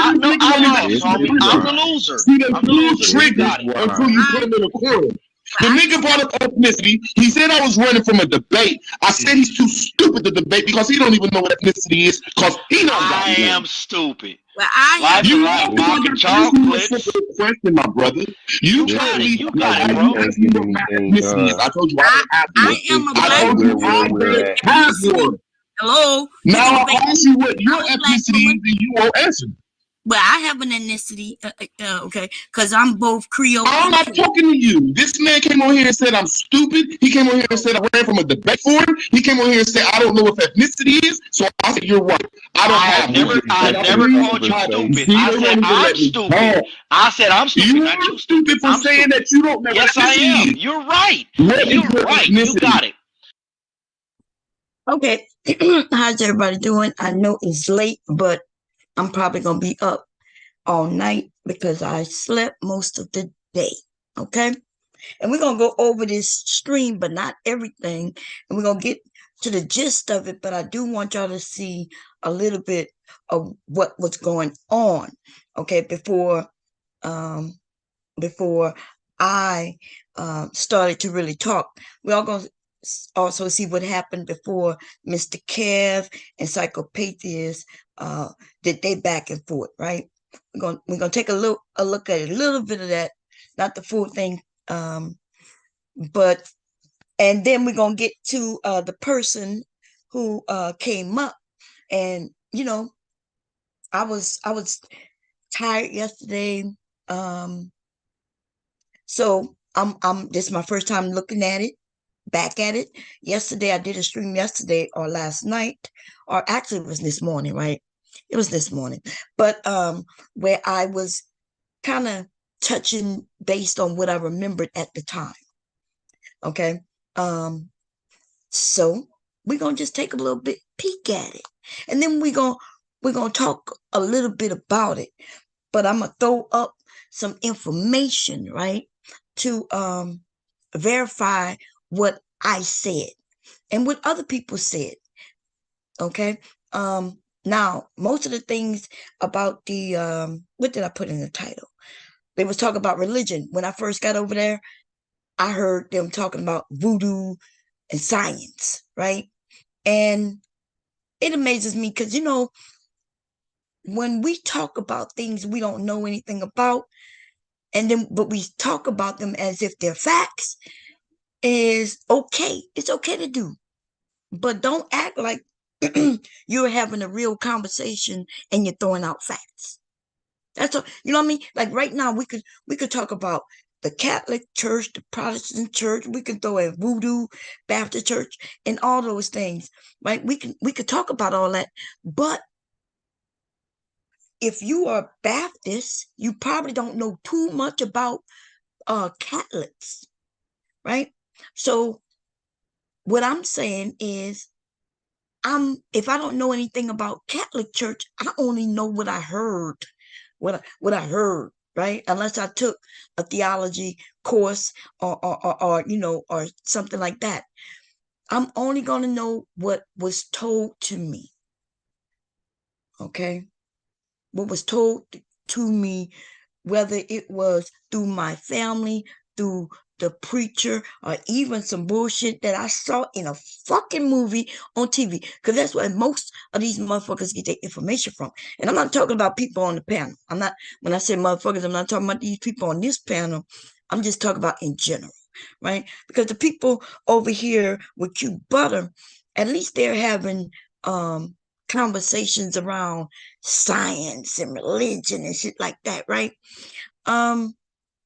No, I lost, homie. I'm the loser. See, they I'm the pull loser. You triggers got it. until you put them in a corner. The nigga brought up ethnicity. He said I was running from a debate. I said he's too stupid to debate because he don't even know what ethnicity is because he don't got I none. am stupid. Well, I have Life's a You lot of know pocket you chocolates. simple question, my brother. You got told it. me You no, got it, why bro. you asked me what my ethnicity is. I told you I don't have one. I am a I black told you woman I with don't have ethnicity. one. Hello. Now Listen, I baby, ask you what your I'm a black ethnicity is, woman. and you won't answer. Well, I have an ethnicity, okay, because I'm both Creole I'm and not Cajun. talking to you. This man came on here and said I'm stupid. He came on here and said I ran from a debate for him. He came on here and said I don't know what ethnicity is. So I said you're right. I don't have one. I And I never believe called you stupid. see, I they said won't even I'm let me stupid. talk. I said I'm stupid, You not are you stupid stupid. for I'm saying stupid. that you don't know what Yes, I ethnicity am. is. You're right. What is You're your right. You ethnicity? got it. Okay, how's everybody doing? I know it's late, but I'm probably going to be up all night because I slept most of the day, okay? And we're going to go over this stream, but not everything. And we're going to get to the gist of it, but I do want y'all to see a little bit of what was going on, okay, before I started to really talk. We're all going to also see what happened before Mr. Kev and Psychopathia did they back and forth, right? We're gonna take a look at a little bit of that, not the full thing, but and then we're gonna get to the person who came up, and you know, I was tired yesterday, so I'm this is my first time looking at it, back at it. Yesterday I did a stream yesterday or last night, or actually it was this morning, right? It was this morning, but where I was kind of touching based on what I remembered at the time. Okay. So we're gonna just take a little bit peek at it. And then we're gonna talk a little bit about it. But I'm gonna throw up some information, right? To verify what I said and what other people said. Okay. Now most of the things about the what did I put in the title? They was talking about religion. When I first got over there, I heard them talking about voodoo and science, right? And it amazes me because, when we talk about things we don't know anything about, and then but we talk about them as if they're facts, is okay. It's okay to do. But don't act like you're having a real conversation and you're throwing out facts. That's all, you know what I mean? Like right now, we could talk about the Catholic Church, the Protestant Church. We could throw in Voodoo, Baptist Church, and all those things, right? We could talk about all that. But if you are Baptist, you probably don't know too much about Catholics, right? So what I'm saying is, if I don't know anything about Catholic Church, I only know what I heard, what I heard, right? Unless I took a theology course or something like that. I'm only going to know what was told to me. Okay? What was told to me, whether it was through my family, through the preacher, or even some bullshit that I saw in a fucking movie on TV. Because that's where most of these motherfuckers get their information from. And I'm not talking about people on the panel. When I say motherfuckers, I'm not talking about these people on this panel. I'm just talking about in general, right? Because the people over here with you butter, at least they're having conversations around science and religion and shit like that, right?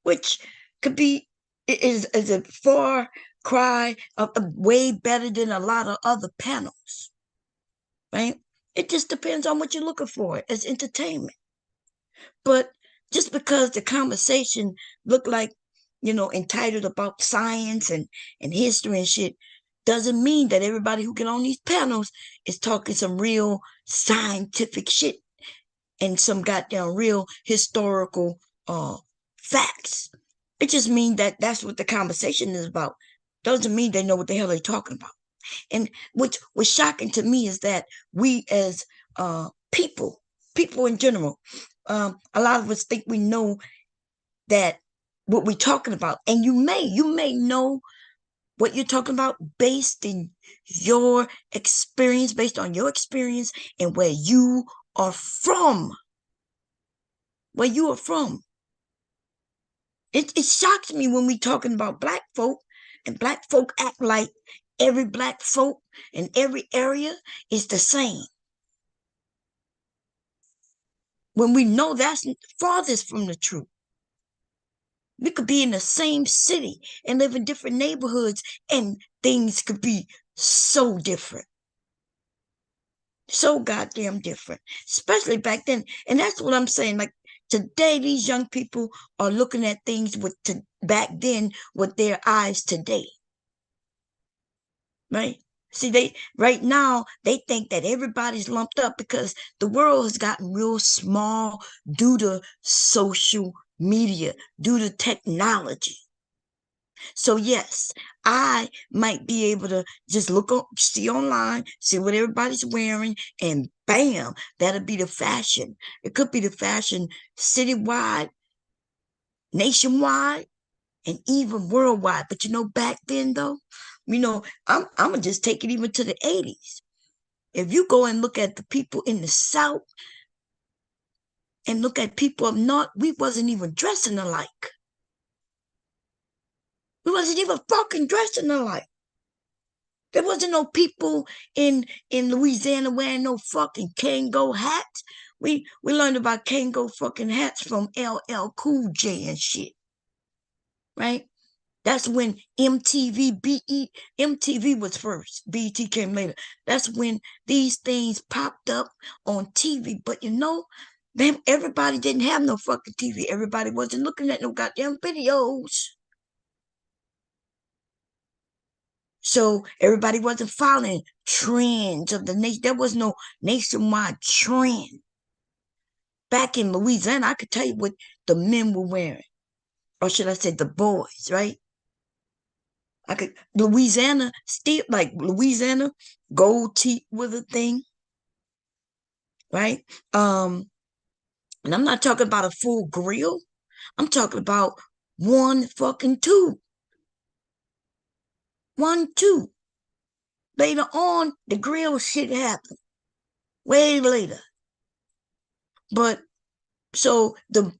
Which could be is a far cry of way better than a lot of other panels, right? It just depends on what you're looking for as entertainment. But just because the conversation look like, entitled about science and history and shit, doesn't mean that everybody who get on these panels is talking some real scientific shit and some goddamn real historical facts. It just means that that's what the conversation is about. Doesn't mean they know what the hell they're talking about. And which was shocking to me is that we as people in general, a lot of us think we know that what we're talking about. And you may know what you're talking about based on your experience and where you are from. Where you are from. It shocks me when we talking about black folk, and black folk act like every black folk in every area is the same. When we know that's farthest from the truth. We could be in the same city and live in different neighborhoods, and things could be so different. So goddamn different. Especially back then. And that's what I'm saying. Like today, these young people are looking at things back then with their eyes today. Right? See, right now they think that everybody's lumped up because the world has gotten real small due to social media, due to technology. So yes, I might be able to just see online, see what everybody's wearing, and bam, that'll be the fashion. It could be the fashion citywide, nationwide, and even worldwide. But back then though, I'm gonna just take it even to the 80s. If you go and look at the people in the South and look at people up north, we wasn't even dressing alike. We wasn't even fucking dressing alike. There wasn't no people in Louisiana wearing no fucking Kango hats. We learned about Kango fucking hats from LL Cool J and shit. Right? That's when MTV was first. BET came later. That's when these things popped up on TV. But everybody didn't have no fucking TV. Everybody wasn't looking at no goddamn videos. So everybody wasn't following trends of the nation. There was no nationwide trend. Back in Louisiana, I could tell you what the men were wearing. Or should I say the boys, right? Louisiana, gold teeth was a thing. Right? And I'm not talking about a full grill. I'm talking about one fucking tube. One tube. Later on, the grill shit happened. Way later. But so the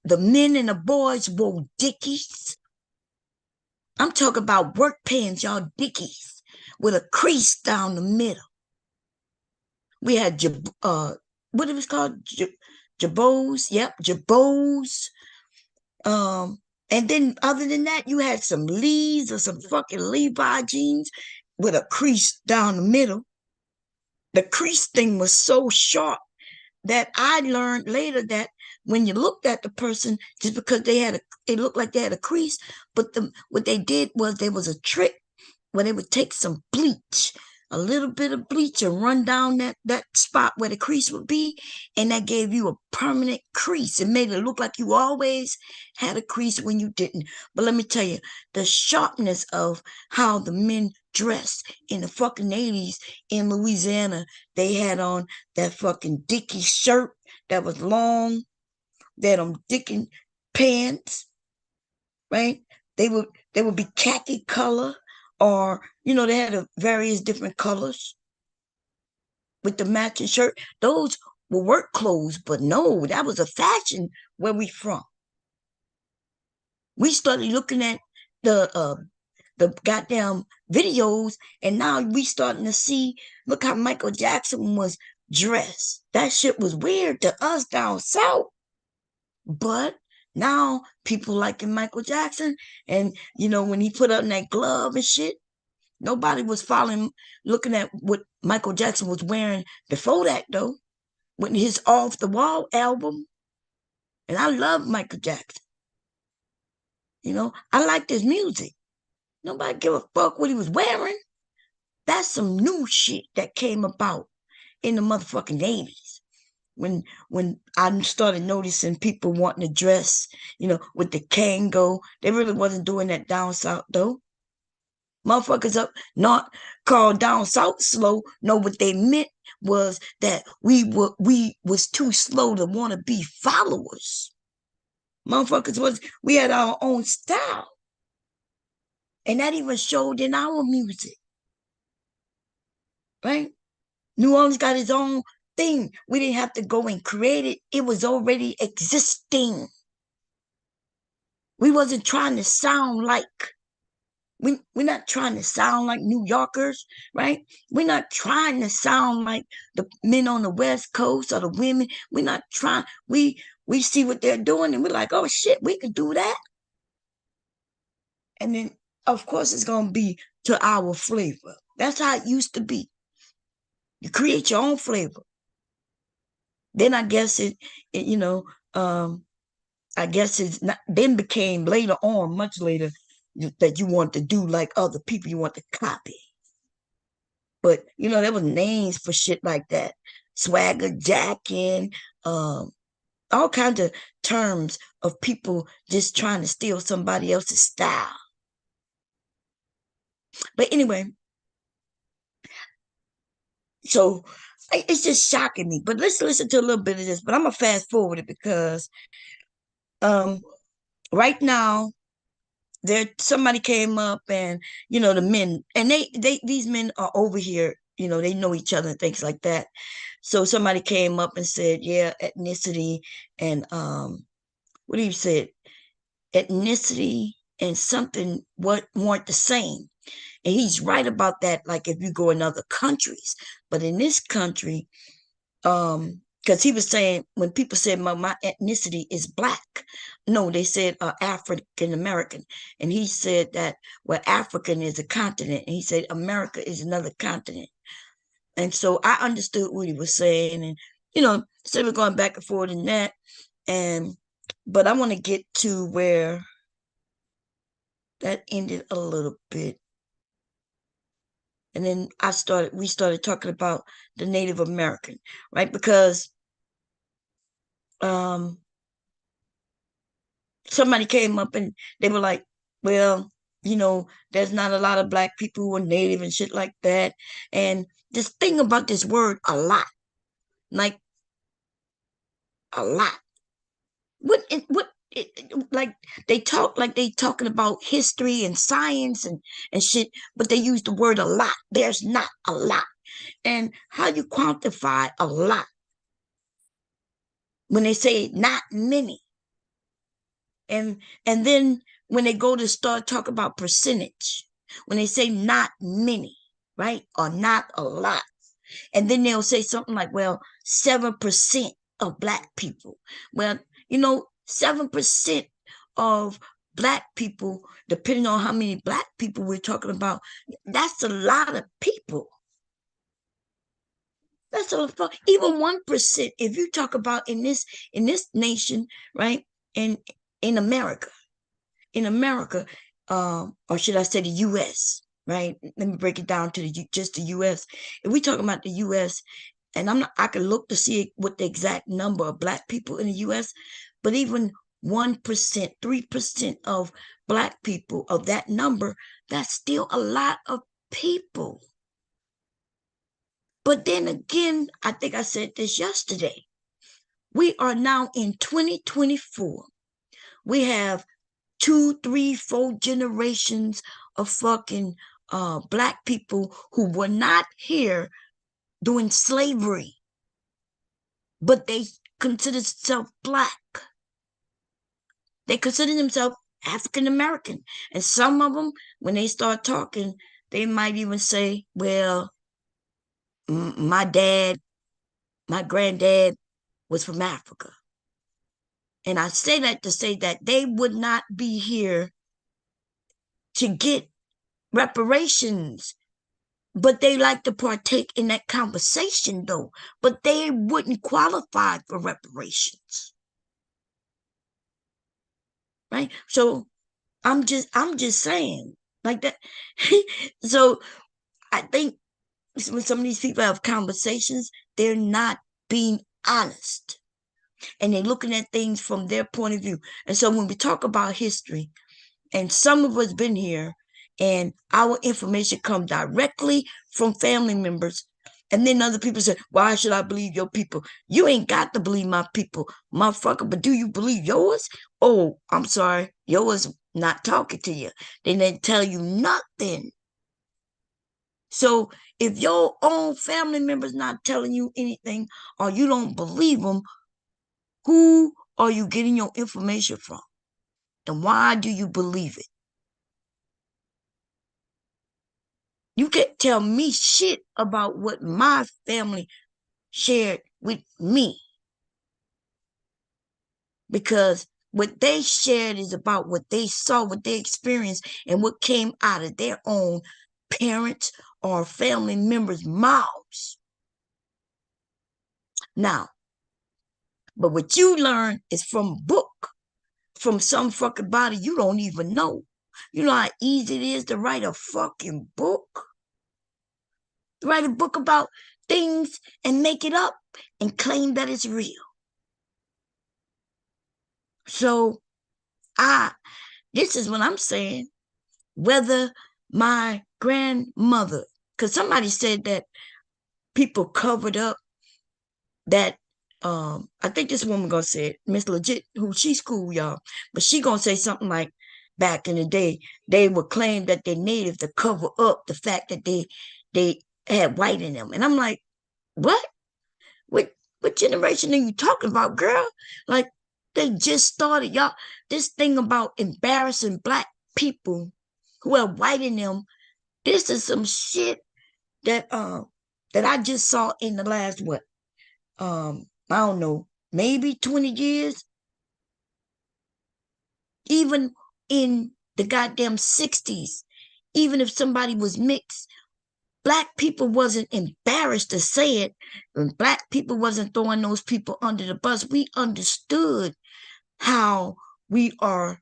men and the boys wore Dickies. I'm talking about work pants, y'all, Dickies, with a crease down the middle. We had what it was called? Jabos. Yep, Jabos. And then other than that, you had some Lees or some fucking Levi jeans with a crease down the middle. The crease thing was so sharp that I learned later that when you looked at the person, just because it looked like they had a crease, but what they did was there was a trick where they would take some bleach, a little bit of bleach, and run down that spot where the crease would be, and that gave you a permanent crease. It made it look like you always had a crease when you didn't. But let me tell you, the sharpness of how the men dressed in the fucking 80s in Louisiana, they had on that fucking Dickie shirt that was long, that Dickie pants, right? They would be khaki color, or they had various different colors with the matching shirt. Those were work clothes, but no, that was a fashion where we from. We started looking at the goddamn videos, and now we starting to see, look how Michael Jackson was dressed. That shit was weird to us down south. But now people liking Michael Jackson, and when he put on that glove and shit, nobody was looking at what Michael Jackson was wearing before that, though, with his Off the Wall album. And I love Michael Jackson. I liked his music. Nobody give a fuck what he was wearing. That's some new shit that came about in the motherfucking 80s. When I started noticing people wanting to dress, with the Kango. They really wasn't doing that down south, though. Motherfuckers up not called down south slow. No, what they meant was that we was too slow to want to be followers. Motherfuckers we had our own style. And that even showed in our music. Right? New Orleans got its own thing. We didn't have to go and create it. It was already existing. We wasn't trying to sound like, we're not trying to sound like New Yorkers, right? We're not trying to sound like the men on the West Coast or the women. We're not trying. We see what they're doing, and we're like, oh shit, we could do that. And then, of course, it's going to be to our flavor. That's how it used to be. You create your own flavor. Then I guess I guess it's not, then became later on, much later, that you want to do like other people, you want to copy. But there was names for shit like that. Swagger jacking, all kinds of terms of people just trying to steal somebody else's style. But anyway, so it's just shocking me. But let's listen to a little bit of this. But I'm gonna fast forward it because right now somebody came up, and the men, and these men are over here, they know each other and things like that. So somebody came up and said, yeah, ethnicity and what do you say? Ethnicity and something weren't the same. And he's right about that, like if you go in other countries. But in this country, because he was saying, when people said my ethnicity is black, no, they said African American. And he said that, well, African is a continent, and he said America is another continent. And so I understood what he was saying, and so we're going back and forth in that. But I want to get to where that ended a little bit. And then we started talking about the Native American, right? Because somebody came up and they were like, well, there's not a lot of black people who are Native and shit like that. And this thing about this word, a lot, like a lot. Like they talk like they talking about history and science and shit, but they use the word a lot. There's not a lot. And how you quantify a lot when they say not many? And then when they go to start talking about percentage, when they say not many, right? Or not a lot. And then they'll say something like, well, 7% of black people. Well, 7% of black people, depending on how many black people we're talking about, that's a lot of people. That's a lot. Even 1%, if you talk about in this nation, right? In America, or should I say the U.S., right? Let me break it down to just the U.S. If we talking about the U.S., and I can look to see what the exact number of black people in the U.S., but even 1%, 3% of black people, of that number, that's still a lot of people. But then again, I think I said this yesterday. We are now in 2024. We have 2, 3, 4 generations of fucking black people who were not here during slavery, but they consider themselves black. They consider themselves African American. And some of them, when they start talking, they might even say, well, my granddad was from Africa. And I say that to say that they would not be here to get reparations, but they like to partake in that conversation though, but they wouldn't qualify for reparations. Right? So I'm just saying like that. So I think when some of these people have conversations, they're not being honest. And they're looking at things from their point of view. And so when we talk about history, and some of us been here, and our information come directly from family members, and then other people say, why should I believe your people? You ain't got to believe my people, motherfucker, but do you believe yours? Oh, I'm sorry, yours not talking to you. They didn't tell you nothing. So if your own family member's not telling you anything, or you don't believe them, who are you getting your information from? And why do you believe it? You can't tell me shit about what my family shared with me. Because what they shared is about what they saw, what they experienced, and what came out of their own parents or family members' mouths. Now, but what you learn is from a book, from some fucking body you don't even know. You know how easy it is to write a fucking book? Write a book about things and make it up and claim that it's real. So this is what I'm saying. Whether my grandmother, because somebody said that people covered up that, I think this woman gonna say it, Miss Legit, who she's cool, y'all, but she gonna say something like, back in the day, they would claim that they're native to cover up the fact that they had white in them. And I'm like, what? What generation are you talking about, girl? Like, they just started, y'all. This thing about embarrassing black people who have white in them, this is some shit that I just saw in the last, I don't know, maybe 20 years. Even in the goddamn 60s, even if somebody was mixed, black people wasn't embarrassed to say it. And black people wasn't throwing those people under the bus. We understood how we are,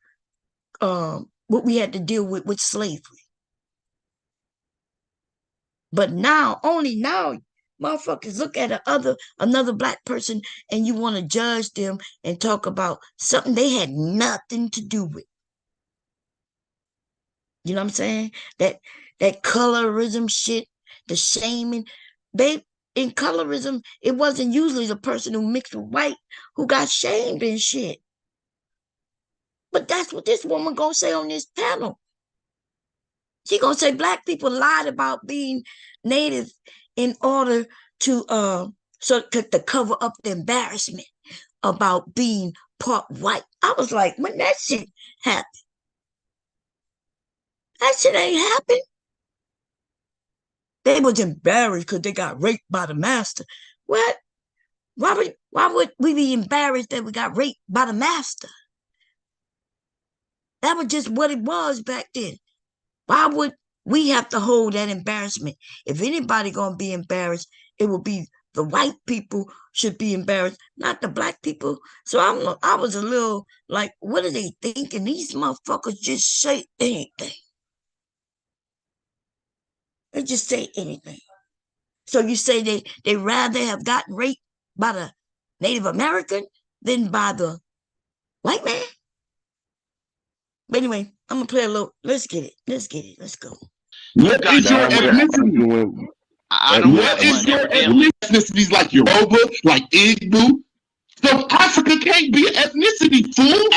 what we had to deal with slavery. But now, only now, motherfuckers look at another black person and you want to judge them and talk about something they had nothing to do with. You know what I'm saying? That colorism shit, the shaming. In colorism, it wasn't usually the person who mixed with white who got shamed and shit. But that's what this woman gonna say on this panel. She gonna say black people lied about being native in order to cover up the embarrassment about being part white. I was like, when that shit happened, that shit ain't happened. They was embarrassed because they got raped by the master. What? Why would we be embarrassed that we got raped by the master? That was just what it was back then. Why would we have to hold that embarrassment? If anybody gonna be embarrassed, it will be the white people should be embarrassed, not the black people. So I was a little like, what are they thinking? These motherfuckers just say anything. They just say anything. So you say they rather have gotten raped by the Native American than by the white man? But anyway, I'm gonna play a little. Let's get it. Let's go. What is your ethnicity? I don't What is your ethnicity? Like Yoruba, like Igbo? So Africa can't be an ethnicity, fool.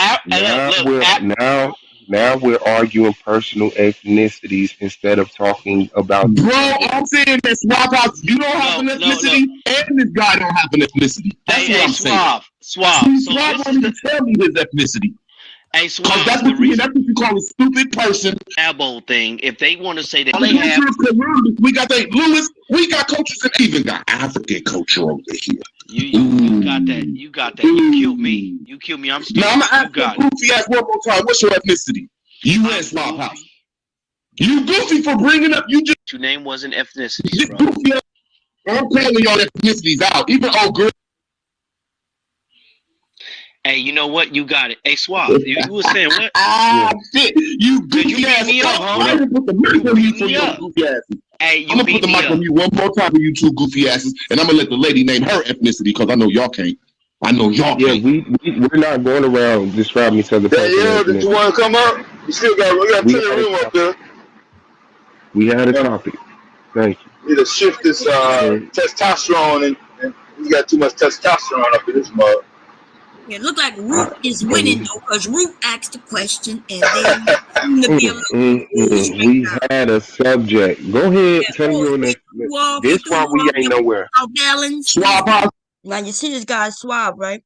Now Now we're arguing personal ethnicities instead of talking about the Bro, subject. I'm saying that Swap House, you don't have No, an no, no. ethnicity, and this guy don't have an ethnicity. That's what Hey, I'm saying. Suave. See, So Swap this won't is the even tell me his ethnicity. hey, Because Suave. The that's reason what you call a stupid person. abo thing. If they want to say that all The they have, culture of Columbus, we got that Lewis, we got cultures that even got African culture over here. you got that. Ooh. You got that. You killed me. Ooh. You killed me. I'm Now I'm stupid. gonna You ask your got it. goofy ass one more time. What's your ethnicity? You and I'm Swap House. goofy. You goofy for bringing up. You just Your name wasn't ethnicities, this bro. goofy. I'm calling y'all ethnicities out. Even old girl. Hey, you know what? You got it. Hey, Suave. You were saying what? Yeah. Shit. You Cause you goofy beat ass. me up, I'm homie. gonna put the mic You on you beat for me your up. goofy asses. Hey, I'm you gonna put beat the me mic up. on you one more time for you two goofy asses, and I'm gonna let the lady name her ethnicity because I know y'all can't. I know y'all Yeah, can't. we're not going around describing each other personal Danielle, did you ethnicity. want to come up? We got We plenty of had a room up topic. there. We had a You know, topic. Thank you. need to shift this So testosterone, and we got too much testosterone up in this mug. It looked like I, Root is winning and though, because Root asked the question and they seem to be a little confused right we now. had a subject. Go ahead, Yeah, tell me oh, your he next. threw off, he This threw why we off ain't your nowhere. balance. Swap house. Now you see this guy Suave, right?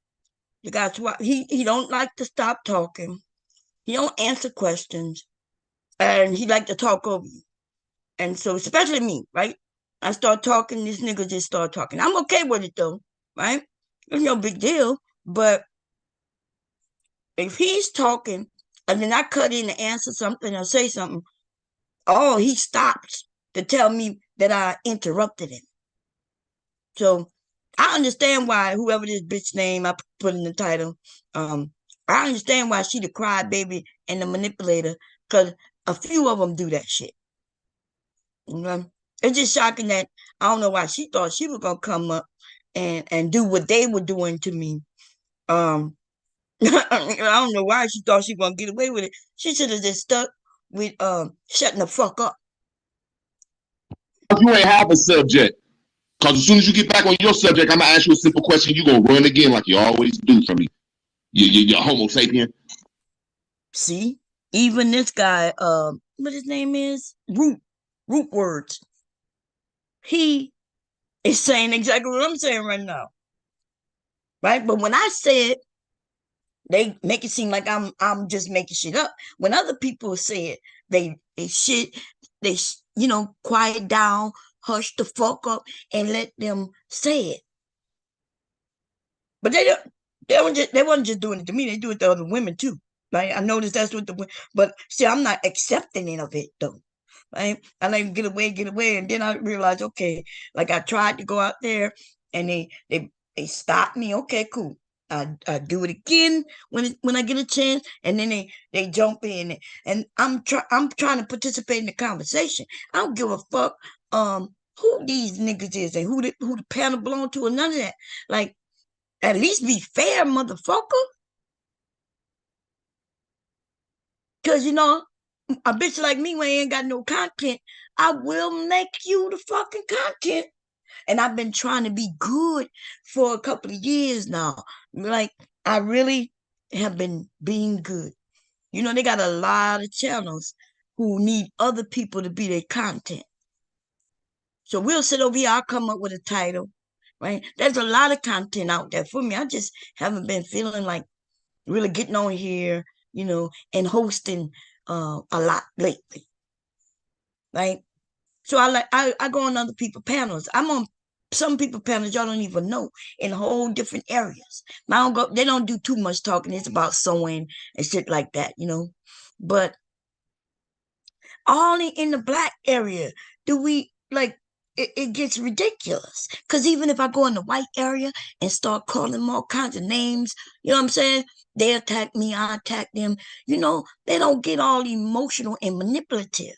The guy Suave, he don't like to stop talking. He don't answer questions, and he like to talk over you. And so, especially me, right? I start talking, this nigga just start talking. I'm okay with it though, right? It's no big deal. But if he's talking and then I cut in to answer something or say something, oh, he stops to tell me that I interrupted him. So I understand why whoever this bitch name I put in the title, I understand why she the crybaby and the manipulator, because a few of them do that shit. You know? It's just shocking that I don't know why she thought she was gonna come up and do what they were doing to me. I don't know why she thought she was gonna get away with it. She should have just stuck with shutting the fuck up. You ain't have a subject. Because as soon as you get back on your subject, I'm gonna ask you a simple question. You gonna run again like you always do for me. You're Homo sapien. See, even this guy, what his name is, Root Words. He is saying exactly what I'm saying right now, right? But when I say it, they make it seem like I'm just making shit up. When other people say it, they shit, quiet down, hush the fuck up, and let them say it. But they wasn't just doing it to me. They do it to other women too. Right? I noticed that's what but see, I'm not accepting any of it though. Right? I like get away, and then I realized, okay, like I tried to go out there, and they stopped me. Okay, cool. I do it again when I get a chance, and then they jump in, and I'm trying to participate in the conversation. I don't give a fuck who these niggas is and who the panel belong to, or none of that. Like, at least be fair, motherfucker. Cause a bitch like me when I ain't got no content, I will make you the fucking content. And I've been trying to be good for a couple of years now. Like, I really have been being good. They got a lot of channels who need other people to be their content. So we'll sit over here, I'll come up with a title, right? There's a lot of content out there for me. I just haven't been feeling like really getting on here, and hosting a lot lately. Right? So I go on other people's panels. I'm on some people panels y'all don't even know in whole different areas. They don't do too much talking. It's about sewing and shit like that. But only in the black area do we like it gets ridiculous. Because even if I go in the white area and start calling them all kinds of names, you know what I'm saying? They attack me, I attack them. They don't get all emotional and manipulative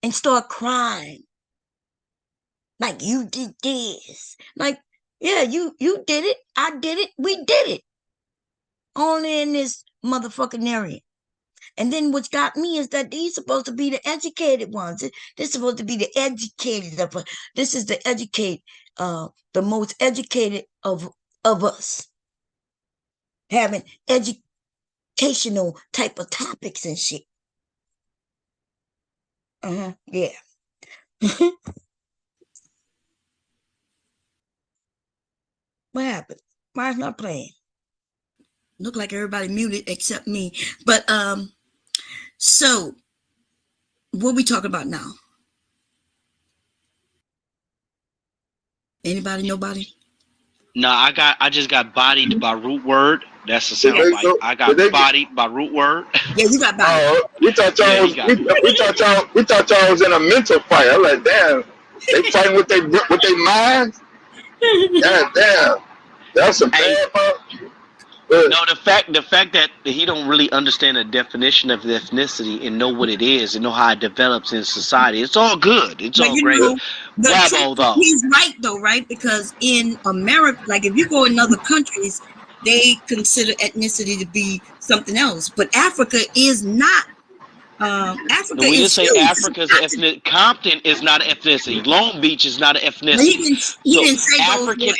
and start crying. Like, you did this. Like, yeah, you did it. I did it. We did it. Only in this motherfucking area. And then what got me is that these supposed to be the educated ones. This supposed to be the educated of us. This is the most educated of us. Having educational type of topics and shit. Yeah. What happened? Why is not playing? Look like everybody muted except me. But so what we talking about now? Anybody? Nobody? No, I just got bodied by root word. That's the sound bite. I got bodied by root word. Yeah, you got bodied. We thought y'all was we thought y'all was in a mental fight. I'm like, damn, they fighting with their minds. God damn, that's some bad. No, the fact that he don't really understand the definition of ethnicity and know what it is and know how it develops in society. It's all good. It's all great. He's right though, right? Because in America, like if you go in other countries, they consider ethnicity to be something else. But Africa is not. Africa we didn't say huge. Africa's ethnic. Compton is not an ethnicity. Long Beach is not an ethnicity. He didn't say African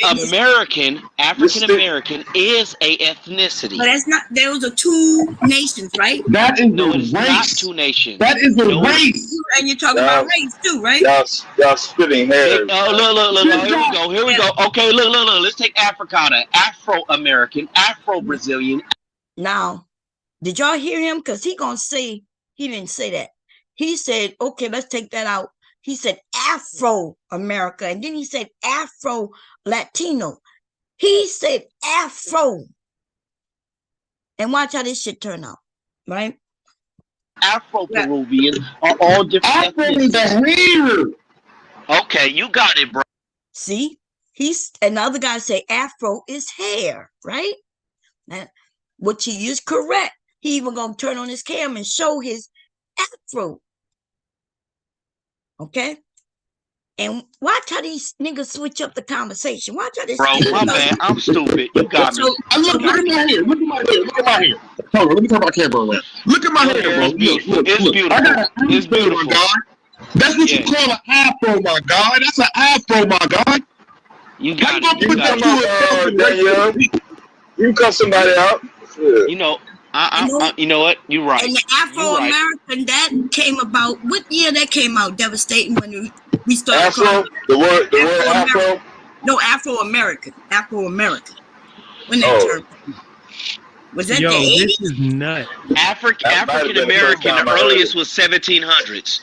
American is a ethnicity. But that's not. Those are two nations, right? That is no, a it's race. not two nations. That is a race. And you're talking about race too, right? Y'all splitting hairs. Look. Here we go. Okay, look. Let's take Africa out of Afro-American, Afro-Brazilian. Now, did y'all hear him? Because he gonna say. He didn't say that. He said, okay, let's take that out. He said Afro-America. And then he said Afro-Latino. He said Afro. And watch how this shit turn out, right? Afro-Peruvian are all different. Afro is a hair. Okay, you got it, bro. See? And the other guy say Afro is hair, right? Now, which he is correct. He even gonna turn on his camera and show his afro. Okay? And watch how these niggas switch up the conversation. Watch how this. Bro, my bad. I'm stupid. You got me. Look at my hair. Look at my hair. Hold on, let me turn my camera around. Look at my hair, bro. It's beautiful. It's beautiful. My God. That's what you call an afro, my God. That's an afro, my God. You got it. You can cut somebody out. You know what? You're right. And the Afro-American, that came about, what year that came out? Devastating when we started. Afro? The word Afro? No, Afro-American. When that term. Was that the 80s? This is nuts. African-American, the earliest was 1700s.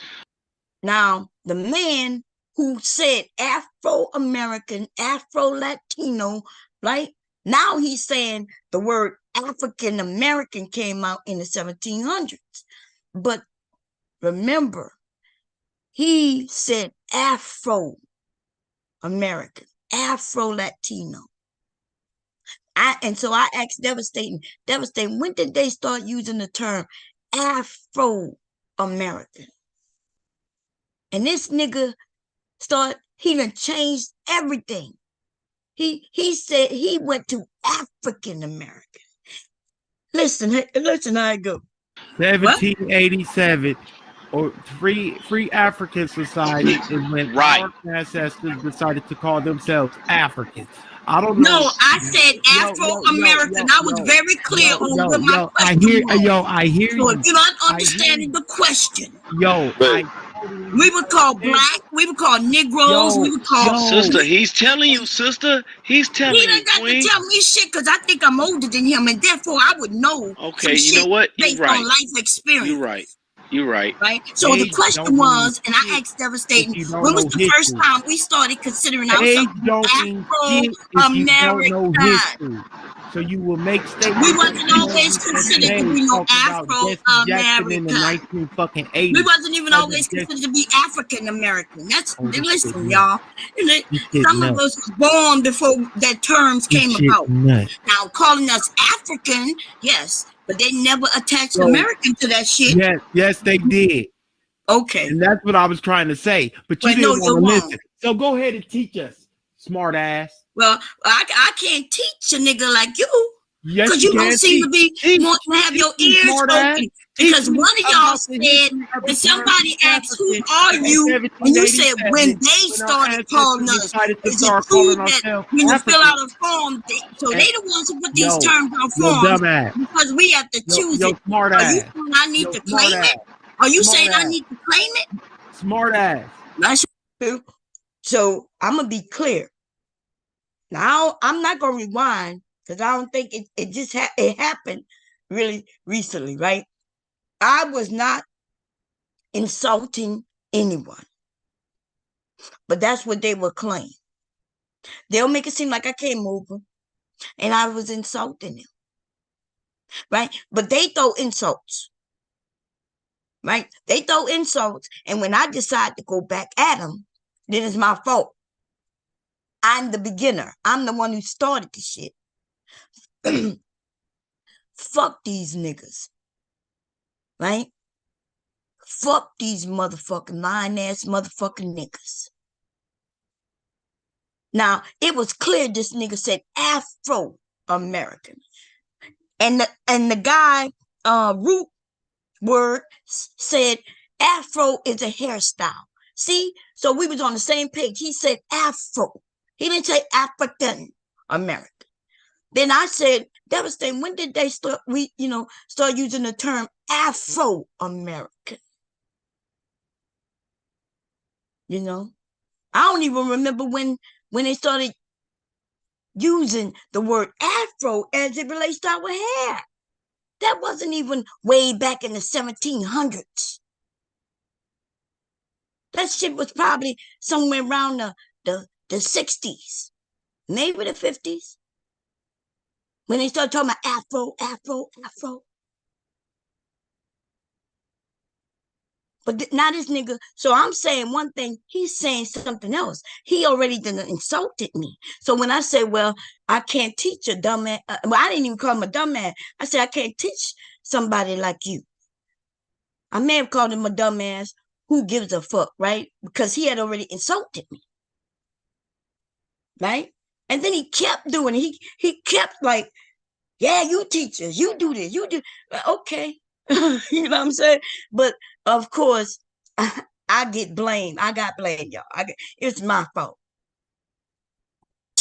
Now, the man who said Afro-American, Afro-Latino, right? Now he's saying the word African American came out in the 1700s. But remember, he said Afro American, Afro Latino. And so I asked Devastating, when did they start using the term Afro American? And this nigga he done changed everything. He said he went to African American. Listen how I go. 1787, or Free African Society is when our ancestors decided to call themselves Africans. I don't know. No, I said Afro-American. I was very clear on what my question was. I hear you. So if you're not understanding the question, we would call black, we would call Negroes, we would call... Sister, he's telling you, sister. He's telling you, He done got to tell me shit because I think I'm older than him, and therefore I would know. Okay, you know what? You're based right. on life experience. You're right. Right? So the question was, and I asked Devastating, when was the first time we started considering ourselves Afro-American? So you will make statements. We wasn't always considered to be no Afro-American. In the 1980s. We wasn't even always considered to be African-American. Listen, y'all. Some of us was born before that terms came about. Now, calling us African, yes, but they never attached American to that shit. Yes, they did. Okay. And that's what I was trying to say. But you didn't want to listen. So go ahead and teach us, smart ass. Well, I can't teach a nigga like you. Yes, because you don't seem to be wanting to have your ears open. Because one of y'all said, when somebody asked, who are you? And you said, when they started calling us, is it true that when you fill out a form, so they the ones who put these terms on forms, because we have to choose it. Are you saying I need to claim it? Are you saying I need to claim it? Smart ass. That's true. So I'm going to be clear. Now, I'm not going to rewind, because I don't think it just it happened really recently, right? I was not insulting anyone, but that's what they will claim. They'll make it seem like I came over and I was insulting them, right? But they throw insults, right? They throw insults, and when I decide to go back at them, then it's my fault. I'm the beginner. I'm the one who started the shit. Fuck these niggas, right? Fuck these motherfucking lying-ass motherfucking niggas. Now, it was clear this nigga said Afro-American. And the guy, Root Word, said Afro is a hairstyle. See? So we was on the same page. He said Afro. He didn't say African-American. Then I said, devastating, when did they start using the term Afro-American? You know? I don't even remember when they started using the word Afro as it relates to our hair. That wasn't even way back in the 1700s. That shit was probably somewhere around the 60s, maybe the 50s. When they started talking about Afro. But now this nigga, so I'm saying one thing, he's saying something else. He already done insulted me. So when I say, well, I can't teach a dumbass, well, I didn't even call him a dumbass. I said, I can't teach somebody like you. I may have called him a dumbass. Who gives a fuck, right? Because he had already insulted me. Right? And then he kept doing it. He kept like, yeah, you teachers, you do this, you do. Okay. You know what I'm saying? But of course, I get blamed. I got blamed, y'all. It's my fault.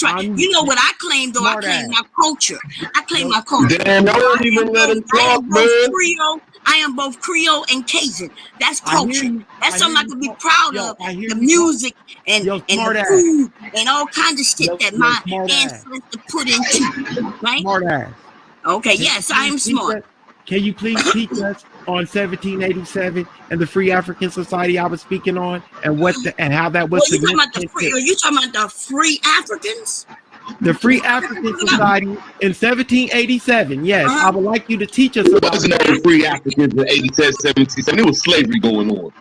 Right. You know what I claim, though? I claim my culture. I claim my culture. Damn, I don't even let him talk, man. I am both Creole and Cajun. That's culture. That's something I could be proud of. The music and the food and all kinds of shit that my ancestors put into. Right? Smart ass. Okay, yes, I am smart. Can you please teach us on 1787 and the Free African Society I was speaking on, and how that was significant? Are you talking about the Free Africans? The Free African Society in 1787. Yes, I would like you to teach us about. It wasn't no Free Africans in 87, 77. It was slavery going on.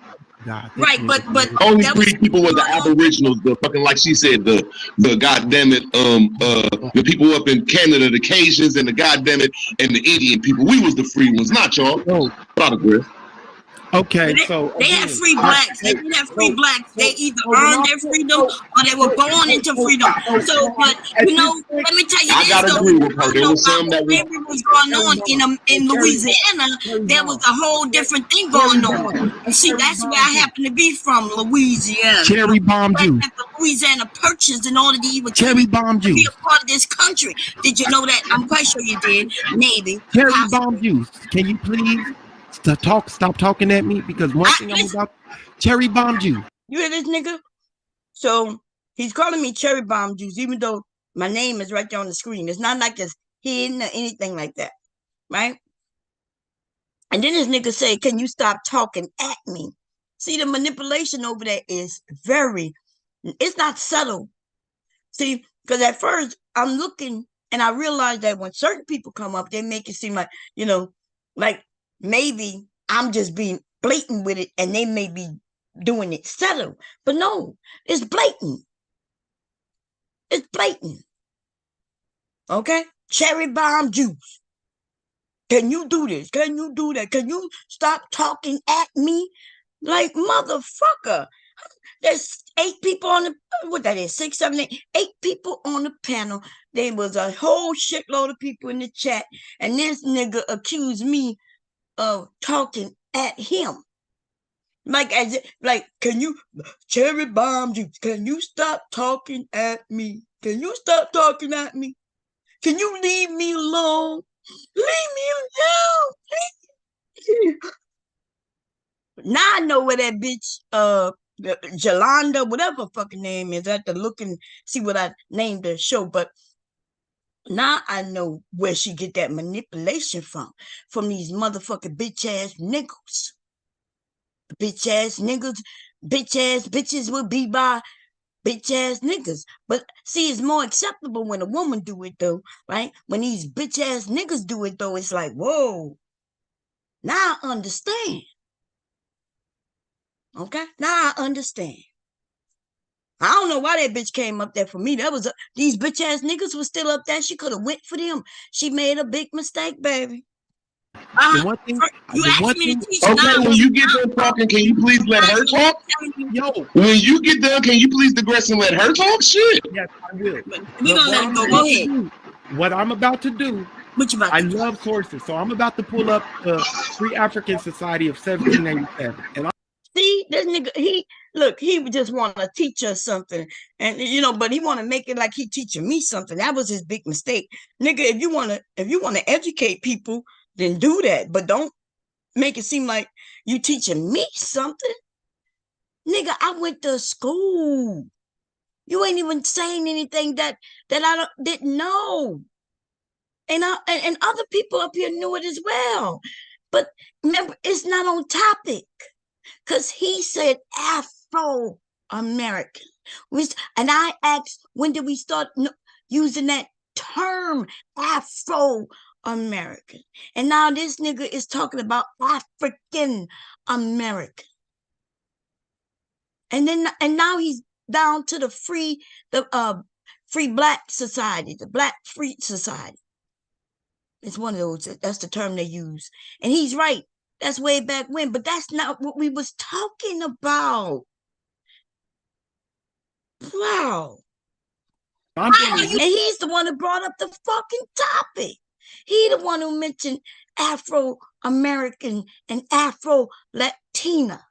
God, right, but only free people were the Aboriginals, the fucking, like she said, the goddamn it, the people up in Canada, the Cajuns, and the goddamn it, and the Indian people. We was the free ones, not y'all. Okay, so they had free blacks. They didn't have free blacks. They either earned their freedom or they were born into freedom. So, but let me tell you this. I gotta agree with her. There was some that was going on in Louisiana. There was a whole different thing going on. And see, that's where I happen to be from, Louisiana. Cherry bomb juice. The Louisiana Purchase in order to even cherry bomb juice. Be a part of this country. Did you know that? I'm quite sure you did. Maybe. Cherry bomb juice. Can you please? Stop talking at me, because one thing I'm about cherry bomb juice. You hear this nigga? So he's calling me cherry bomb juice, even though my name is right there on the screen. It's not like it's hidden or anything like that, right? And then this nigga say, "Can you stop talking at me?" See, the manipulation over there is it's not subtle. See, because at first I'm looking and I realize that when certain people come up, they make it seem like, like maybe I'm just being blatant with it and they may be doing it subtle. But no, it's blatant. It's blatant. Okay? Cherry bomb juice. Can you do this? Can you do that? Can you stop talking at me? Like, motherfucker. There's 8 people on the, 6, 7, 8 people on the panel. There was a whole shitload of people in the chat. And this nigga accused me of talking at him. Like, can you, Cherry Bomb Juice, can you stop talking at me? Can you stop talking at me? Can you leave me alone? Leave me alone. Now I know where that bitch, Julanda, whatever fucking name is. I have to look and see what I named the show, but now I know where she get that manipulation from these motherfucking bitch ass niggas. Bitch ass niggas, bitch ass bitches will be by bitch ass niggas. But see, it's more acceptable when a woman do it though, right? When these bitch ass niggas do it though, it's like, whoa. Now I understand. Okay? Now I understand. I don't know why that bitch came up there for me. That was these bitch ass niggas was still up there. She could have went for them. She made a big mistake, baby. The one thing, You asked me to teach Okay, now. when you get done talking, can you please let her talk? yo, When you get done, can you please digress and let her talk? Shit. yes, I will. We're gonna let it go ahead. What I'm about to do, What you about I to do? love sources, so I'm about to pull up the Free African Society of 1787, and See, this nigga, he just want to teach us something, and but he want to make it like he teaching me something. That was his big mistake, nigga. If you want to educate people, then do that, but don't make it seem like you teaching me something, nigga. I went to school. You ain't even saying anything that I didn't know, and other people up here knew it as well. But remember, it's not on topic. Because he said Afro-American. And I asked, when did we start using that term, Afro-American? And now this nigga is talking about African-American. And now he's down to the free black society, the Black Free Society. It's one of those, that's the term they use. And he's right. That's way back when, but that's not what we was talking about. Wow. And he's the one who brought up the fucking topic. He the one who mentioned Afro-American and Afro-Latina.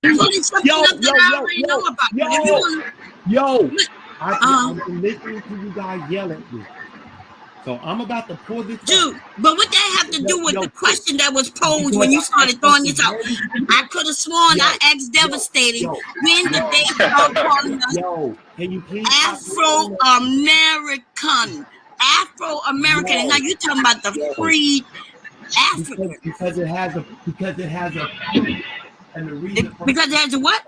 Yo, I've been listening to you guys yell at me. So I'm about to pull this Dude, but what that have to do with the question that was posed when you started throwing this out? I could have sworn I asked Devastating, when did they start calling us can you please Afro-American? Afro-American, and now you talking about the freed African. Because it has a and the reason because it has a what?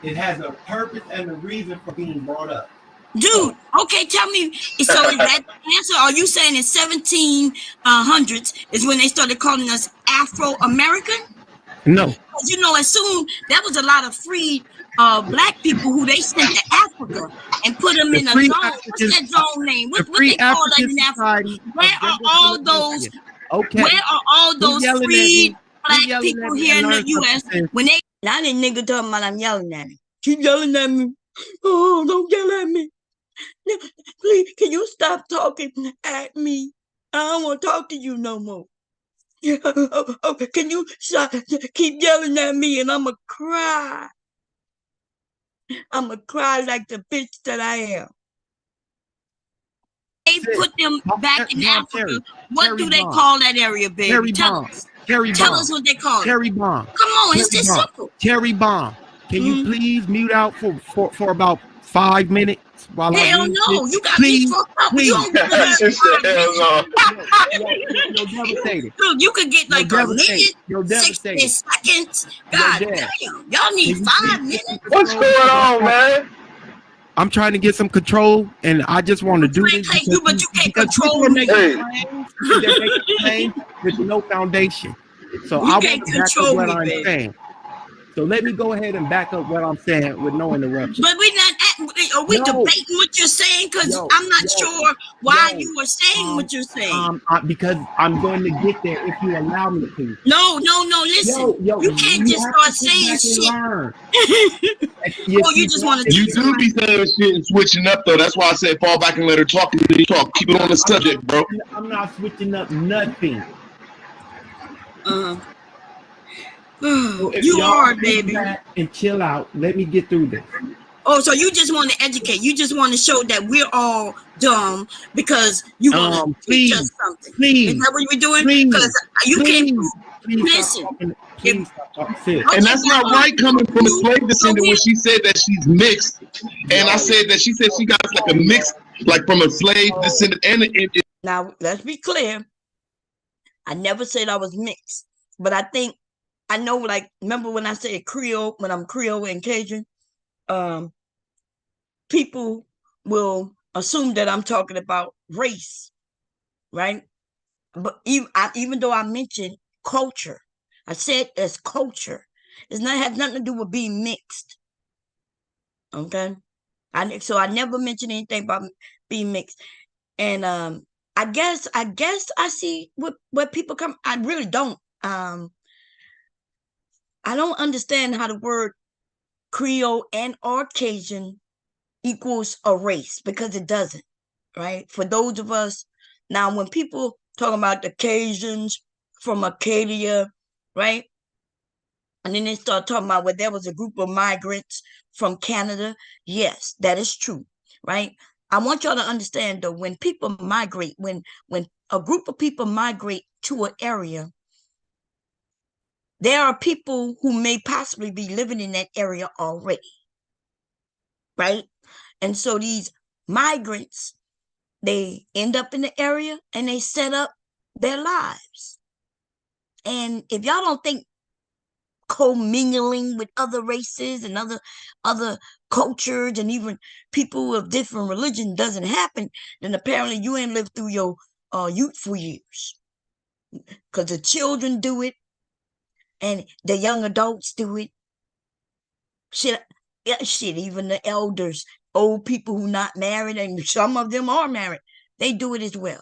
It has a purpose and a reason for being brought up. Dude, okay, tell me. So is that the answer? Are you saying in 1700s is when they started calling us Afro-American? No. Because as soon that was a lot of freed black people who they sent to Africa and put them in a zone. What's that zone name? What they call that in Africa? Where are all those? Okay. Where are all those freed black people here in the U.S. when they? Now that nigga talking about I'm yelling at him. Keep yelling at me. Oh, don't yell at me. Please, can you stop talking at me? I don't want to talk to you no more. Okay, can you stop? Keep yelling at me and I'ma cry. I'ma cry like the bitch that I am. They put them back in Africa. What do they call that area, baby? Tell us. Tell us what they call it. Cherry bomb. Come on, it's this simple. Cherry bomb. Can you please mute out for about 5 minutes while hell I no, you got me fucked up. You don't get You're devastated. Dude, you could get like a minute, 60 seconds. God damn, y'all need 5 minutes. What's going on, man? I'm trying to get some control, and I just want to do this. But you can't control me. They're making claims with no foundation. So I want to back up what I'm saying. So let me go ahead and back up what I'm saying with no interruption. But we're not are we debating what you're saying? Because I'm not sure why you are saying what you're saying. Because I'm going to get there if you allow me to. No. Listen, you can't just start saying shit. You just want to. You do be saying shit and switching up though. That's why I said fall back and let her talk. Talk. Keep it on the subject, bro. I'm not switching up nothing. So you are, baby. And chill out. Let me get through this. Oh, so you just want to educate. You just want to show that we're all dumb because you want to teach us something. Please. Is that what you're doing? Because you can't listen. And that's not right coming from a slave descendant when she said that she's mixed. And I said that she said she got like a mix, like from a slave descendant. Now, let's be clear. I never said I was mixed. But I know, like, remember when I said Creole, when I'm Creole and Cajun? People will assume that I'm talking about race, right? But even though I mentioned culture, I said as culture. Has nothing to do with being mixed. Okay, so I never mentioned anything about being mixed, and I guess I see where people come. I really don't. I don't understand how the word Creole and or Cajun equals a race, because it doesn't, right? For those of us, now when people talk about the Cajuns from Acadia, right? And then they start talking about where there was a group of migrants from Canada. Yes, that is true, right? I want y'all to understand though, when people migrate, when a group of people migrate to an area, there are people who may possibly be living in that area already, right? And so these migrants, they end up in the area and they set up their lives. And if y'all don't think commingling with other races and other cultures and even people of different religion doesn't happen, then apparently you ain't lived through your youthful years. Because the children do it and the young adults do it. Shit, even the elders, old people who not married, and some of them are married, they do it as well.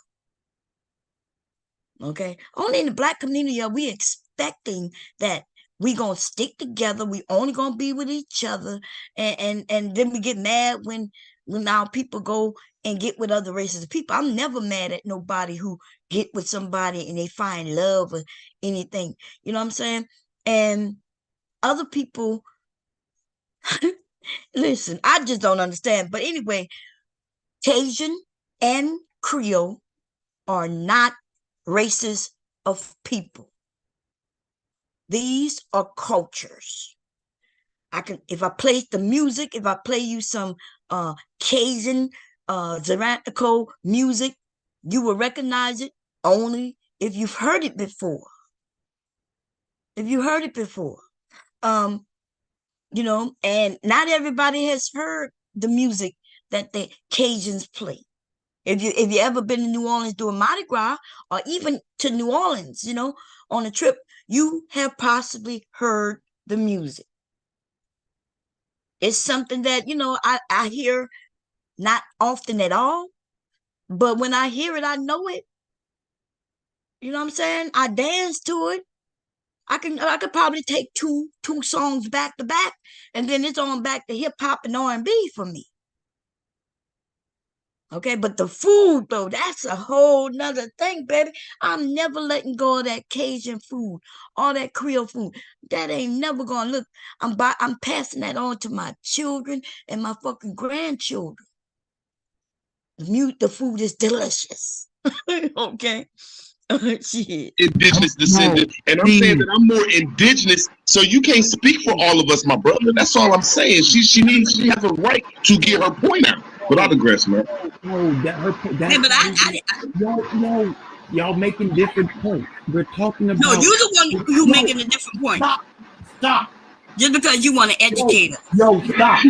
Okay, only in the Black community are we expecting that we gonna stick together. We only gonna be with each other, and then we get mad when our people go and get with other races of people. I'm never mad at nobody who get with somebody and they find love or anything. You know what I'm saying? And other people, listen, I just don't understand. But anyway, Cajun and Creole are not races of people. These are cultures. If I play the music, if I play you some Cajun, Zaratico music, you will recognize it only if you've heard it before. If you heard it before, you know, and not everybody has heard the music that the Cajuns play. If you ever been to New Orleans doing Mardi Gras, or even to New Orleans, you know, on a trip, you have possibly heard the music. It's something that, you know, I hear not often at all, but when I hear it, I know it. You know what I'm saying? I dance to it. I could probably take two songs back to back, and then it's on back to hip hop and R&B for me. Okay, but the food though, that's a whole nother thing, baby. I'm never letting go of that Cajun food, all that Creole food. That ain't never gonna look. I'm passing that on to my children and my fucking grandchildren. The food is delicious. Okay. Shit. Indigenous descendant, and I'm saying that I'm more indigenous, so you can't speak for all of us, my brother. That's all I'm saying. She has a right to get her point out. But I digress, man. Y'all making different points. We're talking about. No, you're the one who making a different point. Stop. Just because you want to educate us. Stop.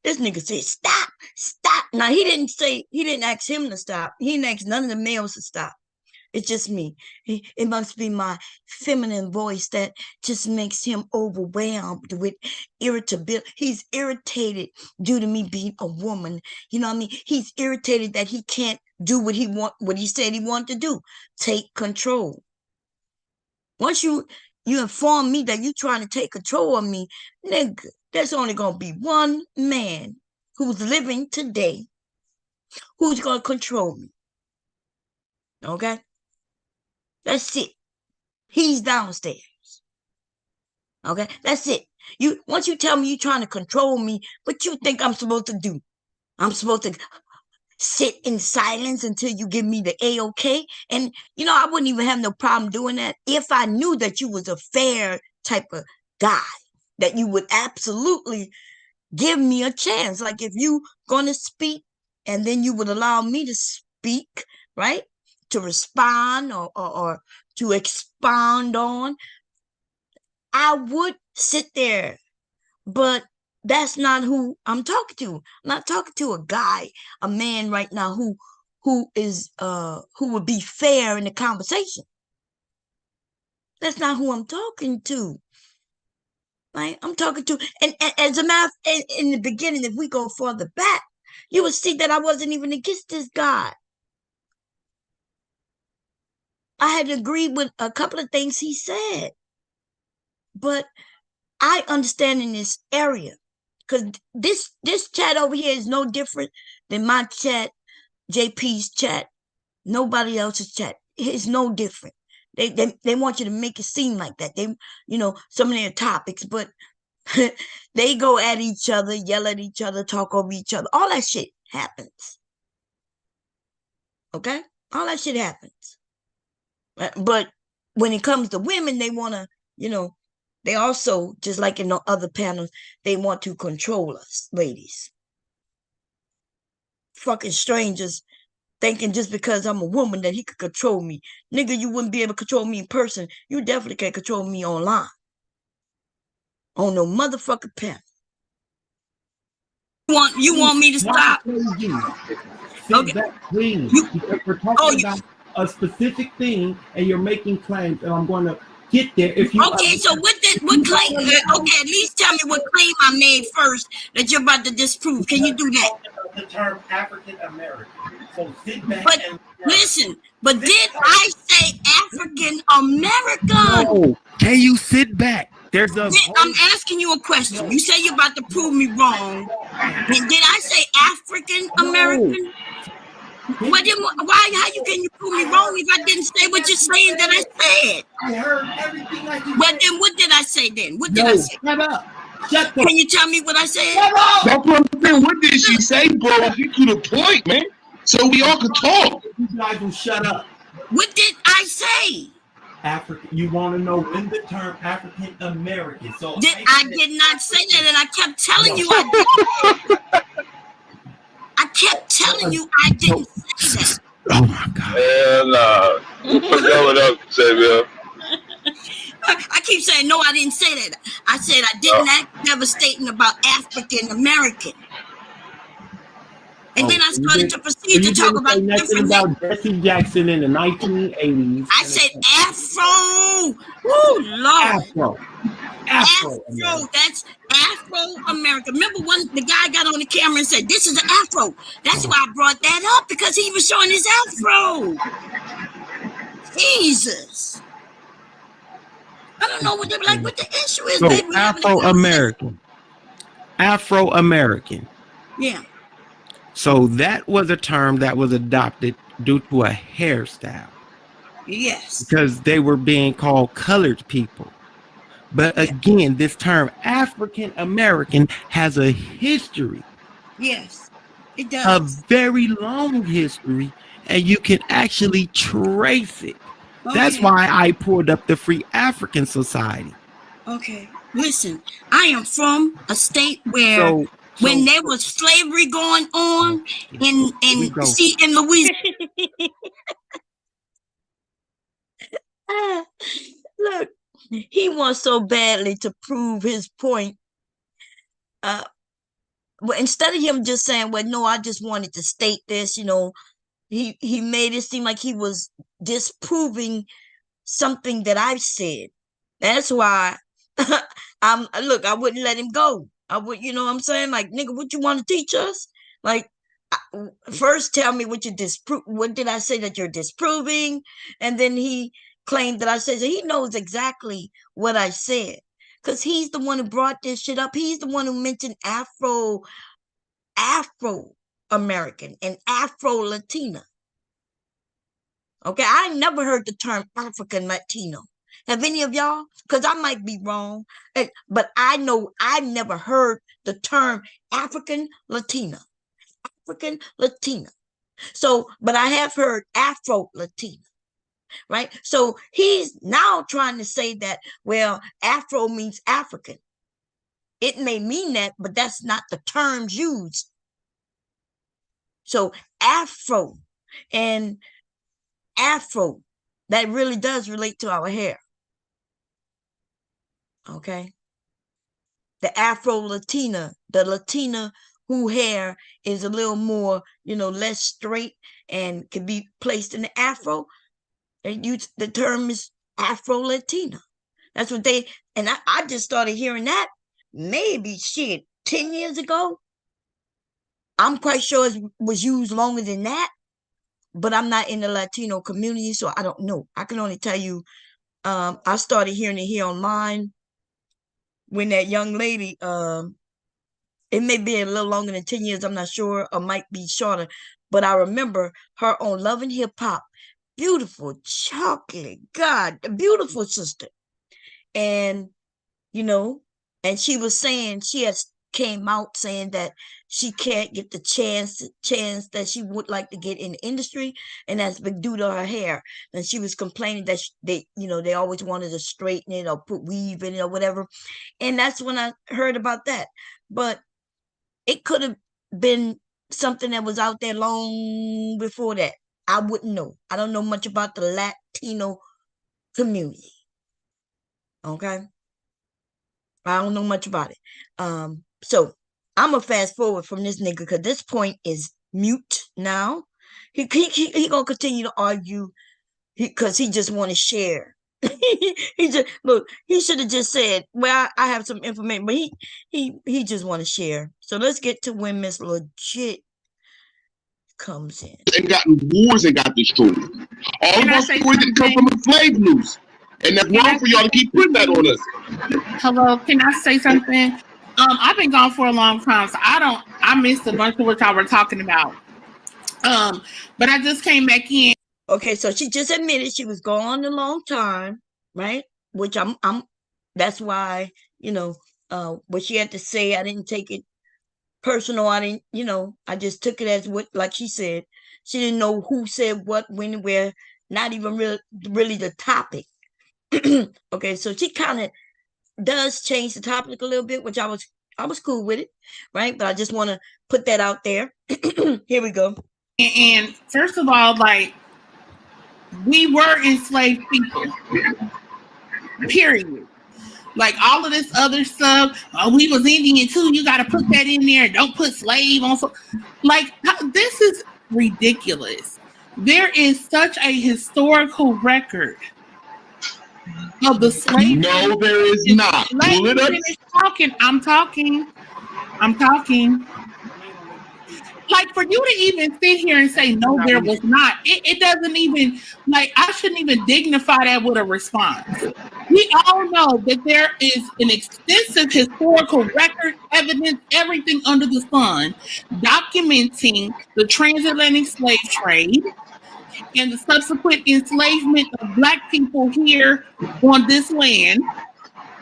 This nigga said stop. Now he didn't ask him to stop. He didn't ask none of the males to stop. It's just me. It must be my feminine voice that just makes him overwhelmed with irritability. He's irritated due to me being a woman. You know what I mean? He's irritated that he can't do what he said he wanted to do. Take control. Once you inform me that you're trying to take control of me, nigga, there's only gonna be one man who's living today who's gonna control me. Okay? That's it. He's downstairs. Okay? That's it. Once you tell me you're trying to control me, what you think I'm supposed to do? I'm supposed to sit in silence until you give me the A-OK? And, I wouldn't even have no problem doing that if I knew that you was a fair type of guy, that you would absolutely give me a chance. Like if you gonna speak and then you would allow me to speak, right? To respond or to expound on, I would sit there. But that's not who I'm talking to. I'm not talking to a guy, a man right now who would be fair in the conversation. That's not who I'm talking to. Right? I'm talking to, and as a matter in the beginning, if we go further back, you would see that I wasn't even against this guy. I had agreed with a couple of things he said, but I understand in this area, because this chat over here is no different than my chat, JP's chat, nobody else's chat. It's no different. They want you to make it seem like that. They, some of their topics, but they go at each other, yell at each other, talk over each other. All that shit happens. Okay? All that shit happens. But when it comes to women, they want to, they also, just like in the other panels, they want to control us, ladies. Fucking strangers thinking just because I'm a woman that he could control me. Nigga, you wouldn't be able to control me in person. You definitely can't control me online. On no motherfucking panel. You want me to stop? Sit back, please. Because we're talking about a specific thing, and you're making claims, and I'm going to get there. If you okay, so what claim? Okay, at least tell me what claim I made first that you're about to disprove. Can you do that? The term African American. So sit back. But listen, but did I say African American? No. Can you sit back? I'm asking you a question. You say you're about to prove me wrong. And did I say African American? No. How can you prove me wrong if I didn't say what you're saying that I said? I heard everything I said. But then what did I say then? What did I say? Shut up. Shut up. Can you tell me what I said? That's what I'm saying. What did she say, bro? Get to the point, man. So we all could talk. You guys will shut up. What did I say? African. You want to know when the term African American? So I did not say that, and I kept telling you I did. I kept telling you I didn't say that. Oh my God. And forget what else say, Bill. I keep saying no, I didn't say that. I said I didn't never stating about African American. And then I started to proceed to talk about nothing about Jesse Jackson in the 1980s. I said Afro. Oh Lord. Afro. That's Afro-American. Remember when the guy got on the camera and said, "This is an Afro." That's why I brought that up, because he was showing his Afro. Jesus. I don't know what the issue is, so baby. Afro-American. Afro-American. Yeah. So that was a term that was adopted due to a hairstyle. Yes. Because they were being called colored people. But again, this term African American has a history. Yes, it does. A very long history, and you can actually trace it. Okay. That's why I pulled up the Free African Society. Okay. Listen, I am from a state where when there was slavery going on in Louisiana. Look. He wants so badly to prove his point. Well, instead of him just saying, well, no, I just wanted to state this, he made it seem like he was disproving something that I've said. That's why I wouldn't let him go. I would, you know what I'm saying? Like, nigga, what you want to teach us? Like, first tell me what you disprove. What did I say that you're disproving? And then he claimed that I said, so he knows exactly what I said. Because he's the one who brought this shit up. He's the one who mentioned Afro American and Afro Latina. Okay, I never heard the term African Latino. Have any of y'all? Because I might be wrong, but I know I've never heard the term African Latina. African Latina. So, but I have heard Afro Latina, right? So he's now trying to say that, well, Afro means African. It may mean that, but that's not the terms used. So Afro and Afro, that really does relate to our hair. Okay. The Afro Latina, the Latina who hair is a little more, less straight and can be placed in the Afro. And the term is Afro Latina. That's what and I just started hearing that maybe 10 years ago. I'm quite sure it was used longer than that, but I'm not in the Latino community, so I don't know. I can only tell you, I started hearing it here online when that young lady, it may be a little longer than 10 years, I'm not sure, or might be shorter, but I remember her on Love and Hip Hop. Beautiful chocolate, God, a beautiful sister. And, and she was saying, she has came out saying that she can't get the chance that she would like to get in the industry, and that's been due to her hair. And she was complaining that they always wanted to straighten it or put weave in it or whatever. And that's when I heard about that. But it could have been something that was out there long before that. I wouldn't know. I don't know much about the Latino community. Okay? I don't know much about it. So I'm gonna fast forward from this nigga because this point is mute now. He gonna continue to argue because he just want to share. He just look. He should have just said, "Well, I have some information," but he just want to share. So let's get to when Miss Legit comes in. And got wars and got destroyed. All of our stories that come from the slave news, and that's wrong for y'all to keep putting that on us. Hello, can I say something? I've been gone for a long time, so I missed a bunch of what y'all were talking about. But I just came back in. Okay, so she just admitted she was gone a long time, right? Which that's why, what she had to say, I didn't take it personal. I didn't, I just took it as what, like she said, she didn't know who said what, when, where, not even really the topic. Okay, so she kind of does change the topic a little bit, which I was cool with it, right? But I just want to put that out there. Here we go. And first of all, like, we were enslaved people, period. Like, all of this other stuff, we was Indian too, you got to put that in there, don't put slave on. Like, this is ridiculous. There is such a historical record of the slave. No, there is not. Let me finish talking. I'm talking. Like, for you to even sit here and say, no, there was not, it doesn't even, like, I shouldn't even dignify that with a response. We all know that there is an extensive historical record, evidence, everything under the sun, documenting the transatlantic slave trade and the subsequent enslavement of Black people here on this land,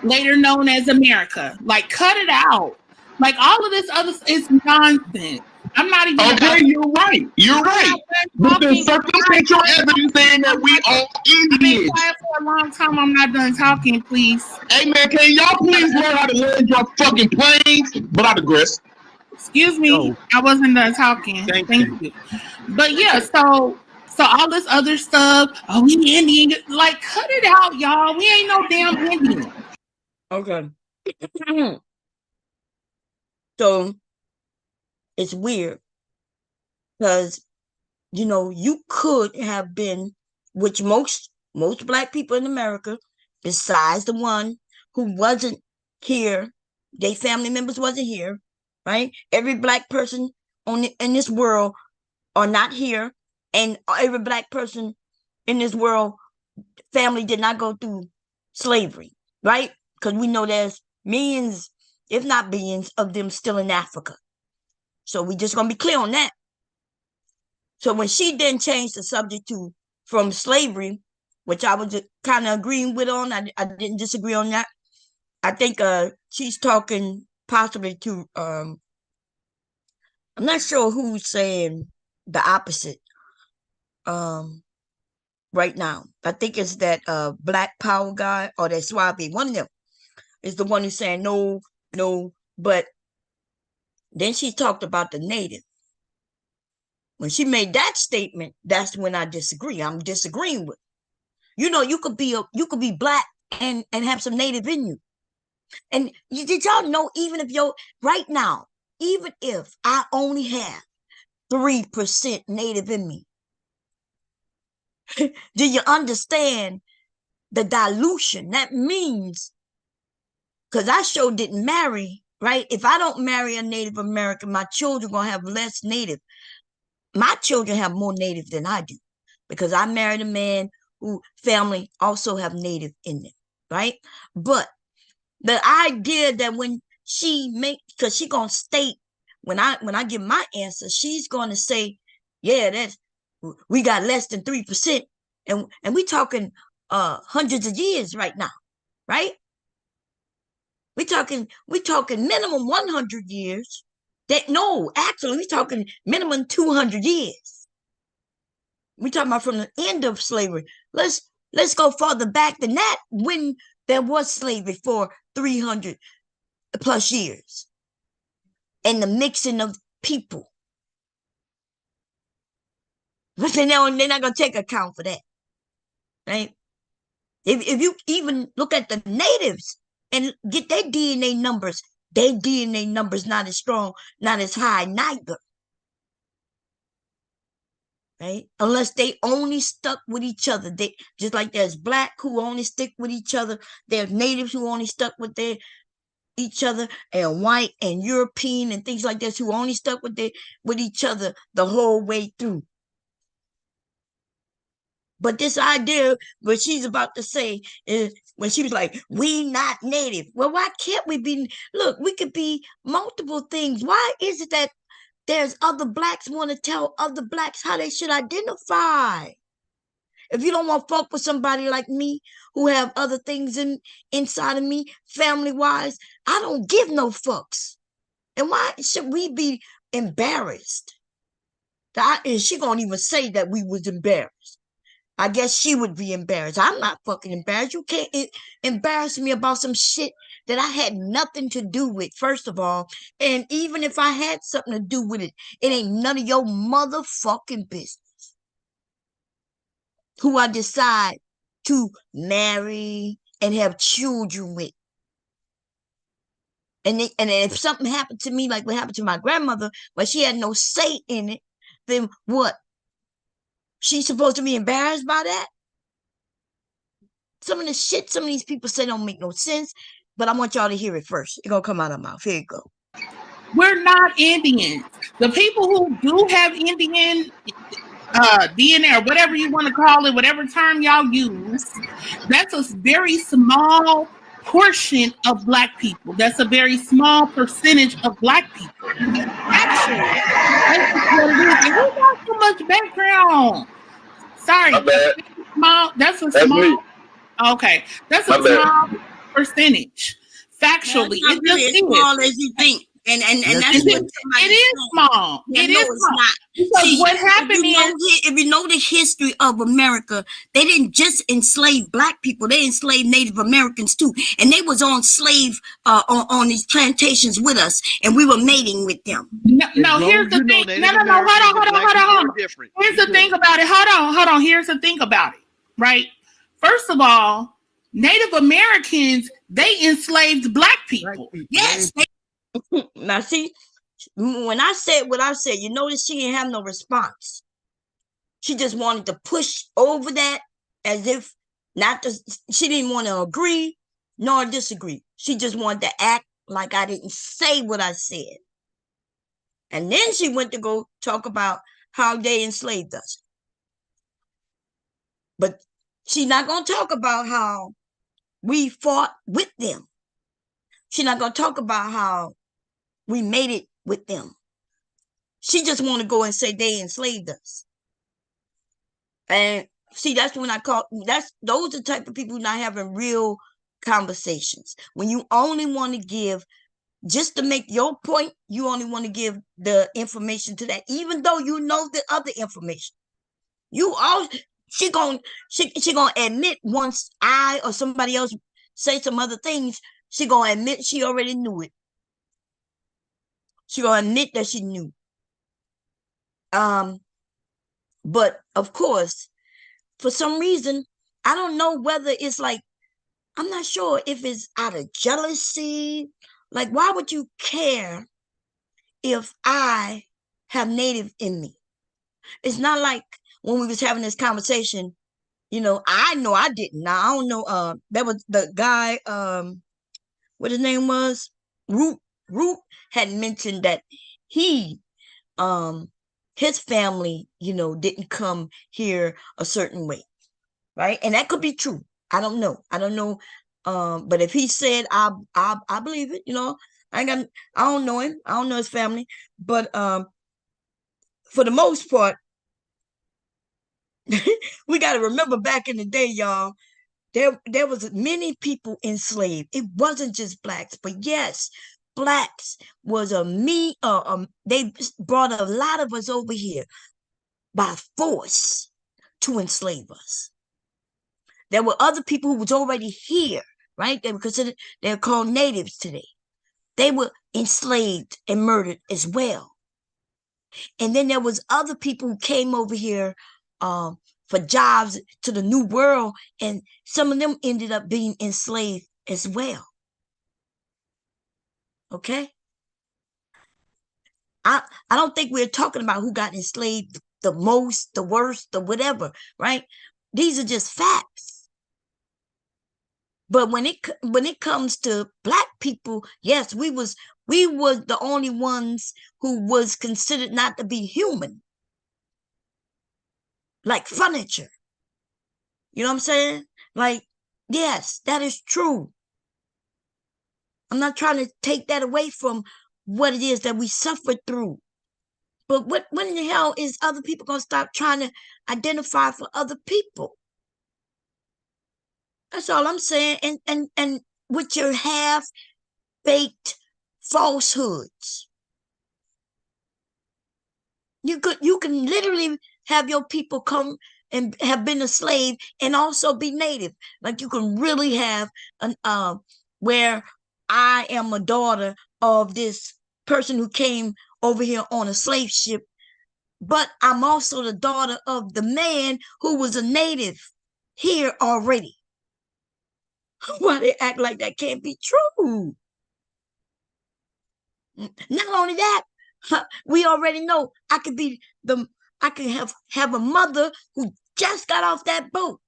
later known as America. Like, cut it out. Like, all of this other is nonsense. I'm not even. Okay, you're right. You're right. But there's circumstantial evidence saying that we are Indians. I've been quiet for a long time. I'm not done talking, please. Hey, man, can y'all please learn how to land your fucking planes? But I digress. Excuse me. I wasn't done talking. Thank you. But yeah, so all this other stuff, we Indian. Like, cut it out, y'all. We ain't no damn Indian. Okay. So it's weird because you know, you could have been, which most black people in America, besides the one who wasn't here, their family members wasn't here, right? Every black person in this world are not here, and every black person in this world family did not go through slavery, right? Because we know there's millions, if not billions, of them still in Africa. So we just gonna be clear on that. So when she then changed the subject to from slavery, which I was kind of agreeing with on, I didn't disagree on that. I think she's talking possibly to I'm not sure who's saying the opposite right now. I think it's that Black Power guy or that Swabi. One of them is the one who's saying no, but then she talked about the native. When she made that statement, that's when I disagree. I'm disagreeing with. You know, you could be black and have some native in you. And did y'all know, even if right now, even if I only have 3% native in me, do you understand the dilution? That means, because I sure didn't marry, right? If I don't marry a Native American, my children gonna have less native. My children have more native than I do, because I married a man who family also have native in them, right? But the idea that when she because she gonna state, when I give my answer, she's gonna say, yeah, we got less than 3%, and we talking hundreds of years right now, right? We talking minimum 100 years. Actually, we talking minimum 200 years. We talking about from the end of slavery. Let's go further back than that, when there was slavery for 300 plus years, and the mixing of people. But they're not gonna take account for that, right? If you even look at the natives and get their DNA numbers not as strong, not as high neither. Right? Unless they only stuck with each other. They just like there's black who only stick with each other, there's natives who only stuck with each other, and white and European and things like this who only stuck with each other the whole way through. But this idea, what she's about to say is, when she was like, we not native. Well, why can't we be? Look, we could be multiple things. Why is it that there's other blacks want to tell other blacks how they should identify? If you don't want to fuck with somebody like me who have other things inside of me, family-wise, I don't give no fucks. And why should we be embarrassed? Is she gonna even say that we was embarrassed? I guess she would be embarrassed. I'm not fucking embarrassed. You can't embarrass me about some shit that I had nothing to do with, first of all. And even if I had something to do with it, it ain't none of your motherfucking business who I decide to marry and have children with. And if something happened to me, like what happened to my grandmother, where she had no say in it, then what? She's supposed to be embarrassed by that? Some of the shit some of these people say don't make no sense, but I want y'all to hear it first. It's gonna come out of my mouth. Here you go. We're not Indians. The people who do have Indian DNA, or whatever you want to call it, whatever term y'all use, that's a very small portion of black people. That's a very small percentage of black people. Actually, that's what it is. And we got so much background. Sorry, that's a small. Me. Okay, that's a small percentage. Factually, it's really as small as you think. And that's what it is small. Yeah, it is small. Not. See, what happened if you know the history of America, they didn't just enslave black people; they enslaved Native Americans too, and they was on slave on these plantations with us, and we were mating with them. No, here's the thing. No. Hold on. Here's the thing about it. Hold on. Here's the thing about it. Right. First of all, Native Americans, they enslaved black people. Yes. Now, see, when I said what I said, you notice she didn't have no response. She just wanted to push over that as if she didn't want to agree nor disagree. She just wanted to act like I didn't say what I said. And then she went to go talk about how they enslaved us. But she's not going to talk about how we fought with them. She's not going to talk about how we made it with them. She just want to go and say they enslaved us. And see, that's when those are the type of people not having real conversations. When you only want to give, just to make your point, you only want to give the information to that, even though you know the other information. She gonna admit once I or somebody else say some other things, she gonna admit she already knew it. She gonna admit that she knew. But of course, for some reason, I don't know whether it's like, I'm not sure if it's out of jealousy. Like, why would you care if I have Native in me? It's not like when we was having this conversation, I know I didn't. Now, I don't know. That was the guy, what his name was? Root had mentioned that he, his family, didn't come here a certain way, right? And that could be true. I don't know. But if he said, I believe it. I don't know him. I don't know his family. But for the most part, we got to remember back in the day, y'all, there was many people enslaved. It wasn't just blacks, but yes, blacks was they brought a lot of us over here by force to enslave us. There were other people who was already here, right? They're called natives today. They were enslaved and murdered as well. And then there was other people who came over here for jobs to the New World, and some of them ended up being enslaved as well. Okay? I don't think we're talking about who got enslaved the most, the worst, the whatever, right? These are just facts. But when it comes to black people, yes, we was the only ones who was considered not to be human. Like furniture. You know what I'm saying? Like, yes, that is true. I'm not trying to take that away from what it is that we suffered through. But when in the hell is other people going to stop trying to identify for other people? That's all I'm saying. And with your half-baked falsehoods. You can literally have your people come and have been a slave and also be native. Like, you can really have where I am a daughter of this person who came over here on a slave ship, but I'm also the daughter of the man who was a native here already. Why they act like that can't be true? Not only that, we already know I can have a mother who just got off that boat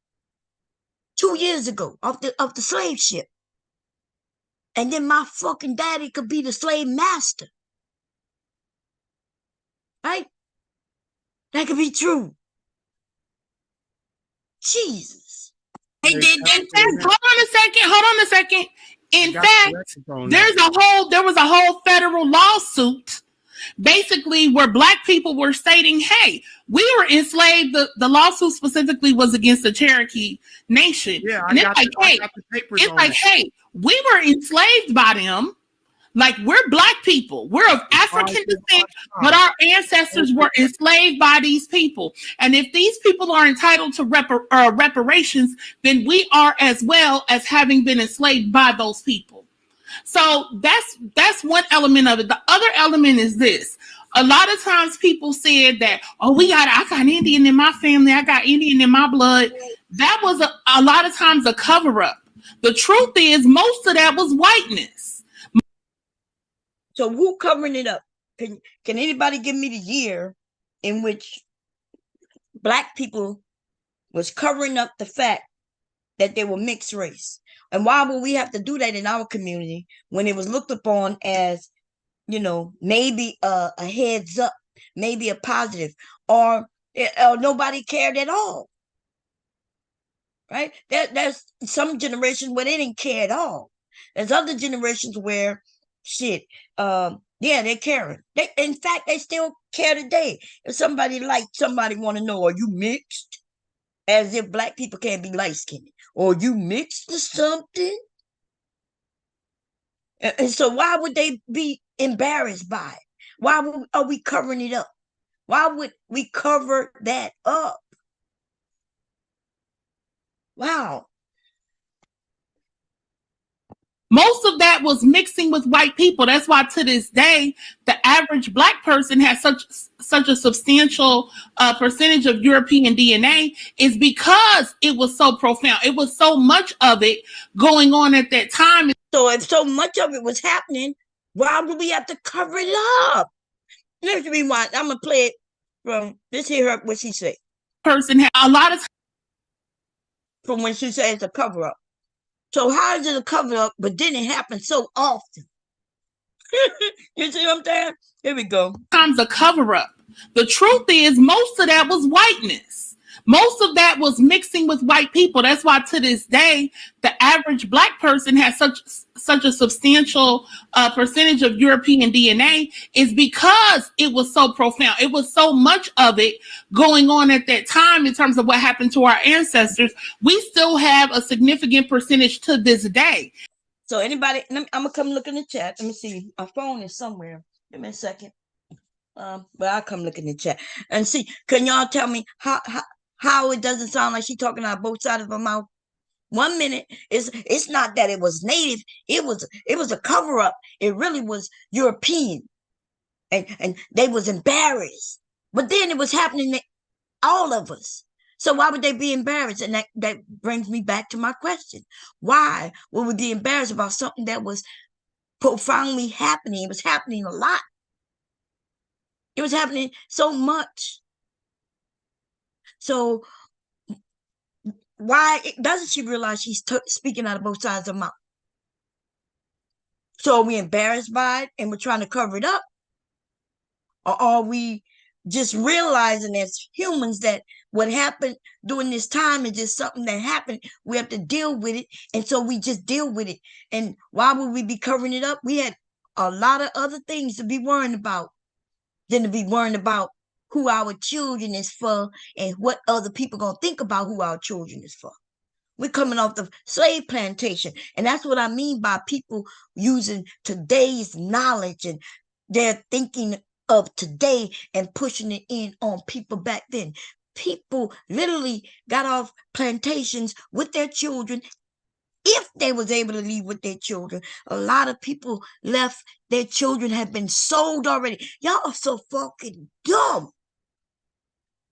2 years ago off the slave ship. And then my fucking daddy could be the slave master. Right? That could be true. Jesus. In fact, hold on a second. In fact, there was a whole federal lawsuit basically where black people were stating, hey, we were enslaved. The lawsuit specifically was against the Cherokee Nation. Yeah, and hey, we were enslaved by them. Like, we're black people. We're of African descent, but our ancestors were enslaved by these people. And if these people are entitled to reparations, then we are as well as having been enslaved by those people. So that's one element of it. The other element is this. A lot of times people said that, oh, I got Indian in my family. I got Indian in my blood. That was a lot of times a cover up. The truth is most of that was whiteness. So who covering it up? Can anybody give me the year in which Black people was covering up the fact that they were mixed race. And why would we have to do that in our community when it was looked upon as, maybe a heads up, maybe a positive, or nobody cared at all? Right? There's some generations where they didn't care at all. There's other generations where they're caring. In fact, they still care today. If somebody want to know, are you mixed? As if Black people can't be light-skinned. Or you mixed to something? And so why would they be embarrassed by it? Why are we covering it up? Why would we cover that up? Wow. Most of that was mixing with white people. That's why to this day, the average Black person has such a substantial percentage of European DNA, is because it was so profound. It was so much of it going on at that time. So if so much of it was happening, why would we have to cover it up? Let me rewind. I'm going to play it from, let's hear her, what she said. Person had a lot of from when she said it's a cover up. So how is it a cover up, but didn't happen so often? You see what I'm saying? Here we go. Times a cover up. The truth is, most of that was whiteness. Most of that was mixing with white people. That's why to this day, the average Black person has such a substantial percentage of European DNA, is because it was so profound. It was so much of it going on at that time in terms of what happened to our ancestors. We still have a significant percentage to this day. So anybody, I'm going to come look in the chat. Let me see. My phone is somewhere. Give me a second. But I'll come look in the chat and see. Can y'all tell me how it doesn't sound like she's talking out both sides of her mouth? 1 minute, it's not that it was native. It was a cover up. It really was European, and they was embarrassed. But then it was happening to all of us. So why would they be embarrassed? And that brings me back to my question: why would we be embarrassed about something that was profoundly happening? It was happening a lot. It was happening so much. So why doesn't she realize she's speaking out of both sides of her mouth? So are we embarrassed by it and we're trying to cover it up? Or are we just realizing as humans that what happened during this time is just something that happened? We have to deal with it. And so we just deal with it. And why would we be covering it up? We had a lot of other things to be worrying about than to be worrying about who our children is for and what other people gonna think about who our children is for. We're coming off the slave plantation. And that's what I mean by people using today's knowledge and they're thinking of today and pushing it in on people back then. People literally got off plantations with their children. If they was able to leave with their children, a lot of people left. Their children have been sold already. Y'all are so fucking dumb.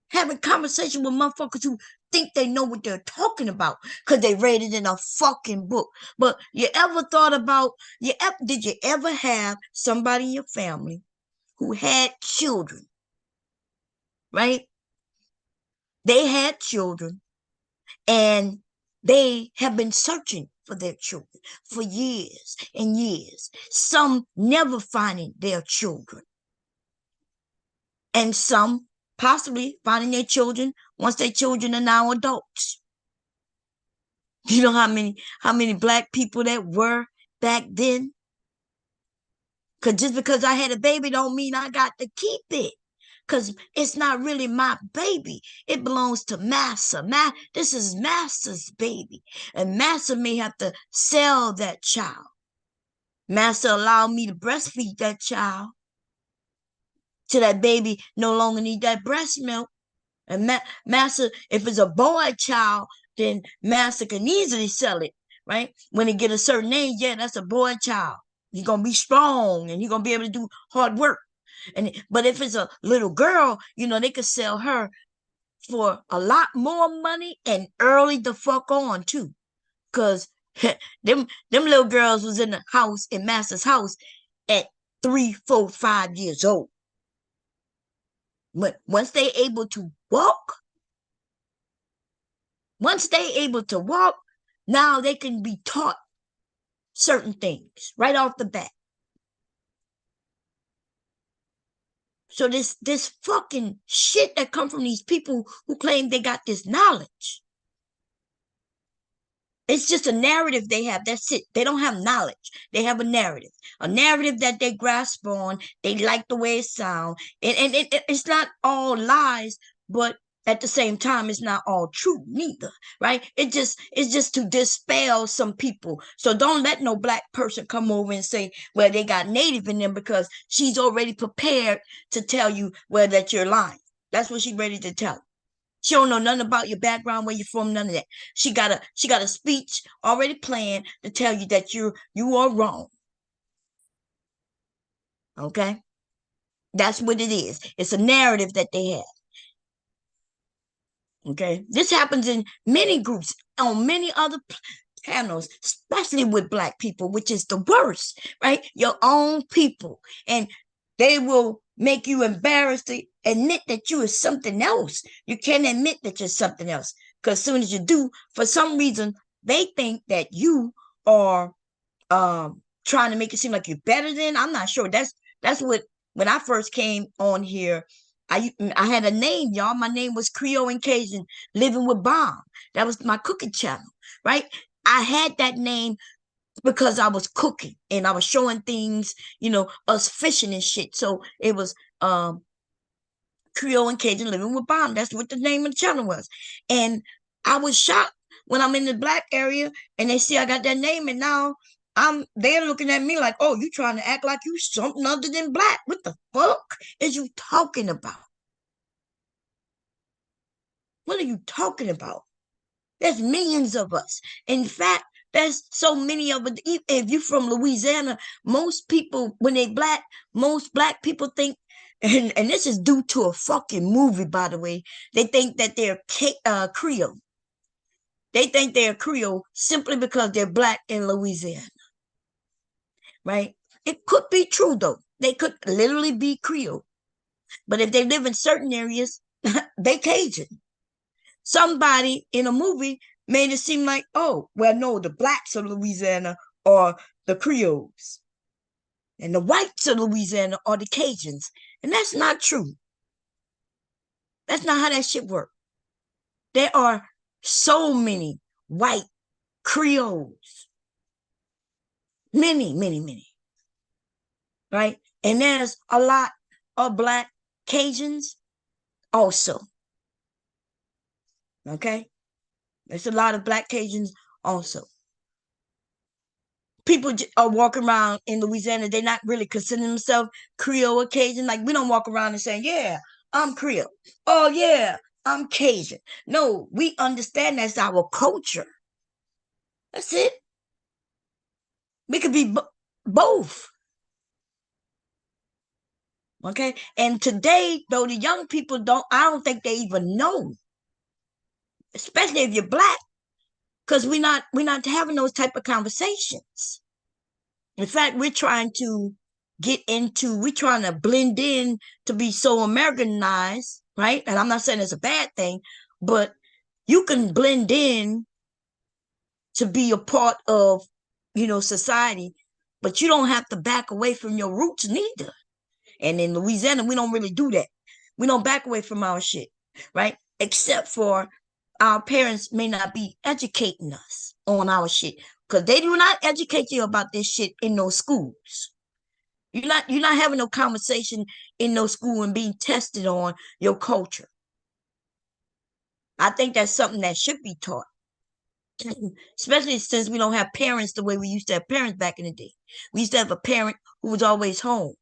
Having conversation with motherfuckers who think they know what they're talking about because they read it in a fucking book. But you ever thought about, did you ever have somebody in your family who had children, right? They had children and they have been searching for their children for years and years. Some never finding their children. And some possibly finding their children once their children are now adults. You know how many Black people that were back then? Because I had a baby don't mean I got to keep it. Because it's not really my baby. It belongs to Massa. This is Massa's baby. And Massa may have to sell that child. Massa allowed me to breastfeed that child till that baby no longer need that breast milk. And Massa, if it's a boy child, then Massa can easily sell it, right? When it get a certain age, yeah, that's a boy child. He's going to be strong and he's going to be able to do hard work. But if it's a little girl, they could sell her for a lot more money and early the fuck on too. Because them little girls was in the house, in Massa's house at 3, 4, 5 years old. But once they able to walk, Once they able to walk, now they can be taught certain things right off the bat. So this fucking shit that come from these people who claim they got this knowledge. It's just a narrative they have. That's it. They don't have knowledge. They have a narrative that they grasp on. They like the way it sounds. And it's not all lies, but at the same time, it's not all true neither, right? It's just to dispel some people. So don't let no black person come over and say, well, they got native in them, because she's already prepared to tell you, well, that you're lying. That's what she's ready to tell you. She don't know nothing about your background, where you're from, none of that. She got a speech already planned to tell you that you are wrong. Okay? That's what it is. It's a narrative that they have. Okay? This happens in many groups, on many other panels, especially with black people, which is the worst, right? Your own people. And they will make you embarrassed to admit that you are something else. You can't admit that you're something else, because as soon as you do, for some reason, they think that you are trying to make it seem like you're better than. I'm not sure. That's what, when I first came on here, I had a name, y'all. My name was Creole and Cajun, Living with Bomb. That was my cooking channel, right? I had that name because I was cooking and I was showing things, us fishing and shit. So it was Creole and Cajun, Living with Bomb. That's what the name of the channel was. And I was shocked when I'm in the black area and they see I got that name, and now they're looking at me like, oh, you trying to act like you something other than black. What the fuck is you talking about? What are you talking about? There's millions of us. In fact, there's so many of it. If you're from Louisiana, most people, when they black, most black people think, and this is due to a fucking movie, by the way, they think that they're Creole. They think they're Creole simply because they're black in Louisiana, right? It could be true, though. They could literally be Creole. But if they live in certain areas, they Cajun. Somebody in a movie made it seem like, oh, well, no, the blacks of Louisiana are the Creoles, and the whites of Louisiana are the Cajuns. And that's not true. That's not how that shit works. There are so many white Creoles. Many, many, many. Right? And there's a lot of black Cajuns also. Okay? There's a lot of black Cajuns also. People are walking around in Louisiana, they're not really considering themselves Creole or Cajun. Like, we don't walk around and say, yeah, I'm Creole. Oh, yeah, I'm Cajun. No, we understand that's our culture. That's it. We could be both. Okay? And today, though, the young people I don't think they even know. Especially if you're black. Because we're not having those type of conversations. In fact, we're trying to blend in to be so Americanized, right? And I'm not saying it's a bad thing, but you can blend in to be a part of, society, but you don't have to back away from your roots neither. And in Louisiana, we don't really do that. We don't back away from our shit, right? Except for our parents may not be educating us on our shit, because they do not educate you about this shit in those schools. You're not having no conversation in no school and being tested on your culture. I think that's something that should be taught, especially since we don't have parents the way we used to have parents back in the day. We used to have a parent who was always home.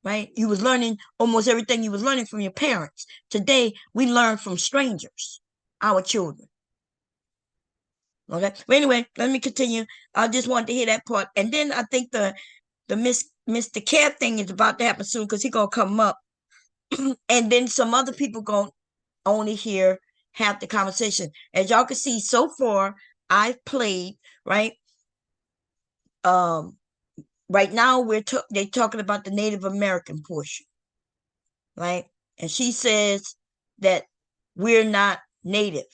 Right? You was learning almost everything you was learning from your parents. Today, we learn from strangers, our children. Okay? But anyway, let me continue. I just wanted to hear that part. And then I think the Mr. Care thing is about to happen soon, because he's going to come up. And then some other people going to only hear half the conversation. As y'all can see, so far, I've played, right? Right now, they're talking about the Native American portion, right? And she says that we're not native.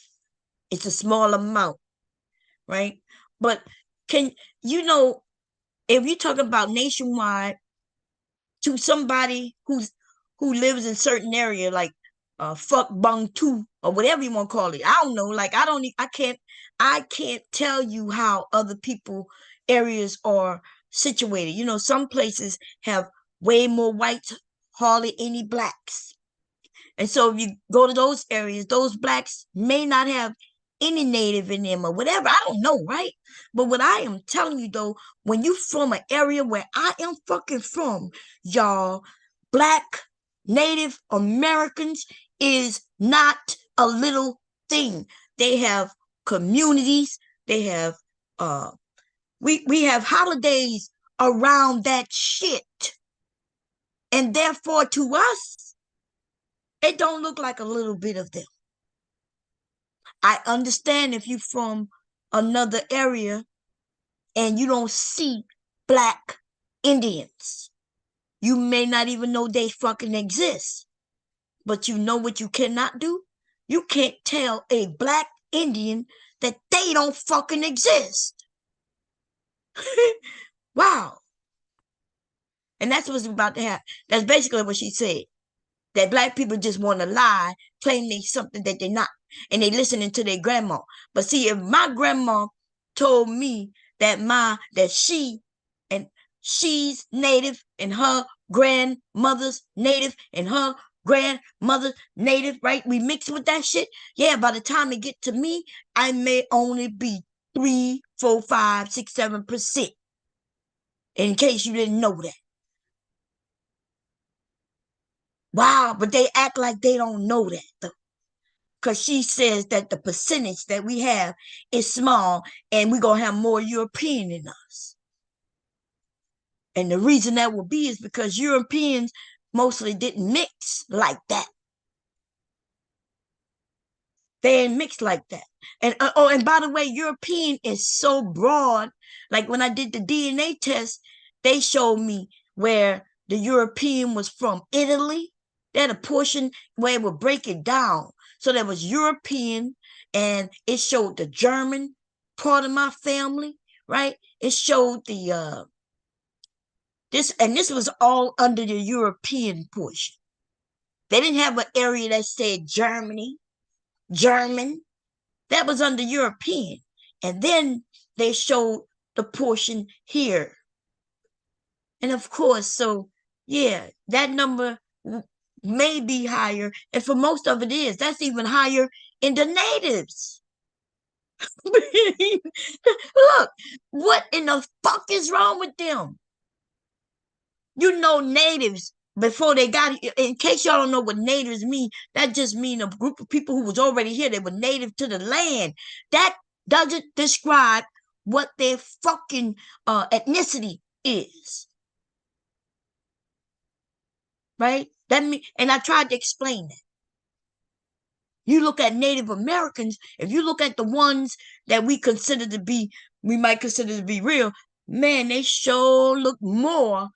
It's a small amount, right? But can you know, if you're talking about nationwide to somebody who lives in certain area, like fuck bung two or whatever you want to call it, I don't know. Like I can't tell you how other people areas are situated. You know, some places have way more whites, hardly any blacks. And so if you go to those areas, those blacks may not have any native in them or whatever. I don't know, right? But what I am telling you though, when you from an area where I am fucking from, y'all, black Native Americans is not a little thing. They have communities, they have we have holidays around that shit. And therefore to us, it don't look like a little bit of them. I understand if you're from another area and you don't see black Indians. You may not even know they fucking exist. But you know what you cannot do? You can't tell a black Indian that they don't fucking exist. Wow. And that's what's about to happen. That's basically what she said. That black people just want to lie, claim they something that they're not. And they listening to their grandma. But see, if my grandma told me that she's native and her grandmother's native and her grandmother's native, right? We mix with that shit. Yeah, by the time it get to me, I may only be 3, 4, 5, 6, 7%. In case you didn't know that. Wow, but they act like they don't know that though. Because she says that the percentage that we have is small and we're going to have more European in us. And the reason that will be is because Europeans mostly didn't mix like that. They ain't mixed like that. And and by the way, European is so broad. Like when I did the DNA test, they showed me where the European was from Italy. They had a portion where it would break it down. So there was European, and it showed the German part of my family, right? It showed the this was all under the European portion. They didn't have an area that said German. That was under European. And then they showed the portion here. And of course, so yeah, that number may be higher, and for most of it is. That's even higher in the natives. Look, what in the fuck is wrong with them? You know, natives, before they got here, in case y'all don't know what natives mean, that just mean a group of people who was already here. They were native to the land. That doesn't describe what their fucking ethnicity is. Right? And I tried to explain that. You look at Native Americans, if you look at the ones that we might consider to be real, man, they sure look more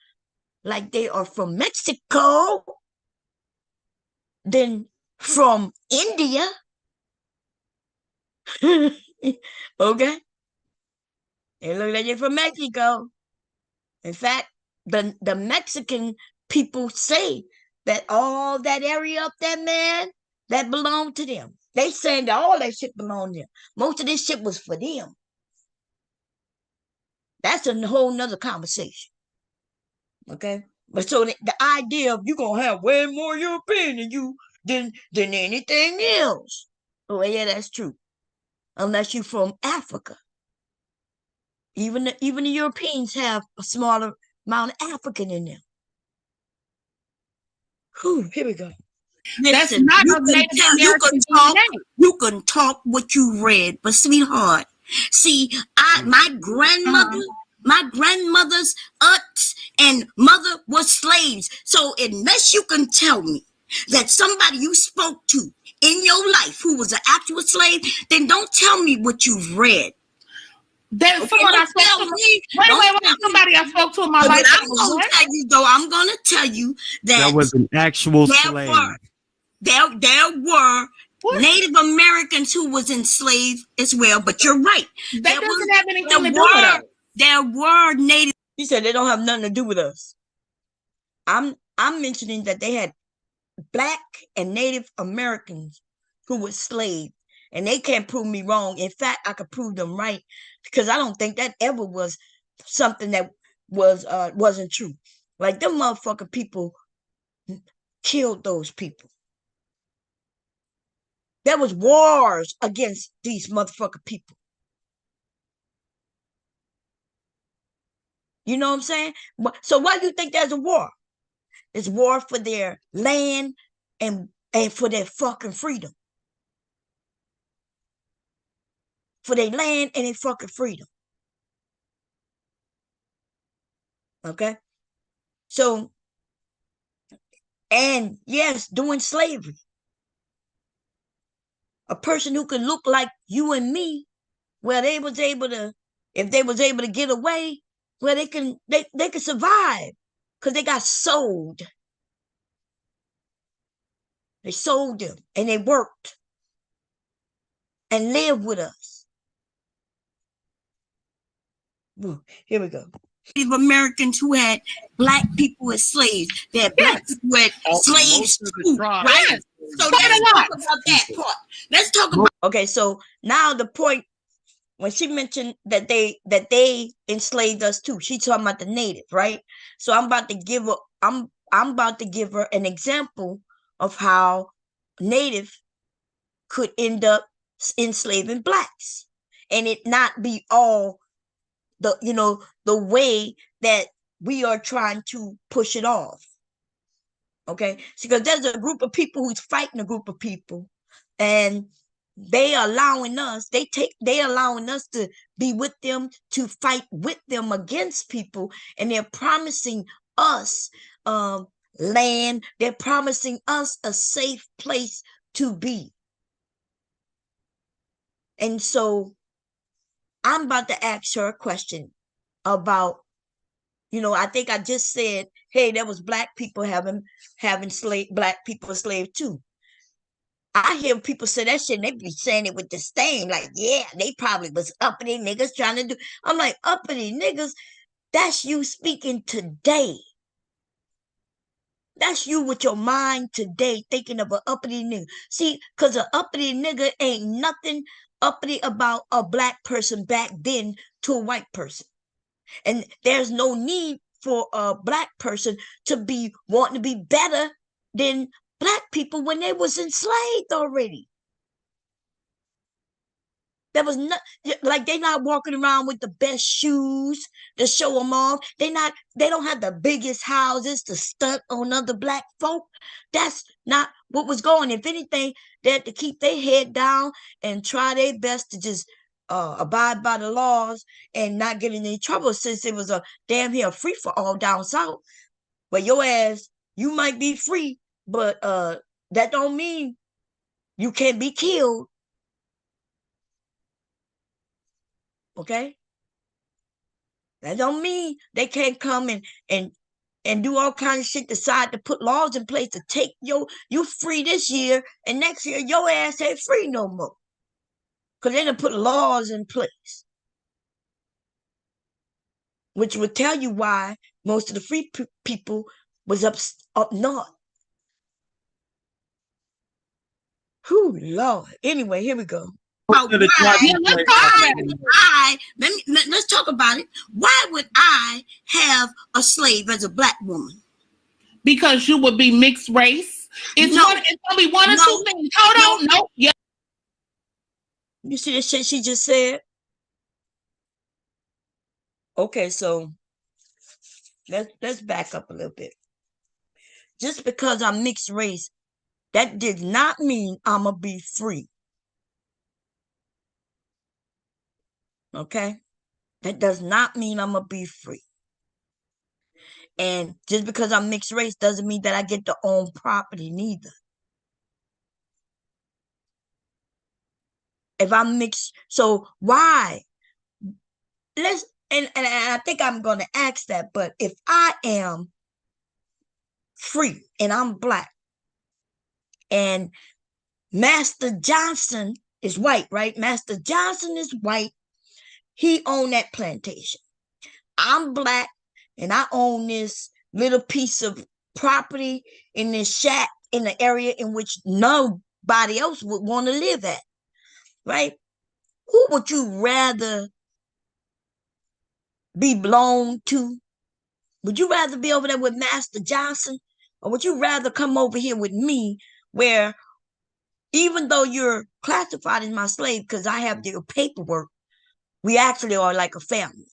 like they are from Mexico than from India. Okay? They look like they're from Mexico. In fact, the Mexican people say that all that area up there, man, that belonged to them. They saying that all that shit belonged to them. Most of this shit was for them. That's a whole nother conversation. Okay? But so the idea of you gonna have way more European than anything else. Oh yeah, that's true. Unless you're from Africa. Even the Europeans have a smaller amount of African in them. Whew, here we go. Listen, you can talk what you read, but sweetheart, see, my grandmother's aunts and mother was slaves. So unless you can tell me that somebody you spoke to in your life who was an actual slave, then don't tell me what you've read. There's okay, someone I spoke to. Wait, somebody I spoke to in my life. I'm gonna tell you that was an actual slave. There were Native Americans who was enslaved as well, but you're right. That doesn't have anything to do with us. There were Native. You said they don't have nothing to do with us. I'm mentioning that they had Black and Native Americans who were slaves, and they can't prove me wrong. In fact, I could prove them right, because I don't think that ever was something that wasn't true. Like, them motherfucking people killed those people. There was wars against these motherfucking people. You know what I'm saying? So why do you think there's a war? It's war for their land and for their fucking freedom. For their land and their fucking freedom. Okay? So, and yes, during slavery, a person who could look like you and me, where they was able to, if they was able to get away, where they could survive, because they got sold. They sold them, and they worked and lived with us. Here we go. Native Americans who had Black people as slaves. They had Black people who had slaves too, right? So let's talk about that part. Let's talk about. Okay, so now the point, when she mentioned that they enslaved us too, she talking about the native, right? So I'm about to give her an example of how Native could end up enslaving Blacks, and it not be all the way that we are trying to push it off. Okay, because there's a group of people who's fighting a group of people, and they allowing us to be with them, to fight with them against people, and they're promising us land. They're promising us a safe place to be. And so I'm about to ask her a question about, I think I just said, hey, there was Black people having Black people enslaved too. I hear people say that shit, and they be saying it with disdain, like, yeah, they probably was uppity niggas trying to do. I'm like, uppity niggas, that's you speaking today. That's you with your mind today, thinking of an uppity nigga. See, because an uppity nigga ain't nothing uppity about a Black person back then to a white person. And there's no need for a Black person to be wanting to be better than Black people when they was enslaved already. There was not, like, they not walking around with the best shoes to show them off. They don't have the biggest houses to stunt on other Black folk. That's not what was going. If anything, they had to keep their head down and try their best to just abide by the laws and not get in any trouble, since it was a damn here free for all down south. But your ass, you might be free, but that don't mean you can't be killed. Okay? That don't mean they can't come and do all kinds of shit, decide to put laws in place to take you free this year, and next year your ass ain't free no more. Because they done put laws in place, which would tell you why most of the free people was up north. Whew, Lord. Anyway, here we go. Let's talk about it. Why would I have a slave as a Black woman? Because you would be mixed race. It's going to be one or two things. Hold on. No. Yeah. You see the shit she just said? Okay, so let's back up a little bit. Just because I'm mixed race, that did not mean I'm going to be free. Okay? That does not mean I'm going to be free. And just because I'm mixed race doesn't mean that I get to own property neither. If I'm mixed, so why? And I think I'm going to ask that, but if I am free and I'm Black, and Master Johnson is white, right? Master Johnson is white. He owned that plantation. I'm black, and I own this little piece of property in this shack in the area in which nobody else would want to live at, right? Who would you rather be blown to? Would you rather be over there with Master Johnson, or would you rather come over here with me, where even though you're classified as my slave because I have your paperwork, we actually are like a family?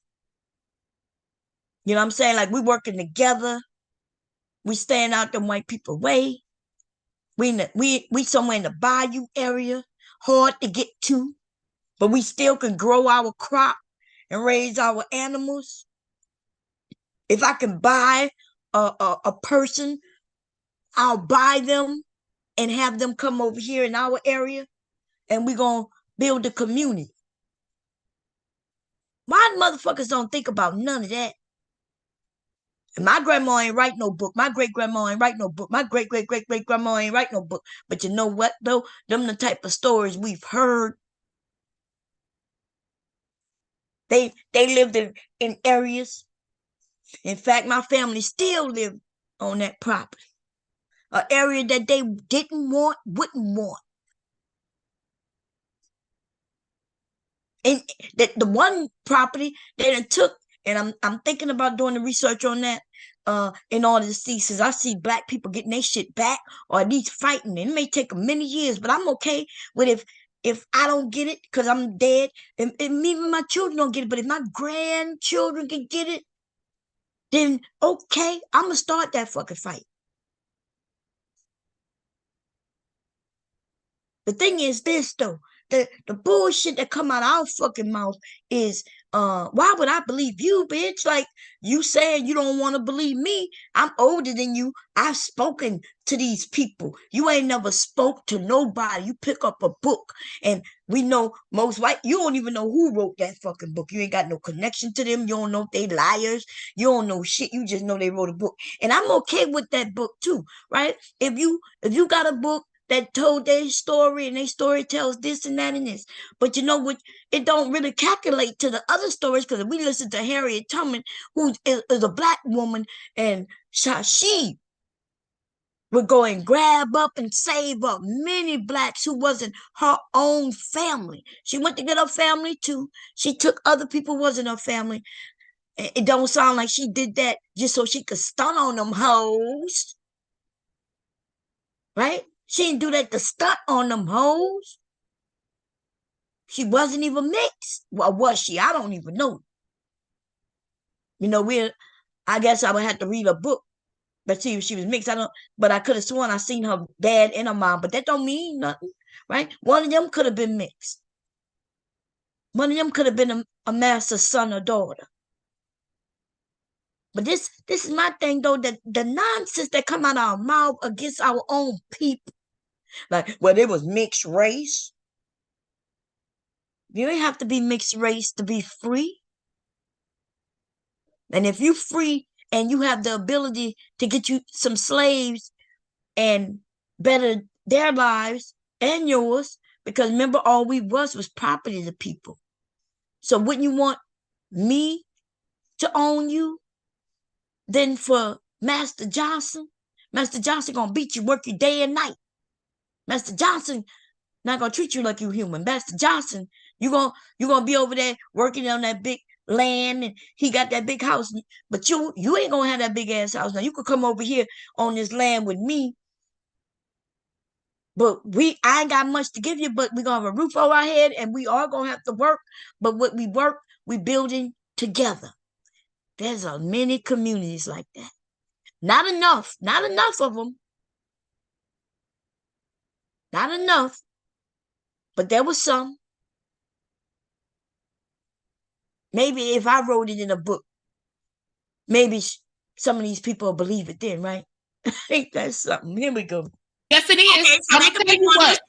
You know what I'm saying? Like, we working together. We staying out them white people way. We somewhere in the bayou area, hard to get to, but we still can grow our crop and raise our animals. If I can buy a person, I'll buy them and have them come over here in our area, and we're going to build a community. My motherfuckers don't think about none of that. And my grandma ain't write no book. My great-grandma ain't write no book. My great-great-great-great-grandma ain't write no book. But you know what, though? Them the type of stories we've heard. They lived in areas. In fact, my family still live on that property. An area that they didn't want, wouldn't want. And the one property they done took, and I'm thinking about doing the research on that in order to see, since I see black people getting their shit back, or at least fighting. And it may take many years, but I'm okay with if I don't get it because I'm dead, and even my children don't get it, but if my grandchildren can get it, then okay, I'm gonna start that fucking fight. The thing is this, though. The bullshit that come out of our fucking mouth is, why would I believe you, bitch? Like, you saying you don't want to believe me. I'm older than you. I've spoken to these people. You ain't never spoke to nobody. You pick up a book, and we know most white, you don't even know who wrote that fucking book. You ain't got no connection to them. You don't know if they liars. You don't know shit. You just know they wrote a book. And I'm okay with that book too, right? If you got a book that told their story, and their story tells this and that and this, but you know what, it don't really calculate to the other stories, because if we listen to Harriet Tubman, who is a black woman, and she would go and grab up and save up many blacks who wasn't her own family. She went to get her family too. She took other people who wasn't her family. It don't sound like she did that just so she could stun on them hoes, right? She didn't do that to stunt on them hoes. She wasn't even mixed. Well, was she? I don't even know. You know, I guess I would have to read a book, but see if she was mixed. But I could have sworn I seen her dad and her mom, but that don't mean nothing, right? One of them could have been mixed. One of them could have been a master's son or daughter. But this is my thing, though, that the nonsense that come out of our mouth against our own people. Like, well, it was mixed race. You ain't have to be mixed race to be free. And if you free and you have the ability to get you some slaves and better their lives and yours, because remember, all we was property to people. So wouldn't you want me to own you? Then for Master Johnson gonna beat you, work you day and night. Master Johnson not gonna treat you like you human. Master Johnson, you gonna be over there working on that big land, and he got that big house, but you ain't gonna have that big ass house. Now you could come over here on this land with me, but I ain't got much to give you, but we gonna have a roof over our head, and we are gonna have to work. But what we work, we building together. There's many communities like that. Not enough of them. Not enough. But there was some. Maybe if I wrote it in a book, maybe some of these people will believe it then, right? Ain't that something? Here we go. Yes, it is. Okay, so I'm gonna tell you what.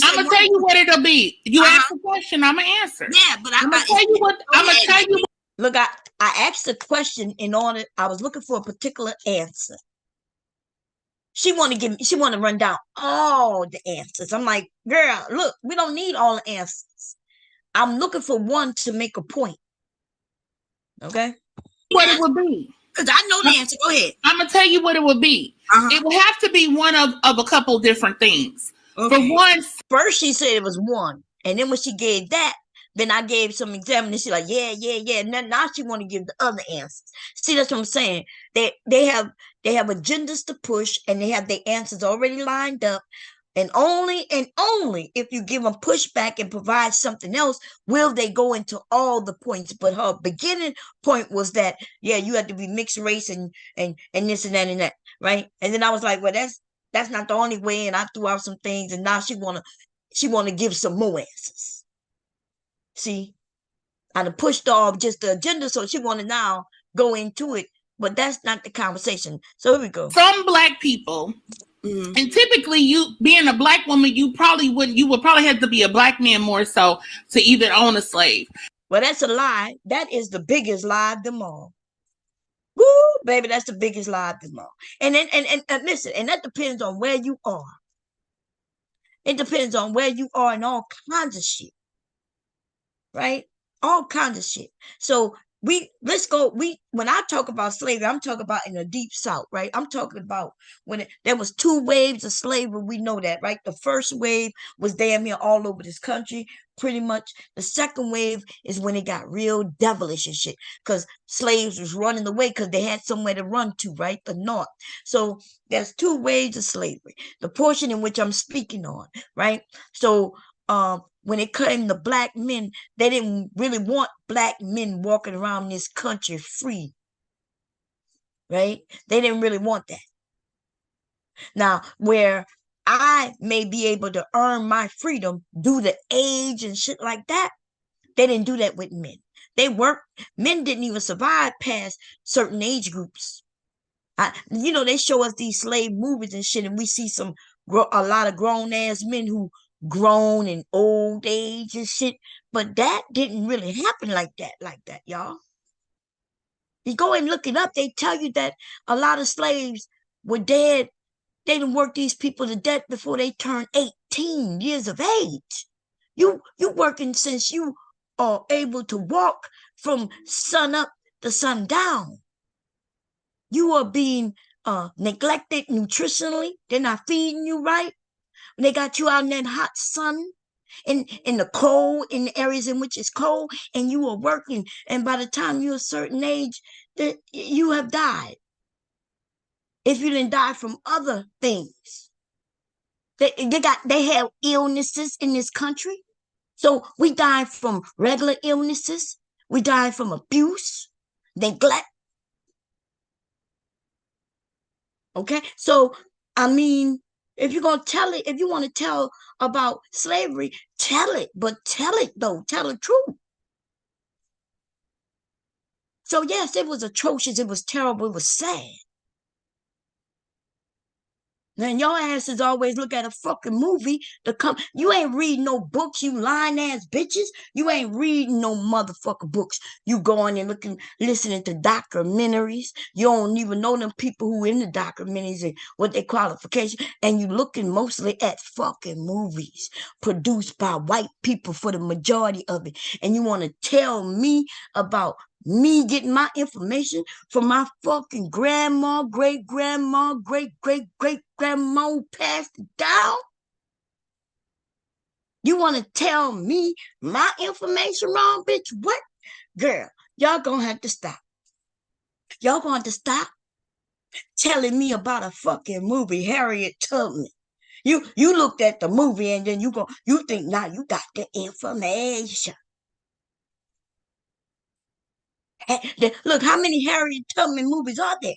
I'm gonna tell you what it'll be. You ask a question, I'm gonna answer. Yeah, but I'm gonna tell you what. I'm gonna tell you. Look, I asked a question in order. I was looking for a particular answer. She want to run down all the answers. I'm like, girl, look, we don't need all the answers. I'm looking for one to make a point. Okay? What it would be. Because I know the answer. Go ahead. I'm going to tell you what it would be. It would have to be one of a couple different things. Okay. For one, first she said it was one. And then when she gave that, then I gave some example, and she's like, yeah. And then now she want to give the other answers. See, that's what I'm saying. They have agendas to push, and they have their answers already lined up. And only if you give them pushback and provide something else will they go into all the points. But her beginning point was that, yeah, you have to be mixed race and this and that, right? And then I was like, well, that's not the only way. And I threw out some things, and now she wanna give some more answers. See, I done pushed off just the agenda, so she want to now go into it, but that's not the conversation. So here we go. Some Black people, and typically you being a Black woman, you would probably have to be a Black man more so to even own a slave. Well, that's a lie. That is the biggest lie of them all. Woo, baby, that's the biggest lie of them all. And then, and listen, and that depends on where you are. It depends on where you are and all kinds of shit. Right? All kinds of shit. So when I talk about slavery, I'm talking about in the deep South, right? I'm talking about when there was 2 waves of slavery. We know that, right? The first wave was damn near all over this country, pretty much. The second wave is when it got real devilish and shit, because slaves was running away because they had somewhere to run to, right? The North. So there's 2 waves of slavery. The portion in which I'm speaking on, right? So when it came to Black men, they didn't really want Black men walking around this country free, right? They didn't really want that. Now, where I may be able to earn my freedom due to age and shit like that, they didn't do that with men. Men didn't even survive past certain age groups. They show us these slave movies and shit, and we see a lot of grown-ass men who grown in old age and shit, but that didn't really happen like that, y'all. You go and look it up, they tell you that a lot of slaves were dead. They didn't work these people to death before they turned 18 years of age. You working since you are able to walk from sun up to sundown. You are being neglected nutritionally. They're not feeding you right. They got you out in that hot sun, in the cold, in the areas in which it's cold, and you are working. And by the time you're a certain age, you have died. If you didn't die from other things, they have illnesses in this country. So we die from regular illnesses. We die from abuse, neglect. Okay, so I mean, if you're going to tell it, if you want to tell about slavery, tell it, but tell it though, tell the truth. So yes, it was atrocious, it was terrible, it was sad. And your asses always look at a fucking movie to come. You ain't reading no books, you lying ass bitches. You ain't reading no motherfucking books. You going and listening to documentaries. You don't even know them people who in the documentaries and what their qualification. And you looking mostly at fucking movies produced by white people for the majority of it. And you want to tell me about me getting my information from my fucking grandma, great-grandma, great-great-great-grandma who passed it down? You want to tell me my information wrong, bitch? What? Girl, y'all gonna have to stop. Y'all gonna have to stop telling me about a fucking movie, Harriet Tubman. You looked at the movie and then you think now you got the information. Look, how many Harriet Tubman movies are there?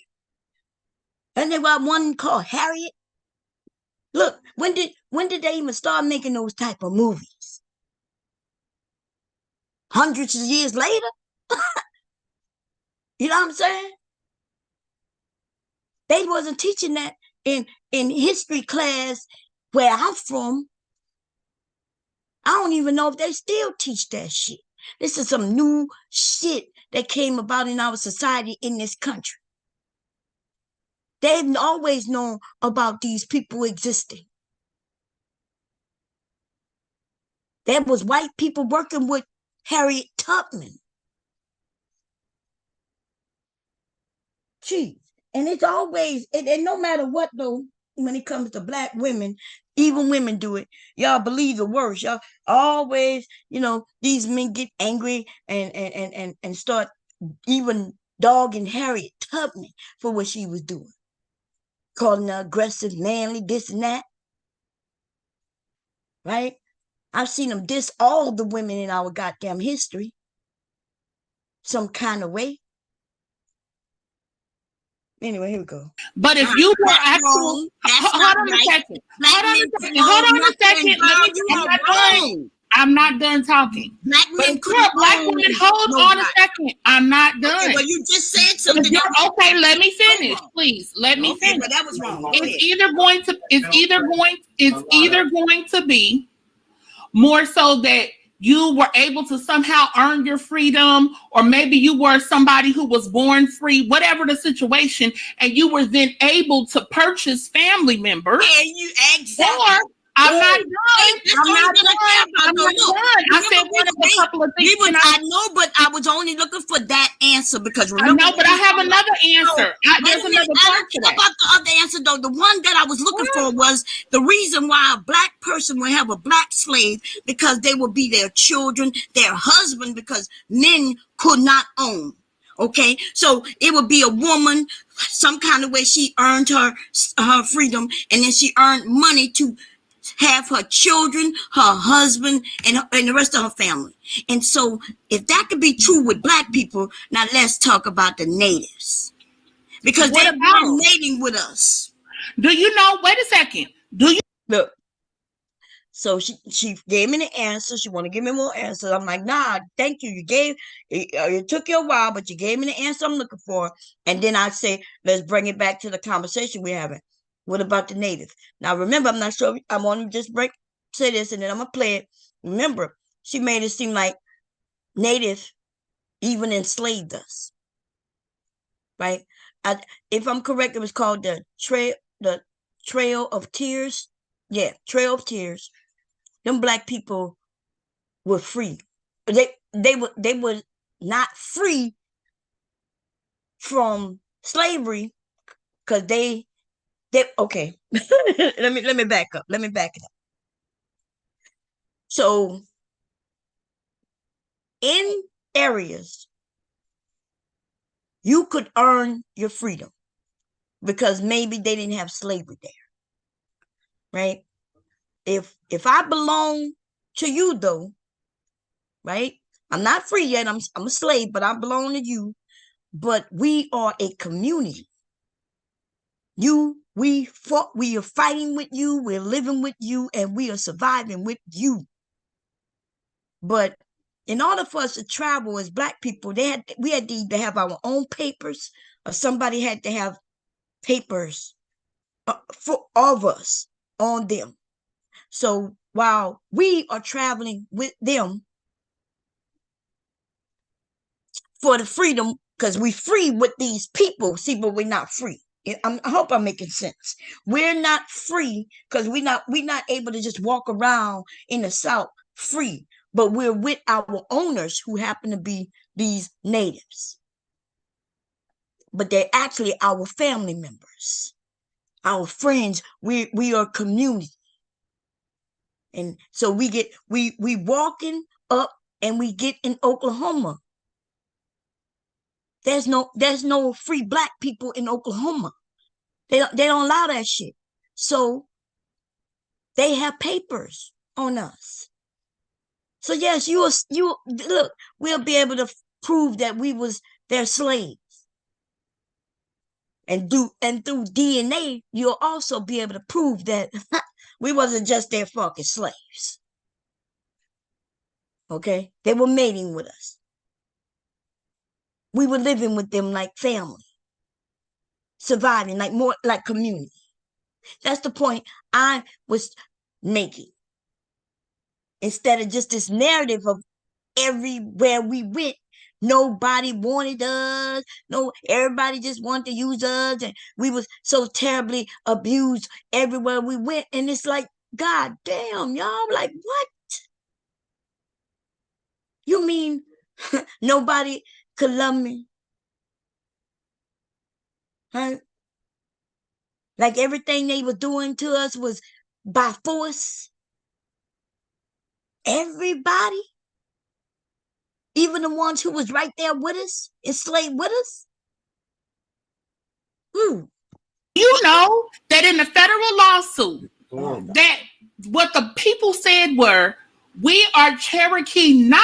And there was one called Harriet. Look, when did they even start making those type of movies? Hundreds of years later? You know what I'm saying? They wasn't teaching that in history class where I'm from. I don't even know if they still teach that shit. This is some new shit that came about in our society in this country. They've always known about these people existing. There was white people working with Harriet Tubman. Gee, and it's always, and no matter what though, when it comes to black women, even women do it. Y'all believe the worst. Y'all always, these men get angry and start even dogging Harriet Tubman for what she was doing, calling her aggressive, manly, this and that. Right? I've seen them diss all the women in our goddamn history some kind of way. Anyway, here we go. But if you were actually, hold on a second. Hold on a second. I'm not done talking. Black men black women, hold on a second. I'm not done. Okay, well, you just said something. Okay, let me finish, please. Let me finish. But that was wrong. It's either going to be more so that you were able to somehow earn your freedom, or maybe you were somebody who was born free, whatever the situation, and you were then able to purchase family members. And you exactly. Or I'm not done. I'm not done. I said one of a couple of things. I know, but I was only looking for that answer because remember. I know, but I have another answer. There's another part to that. About the other answer though, the one that I was looking for was the reason why a black person would have a black slave, because they would be their children, their husband, because men could not own. Okay, so it would be a woman, some kind of way she earned her freedom, and then she earned money to have her children, her husband, and the rest of her family. And so if that could be true with black people, now let's talk about the natives. Because they're mating with us. Do you know, wait a second. Do you look? So she gave me the answer. She want to give me more answers. I'm like, nah, thank you. You gave, it took you a while, but you gave me the answer I'm looking for. And then I say, let's bring it back to the conversation we're having. What about the native? Now, remember, I'm not sure. I want to just say this, and then I'm going to play it. Remember, she made it seem like native even enslaved us. Right? If I'm correct, it was called the Trail of Tears. Yeah, Trail of Tears. Them black people were free. They were not free from slavery because they okay. let me back up. Let me back it up. So in areas you could earn your freedom because maybe they didn't have slavery there. Right? If I belong to you though, right? I'm not free yet. I'm a slave, but I belong to you. But we are a community. We are fighting with you, we're living with you, and we are surviving with you. But in order for us to travel as black people, we had to either have our own papers, or somebody had to have papers of us on them. So while we are traveling with them for the freedom, because we free with these people, see, but we're not free. I hope I'm making sense. We're not free because we're not able to just walk around in the South free, but we're with our owners who happen to be these natives. But they're actually our family members, our friends. We are community. And so we walking up and we get in Oklahoma. There's no free black people in Oklahoma. They don't allow that shit. So they have papers on us. So yes, you look, we'll be able to prove that we was their slaves. And through DNA, you'll also be able to prove that we wasn't just their fucking slaves. Okay? They were mating with us. We were living with them like family. Surviving more like community. That's the point I was making. Instead of just this narrative of everywhere we went, Nobody wanted us. No, everybody just wanted to use us, and we was so terribly abused everywhere we went. And it's like, God damn, y'all, like, what? You mean nobody could love me? Huh? Like everything they were doing to us was by force? Everybody? Even the ones who was right there with us, enslaved with us? Who? You know that in the federal lawsuit, that what the people said were, we are Cherokee not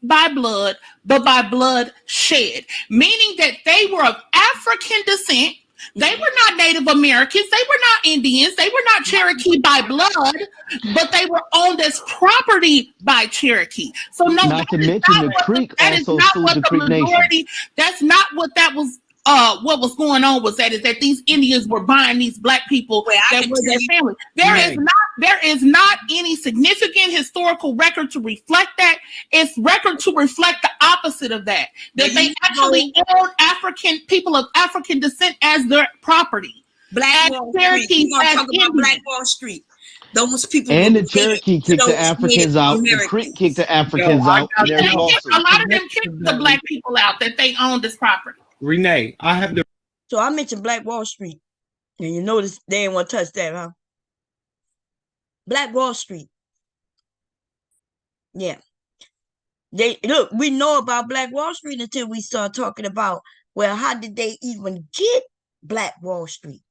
by blood, but by blood shed, meaning that they were of African descent. They were not Native Americans. They were not Indians. They were not Cherokee by blood, but they were owned as property by Cherokee. So no, Not to mention the Creek also sued the Creek Nation. That's not what that was. What was going on was that these Indians were buying these black people that were their family. There is not any significant historical record to reflect that. It's record to reflect the opposite of that. That they actually owned African people of African descent as their property. Black Wall Street. We're gonna talk about Black Wall Street. Those people and the Cherokee kicked the Africans out. The Creek kicked the Africans out. A lot of them kicked the black people out that they owned this property. Renee, I have the. So I mentioned Black Wall Street, and you notice they ain't want to touch that, huh? Black Wall Street. Yeah. We know about Black Wall Street until we start talking about, well, how did they even get Black Wall Street?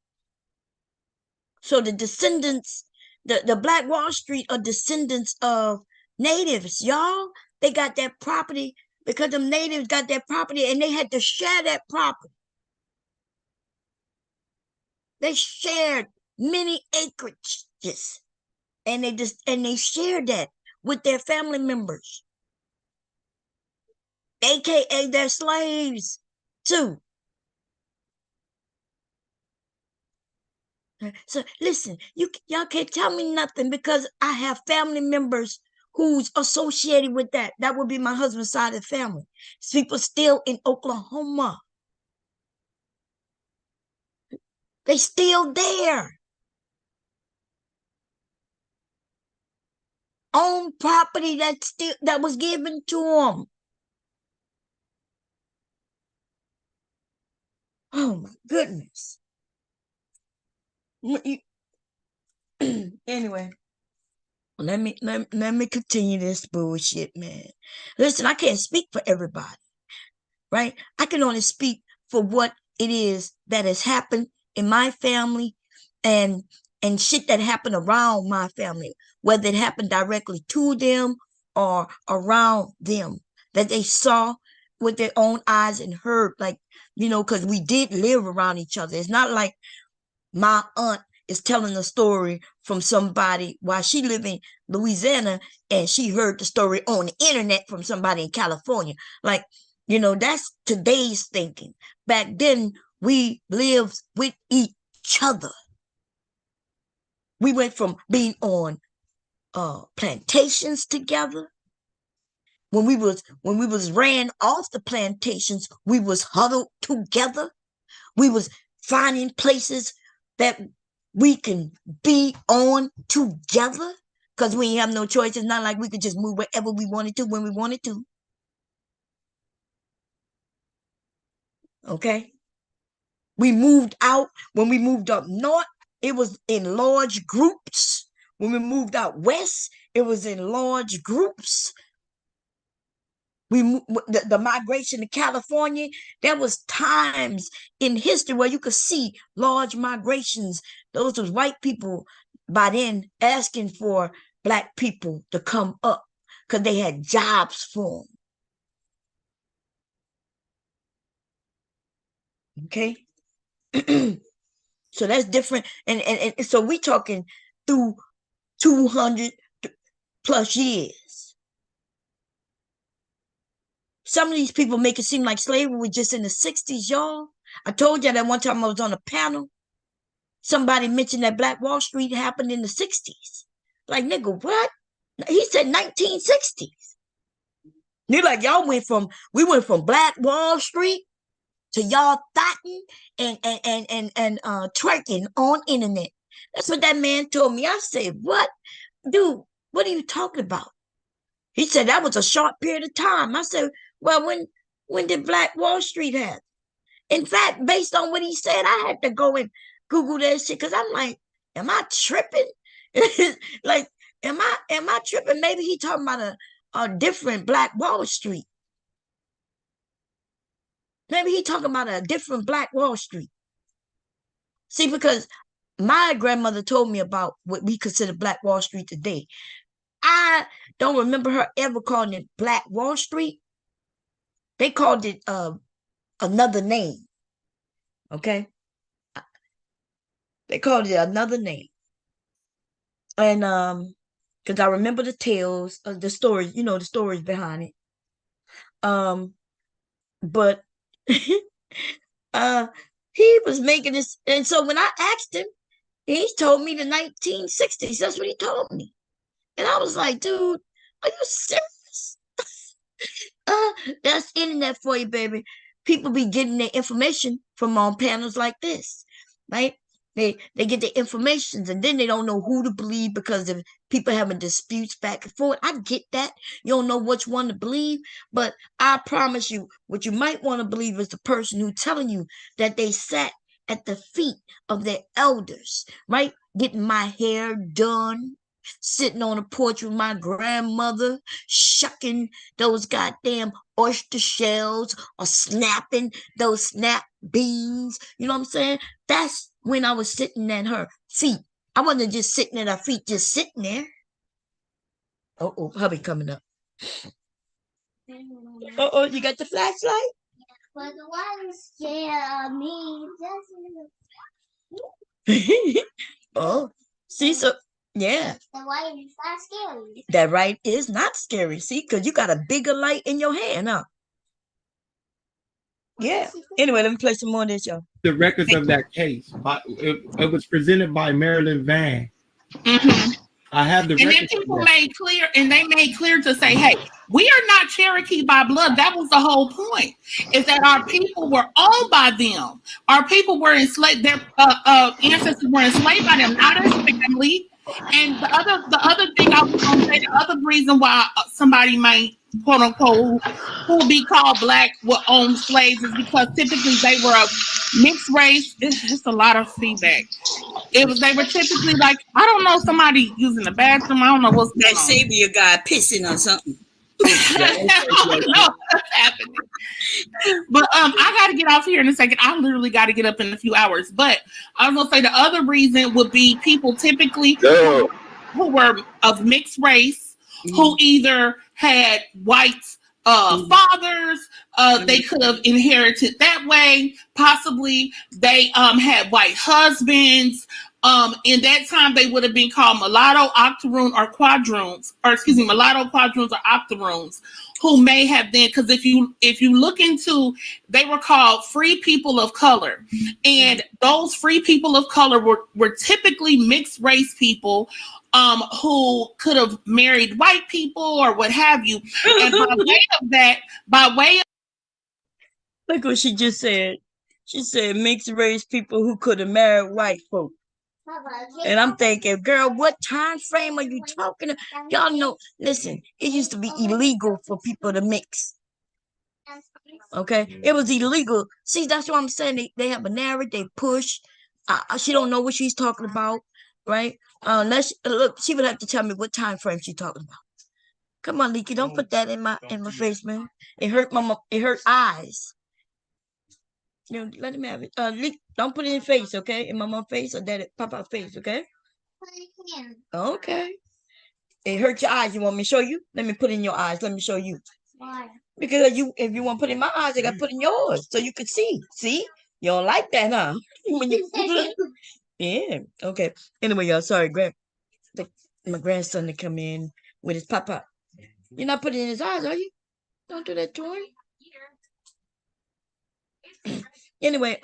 So the descendants, the Black Wall Street are descendants of natives, y'all. They got that property because them natives got that property and they had to share that property. They shared many acreages and they shared that with their family members, aka their slaves too. So listen, y'all can't tell me nothing because I have family members who's associated with that. That would be my husband's side of the family. People still in Oklahoma. They still there. Own property that was given to them. Oh my goodness. Anyway. Let me continue this bullshit, man. Listen, I can't speak for everybody, right? I can only speak for what it is that has happened in my family and shit that happened around my family, whether it happened directly to them or around them, that they saw with their own eyes and heard, like, because we did live around each other. It's not like my aunt is telling a story from somebody while she lived in Louisiana and she heard the story on the internet from somebody in California. Like, that's today's thinking. Back then, we lived with each other. We went from being on plantations together. When we was ran off the plantations, we was huddled together. We was finding places that we can be on together because we ain't have no choice. It's not like we could just move wherever we wanted to when we wanted to. Okay? We moved out. When we moved up north, it was in large groups. When we moved out west, it was in large groups. The migration to California, there was times in history where you could see large migrations. Those was white people by then asking for black people to come up because they had jobs for them. Okay? So that's different. And so we talking through 200 plus years. Some of these people make it seem like slavery was just in the 60s, y'all. I told you that one time I was on a panel. Somebody mentioned that Black Wall Street happened in the 60s. Like, nigga, what? He said 1960s. You're like, we went from Black Wall Street to y'all thotting and twerking on internet. That's what that man told me. I said, what? Dude, what are you talking about? He said that was a short period of time. I said, well, when did Black Wall Street happen? In fact, based on what he said, I had to go and Google that shit because I'm like, am I tripping? Like, am I tripping? Maybe he talking about a different Black Wall Street. Maybe he talking about a different Black Wall Street. See, because my grandmother told me about what we consider Black Wall Street today. I don't remember her ever calling it Black Wall Street. They called it another name. Okay? They called it another name. And because I remember the tales, the stories, the stories behind it. But he was making this, and so when I asked him, he told me the 1960s. That's what he told me. And I was like, dude, are you serious? That's internet for you, baby. People be getting their information from on panels like this, right? They get their informations and then they don't know who to believe because of people having disputes back and forth. I get that. You don't know which one to believe, but I promise you, what you might want to believe is the person who's telling you that they sat at the feet of their elders, right? Getting my hair done, sitting on a porch with my grandmother, shucking those goddamn oyster shells or snapping those snap beans. You know what I'm saying? That's when I was sitting at her feet. I wasn't just sitting at her feet, just sitting there. Oh, hubby coming up. Oh, you got the flashlight? But the one scared me. Oh, see, so yeah. The light is not scary. That right is not scary. See, because you got a bigger light in your hand, huh? Yeah. Anyway, let me play some more of this, y'all. The records of that case. It was presented by Marilyn Van. Mm-hmm. I have the and records. then people made clear, and they made clear to say, hey, we are not Cherokee by blood. That was the whole point, is that our people were owned by them. Our people were enslaved. Their ancestors were enslaved by them, not as family. And the other thing I was going to say, the other reason why somebody might, quote unquote, who would be called black would own slaves is because typically they were a mixed race. It's a lot of feedback. They were typically like, I don't know, somebody using the bathroom. I don't know what's going that on. Savior guy pissing or something. I don't know what's happening. But I got to get off here in a second. I literally got to get up in a few hours. But I was going to say the other reason would be people typically who were of mixed race, who either had white fathers, they could have inherited that way. Possibly they had white husbands. In that time, they would have been called mulatto, octoroon, or quadroons, or excuse me, mulatto, quadroons, or octoroons, who may have been, because if you look into, they were called free people of color, and those free people of color were typically mixed race people, who could have married white people or what have you, and by way of look what she just said. She said mixed race people who could have married white folk. And I'm thinking, girl, what time frame are you talking about? Y'all know, listen, it used to be illegal for people to mix. Okay? It was illegal. See, that's what I'm saying. They have a narrative, they push. She don't know what she's talking about, right? Look, she would have to tell me what time frame she's talking about. Come on, Leaky, don't put that in my face, man. It hurt eyes. You know, let him have it. Don't put it in face, okay? In mama's face or daddy, papa face, okay? Okay. It hurt your eyes. You want me to show you? Let me put it in your eyes. Let me show you. Why? Because if you want to put it in my eyes, I got to put it in yours so you can see. See? You don't like that, huh? When you, yeah. Okay. Anyway, y'all, sorry, my grandson to come in with his papa. You're not putting it in his eyes, are you? Don't do that to him. Anyway,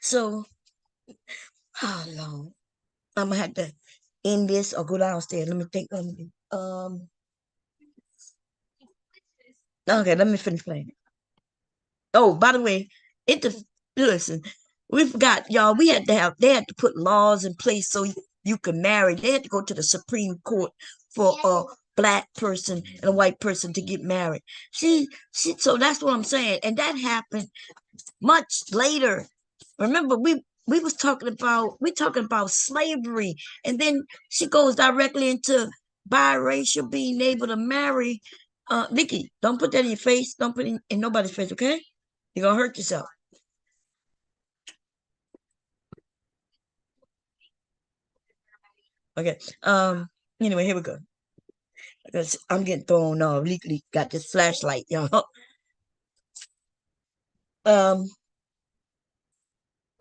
so how long? I'm gonna have to end this or go downstairs. Let me think. Okay, let me finish playing it. Oh, by the way, listen, we forgot, y'all. They had to put laws in place so you could marry. They had to go to the Supreme Court for a black person and a white person to get married. So that's what I'm saying. And that happened much later. Remember, we talking about slavery, and then she goes directly into biracial, being able to marry. Nikki, don't put that in your face. Don't put it in nobody's face, okay? You're gonna hurt yourself. Okay. Anyway, here we go. Because I'm getting thrown off. Legally got this flashlight, y'all.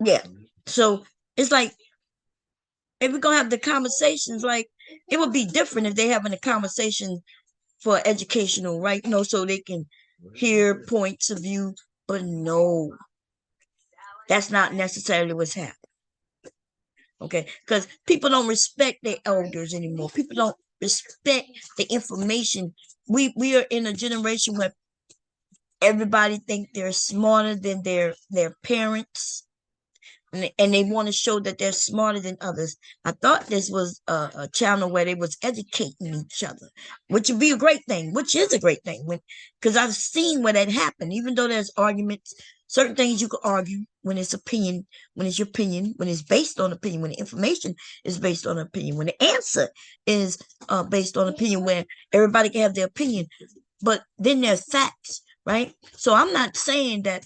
Yeah. So it's like if we're gonna have the conversations, like it would be different if they having a conversation for educational, right? So they can hear points of view. But no, that's not necessarily what's happening. Okay, because people don't respect their elders anymore. People don't respect the information. We are in a generation where everybody think they're smarter than their parents, and they want to show that they're smarter than others. I thought this was a channel where they was educating each other, which would be a great thing, which is a great thing, because I've seen where that happened. Even though there's arguments, certain things you can argue when it's opinion, when it's your opinion, when it's based on opinion, when the information is based on opinion, when the answer is based on opinion, where everybody can have their opinion, but then there's facts, right? So I'm not saying that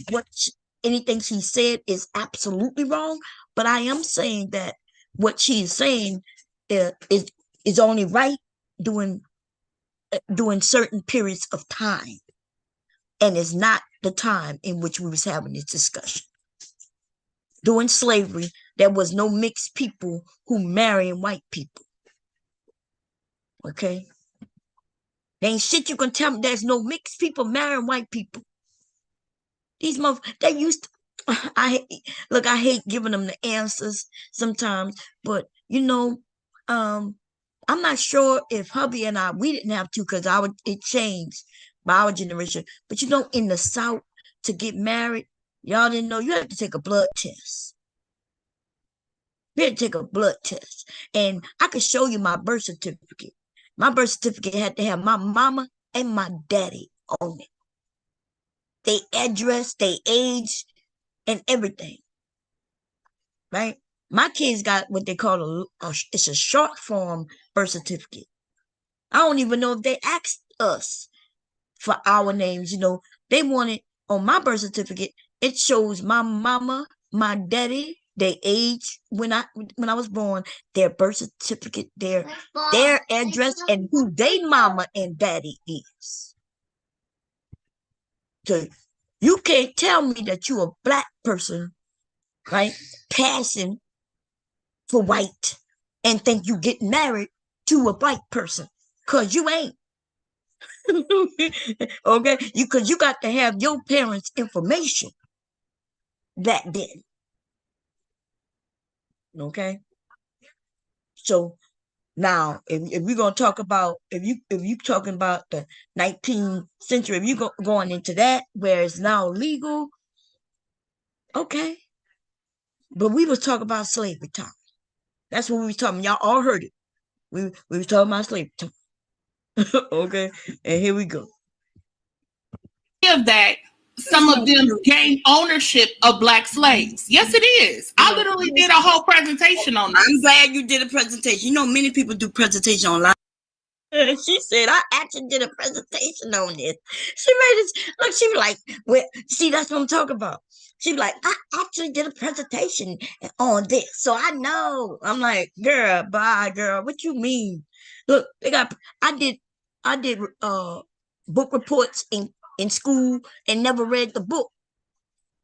anything she said is absolutely wrong, but I am saying that what she's saying is only right during certain periods of time, and is not the time in which we was having this discussion. During slavery, there was no mixed people who marrying white people. Okay, there ain't shit you can tell me. There's no mixed people marrying white people. These they used to, I hate giving them the answers sometimes, but I'm not sure if hubby and we didn't have to, because it changed by our generation. But in the South, to get married, y'all didn't know you had to take a blood test. You had to take a blood test, and I could show you my birth certificate. My birth certificate had to have my mama and my daddy on it. They address, they age, and everything, right? My kids got what they call it's a short form birth certificate. I don't even know if they asked us for our names. They wanted on my birth certificate. It shows my mama, my daddy, their age when I was born, their birth certificate, their address, and who they mama and daddy is. So you can't tell me that you're a black person, right, passing for white, and think you get married to a white person, because you ain't. Okay, because you got to have your parents' information back then. Okay, so now if we're gonna talk about, if you talking about the 19th century, if you going into that where it's now legal, okay. But we was talking about slavery time. That's what we was talking. Y'all all heard it. We was talking about slavery time. Okay, and here we go. Of that, some of them gained ownership of black slaves. Yes, it is. I literally did a whole presentation on this. I'm glad you did a presentation. Many people do presentation online. She said, I actually did a presentation on this. She made it look, she was like, well, see, that's what I'm talking about. She was like, I actually did a presentation on this, so I know. I'm like, girl, bye, girl. What you mean? Look, I did book reports in school and never read the book.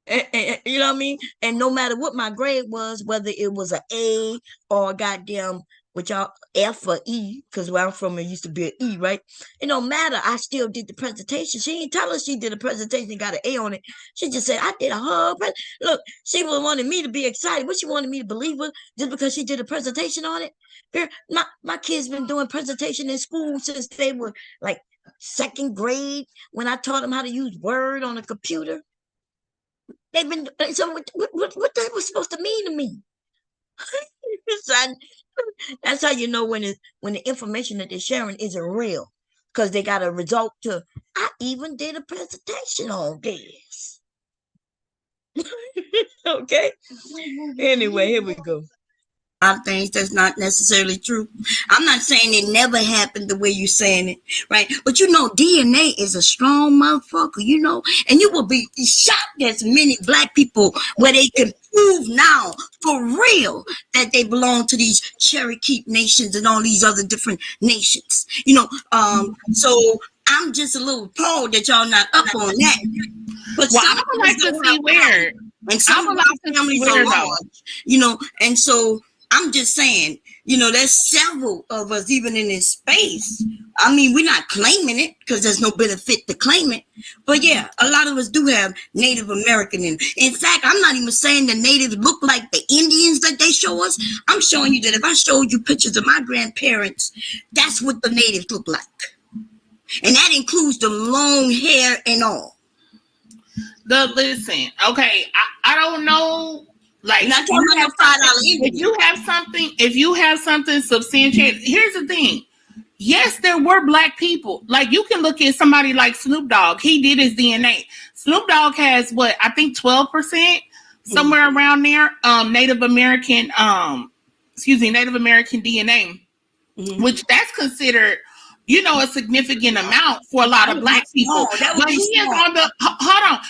And you know what I mean? And no matter what my grade was, whether it was an A or a goddamn, which y'all F or E, because where I'm from, it used to be an E, right? It don't matter. I still did the presentation. She didn't tell us she did a presentation and got an A on it. She just said, I did a whole Look, she wanted me to be excited. What she wanted me to believe her just because she did a presentation on it? Girl, my kids been doing presentation in school since they were like second grade when I taught them how to use Word on a computer. They've been so what that was supposed to mean to me? Son, that's how you know when the information that they're sharing isn't real, because they got a result to. I even did a presentation on this. Okay. Anyway, here we go. A lot of things that's not necessarily true. I'm not saying it never happened the way you're saying it, right? But you know, DNA is a strong motherfucker, you know, and you will be shocked at many black people where they can prove now for real that they belong to these Cherokee nations and all these other different nations, you know. So I'm just a little appalled that y'all not up on that. But well, I would like to see where, and some of our families are large, you know, and so I'm just saying, you know, there's several of us even in this space. I mean, we're not claiming it because there's no benefit to claim it. But yeah, a lot of us do have Native American in. In fact, I'm not even saying the natives look like the Indians that they show us. I'm showing you that if I showed you pictures of my grandparents, that's what the natives look like. And that includes the long hair and all. Listen, okay, I don't know. Like, not talking about if you have something substantiated, here's the thing. Yes, there were black people. Like, you can look at somebody like Snoop Dogg. He did his DNA. Snoop Dogg has what, I think 12%, somewhere around there, Native American DNA, which that's considered, you know, a significant amount for a lot of black people. But he is on the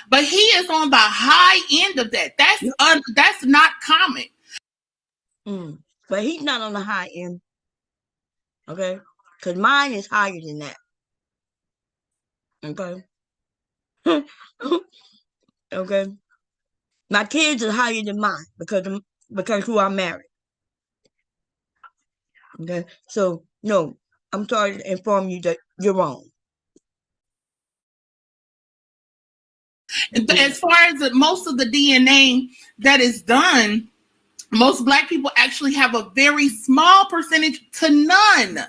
but he is on the high end of that. That's not common. But he's not on the high end. Okay, because mine is higher than that. Okay. Okay. My kids are higher than mine because who I married. Okay. So no, I'm sorry to inform you that you're wrong. As far as most of the DNA that is done, most black people actually have a very small percentage to none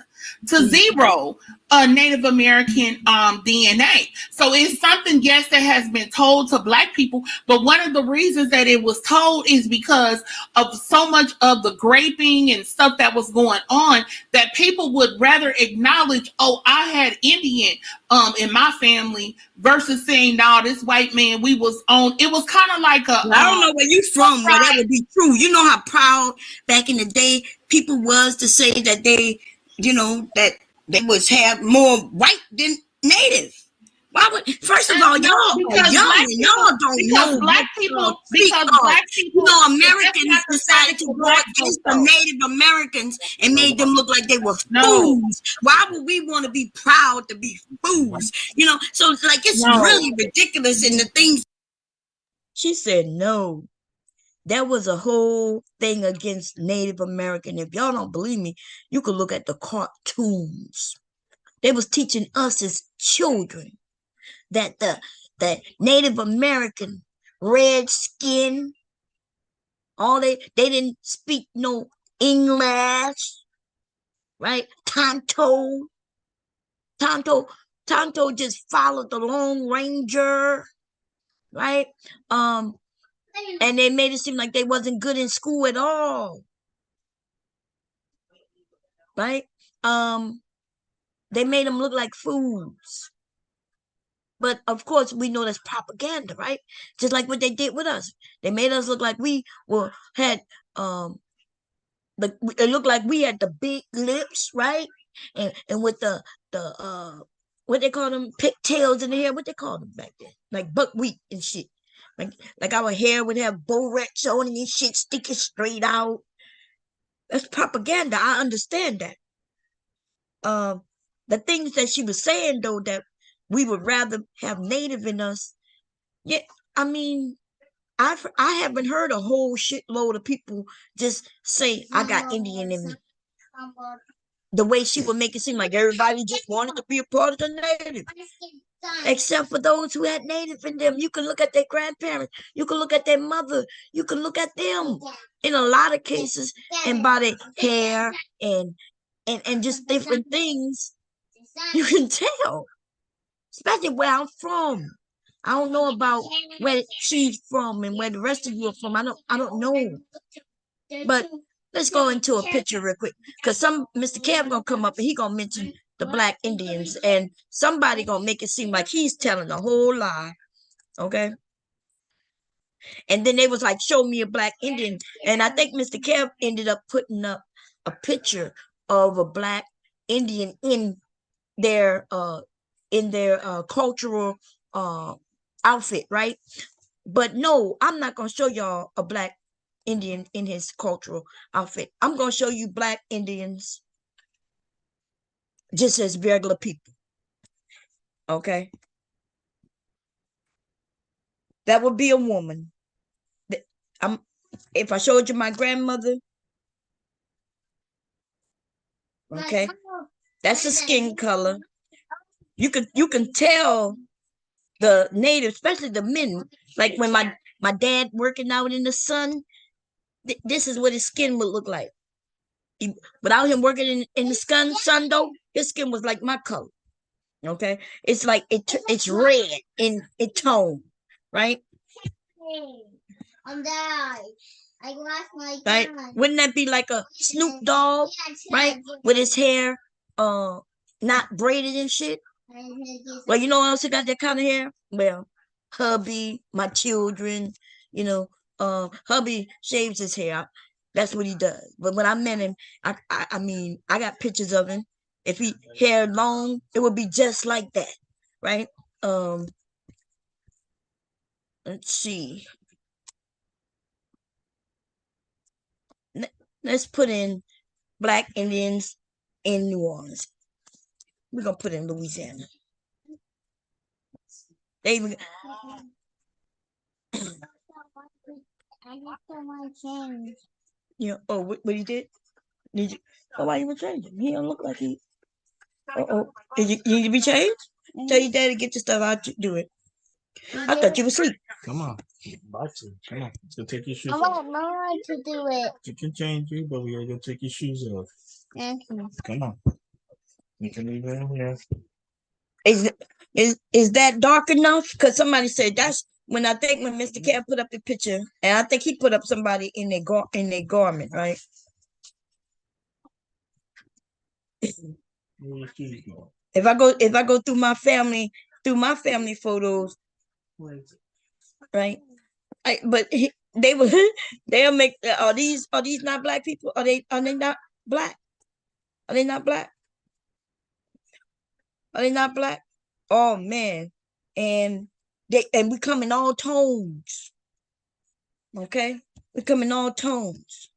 to zero Native American DNA. So it's something, yes, that has been told to black people, but one of the reasons that it was told is because of so much of the graping and stuff that was going on that people would rather acknowledge, oh, I had Indian in my family versus saying, no, this white man we was on. It was kind of like a I don't know where you from, where that would be true. You know how proud back in the day people was to say that they, you know, that they was have more white than native. Why would, first of all, y'all are young and y'all don't know black people, you know, Americans decided to go against the Native Americans and made them look like they were fools. Why would we want to be proud to be fools? You know, so like it's really ridiculous in the things. She said no. There was a whole thing against Native American. If y'all don't believe me, you could look at the cartoons. They was teaching us as children that the Native American red skin, all they didn't speak no English, right? Tonto just followed the Lone Ranger, right? And they made it seem like they wasn't good in school at all. Right? They made them look like fools. But of course, we know that's propaganda, right? Just like what they did with us. They made us look like we had it looked like we had the big lips, right? And with the what they call them, pigtails in the hair, what they call them back then, like buckwheat and shit. Like our hair would have Borex on and shit sticking straight out. That's propaganda. I understand that. The things that she was saying though, that we would rather have native in us. Yeah, I mean, I haven't heard a whole shitload of people just say I got Indian in me. The way she would make it seem like everybody just wanted to be a part of the native. Except for those who had native in them. You can look at their grandparents. You can look at their mother. You can look at them in a lot of cases, and by their hair and just different things, you can tell. especially where I'm from. I don't know about where she's from and where the rest of you are from. I don't know. But let's go into a picture real quick. Because Mr. Kev gonna come up and he gonna mention the black Indians, and somebody gonna make it seem like he's telling a whole lie. Okay. And then they was like, show me a black Indian. And I think Mr. Kev ended up putting up a picture of a black Indian in their cultural outfit, right? But no, I'm not gonna show y'all a black Indian in his cultural outfit. I'm gonna show you black Indians just as regular people. Okay. That would be a woman. If I showed you my grandmother, okay, that's the skin color. You can tell the native, especially the men, like when my dad working out in the sun, this is what his skin would look like. Without him working in the sun though, his skin was like my color. Okay, it's like it's red in tone, right? Right? Wouldn't that be like a Snoop Dogg, right? With his hair not braided and shit. Well, you know who else who got that kind of hair? Well, hubby, my children, hubby shaves his hair. That's what he does. But when I met him, I mean, I got pictures of him. If he hair long, it would be just like that, right? Let's see. Let's put in black Indians in New Orleans. We're gonna put in Louisiana. They even oh, what he did? Did you? Oh, why you would change him? He don't look like he. Did you need to be changed? Tell your daddy get your stuff out to do it. I thought you were asleep. Come on. About to. Come on. Let's go take your shoes I off. want Mama to do it. You can change you, but we gotta go take your shoes off. Come on. You can leave it in here. Is that dark enough? Because somebody said that's when Mr. Cat put up the picture, and I think he put up somebody in their garment, right? If I go through my family photos, right? They'll make are these not black people? Are they not black? Are they not black? Are they not black? Oh man. And we come in all tones. Okay? We come in all tones.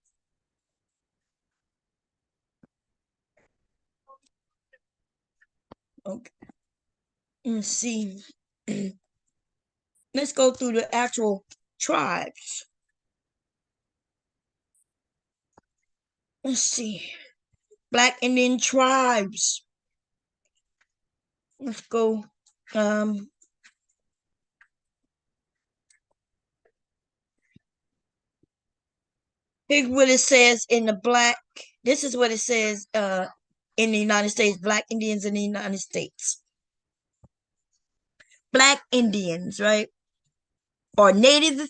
Okay. Let's see. Let's go through the actual tribes. Let's see. Black Indian tribes. Let's go. Here's what it says in the black. This is what it says in the United States. Black Indians in the United States. Black Indians, right? Or Native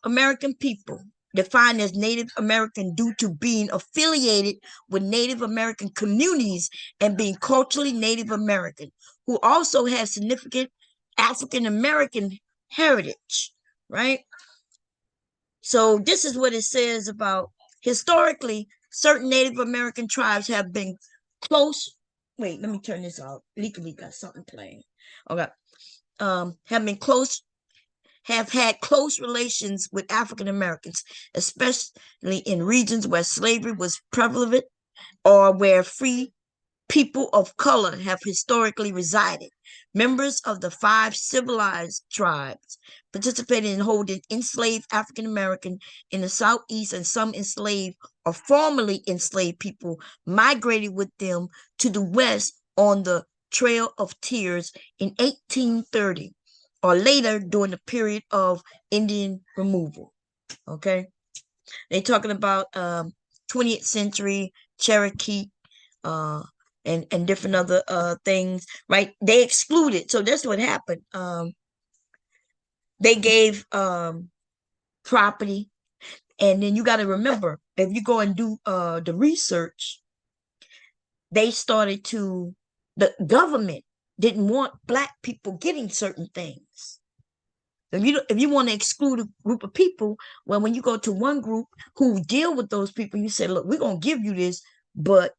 American people, defined as Native American due to being affiliated with Native American communities and being culturally Native American, who also have significant African American heritage, right? So this is what it says about historically, certain Native American tribes have been close. Wait, let me turn this off. Legally got something playing. Okay. Have had close relations with African Americans, especially in regions where slavery was prevalent or where free people of color have historically resided. Members of the 5 civilized tribes participated in holding enslaved African American in the Southeast, and some enslaved or formerly enslaved people migrated with them to the West on the Trail of Tears in 1830 or later during the period of Indian removal. Okay, they're talking about 20th century Cherokee, and different other things, right? They excluded. So that's what happened. They gave property, and then you got to remember, if you go and do the research, they started to, the government didn't want Black people getting certain things. If you want to exclude a group of people, well, when you go to one group who deal with those people, you say, look, we're going to give you this, but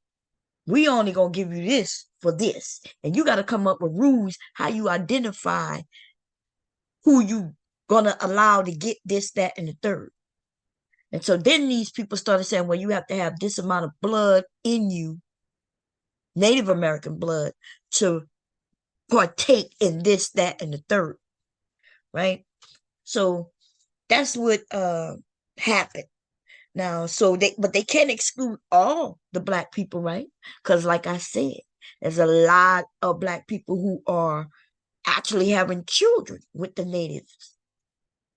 we only going to give you this for this. And you got to come up with rules how you identify who you going to allow to get this, that, and the third. And so then these people started saying, well, you have to have this amount of blood in you, Native American blood, to partake in this, that, and the third, right? So that's what happened. Now, but they can't exclude all the Black people, right? Because like I said, there's a lot of Black people who are actually having children with the natives.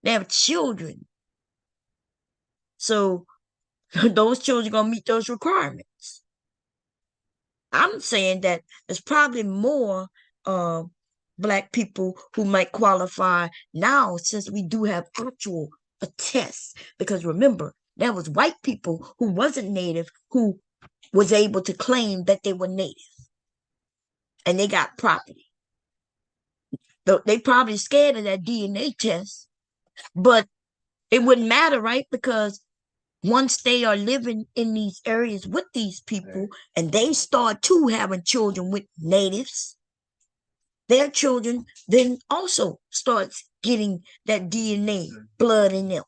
They have children. So those children are going to meet those requirements. I'm saying that there's probably more Black people who might qualify now, since we do have actual tests. Because remember, there was white people who wasn't Native who was able to claim that they were Native. And they got property. They probably scared of that DNA test. But it wouldn't matter, right? Because once they are living in these areas with these people, and they start to having children with natives, their children then also starts getting that DNA blood in them.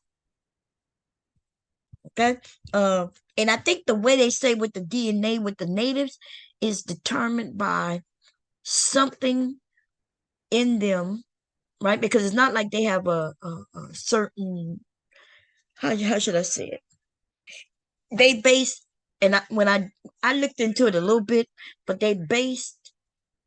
Okay? And I think the way they say with the DNA with the natives is determined by something in them, right? Because it's not like they have a certain, how should I say it? They based, and when I looked into it a little bit, but they based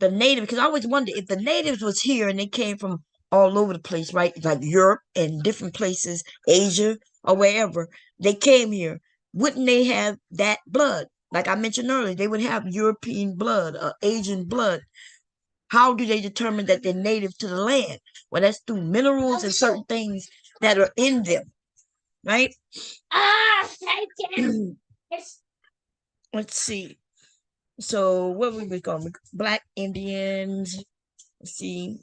the native, because I always wondered if the natives was here and they came from all over the place, right? Like Europe and different places, Asia or wherever, they came here. Wouldn't they have that blood? Like I mentioned earlier, they would have European blood or Asian blood. How do they determine that they're native to the land? Well, that's through minerals and certain things that are in them, right? Let's see. So what we was going? Black Indians. Let's see.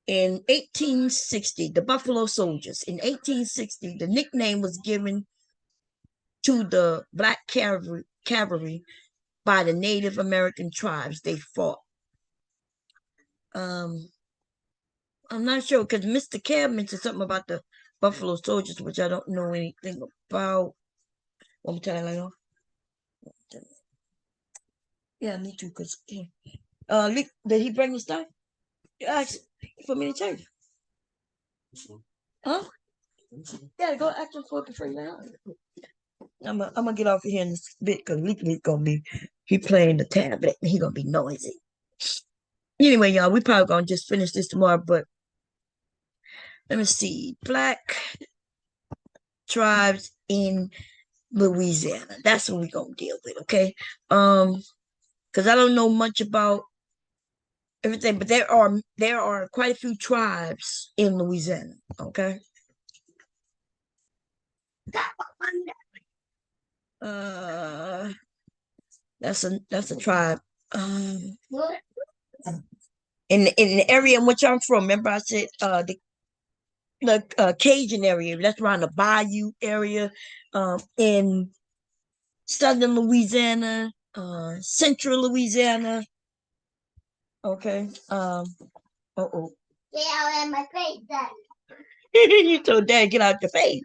In 1860, the Buffalo Soldiers. In 1860, the nickname was given to the Black cavalry by the Native American tribes they fought. I'm not sure, because Mr. Cab mentioned something about the Buffalo Soldiers, which I don't know anything about. One more time, I know. Yeah, me too. Cause did he bring the stuff? Ask for me to change. Huh? Yeah, go ask him for it before you out. I'm gonna get off of here in this bit because Leaky's gonna be playing the tablet and he gonna be noisy. Anyway, y'all, we probably gonna just finish this tomorrow, but let me see. Black tribes in Louisiana. That's what we're gonna deal with, okay? Because I don't know much about everything, but there are quite a few tribes in Louisiana, okay? That's a tribe. In the area in which I'm from, remember I said the Cajun area. That's around the Bayou area, in southern Louisiana, central Louisiana. Okay. Uh-oh. Get out of my face, Daddy. You told Dad get out your face.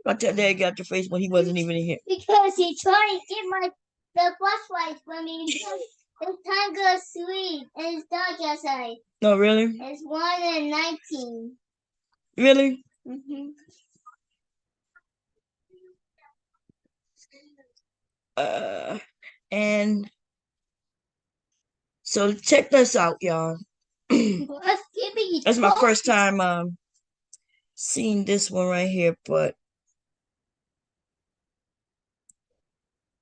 I tell Dad get out your face when he wasn't even in here. Because he tried to get the flashlight for me. Because it's time to go sleep. And it's dark outside. No, really? It's 1:19. Really? Mm-hmm. And so check this out, y'all. That's my first time seeing this one right here, but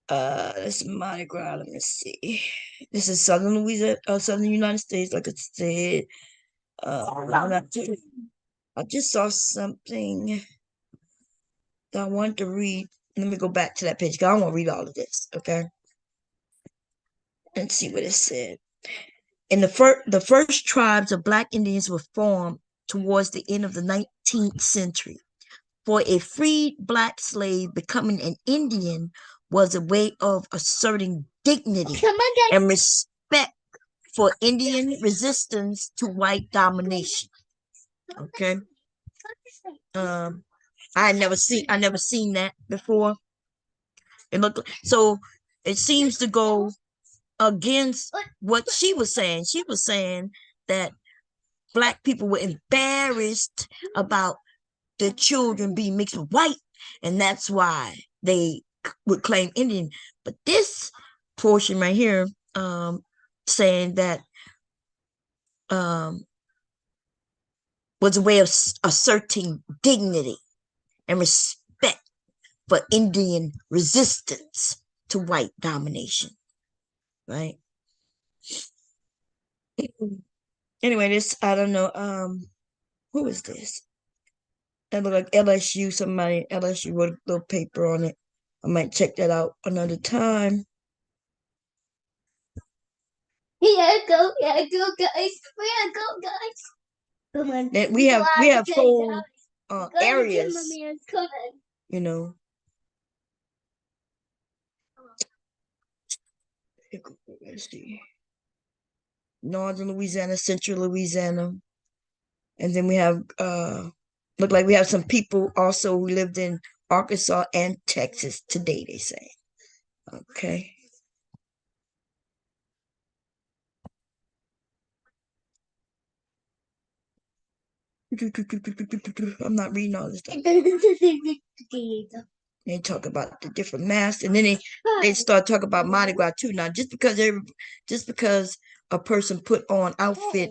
This is Mardi Gras. Let me see. This is Southern Louisiana, Southern United States, like I said. I just saw something that I wanted to read. Let me go back to that page because I don't want to read all of this. Okay. Let's see what it said. In the first tribes of Black Indians were formed towards the end of the 19th century. For a freed Black slave, becoming an Indian was a way of asserting dignity and respect for Indian resistance to white domination. Okay. I never seen that before. It looked so. It seems to go against what she was saying. She was saying that Black people were embarrassed about their children being mixed with white, and that's why they would claim Indian. But this portion right here, saying that was a way of asserting dignity and respect for Indian resistance to white domination, right? Anyway, this, I don't know, who is this? That look like LSU, somebody, LSU wrote a little paper on it. I might check that out another time. Yeah, go, guys. Yeah, go, guys. Come on. That we have whole areas, you know. Let's see. Northern Louisiana, Central Louisiana. And then we have look like we have some people also who lived in Arkansas and Texas today, they say. Okay. I'm not reading all this stuff. They talk about the different masks, and then they start talking about Mardi Gras too. Now, just because a person put on outfit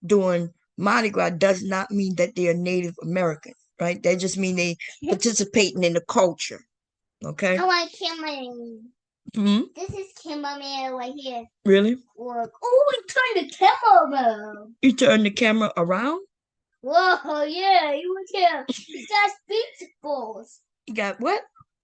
during Mardi Gras does not mean that they are Native American, right? That just mean they participating in the culture. Okay. I want cameraman. This is cameraman right here. Really? Look. Oh, we turned the camera around. You turn the camera around? Whoa, yeah, you look here. He got beach balls. You got what?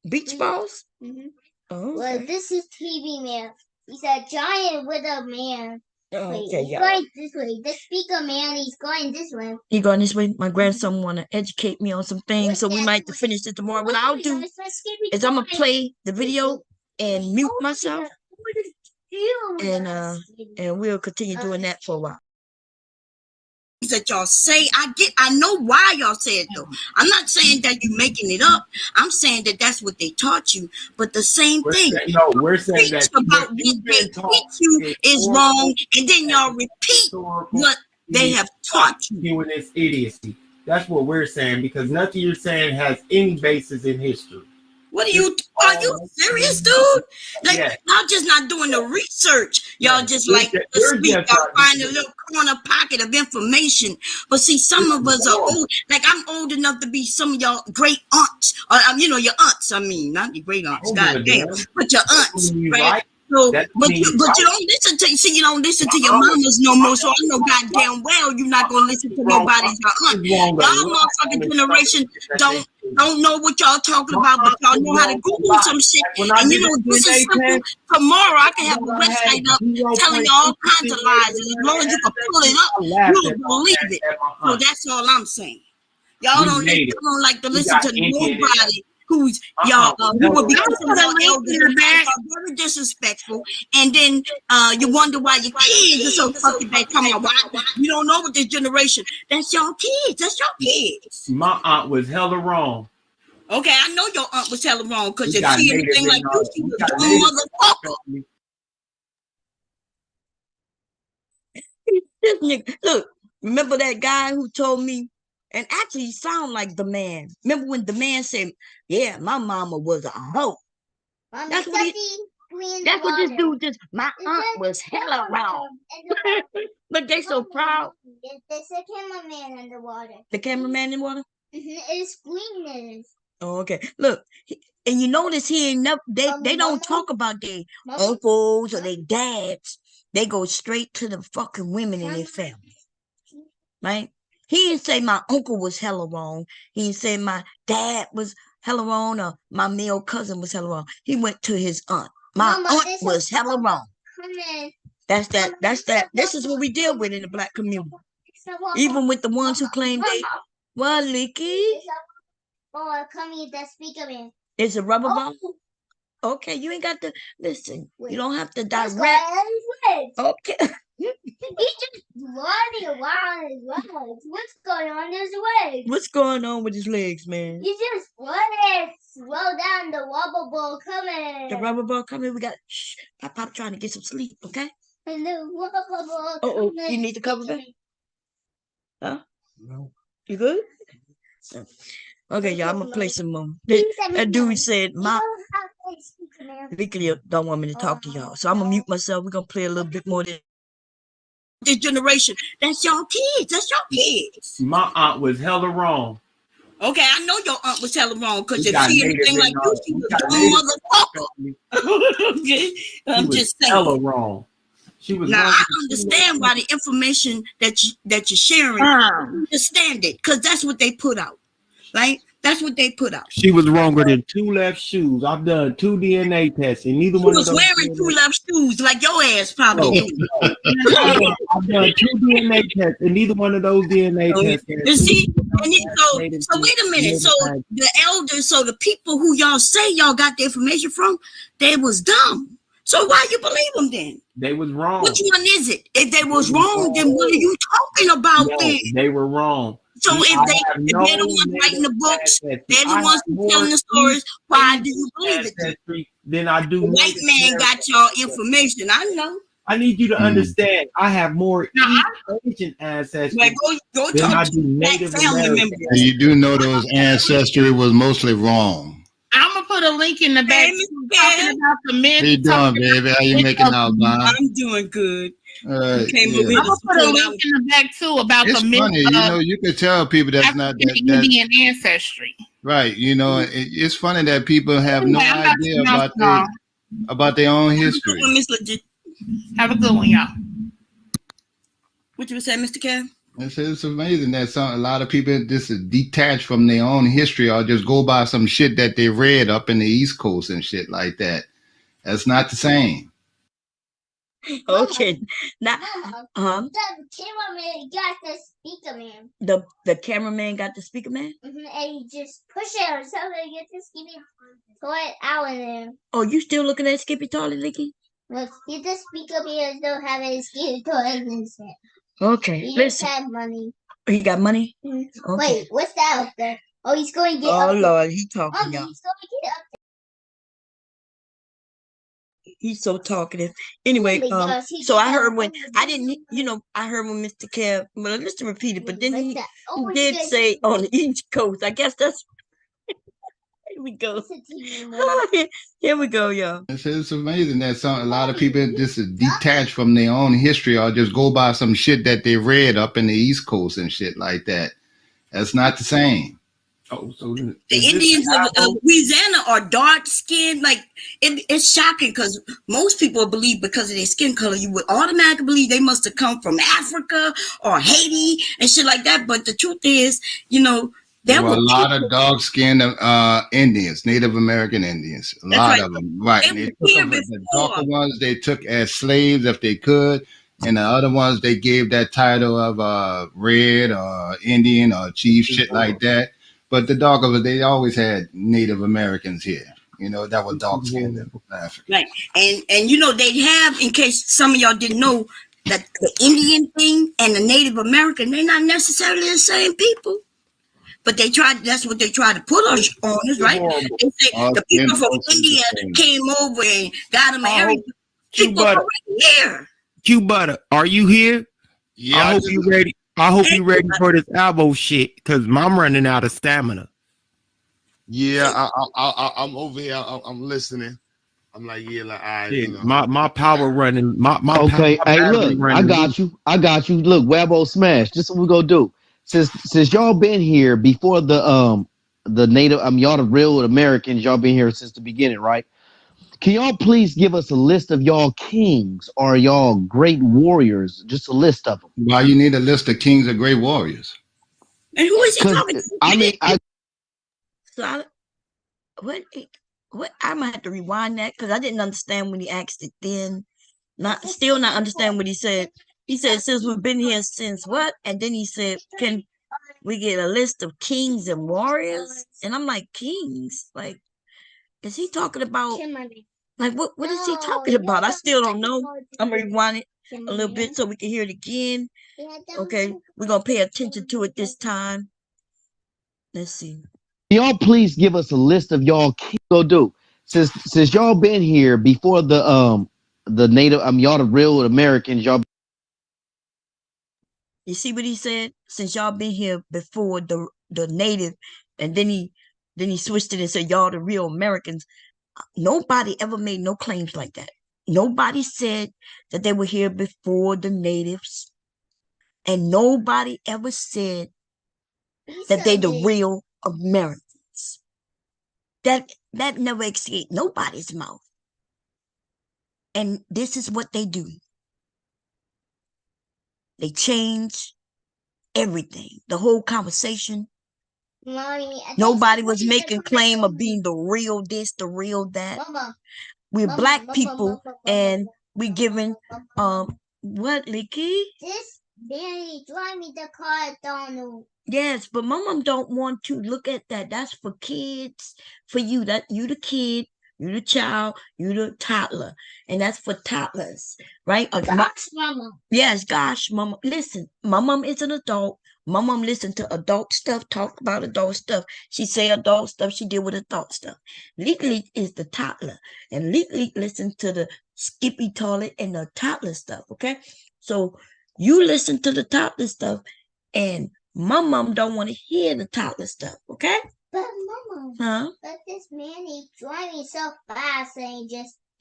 Beach balls? Mm-hmm. Oh, okay. Well, this is TV man. He's a giant with a man. Oh, okay, he's going this way. The speaker man, he's going this way. He going this way? My grandson want to educate me on some things, so we might have to finish it tomorrow. What I'll do is I'm going to play the video and mute myself, and we'll continue doing that for a while. That y'all say, I know why y'all say it though. I'm not saying that you're making it up. I'm saying that that's what they taught you. But the same thing. We're saying that about what they teach you is wrong, and then y'all repeat what they have taught you. Doing this idiocy. That's what we're saying, because nothing you're saying has any basis in history. Are you serious, dude? Like, y'all just not doing the research. Y'all just like to speak. Y'all find a little corner pocket of information. But see, some of us are old. Like, I'm old enough to be some of y'all great aunts. Or, your aunts, I mean. Not your great aunts, goddamn. But your aunts, right? So, but you don't listen to, you don't listen to your mamas no more. So I know goddamn well you're not gonna listen to nobody's aunt. Y'all motherfucking generation don't know what y'all talking about, but y'all know how to Google some shit. And this is simple. Tomorrow I can have a website up telling you all kinds of lies, and as long as you can pull it up, you'll believe it. So that's all I'm saying. Y'all don't like to listen to nobody who's y'all who would be elders very disrespectful, and then you wonder why your kids are so fucking bad. Come on, why you don't know what this generation? That's your kids. That's your kids. My aunt was hella wrong. Okay, I know your aunt was hella wrong, because if she anything like you, she was a motherfucker. This nigga, look, remember that guy who told me? And actually, he sound like the man. Remember when the man said, "Yeah, my mama was a hoe." That's what this dude just. My aunt was hella wrong. But they so proud. There's a cameraman in the water. The cameraman in water? It's green. Oh, okay. Look, and you notice he ain't never, they don't talk about their uncles or their dads. They go straight to the fucking women in their family. Right? He didn't say my uncle was hella wrong. He didn't say my dad was hella wrong or my male cousin was hella wrong. He went to his aunt. My aunt was hella wrong. That's that. This is what we deal with in the black community. Even with the ones who claim they, well, Licky. Oh, come here, the speaker man. It's a rubber ball? Okay, you ain't got to listen. You don't have to direct. Okay. He's just running around his legs. What's going on with his legs? What's going on with his legs, man? He's just running. Slow down, the rubber ball coming. The rubber ball coming. We got shh. Pop trying to get some sleep, okay? And the rubber ball Oh, you need to cover that? Huh? No. You good? Okay, y'all, I'm gonna play some more. That dude said my Vicky don't want me to talk to y'all. So I'm gonna mute myself. We're gonna play a little bit more of this generation. That's y'all kids. That's y'all kids. My aunt was hella wrong. Okay, I know your aunt was hella wrong because if she anything like you, she was a motherfucker. Okay, I'm just saying. Hella wrong. She was now wrong. I understand why the information that you're sharing. I understand it because that's what they put out, right? That's what they put out. She was wronger than 2 left shoes. I've done 2 DNA tests, and neither one of those. She was wearing 2 left shoes like your ass probably. I've done 2 DNA tests, and neither one of those DNA tests. You see, so wait a minute. So the elders, so the people who y'all say y'all got the information from, they was dumb. So why you believe them then? They was wrong. Which one is it? If they was wrong, then what are you talking about then? They were wrong. So if they're the ones writing the books, they're the ones who telling the stories, why do you believe it? Then I do. The white man got your information. I know. I need you to understand. I have more Asian ancestry go than I talk do to Native family American. members. And you do know those ancestry was mostly wrong. I'm gonna put a link in the back talking about the men. How you doing, baby? How you making out, man? I'm doing good. Yeah. I'm gonna put a link in the back too about It's the men. funny, you know, you can tell people that's not that Indian ancestry. right. You know, it's funny that people have no idea about their own history. Have a good one, y'all. What you say, Mr. Cam? It's amazing that a lot of people just detach from their own history or just go by some shit that they read up in the East Coast and shit like that. That's not the same. Okay. Now, the cameraman got the speaker man. The cameraman got the speaker man? And he just push it or something, get the Skippy toilet out in there. Oh, you still looking at Skippy toilet, Licky? Look, get the speaker man don't have any Skippy toilet in his head. Okay, He listen. just had money. He got money? Okay. Okay. Wait, what's that up there? Oh, he's going to get up Oh, there. Lord, he talking, Mommy, y'all. he's going to get up He's so talkative. Anyway, because he so I got heard when up I didn't, I heard when Mr. Kev, well, let's repeat it, but then like he that. Oh, did it's good. say on the East Coast. I guess that's here we go. It's a TV movie. Here we go, y'all. It's amazing that a lot of people just detach from their own history or just go by some shit that they read up in the East Coast and shit like that. That's not the same. Oh, so The Indians of Louisiana are dark skinned. Like it's shocking because most people believe because of their skin color, you would automatically believe they must have come from Africa or Haiti and shit like that. But the truth is, there were a lot of dark-skinned Indians, Native American Indians. A lot of them, right? They They were here took the before. darker ones they took as slaves if they could, and the other ones they gave that title of red or Indian or chief, shit like that. But the darker ones, they always had Native Americans here. That was dark-skinned in Africa. Right, and they have, in case some of y'all didn't know, that the Indian thing and the Native American, they're not necessarily the same people. But that's what they try to put on us, right? They say the people from India came over and got them everything. People are right here. Q-Butter, are you here? Yeah, I hope you ready. I hope you ready for this elbow shit, because I'm running out of stamina. Yeah, I'm over here. I'm listening. I'm like, yeah, like, all right, my power running. My okay. Power, hey, look, I got you. Look, Webbo smash. This is what we gonna do. Since y'all been here before the the native. Y'all the real Americans. Y'all been here since the beginning, right? Can y'all please give us a list of y'all kings or y'all great warriors? Just a list of them. Why you need a list of kings or great warriors? And who is he talking to? I mean, So what I might have to rewind that because I didn't understand when he asked it then. Still not understand what he said. He said, since we've been here since what? And then he said, can we get a list of kings and warriors? And I'm like, kings? Like, is he talking about like what is he talking about? I still don't know. I'm gonna rewind it a little bit so we can hear it again. Okay, we're gonna pay attention to it this time. Let's see. y'all please give us a list of y'all kings. Go do since y'all been here before the native. Y'all the real Americans. Y'all. You see what he said? Since y'all been here before the native, and then he switched it and said y'all the real Americans. Nobody ever made no claims like that. Nobody said that they were here before the natives, and nobody ever said that they the real Americans. That never escaped nobody's mouth. And this is what they do. They change everything. The whole conversation. Mommy, nobody was making claim of being the real this, the real that. Mama, we're black people, and we giving what, Licky? This Daddy drive me the car, Donald. Yes, but mom don't want to look at that. That's for kids. For you, that you the kid, you the child, you the toddler, and that's for toddlers, right? Gosh, mama. Yes, gosh, mama. Listen, my mom is an adult. My mom listen to adult stuff, talk about adult stuff. She say adult stuff, she deal with adult stuff. Leak is the toddler, and Leak listen to the skippy toilet and the toddler stuff. Okay, so you listen to the toddler stuff, and my mom don't want to hear the toddler stuff. Okay. But mama, but this man he's driving so fast, and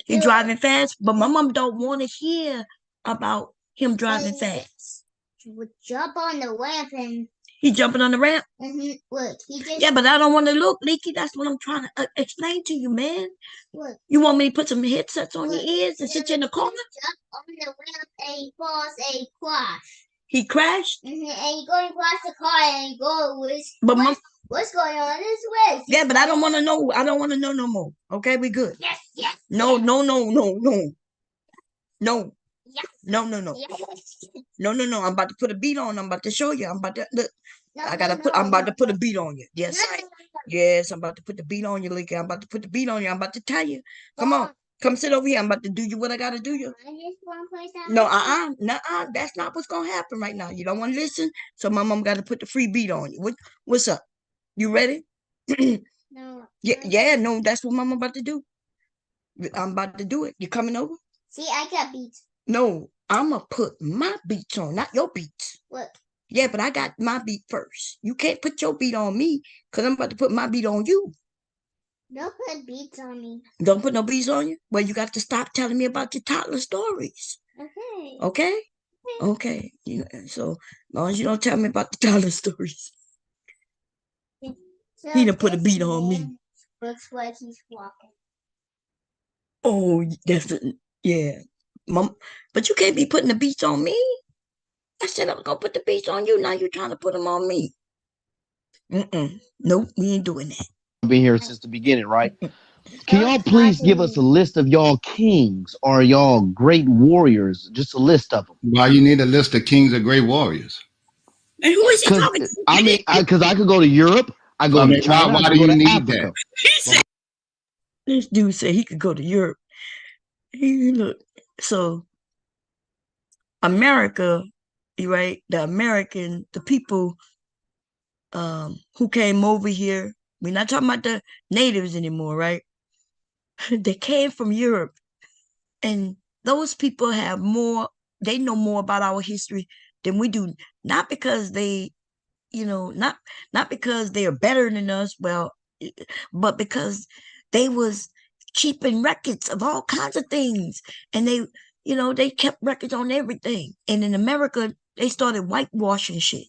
he's driving fast. But my mom don't want to hear about him driving fast. He would jump on the ramp and he jumping on the ramp. Look, but I don't want to look, Leaky. That's what I'm trying to explain to you, man. Look, you want me to put some headsets on your ears and sit you in the corner? Jump on the ramp and he falls and he crashed. He crashed. And he going across the car and he goes. But what's going on this way? Yeah, but I don't want to know. I don't want to know no more. Okay, we good. Yes. No. No. Yes. No. Yes. No. I'm about to put a beat on. I'm about to show you. I'm about to look. I'm about to put a beat on you. Yes. Yes, I'm about to put the beat on you, Lincoln. I'm about to put the beat on you. I'm about to tell you. Come on. Come sit over here. I'm about to do you what I gotta do you. No, that's not what's gonna happen right now. You don't want to listen, so my mom got to put the free beat on you. What's up? You ready? No. Yeah, no, that's what mama about to do. I'm about to do it. You coming over? See, I got beats. No, I'm gonna put my beats on, not your beats. What? Yeah, but I got my beat first. You can't put your beat on me because I'm about to put my beat on you. Don't put beats on me. Don't put no beats on you? Well, you got to stop telling me about your toddler stories. Okay. So as long as you don't tell me about the toddler stories. So he done put a beat on me. Looks like he's walking. Oh, yeah. Mom, but you can't be putting the beats on me. I said I'm gonna put the beats on you. Now you're trying to put them on me. Nope, we ain't doing that. Been here since the beginning, right? Can y'all please give us a list of y'all kings or y'all great warriors? Just a list of them. Why you need a list of kings or great warriors? And who is he talking to? I mean, because I could go to Europe. I go to China. Why do you need Africa. That? This dude said he could go to Europe. So America, right? The people who came over here. We're not talking about the natives anymore, right? They came from Europe, and those people they know more about our history than we do. Not because they, not because they are better than us, but because they was keeping records of all kinds of things, and they kept records on everything. And in America, they started whitewashing shit.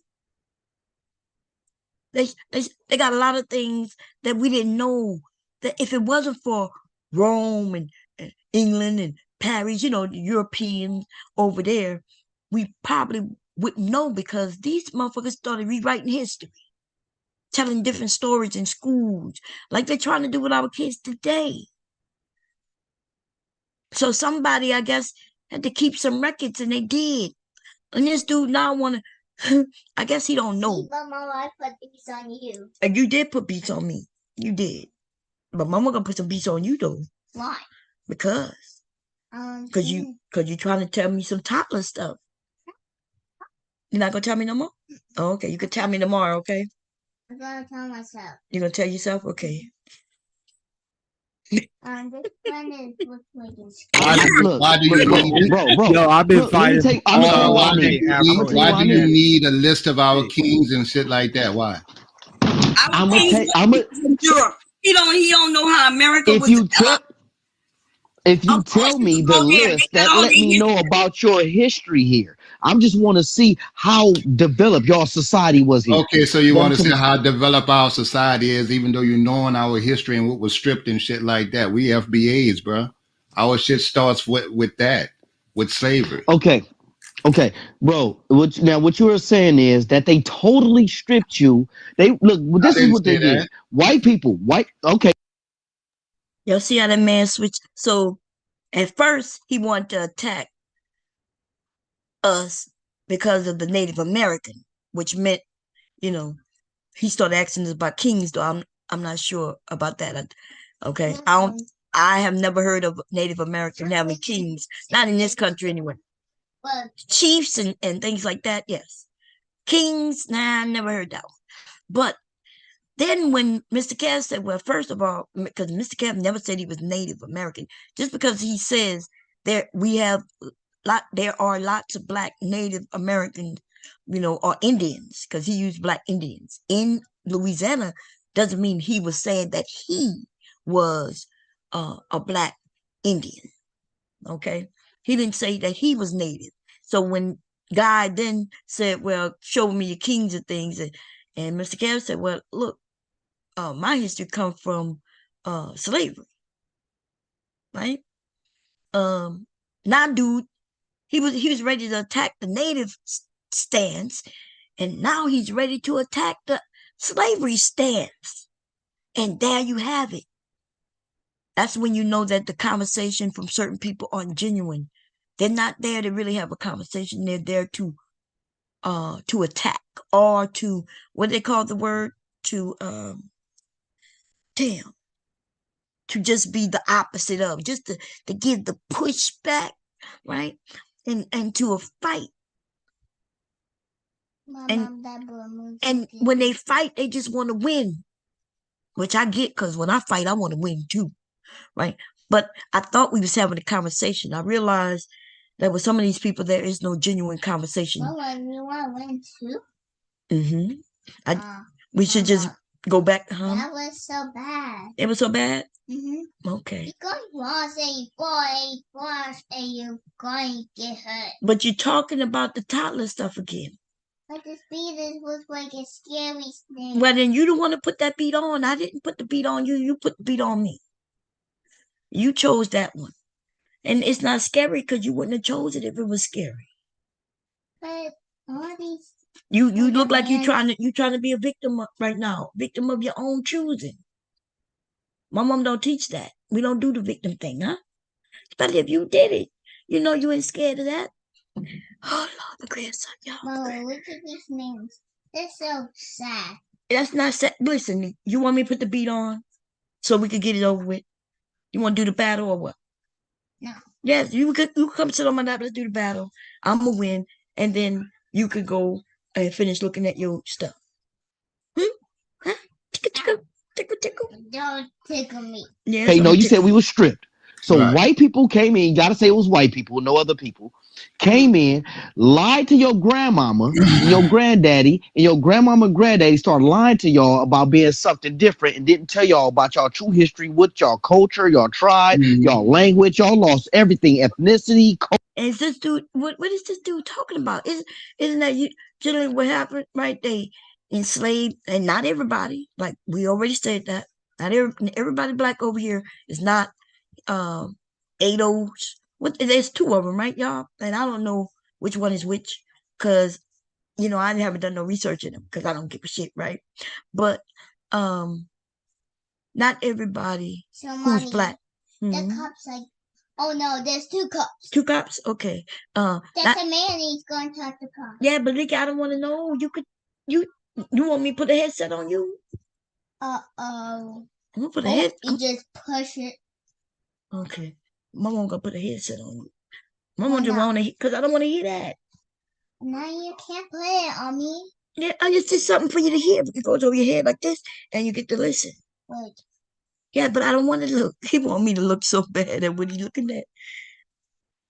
They got a lot of things that we didn't know. That if it wasn't for Rome and England and Paris, you know, the Europeans over there, we probably wouldn't know because these motherfuckers started rewriting history, telling different stories in schools, like they're trying to do with our kids today. So somebody, I guess, had to keep some records, and they did. And this dude now want to, I guess he don't know. But Mama, I put beats on you. And you did put beats on me. You did. But Mama gonna put some beats on you, though. Why? Because you trying to tell me some toddler stuff. You're not gonna tell me no more? Oh, okay. You can tell me tomorrow, okay? I'm gonna tell myself. You're gonna tell yourself? Okay. This one is what's making Why do you need, bro? Yo, I've been fighting. why do you need a list of our kings and shit like that? Why? I'm Europe. He don't know how America was developed. If you tell me the list, that let me know about your history here. I just want to see how developed your society was here. Okay, so you want to see how developed our society is, even though you knowing our history and what was stripped and shit like that. We FBAs, bro. Our shit starts with that, with slavery. Okay, bro. What you were saying is that they totally stripped you. This is what they did. White people, okay. Y'all see how that man switched? So at first he wanted to attack us because of the Native American, which meant, you know, he started asking us about kings, though I'm not sure about that. Okay. I have never heard of Native American having kings, not in this country anyway. Chiefs and things like that, yes. Kings, nah, I never heard that one. But then when Mr. Kev said, well, first of all, because Mr. Kev never said he was Native American, just because he says there are lots of black Native Americans, you know, or Indians, because he used black Indians in Louisiana, doesn't mean he was saying that he was a black Indian. Okay, he didn't say that he was Native. So when Guy then said, well, show me your kings and things, and Mr. Kev said, well, look, my history comes from slavery, right? Now, dude, he was ready to attack the native stance, and now he's ready to attack the slavery stance. And there you have it. That's when you know that the conversation from certain people aren't genuine. They're not there to really have a conversation. They're there to attack, or to, what they call the word, to to just be the opposite of, just to give the pushback, right? And to a fight. And when they fight, they just want to win, which I get, because when I fight, I want to win too, right? But I thought we was having a conversation. I realized that with some of these people, there is no genuine conversation. Mama, you want to win too? Mm-hmm. We should just go back, huh? That was so bad. It was so bad? Mm-hmm. Okay. Because once a boy, and you're going to get hurt. But you're talking about the toddler stuff again. But the beat was like a scary thing. Well, then you don't want to put that beat on. I didn't put the beat on you. You put the beat on me. You chose that one. And it's not scary because you wouldn't have chose it if it was scary. But all these... You look like you're trying to be a victim right now. Victim of your own choosing. My mom don't teach that. We don't do the victim thing, huh? But if you did it, you know you ain't scared of that. Oh, Lord, the grandson, y'all. Mama, look at these names. They're so sad. That's not sad. Listen, you want me to put the beat on so we could get it over with? You want to do the battle or what? No. Yes, you come sit on my lap. Let's do the battle. I'm going to win. And then you could go and finish looking at your stuff. Huh? Tickle. Don't tickle me. Yes, Hey, no, you said we were stripped. So Right. White people came in, you gotta say it was white people, no other people, came in, lied to your grandmama, and your granddaddy, and your grandmama and granddaddy started lying to y'all about being something different and didn't tell y'all about y'all true history, with y'all culture, y'all tribe, y'all language, y'all lost everything, ethnicity, And is this dude, what is this dude talking about? Isn't that generally what happened, right? enslaved, and not everybody. Like we already said that. Not everybody black over here is not ADOS. What? There's two of them, right, y'all? And I don't know which one is which, because I haven't done no research in them because I don't give a shit, right? But not everybody So, who's Mommy, black. the cup's like, oh no, there's 2 cups. 2 cups? Okay. That's a mayonnaise going to touch the cup. Yeah, but Ricky, I don't want to know. You want me to put a headset on you? Uh-oh. I'm gonna put a Oh, head. you just push it. Okay. Mama gonna put a headset on you. Why Mama just not? want to, because I don't want to hear that. Now you can't put it on me. Yeah, I just did something for you to hear. It goes over your head like this, and you get to listen. Wait. Yeah, but I don't want to look. He want me to look so bad at what he looking at.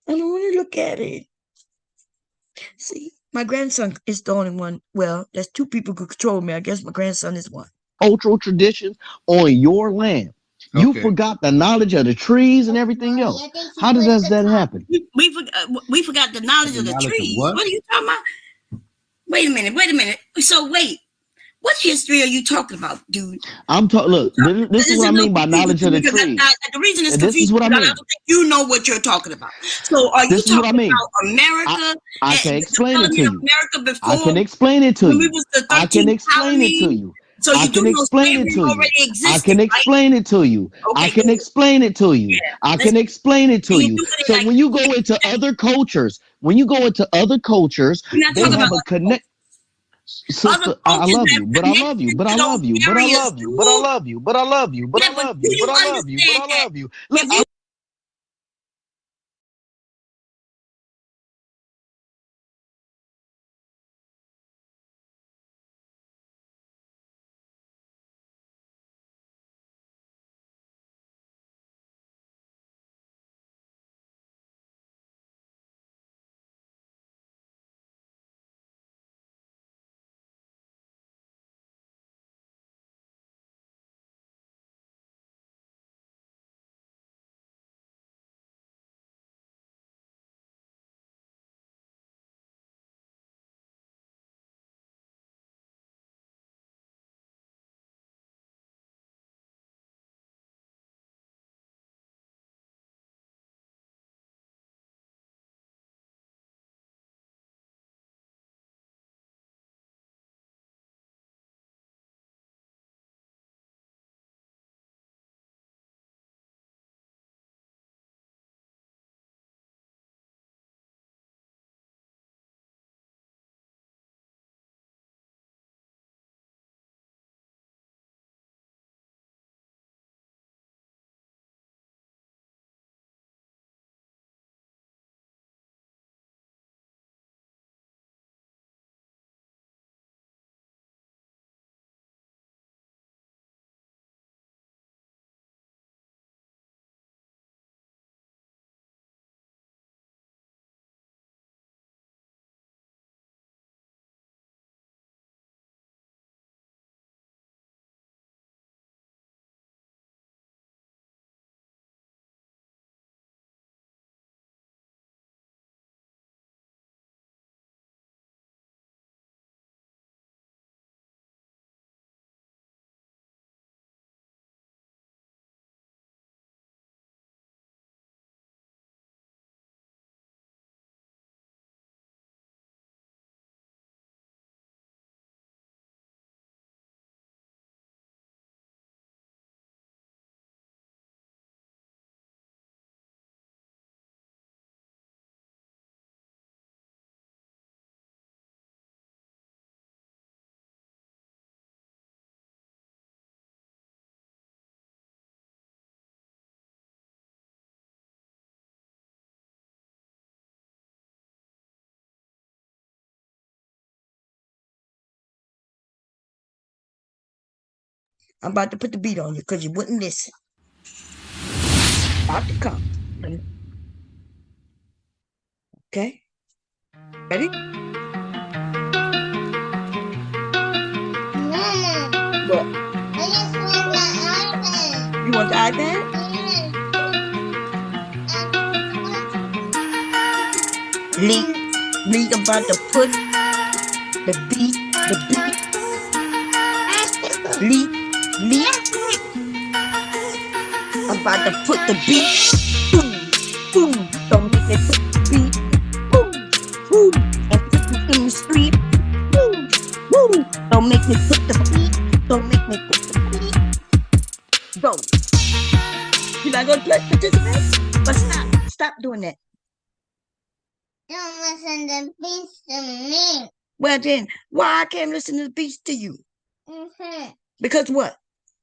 I don't want to look at it. See, my grandson is the only one. Well, there's 2 people who control me. I guess my grandson is one. Cultural traditions on your land. You Okay. forgot the knowledge of the trees and everything Mommy, else. I think How put does the that cup. happen? We forgot the knowledge of the knowledge of trees. what? What are you talking about? Wait a minute. So wait, what history are you talking about, dude? I'm talking. Look, this is what I mean by knowledge of the Because trees. the reason it's And this is confusing what I because I mean. don't think you know what you're talking about. So are you This is what I talking mean. about America? I can and explain the it to you. America before I can explain it to when we you. was the I can 13th explain it to colony? you. So I you do can know explain it slavery to you. already I existed, can right? explain it to you. I Okay, can good. explain it to you. Yeah, I let's can explain it to and you're you. doing it So like when you go into other cultures, we're not they talking have about a connect. other Sister, I cultures love that you, but I connected love you, but I to those love you, but I areas love you, but I too. love you, but I love you, but I Yeah, but love do you, you but I love you, but understand I that love you. Look, if you I'm about to put the beat on you because you wouldn't listen. About to come. Okay? Ready? Mama, What? I just want the iPad. You want the iPad? Lee, I'm about to put the beat Bleep, bleep. I'm about to put the beat. Boom, boom. Don't make me put the beat. Boom, boom. And put me in the street. Boom, boom. Don't make me put the beat. Don't make me put the beat. Go. You not gonna participate? But stop doing that. Don't listen to beats to me. Well then, why I can't listen to the beats to you? Because what?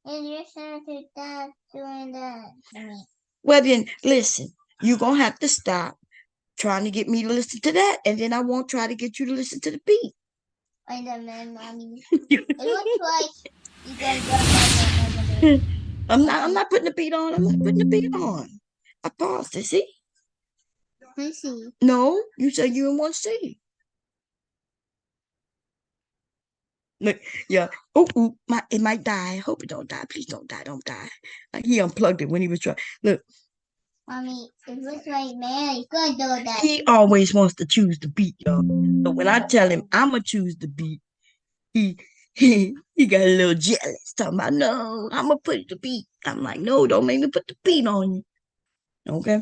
And you're trying to stop doing that to me. Well then, listen. You're gonna have to stop trying to get me to listen to that, and then I won't try to get you to listen to the beat. Wait a minute, mommy. It looks like you guys got I'm not putting the beat on. I'm not putting the beat on. I paused it. See? I see. No, you said you didn't want to see. Look, yeah. Oh, it might die. I hope it don't die. Please don't die. Don't die. He unplugged it when he was trying. Look. Mommy, it looks like man, he's gonna do that. He always wants to choose the beat, y'all. So when I tell him I'm gonna choose the beat, he got a little jealous. Talking about no, I'm gonna put the beat. I'm like, no, don't make me put the beat on you. Okay.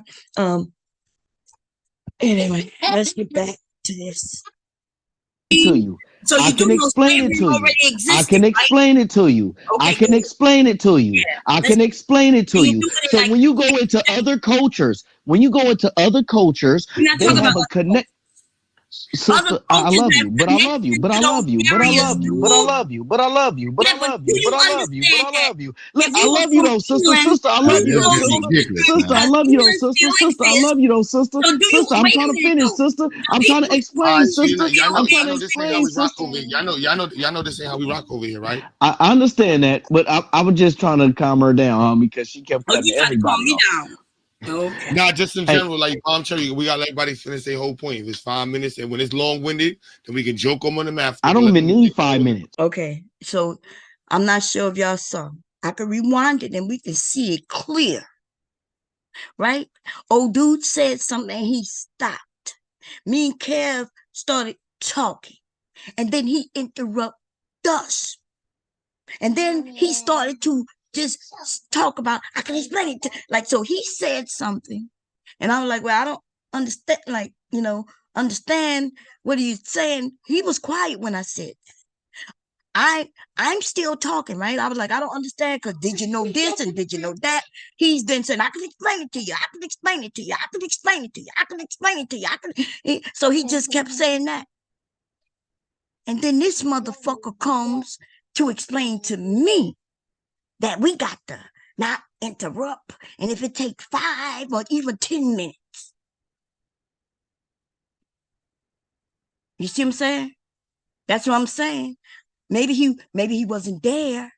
Anyway, let's get back to this. To you. So I can explain it to you. I can explain it to you. I can explain it to you. I can explain it to you. So when you go into other cultures, they have a connect. Sister, I love you, but I love you, but I love you, but I love you, but I love you, but I love you, but I love you, but I love you, but I love you. Look, I love you though, sister. Sister, I love you though, sister. Sister, I love you though, sister. Sister, I love you though, sister. Sister, I'm trying to finish, sister. I'm trying to explain, sister. I'm trying to explain, sister. Y'all know this ain't how we rock over here, right? I understand that, but I was just trying to calm her down, because she kept cutting everybody off. Okay. Not just in general, like I'm telling you, we got everybody finish their whole point. If it's 5 minutes, and when it's long-winded, then we can joke on them after. I don't even need 5 minutes. Okay, so I'm not sure if y'all saw. I can rewind it and we can see it clear. Right? Old dude said something and he stopped. Me and Kev started talking, and then he interrupted us. And then he started to just talk about, I can explain it to, like, so he said something, and I was like, well, I don't understand, like, understand what he's saying. He was quiet when I said that. I'm still talking, right? I was like, I don't understand, because did you know this and did you know that? He's then saying, I can explain it to you. I can explain it to you. I can explain it to you. I can explain it to you. So he just kept saying that. And then this motherfucker comes to explain to me that we got to not interrupt, and if it takes 5 or even 10 minutes. You see what I'm saying? That's what I'm saying. Maybe he wasn't there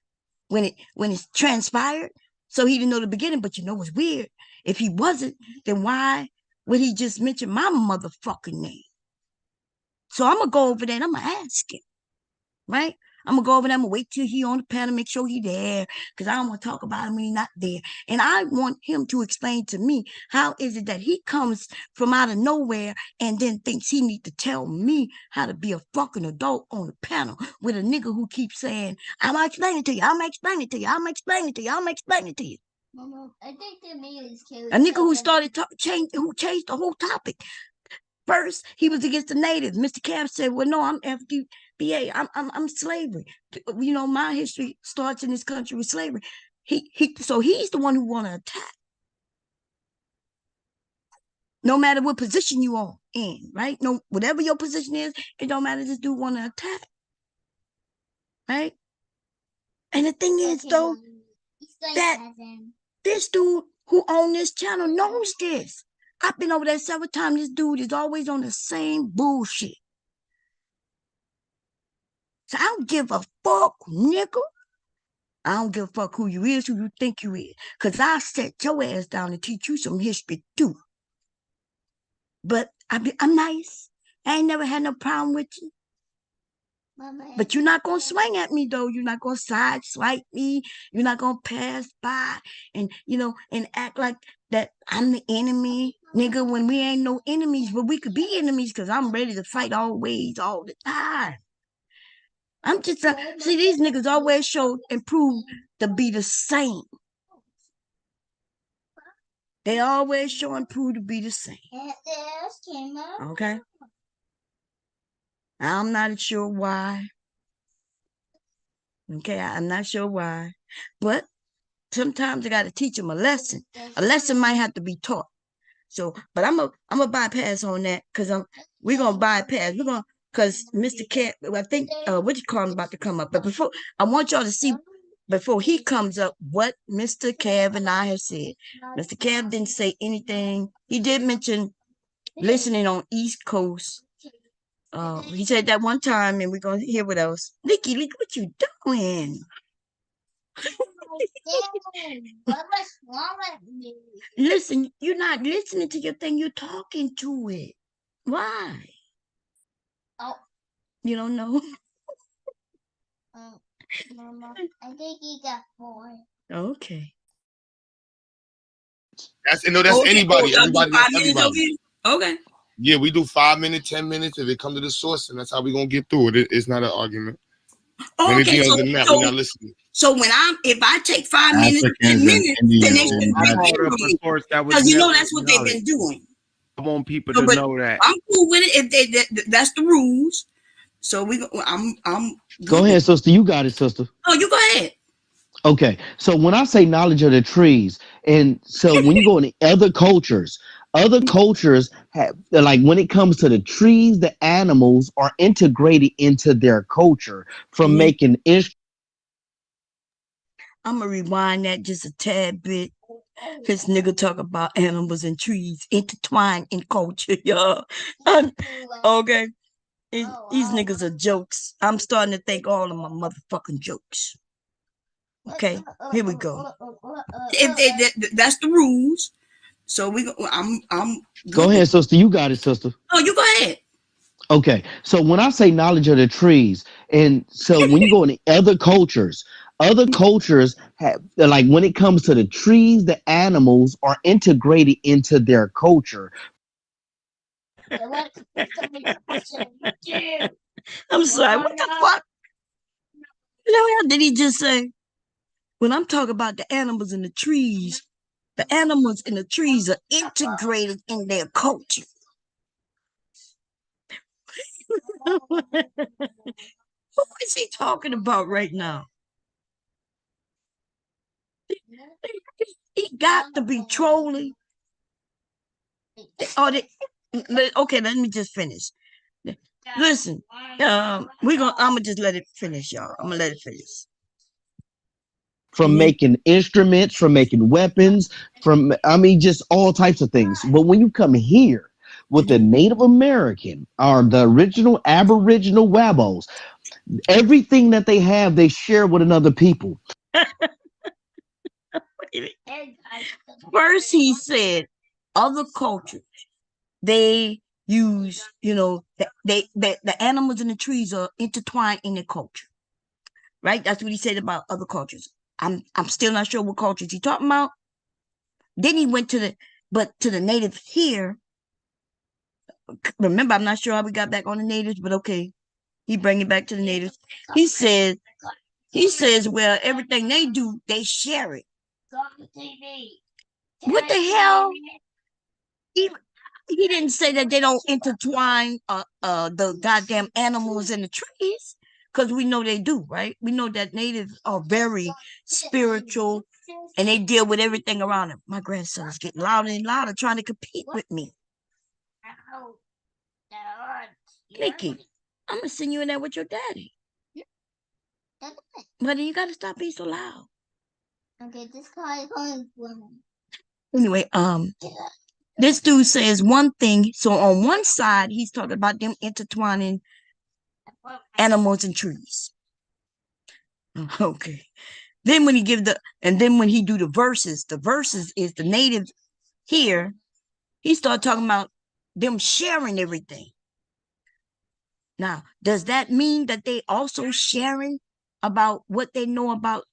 when it transpired, so he didn't know the beginning. But what's weird? If he wasn't, then why would he just mention my motherfucking name? So I'm gonna go over there and I'm gonna ask him, right? I'm gonna go over there. I'm gonna wait till he on the panel, make sure he there, because I don't want to talk about him when he's not there. And I want him to explain to me, how is it that he comes from out of nowhere and then thinks he need to tell me how to be a fucking adult on the panel with a nigga who keeps saying, I'm gonna explain it to you, I'm gonna explain it to you, I'm gonna explain it to you, I'm gonna explain it to you. Mama, I think the man is a nigga who started who changed the whole topic. First, he was against the natives. Mr. Cab said, well, no, I'm FDBA. I'm slavery. My history starts in this country with slavery. So he's the one who want to attack. No matter what position you are in, right? No, whatever your position is, it don't matter. This dude want to attack. Right? And the thing is, though, that this dude who owns this channel knows this. I've been over there several times. This dude is always on the same bullshit. So I don't give a fuck, nigga. I don't give a fuck who you is, who you think you is. Because I set your ass down and teach you some history, too. But I'm nice. I ain't never had no problem with you. But you're not going to swing at me, though. You're not going to side-swipe me. You're not going to pass by and, and act like that I'm the enemy. Nigga, when we ain't no enemies, but we could be enemies, because I'm ready to fight always, all the time. I'm just see these niggas always show and prove to be the same. They always show and prove to be the same. Okay. I'm not sure why. Okay, I'm not sure why, but sometimes I got to teach them a lesson. A lesson might have to be taught. So, but I'm a bypass on that because we're gonna bypass. We're gonna because Mr. Cat, I think what you call him about to come up. But before I want y'all to see before he comes up what Mr. Cav and I have said. Mr. Cav didn't say anything. He did mention listening on East Coast. He said that one time, and we're gonna hear what else. Nikki, look what you doing. What was wrong with me? Listen, you're not listening to your thing. You're talking to it. Why? Oh. You don't know? Mama, I think he got 4. Okay. That's anybody. Everybody. That's everybody. Okay. Yeah, we do 5 minutes, 10 minutes. If it comes to the source, and that's how we're gonna get through it. It's not an argument. Anything other than that, we're not listening. So if I take 5 minutes, 10 minutes, then they should be because you know that's what they've been doing. I want people to know that. I'm cool with it if that's the rules. So I'm Go ahead, sister. You got it, sister. Oh, you go ahead. Okay, so when I say knowledge of the trees, and so when you go into other cultures have, like, when it comes to the trees, the animals are integrated into their culture from making. I'm gonna rewind that just a tad bit. This nigga talk about animals and trees intertwined in culture, y'all. Okay. These niggas are jokes. I'm starting to think all of my motherfucking jokes. Okay, here we go. That's the rules. So I'm Go ahead, sister. You got it, sister. Oh, you go ahead. Okay, so when I say knowledge of the trees, and so when you go into other cultures have, like, when it comes to the trees, the animals are integrated into their culture. I'm sorry, what the fuck? What did he just say? When I'm talking about the animals in the trees are integrated in their culture. Who is he talking about right now? He got to be trolling. Okay, let me just finish. Listen, I'm gonna just let it finish, y'all. I'm gonna let it finish. From making instruments, from making weapons, just all types of things. But when you come here with the Native American or the original Aboriginal Wabos, everything that they have, they share with another people. First, he said other cultures, they use, the animals and the trees are intertwined in their culture. Right? That's what he said about other cultures. I'm still not sure what cultures he's talking about. Then he went to the natives here. Remember, I'm not sure how we got back on the natives, but okay. He bring it back to the natives. He says, well, everything they do, they share it. What the hell? He didn't say that they don't intertwine the goddamn animals and the trees, because we know they do, right? We know that natives are very spiritual and they deal with everything around them. My grandson is getting louder and louder trying to compete with me. Nikki, I'm gonna send you in there with your daddy. But you gotta stop being so loud. Okay, this car is going for me. Anyway, this dude says one thing. So on one side, he's talking about them intertwining animals and trees. Okay. Then when he do the verses is the natives here. He started talking about them sharing everything. Now, does that mean that they also sharing about what they know about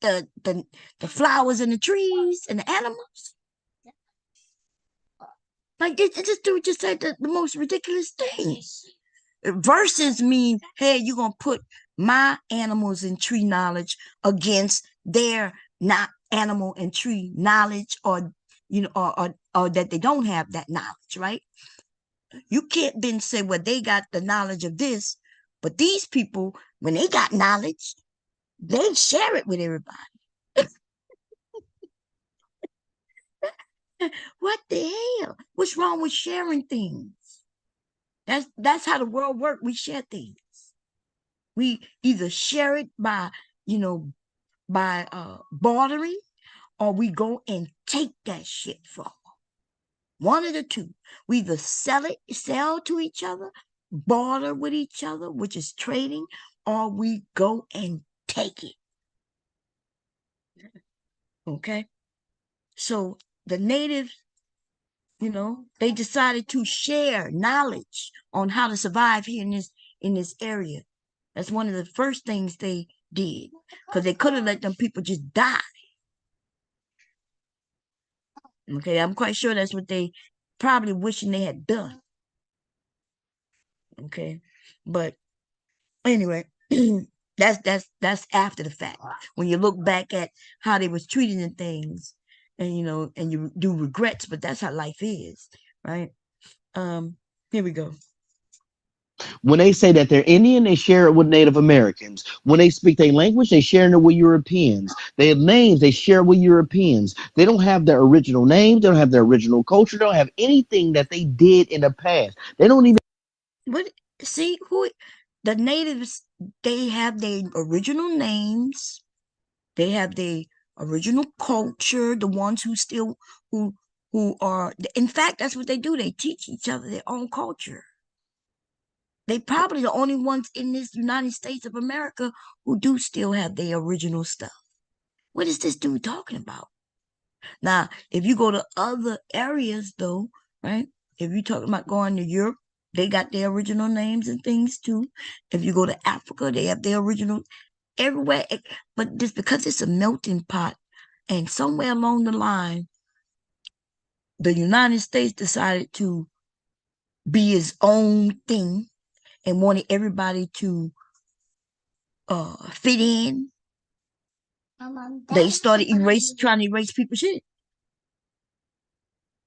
the flowers and the trees and the animals? Like this dude just said the most ridiculous things. Versus mean, hey, you're gonna put my animals and tree knowledge against their not animal and tree knowledge, or or that they don't have that knowledge, right? You can't then say, well, they got the knowledge of this, but these people, when they got knowledge, they share it with everybody. What the hell? What's wrong with sharing things? That's how the world works. We share things. We either share it by, bartering, or we go and take that shit from. One of the two. We either sell to each other, barter with each other, which is trading, or we go and take it. Okay? So the natives, they decided to share knowledge on how to survive here in this area. That's one of the first things they did, because they could have let them people just die. Okay, I'm quite sure that's what they probably wishing they had done. Okay, but anyway, that's after the fact. When you look back at how they was treating the things, and and you do regrets, but that's how life is, right? Here we go. When they say that they're Indian, they share it with Native Americans. When they speak their language, they share it with Europeans. Their names, they share with Europeans. They don't have their original names. They don't have their original culture. They don't have anything that they did in the past. They don't even. But see, the natives, they have their original names. They have their original culture. The ones who are, in fact, that's what they do. They teach each other their own culture. They probably the only ones in this United States of America who do still have their original stuff. What is this dude talking about? Now, if you go to other areas, though, right? If you're talking about going to Europe, they got their original names and things too. If you go to Africa, they have their original everywhere. But just because it's a melting pot, and somewhere along the line, the United States decided to be its own thing and wanted everybody to fit in. They started trying to erase people's shit.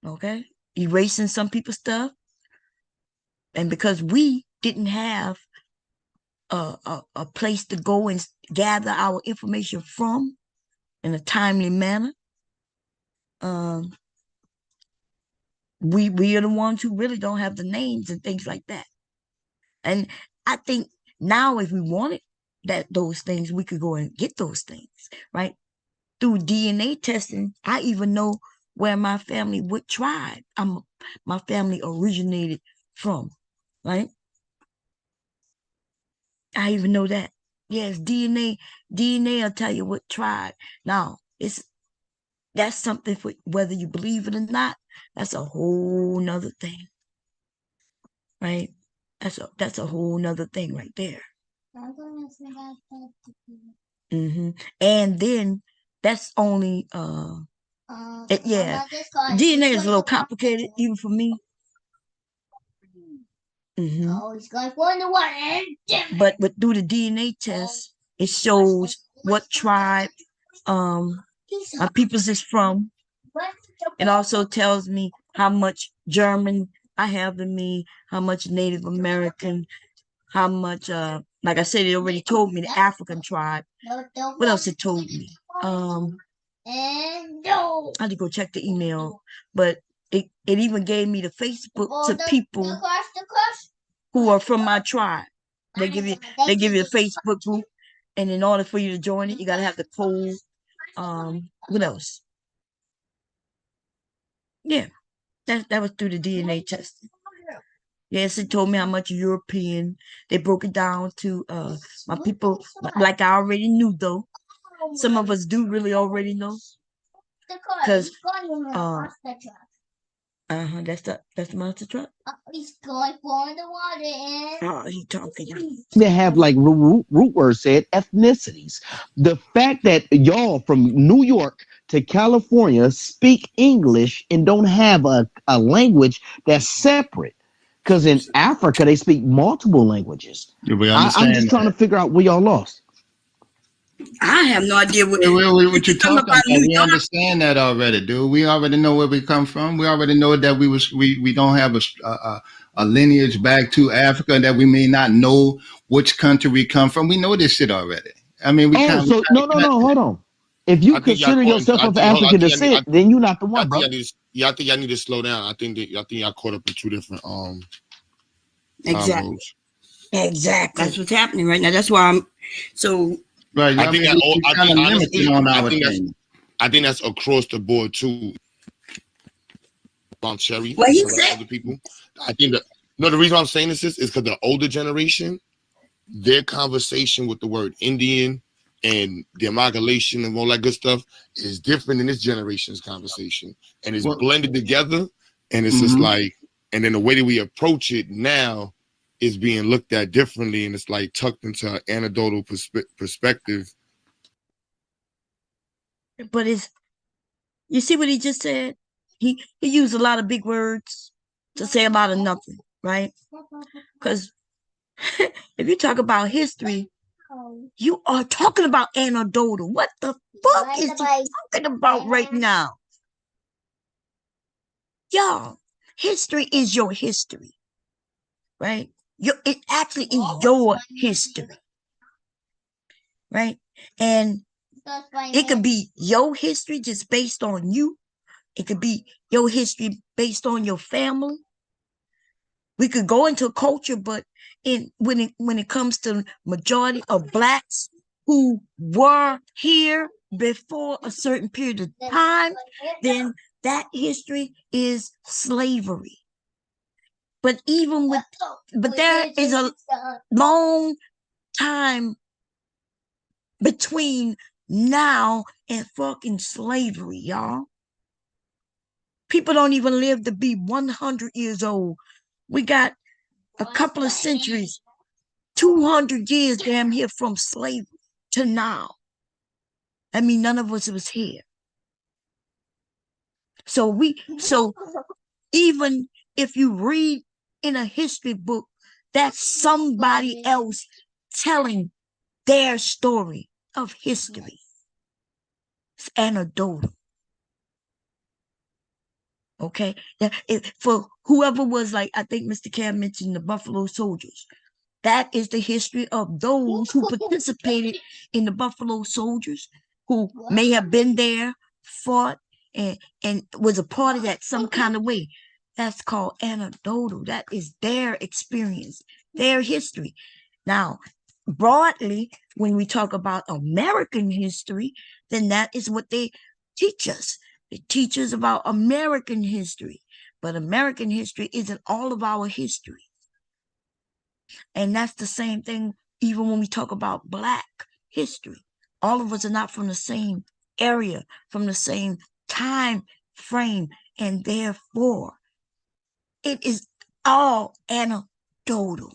Okay? Erasing some people's stuff. And because we didn't have a place to go and gather our information from in a timely manner, we are the ones who really don't have the names and things like that. And I think now, if we wanted those things, we could go and get those things, right? Through DNA testing, I even know where my family, what tribe my family originated from, right? I even know that. Yes, DNA will tell you what tribe. Now, that's something for whether you believe it or not. That's a whole nother thing, right? That's a whole nother thing right there. And then that's only DNA is a little complicated even for me. But through the DNA test, it shows what tribe my peoples is from. It also tells me how much German I have in me, how much Native American, how much like I said, it already told me the African tribe. What else it told me? I had to go check the email, but it even gave me the Facebook to people who are from my tribe. They give you a Facebook group, and in order for you to join it, you gotta have the code. What else? Yeah, that was through the DNA testing. Yes, it told me how much European. They broke it down to my people, like I already knew though. Some of us do really already know. Because that's the monster truck. He's going for the water. He talking. They have, like root word said, ethnicities. The fact that y'all from New York to California speak English and don't have a language that's separate. Because in Africa, they speak multiple languages. Yeah, we I'm understand just trying to that. figure out where y'all lost. I have no idea what What you talking about? New We York. understand that already, dude. We already know where we come from. We already know that we don't have a lineage back to Africa, that we may not know which country we come from. We know this shit already. I mean, we Oh, can't. so no, hold on. If you I think y'all consider caught. yourself I of think. Hold on. African descent, then you're not the one, bro. I think y'all need to slow down. I think y'all caught up in two different Exactly. modes. Exactly. That's what's happening right now. That's why I'm so. Right. I think we kind of honestly, limited on our thing. I think that's across the board too. Cherry, What he some of the said? other people. I think that the reason I'm saying this is because the older generation, their conversation with the word Indian and the amalgamation and all that good stuff is different than this generation's conversation, and it's blended together, and it's just like, and then the way that we approach it now is being looked at differently, and it's like tucked into an anecdotal perspective. But you see what he just said? He used a lot of big words to say a lot of nothing, right? Because if you talk about history, you are talking about anecdotal. What the fuck is he talking about right now? Y'all, history is your history, right? It actually is your history, right? And it could be your history just based on you. It could be your history based on your family. We could go into culture, but when it comes to majority of blacks who were here before a certain period of time, then that history is slavery. But there is a long time between now and fucking slavery, y'all. People don't even live to be 100 years old. We got a couple of centuries, 200 years damn here from slavery to now. I mean, none of us was here. So even if you read in a history book, that's somebody else telling their story of history. It's anecdotal. Okay, for whoever was, like, I think Mr. Cam mentioned the Buffalo Soldiers. That is the history of those who participated in the Buffalo Soldiers, who may have been there, fought, and was a part of that some kind of way. That's called anecdotal. That is their experience, their history. Now, broadly, when we talk about American history, then that is what they teach us. They teach us about American history. But American history isn't all of our history. And that's the same thing even when we talk about Black history. All of us are not from the same area, from the same time frame, and therefore it is all anecdotal.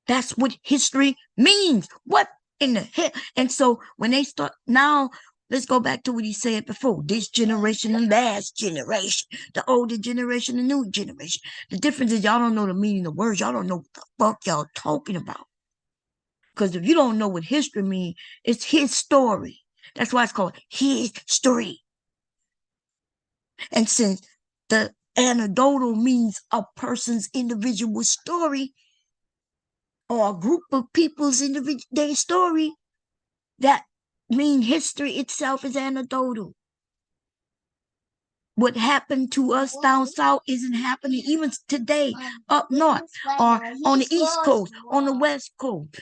That's what history means. What in the hell? And so when they start now, let's go back to what he said before. This generation and last generation, the older generation, the new generation. The difference is y'all don't know the meaning of words. Y'all don't know what the fuck y'all talking about. Because if you don't know what history means, it's his story. That's why it's called his story. And since the anecdotal means a person's individual story, or a group of people's their story, that means history itself is anecdotal. What happened to us down south isn't happening even today up north, or on the East Coast, on the West Coast,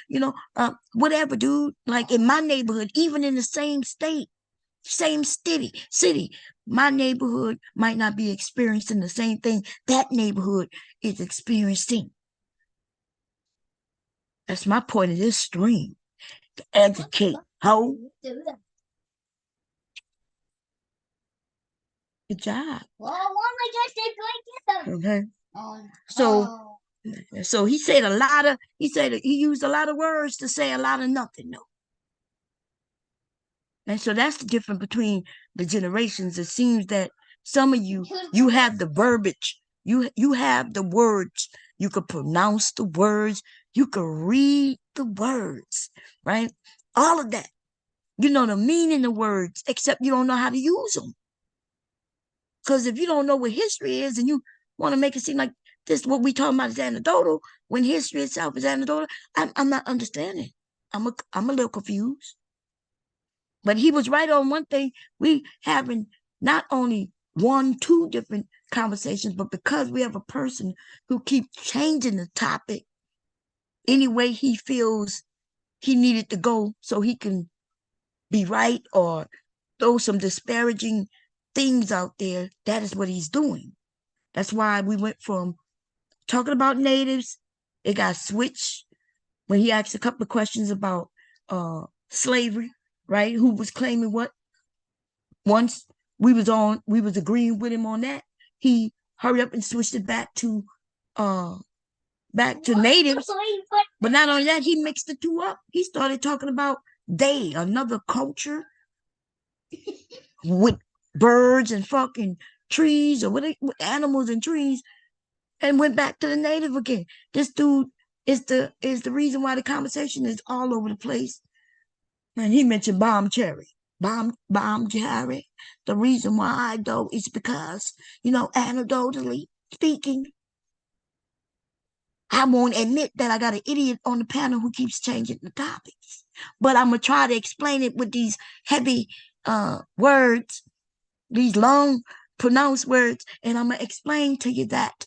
whatever, dude. Like in my neighborhood, even in the same state, same city, my neighborhood might not be experiencing the same thing that neighborhood is experiencing. That's my point of this stream. To educate. How? Good job. Okay. So he said he used a lot of words to say a lot of nothing, though. And so that's the difference between the generations. It seems that some of you have the verbiage You have the words. You could pronounce the words. You could read the words, right? All of that. You know the meaning of words, except you don't know how to use them. Because if you don't know what history is and you want to make it seem like this, what we talking about is anecdotal, when history itself is anecdotal, I'm not understanding. I'm a little confused. But he was right on one thing. We having not only one, two different conversations, but because we have a person who keeps changing the topic any way he feels he needed to go so he can be right or throw some disparaging things out there, that is what he's doing. That's why we went from talking about natives, it got switched when he asked a couple of questions about slavery, right? Who was claiming what? Once we was agreeing with him on that, he hurried up and switched it back to natives. But not only that, he mixed the two up. He started talking about another culture with birds and fucking trees or with animals and trees, and went back to the native again. This dude is the reason why the conversation is all over the place. And he mentioned bomb cherry. Bomb cherry. The reason why, though, is because, anecdotally speaking, I won't admit that I got an idiot on the panel who keeps changing the topics. But I'm going to try to explain it with these heavy words, these long pronounced words, and I'm going to explain to you that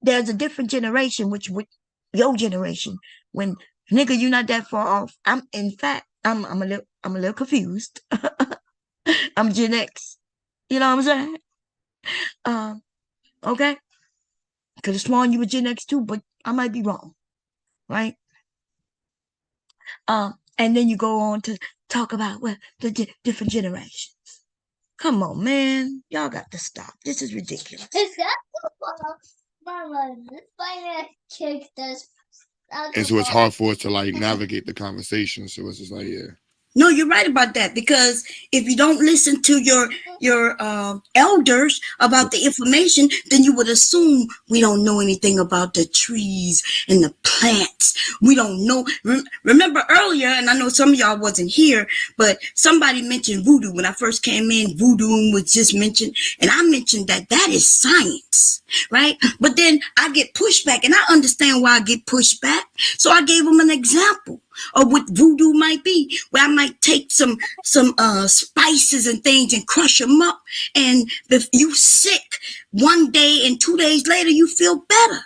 there's a different generation, which with your generation, when nigga, you're not that far off. I'm a little confused. I'm Gen X. You know what I'm saying? Okay. Could have sworn you were Gen X too, but I might be wrong. Right? And then you go on to talk about the different generations. Come on, man. Y'all got to stop. This is ridiculous. Mama, this finance kicked us out. And so it's hard for us to like navigate the conversation. So it's just like, yeah. No, you're right about that, because if you don't listen to your elders about the information, then you would assume we don't know anything about the trees and the plants. We don't know. Remember earlier, and I know some of y'all wasn't here, but somebody mentioned voodoo. When I first came in, voodoo was just mentioned, and I mentioned that is science, right? But then I get pushback, and I understand why I get pushback. So I gave them an example of what voodoo might be, where I might take some spices and things and crush them up, and if you sick one day and 2 days later you feel better,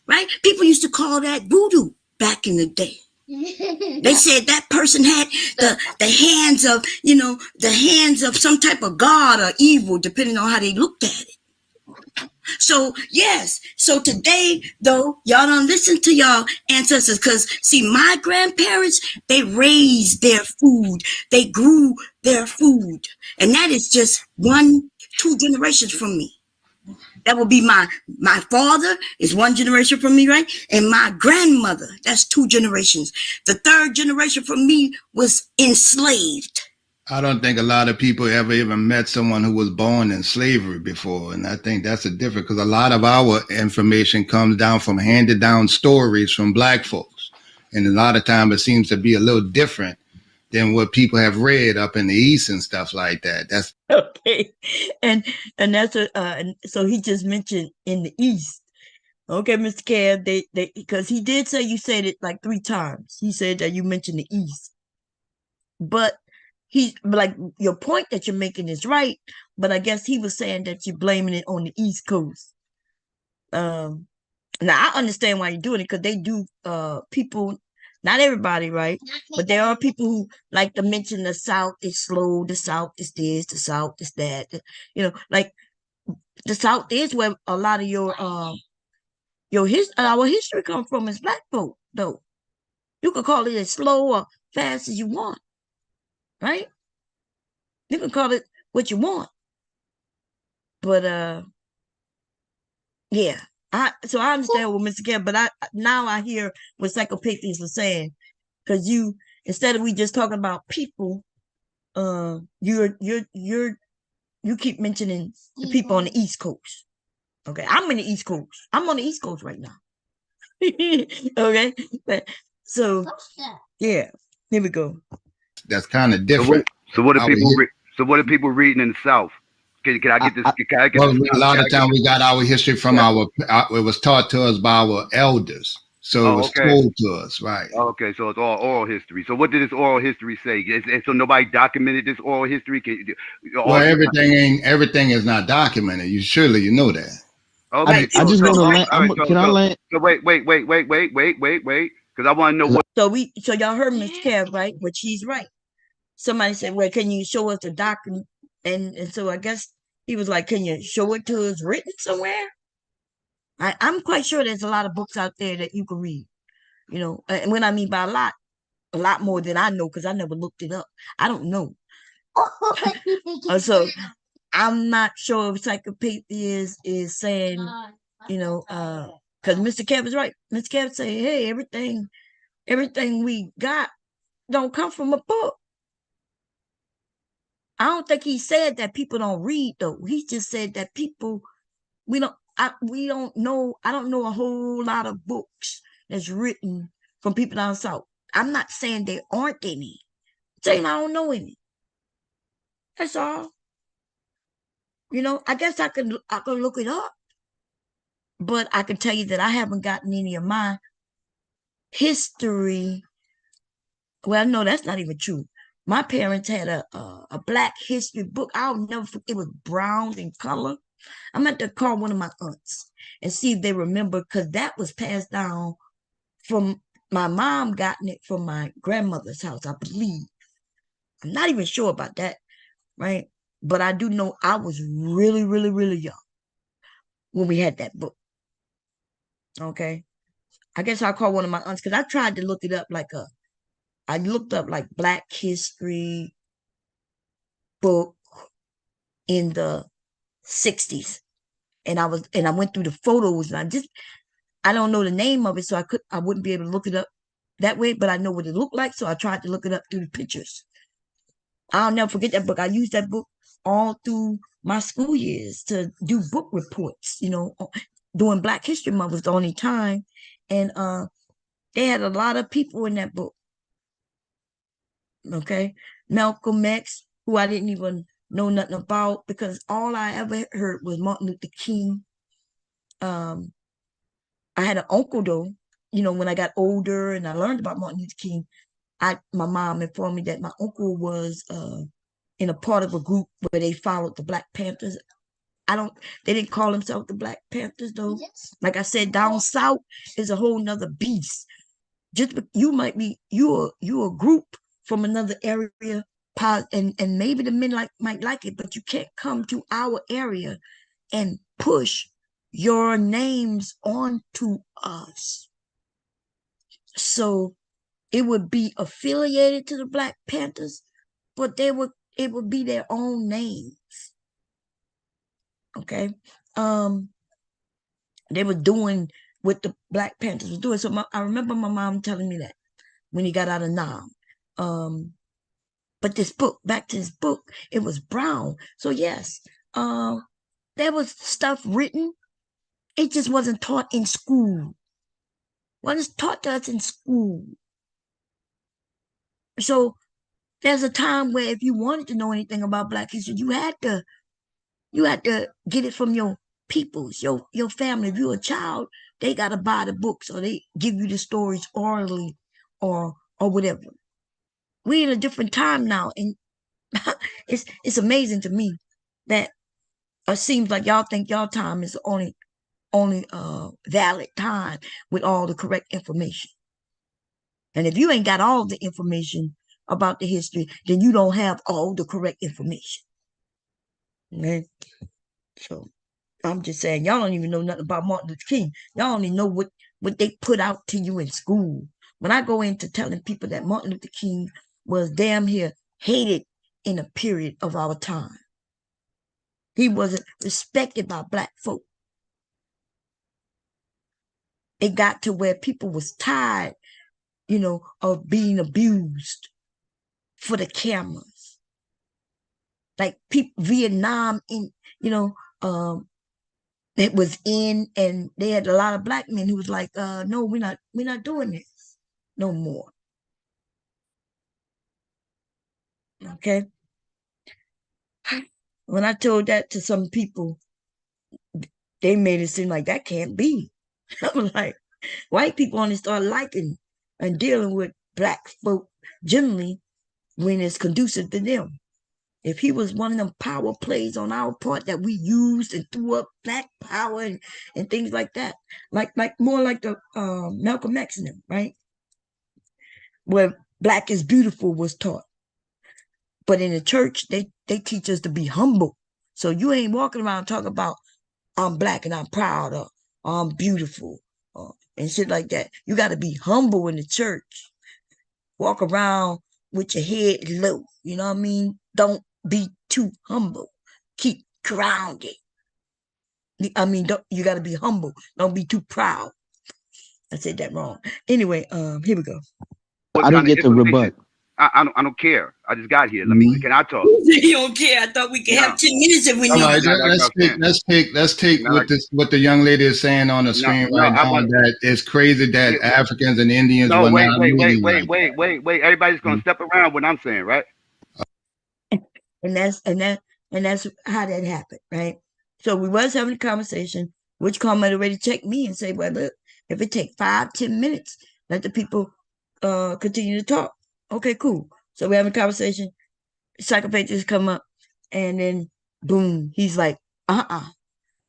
right? People used to call that voodoo back in the day. They said that person had the hands of the hands of some type of god or evil, depending on how they looked at it. So yes, so today though, y'all don't listen to y'all ancestors, because see, my grandparents, they raised their food, they grew their food, and that is just 1-2 generations from me. That would be my father is 1 generation from me, right? And my grandmother, that's 2 generations. The 3rd generation from me was enslaved. I don't think a lot of people ever even met someone who was born in slavery before. And I think that's a difference, because a lot of our information comes down from handed down stories from Black folks. And a lot of time it seems to be a little different than what people have read up in the East and stuff like that. That's okay. And that's so he just mentioned in the East. Okay, Mr. Kev, they because he did say you said it like 3 times. He said that you mentioned the East. But like, your point that you're making is right, but I guess he was saying that you're blaming it on the East Coast. Now I understand why you're doing it, because they do people, not everybody, right? But there are people who like to mention the South is slow, the South is this, the South is that. Like the South is where a lot of our history comes from as Black folk, though. You can call it as slow or fast as you want. Right? You can call it what you want. But yeah. So I understand what Mr. Kev, but I hear what Psychopathies was saying. Because instead of we just talking about people, you keep mentioning the people on the East Coast. Okay, I'm in the East Coast. I'm on the East Coast right now. Okay, so yeah, here we go. That's kind of different. So what are Our people hi- so what are people reading in the South? Can I get this? Can I get Well, this? a lot Can of I get time this? we got our history from it was taught to us by our elders. So it Oh, was okay. told to us, right? Okay, so it's all oral history. So what did this oral history say? So nobody documented this oral history? Well, All these everything is not documented. You know that. Okay, Right. I just so want to all land. right, Can I land? so wait, because I want to know what. So y'all heard Miss Kev, right? But she's right. Somebody said, "Well, can you show us the document?" And so I guess he was like, "Can you show it to us written somewhere?" I'm quite sure there's a lot of books out there that you can read. You know, and when I mean by a lot more than I know because I never looked it up. I don't know. So I'm not sure if encyclopedia is saying, you know, because Mr. Kev is right. Mr. Kev say, "Hey, everything we got don't come from a book." I don't think he said that people don't read though. He just said that people we don't know. I don't know a whole lot of books that's written from people down south. I'm not saying there aren't any. I'm saying I don't know any. That's all. You know, I guess I could look it up, but I can tell you that I haven't gotten any of my history. Well, no, that's not even true. My parents had a Black history book. I'll never forget. It was brown in color. I'm going to call one of my aunts and see if they remember because that was passed down from my mom, gotten it from my grandmother's house, I believe. I'm not even sure about that, right? But I do know I was really, really, really young when we had that book. Okay. I guess I'll call one of my aunts because I tried to look it up I looked up like Black history book in the 60s. And I went through the photos and I don't know the name of it, so I wouldn't be able to look it up that way, but I know what it looked like, so I tried to look it up through the pictures. I'll never forget that book. I used that book all through my school years to do book reports, you know, during Black History Month was the only time. And they had a lot of people in that book. Okay. Malcolm X, who I didn't even know nothing about because all I ever heard was Martin Luther King. I had an uncle though, you know, when I got older and I learned about Martin Luther King, my mom informed me that my uncle was in a part of a group where they followed the Black Panthers. They didn't call themselves the Black Panthers though. Yes. Like I said, down south is a whole nother beast. Just you might be you a group from another area, and maybe the men might like it, but you can't come to our area and push your names onto us. So it would be affiliated to the Black Panthers, but it would be their own names. Okay. They were doing what the Black Panthers was doing. So I remember my mom telling me that when he got out of Nam. But this book, back to this book, it was brown. So yes, there was stuff written. It just wasn't taught in school. Wasn't taught to us in school. So there's a time where if you wanted to know anything about Black history, you had to get it from your peoples, your family. If you're a child, they gotta buy the books or they give you the stories orally or whatever. We're in a different time now, and it's amazing to me that it seems like y'all think y'all time is the only valid time with all the correct information. And if you ain't got all the information about the history, then you don't have all the correct information. Okay? So I'm just saying, y'all don't even know nothing about Martin Luther King. Y'all only know what they put out to you in school. When I go into telling people that Martin Luther King was damn near hated in a period of our time. He wasn't respected by Black folk. It got to where people was tired, you know, of being abused for the cameras. Like Vietnam in, you know, that was in, and they had a lot of black men who was like, no, we're not doing this no more. Okay. When I told that to some people, they made it seem like that can't be. I was like, white people only start liking and dealing with black folk generally when it's conducive to them. If he was one of them power plays on our part that we used and threw up black power and things like that, like more like the Malcolm X and them, right? Where black is beautiful was taught. But in the church, they teach us to be humble. So you ain't walking around talking about I'm black and I'm proud, or I'm beautiful, and shit like that. You got to be humble in the church. Walk around with your head low. You know what I mean? Don't be too humble. Keep grounded. I mean, you got to be humble. Don't be too proud. I said that wrong. Anyway, here we go. What I didn't kind of get to information? rebut. I don't care. I just got here. Let me. Can I talk? You don't care. I thought we could have 10 minutes if we All need. right, Not like I was saying. let's take Not what like- this what the young lady is saying on the screen no, right I now. want- That it's crazy that Yeah. Africans and Indians No, were wait, not wait, moving wait, like wait, that. wait, wait. Everybody's gonna step around what I'm saying, right? And that's how that happened, right? So we was having a conversation, which Carmen already checked me and say, well, look, if it take 5-10 minutes, let the people continue to talk. Okay, cool. So we're having a conversation. Psychopaths come up, and then boom, he's like, y'all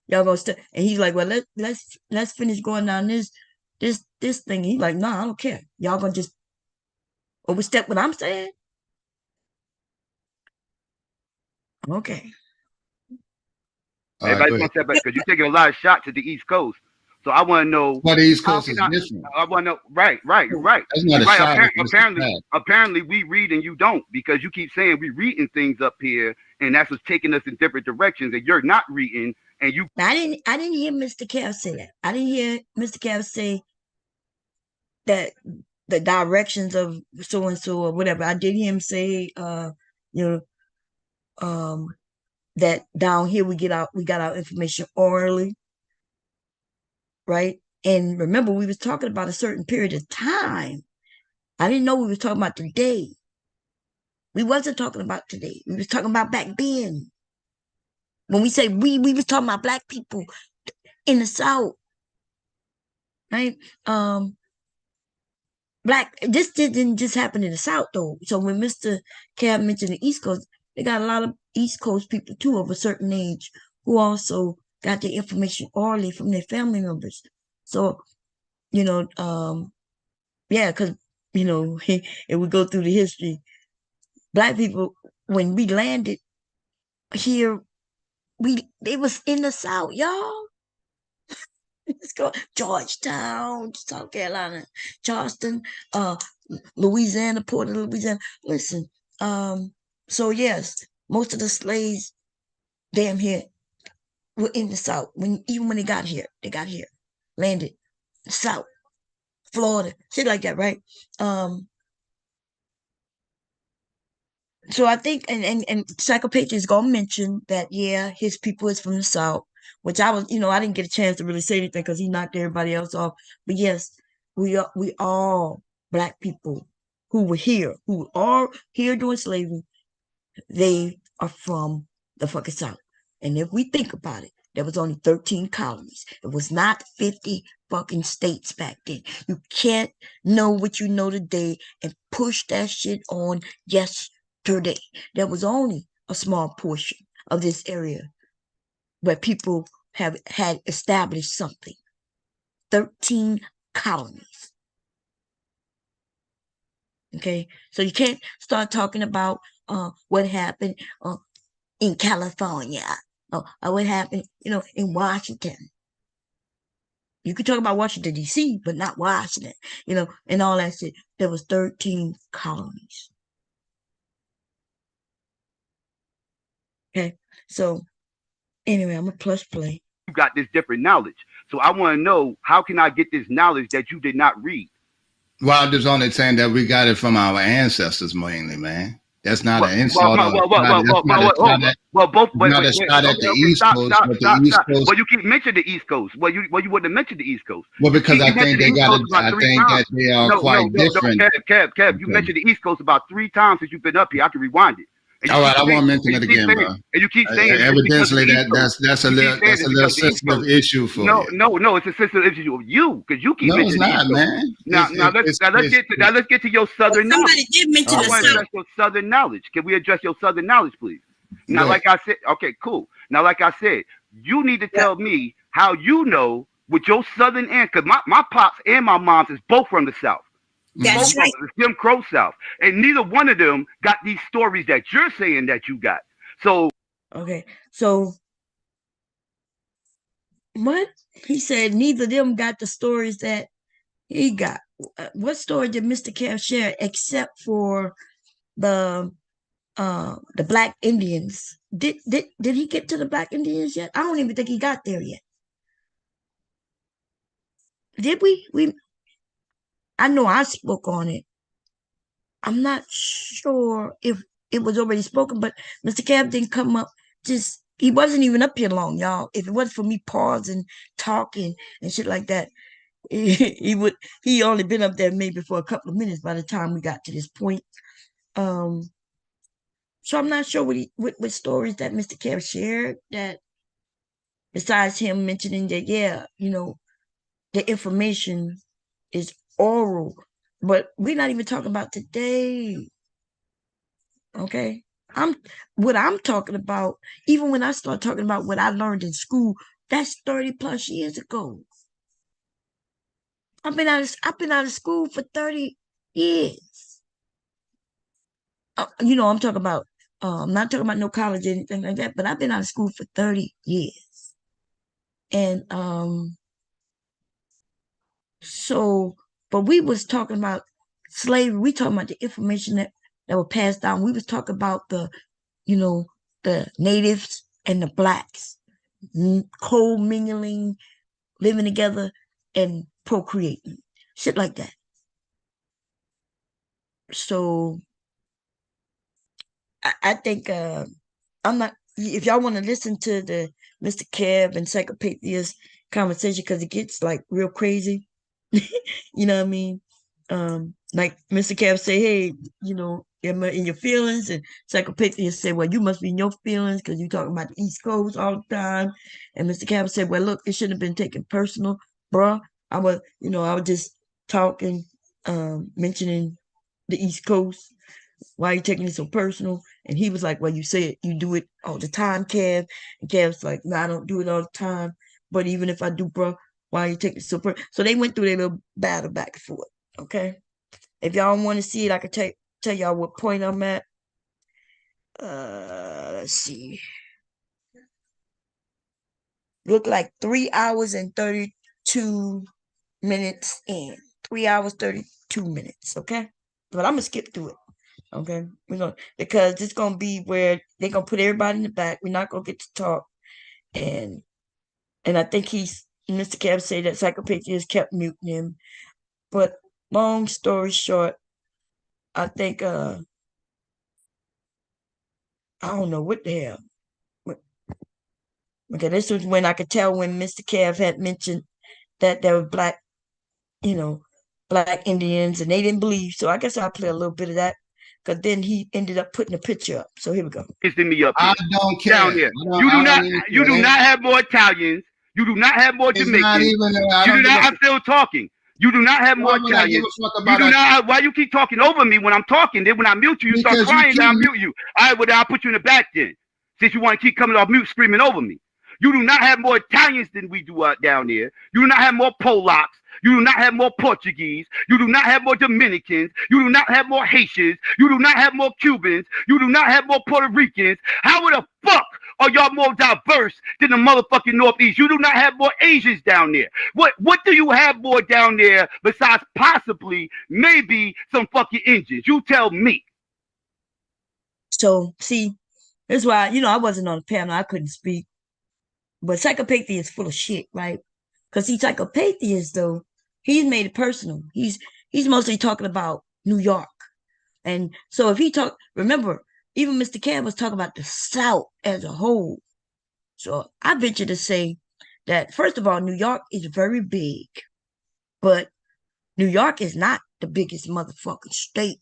gonna step, and he's like, well, let's finish going down this thing. He's like, no, I don't care. Y'all gonna just overstep what I'm saying? Okay. All right, Everybody's go gonna ahead. step back because you're taking a lot of shots at the East Coast. So I want to know. Well, the East how Coast is can different. I want to know. Right. You're right. That's not a Right. shot. It's a fact. Apparently, we read and you don't, because you keep saying we reading things up here, and that's what's taking us in different directions, and you're not reading, and you. Now, I didn't hear Mr. Cav say that. I didn't hear Mr. Cav say that the directions of so and so or whatever. I did hear him say, that down here we got our information orally, right? And remember, we was talking about a certain period of time. I didn't know we was talking about today. We wasn't talking about today. We was talking about back then. When we say we was talking about black people in the South, right? This didn't just happen in the South though. So when Mr. Cab mentioned the East Coast, they got a lot of East Coast people too of a certain age who also got their information orally from their family members. So, yeah, because if we go through the history, black people, when we landed here, they was in the South, y'all. Let's go Georgetown, South Carolina, Charleston, Louisiana, Port of Louisiana. Listen, so yes, most of the slaves damn here were in the South. Even when they got here, landed South, Florida, shit like that, right? So I think, and Psychopath is gonna mention that, yeah, his people is from the South, which I was, I didn't get a chance to really say anything because he knocked everybody else off. But yes, we all black people who are here during slavery. They are from the fucking South. And if we think about it, there was only 13 colonies. It was not 50 fucking states back then. You can't know what you know today and push that shit on yesterday. There was only a small portion of this area where people had established something. 13 colonies. Okay, so you can't start talking about what happened in California, or what happened, in Washington. You could talk about Washington D.C., but not Washington, and all that shit. There was 13 colonies. Okay, so anyway, I'm a plus play. You got this different knowledge, so I want to know, how can I get this knowledge that you did not read? Well, I'm just only saying that we got it from our ancestors mainly, man. That's not an insult or that's not a shot at. Both. Wait, Not a shot at the East Coast, but the East Coast. Well, you keep mentioning the East Coast. Well, you wouldn't have mentioned the East Coast. Well, because You I think mentioned the they East got Coast it. about I three think times. that they are quite different. Kev, you mentioned the East Coast about 3 times since you've been up here. I can rewind it. All right, I won't mention it again, bro. And you keep saying Evidently that's a little sensitive issue for you. No, it's a sensitive issue of you because you keep No, it's mentioning not, man. Now let's get to your Southern knowledge. Somebody did mention I the want to South. address your Southern knowledge. Can we address your Southern knowledge, please? Now, Yeah. like I said, okay, cool. Now, like I said, you need to tell me how you know with your Southern because my pops and my moms is both from the South. That's right. It's Jim Crow South, and neither one of them got these stories that you're saying that you got. So Okay, so what he said, neither of them got the stories that he got. What story did Mr. Kev share except for the Black Indians? Did he get to the Black Indians yet? I don't even think he got there yet. Did we? I know I spoke on it. I'm not sure if it was already spoken, but Mr. Kev didn't come up. He wasn't even up here long, y'all. If it wasn't for me pausing, talking, and shit like that, he only been up there maybe for a couple of minutes by the time we got to this point. So I'm not sure what stories that Mr. Kev shared that besides him mentioning that, the information is oral, but we're not even talking about today. Okay. What I'm talking about, even when I start talking about what I learned in school, that's 30 plus years ago. I've been out of school for 30 years. I'm talking about I'm not talking about no college or anything like that, but I've been out of school for 30 years. And but we was talking about slavery. We talking about the information that was passed down. We was talking about the natives and the blacks co-mingling, living together, and procreating, shit like that. So I think I'm not. If y'all want to listen to the Mr. Kev and Psychopathia conversation, because it gets like real crazy, you know what I mean? Like Mr. Kev say, hey, am I in your feelings? And Psychopathia say, well, you must be in your feelings because you talking about the East Coast all the time. And Mr. Kev said, well, look, it shouldn't have been taken personal, bruh. I was just talking, mentioning the East Coast. Why are you taking it so personal? And he was like, well, you say it, you do it all the time, Kev. And Kev's like, no, I don't do it all the time. But even if I do, bro, why are you taking it so personal? So they went through their little battle back and forth. Okay. If y'all want to see it, I can tell y'all what point I'm at. Let's see. Look like 3 hours and 32 minutes in. 3 hours, 32 minutes. Okay. But I'm going to skip through it. Okay, because it's gonna be where they're gonna put everybody in the back. We're not gonna get to talk, and I think Mr. Kev said that Psychopathia kept muting him. But long story short, I think I don't know what the hell. Okay, this was when I could tell when Mr. Kev had mentioned that there were black Indians, and they didn't believe. So I guess I'll play a little bit of that. Because then he ended up putting a picture up. So here we go. Me up I don't care. Down here. You do not have more Italians. You do not have more Jamaicans. I'm still talking. You do not have more Italians. You do not. Why you keep talking over me when I'm talking? Then when I mute you, you start crying. Then I mute you. All right, well, then I'll put you in the back then. Since you want to keep coming off mute, screaming over me. You do not have more Italians than we do down there. You do not have more Polacks. You do not have more Portuguese. You do not have more Dominicans. You do not have more Haitians. You do not have more Cubans. You do not have more Puerto Ricans. How the fuck are y'all more diverse than the motherfucking Northeast? You do not have more Asians down there. What do you have more down there besides possibly maybe some fucking Indians? You tell me. So see, that's why I wasn't on the panel. I couldn't speak. But Psychopathia is full of shit, right? Because Psychopathia though, he's made it personal. He's mostly talking about New York. And so if he talk, remember, even Mr. Cam was talking about the South as a whole. So I venture to say that, first of all, New York is very big, but New York is not the biggest motherfucking state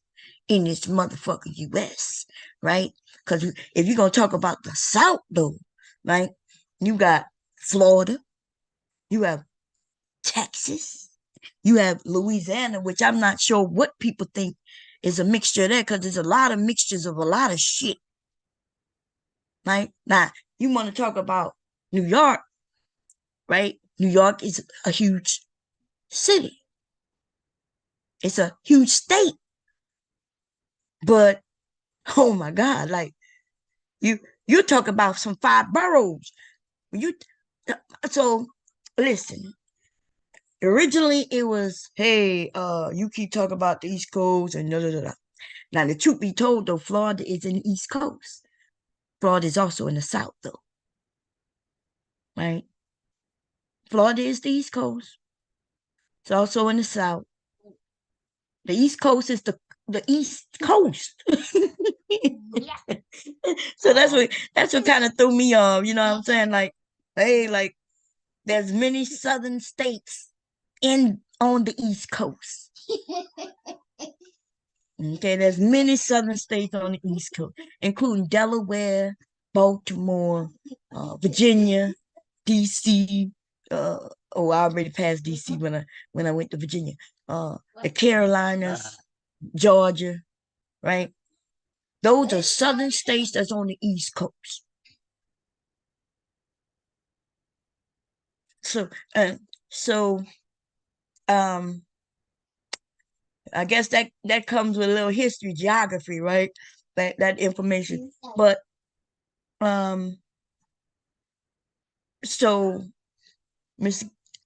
in this motherfucking U.S., right? Because if you're going to talk about the South, though, right, you got Florida, you have Texas, you have Louisiana, which I'm not sure what people think is a mixture there, because there's a lot of mixtures of a lot of shit, right? Now, you want to talk about New York, right? New York is a huge city. It's a huge state. But, oh my God, like, you talk about some 5 boroughs. So, listen. Originally, it was, hey, you keep talking about the East Coast and da da da. Now, the truth be told, though, Florida is in the East Coast. Florida is also in the South, though. Right? Florida is the East Coast. It's also in the South. The East Coast is the East Coast. So that's what kind of threw me off. You know what I'm saying? Like, hey, like, there's many southern states on the East Coast. Okay, there's many southern states on the East Coast, including Delaware, Baltimore, Virginia, DC. I already passed DC when I went to Virginia. The Carolinas, Georgia, right? Those are southern states that's on the East Coast. So, I guess that comes with a little history, geography, right? That information. But so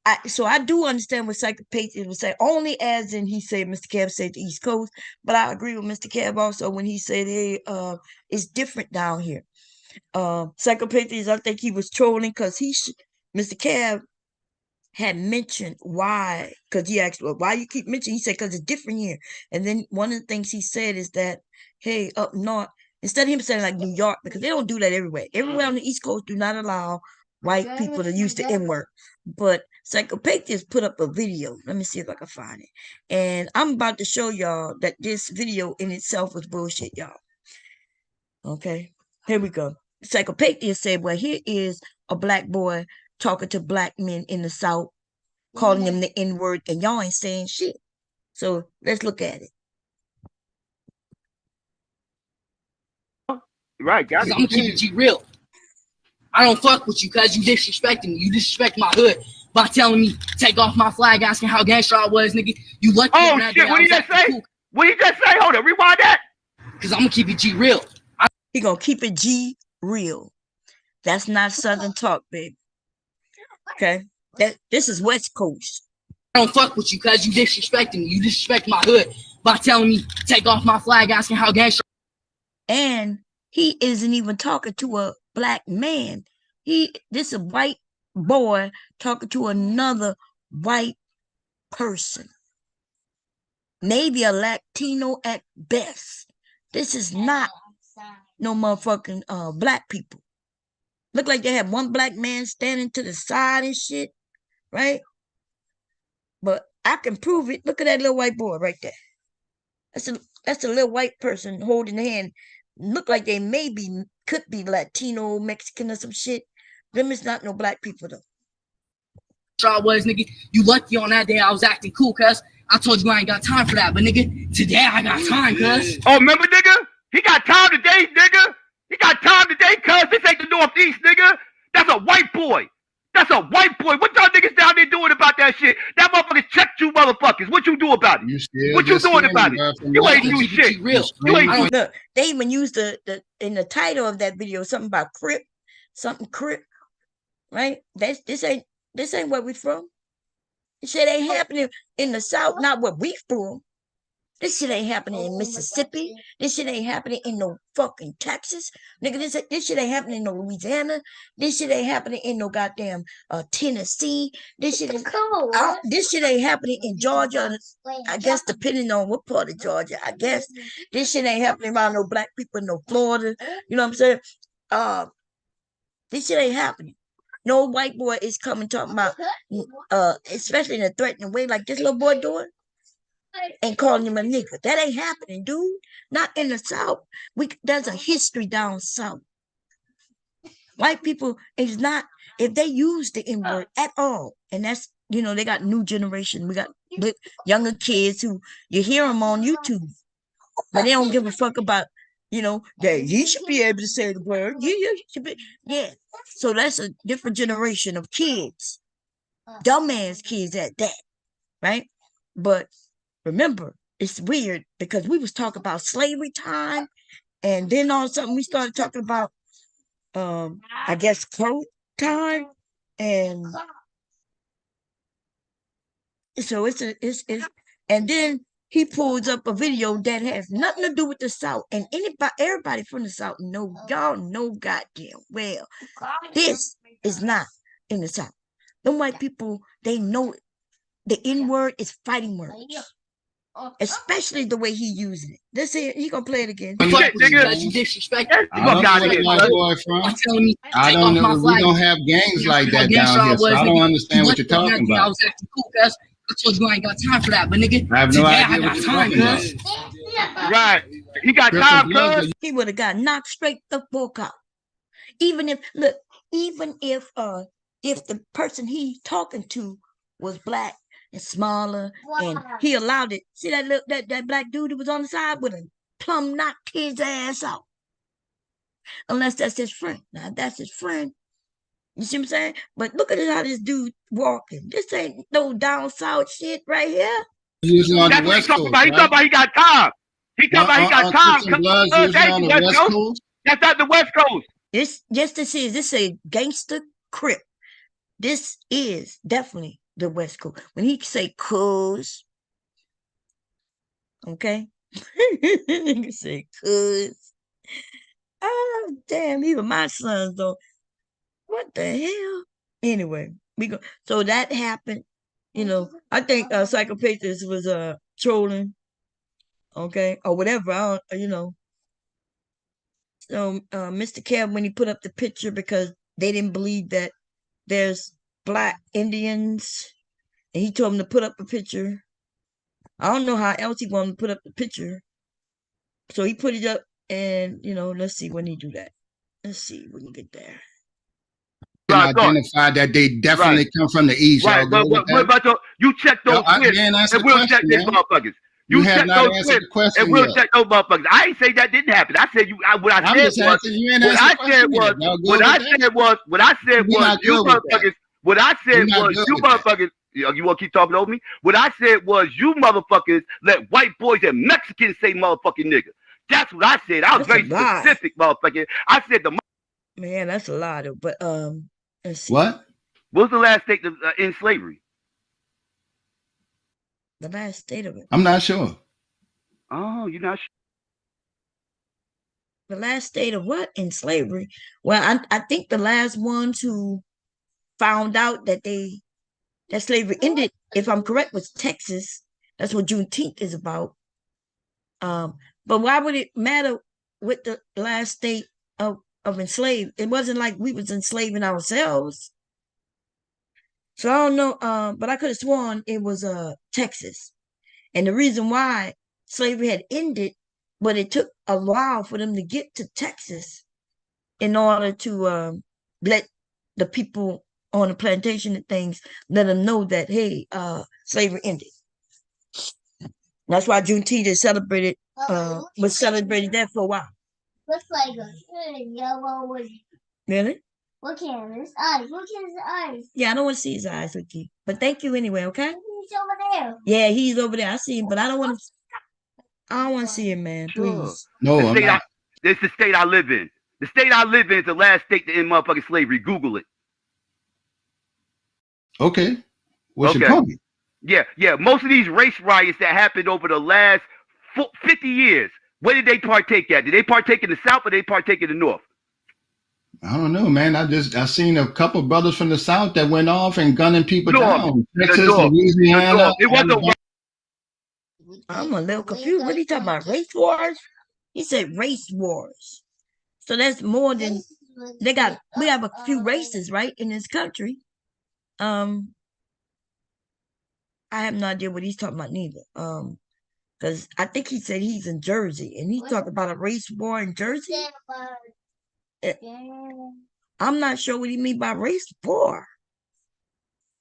I do understand what Psychopathia was saying, only as in he said Mr. Cab said the East Coast, but I agree with Mr. Cab also when he said, hey, it's different down here. Psychopathia, I think he was trolling because Mr. Cab had mentioned why, because he asked, well, why you keep mentioning? He said, because it's different here. And then one of the things he said is that, hey, up north, instead of him saying like New York, because they don't do that everywhere. Everywhere on the East Coast do not allow white people to use the N-word. But Psychopathia's put up a video. Let me see if I can find it. And I'm about to show y'all that this video in itself was bullshit, y'all. Okay, here we go. Psychopathia said, well, here is a black boy talking to black men in the South, calling them the N-word, and y'all ain't saying shit. So let's look at it. Right, got it. I'm gonna keep it real. I don't fuck with you because you disrespecting me. You disrespect my hood by telling me take off my flag, asking how gangster I was, nigga. You lucky. Oh shit! What did you just say? Cool. What did you just say? Hold on, rewind that. Because I'm gonna keep it G real. He gonna keep it G real. That's not Southern talk, baby. Okay, this is West Coast. I don't fuck with you because you disrespecting me. You disrespect my hood by telling me take off my flag, asking how gangster. And he isn't even talking to a black man. This is a white boy talking to another white person. Maybe a Latino at best. This is not no motherfucking black people. Look like they have one black man standing to the side and shit, right? But I can prove it. Look at that little white boy right there. That's a little white person holding the hand. Look like they could be Latino, Mexican, or some shit. Them is not no black people though. I was, nigga. You lucky on that day I was acting cool, cuz I told you I ain't got time for that. But nigga, today I got time, cuz. Oh, remember, nigga? He got time today, nigga. He got time today, cuz this ain't the Northeast, nigga. That's a white boy. That's a white boy. What y'all niggas down there doing about that shit? That motherfucker checked you motherfuckers. What you do about it? What you doing about it? You ain't do shit. You ain't do. Look, they even used the in the title of that video something about Crip, right? This ain't where we from. This shit ain't happening in the South, not where we from. This shit ain't happening in Mississippi. This shit ain't happening in no fucking Texas. Nigga, this shit ain't happening in no Louisiana. This shit ain't happening in no goddamn Tennessee. This shit ain't happening in Georgia. I guess depending on what part of Georgia, I guess. This shit ain't happening around no black people in no Florida. You know what I'm saying? This shit ain't happening. No white boy is coming talking about, especially in a threatening way like this little boy doing, and calling him a nigga. That ain't happening, dude. Not in the South. There's a history down South. White people is not, if they use the N-word at all, and that's, they got new generation. We got younger kids who, you hear them on YouTube, but they don't give a fuck about, that he should be able to say the word. He should be. Yeah. So that's a different generation of kids. Dumbass kids at that, right? But remember, it's weird because we was talking about slavery time, and then all of a sudden we started talking about, I guess, code time, and so it's and then he pulls up a video that has nothing to do with the South, and everybody from the South y'all know goddamn well this is not in the South. Them white people, they know the N-word is fighting words. Especially the way he using it. This here, he gonna play it again. You disrespect. I don't know. We don't have gangs like that down here, so I don't understand what you're talking about. I was acting cool, cuz. I told you I ain't got time for that, but nigga, I have no idea what you're talking about. Right. He got time, cuz. He would have got knocked straight the fuck out. Even if the person he talking to was black and smaller, and he allowed it. See that black dude who was on the side with him, plumb knocked his ass out. Unless that's his friend. Now that's his friend. You see what I'm saying? But look at how this dude walking. This ain't no down south shit right here. Usually on That's the West Coast, He talking about he got time. He talking about he got time. That's not the West Coast. This a gangster crip. This is definitely the West Coast. When he say cuz, okay? He say cuz. Oh, damn, even my sons though. What the hell? Anyway, so that happened. I think Psychopathist was trolling, okay, or whatever. So Mr. Kev, when he put up the picture because they didn't believe that there's black Indians, and he told him to put up a picture. I don't know how else he wanted to put up the picture. So he put it up, and let's see when he do that. Let's see when you get there. Identify that they definitely come from the East. Right, but what about you check those clips, and we'll check these motherfuckers. You check those clips, and we'll check those motherfuckers. I ain't say that didn't happen. I said what I said was you motherfuckers. You want to keep talking over me? What I said was you motherfuckers let white boys and Mexicans say motherfucking nigga. That's what I said. I was very specific, motherfucker. I said man, that's a lot of, but let's see. What was the last state in slavery? The last state of it. I'm not sure. Oh, you're not sure. The last state of what in slavery? Well, I think the last ones who found out that slavery ended, if I'm correct, was Texas. That's what Juneteenth is about. But why would it matter with the last state of enslaved? It wasn't like we was enslaving ourselves. So I don't know, but I could have sworn it was Texas. And the reason why slavery had ended, but it took a while for them to get to Texas in order to let the people on the plantation and things, let them know that, hey, slavery ended. That's why Juneteenth is celebrated, was celebrated there for a while. Looks like a yellow with. Really? Look at his eyes. Look at his eyes. Yeah, I don't want to see his eyes, Ricky. But thank you anyway, okay? He's over there. Yeah, he's over there. I see him, but I don't want to. I don't want to see him, man. Please. No, it's the state I live in. The state I live in is the last state to end motherfucking slavery. Google it. Okay. What's your point? Yeah. Most of these race riots that happened over the last 50 years. Where did they partake at? Did they partake in the South or did they partake in the North? I don't know, man. I seen a couple brothers from the South that went off and gunning people down. Texas, Louisiana. It wasn't. I'm a little confused. What are you talking about? Race wars? He said race wars. So that's more than we have a few races, right, in this country. I have no idea what he's talking about neither. Because I think he said he's in Jersey and he talked about a race war in Jersey. I'm not sure what he mean by race war.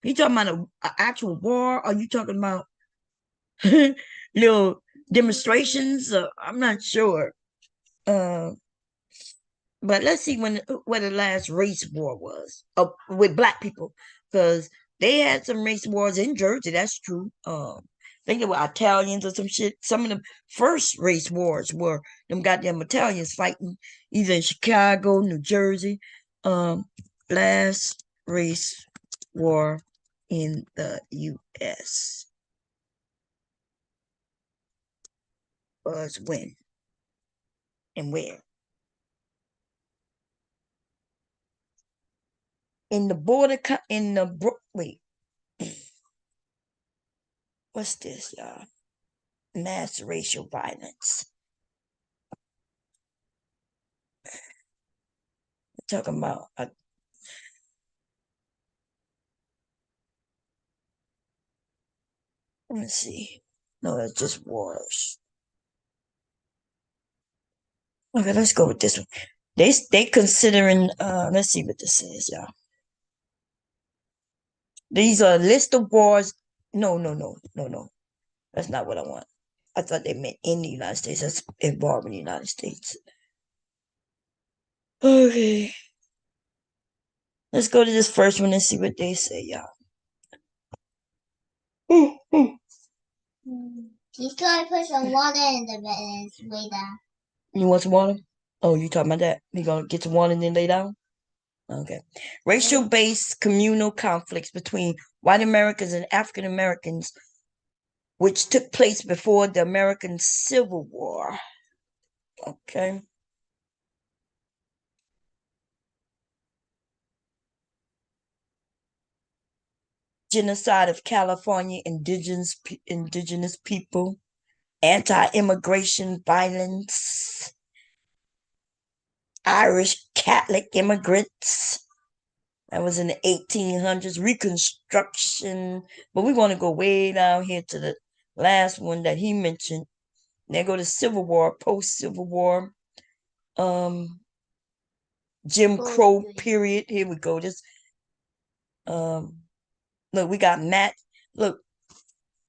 You talking about an actual war? Or are you talking about little demonstrations? I'm not sure. But let's see where the last race war was with black people, because they had some race wars in Jersey. That's true. I think they were Italians or some shit. Some of the first race wars were them goddamn Italians fighting either in Chicago, New Jersey. Last race war in the U.S. was when and where? In the border, wait, what's this, y'all? Mass racial violence. We're talking about let me see. No, it's just wars. Okay, let's go with this one. They considering let's see what this is, y'all. These are a list of wars. No. That's not what I want. I thought they meant in the United States. That's involving the United States. Okay. Let's go to this first one and see what they say, y'all. He's going to put some water in the bed and lay down. You want some water? Oh, you talking about that? You gonna get some water and then lay down? Okay. Racial-based communal conflicts between white Americans and African Americans, which took place before the American Civil War. Okay. Genocide of California indigenous people, anti-immigration violence, Irish Catholic immigrants. That was in the 1800s. Reconstruction. But we want to go way down here to the last one that he mentioned. Then go to Civil War, post-Civil War, Jim Crow period. Here we go. This look, we got Matt. Look,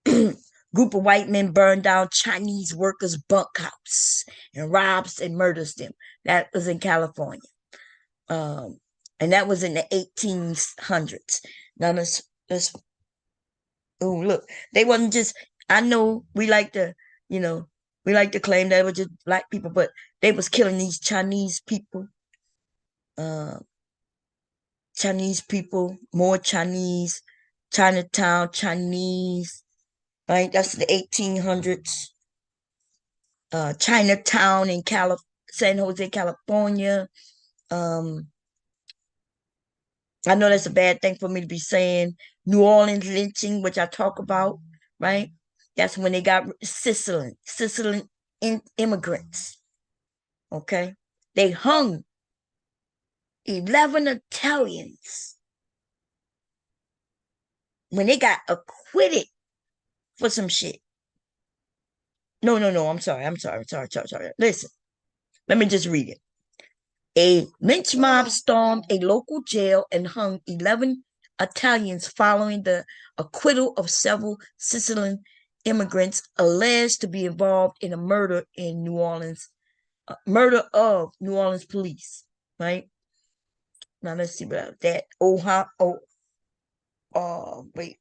group of white men burned down Chinese workers' bunkhouse and robs and murders them. That was in California. And that was in the 1800s. Now let's oh look, they wasn't just. I know we like to, we like to claim that it was just black people, but they was killing these Chinese people. More Chinese, Chinatown, Chinese, right? That's the 1800s. Chinatown in San Jose, California. I know that's a bad thing for me to be saying. New Orleans lynching, which I talk about, right? That's when they got Sicilian immigrants. Okay? They hung 11 Italians when they got acquitted for some shit. No, I'm sorry. Listen, let me just read it. A lynch mob stormed a local jail and hung 11 Italians following the acquittal of several Sicilian immigrants alleged to be involved in a murder in New Orleans, murder of New Orleans police, right? Now let's see about that. Wait.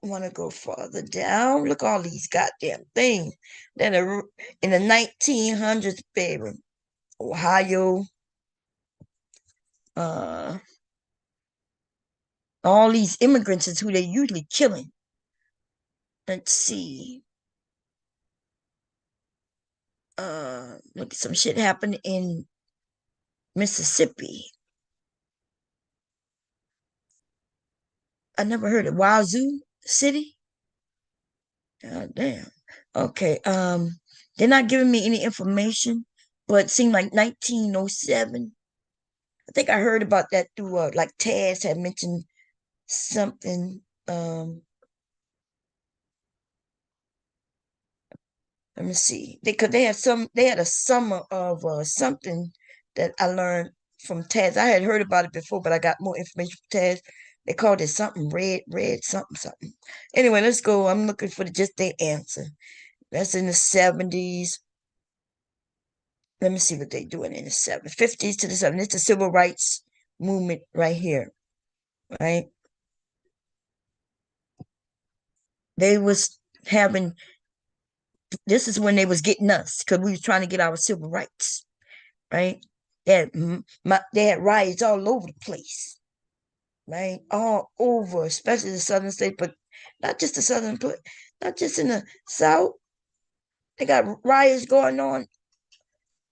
I want to go further down. Look all these goddamn things that are in the 1900s, baby. Ohio. All these immigrants is who they usually killing. Let's see. look, some shit happened in Mississippi. I never heard of Wazoo City. God damn. Okay. They're not giving me any information, but it seemed like 1907. I think I heard about that through like Taz had mentioned something. Let me see. They had a summer of something that I learned from Taz. I had heard about it before, but I got more information from Taz. They called it something red, something. Anyway, let's go. I'm looking for just their answer. That's in the 70s. Let me see what they're doing in the 50s to the 70s. It's the civil rights movement right here, right? They was having, this is when they was getting us because we was trying to get our civil rights, right? They had riots all over the place, right? All over, especially the southern states, but not just the southern, not just in the South. They got riots going on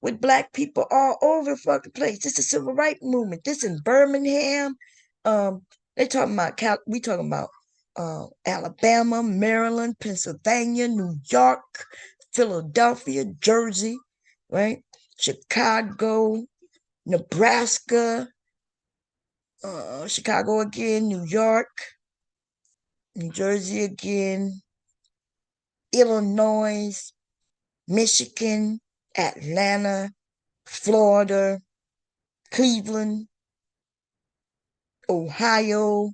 with black people all over the fucking place. This is the civil rights movement. This in Birmingham. They talking about we talking about Alabama, Maryland, Pennsylvania, New York, Philadelphia, Jersey, right? Chicago, Nebraska, Chicago again, New York, New Jersey again, Illinois, Michigan, Atlanta, Florida, Cleveland, Ohio,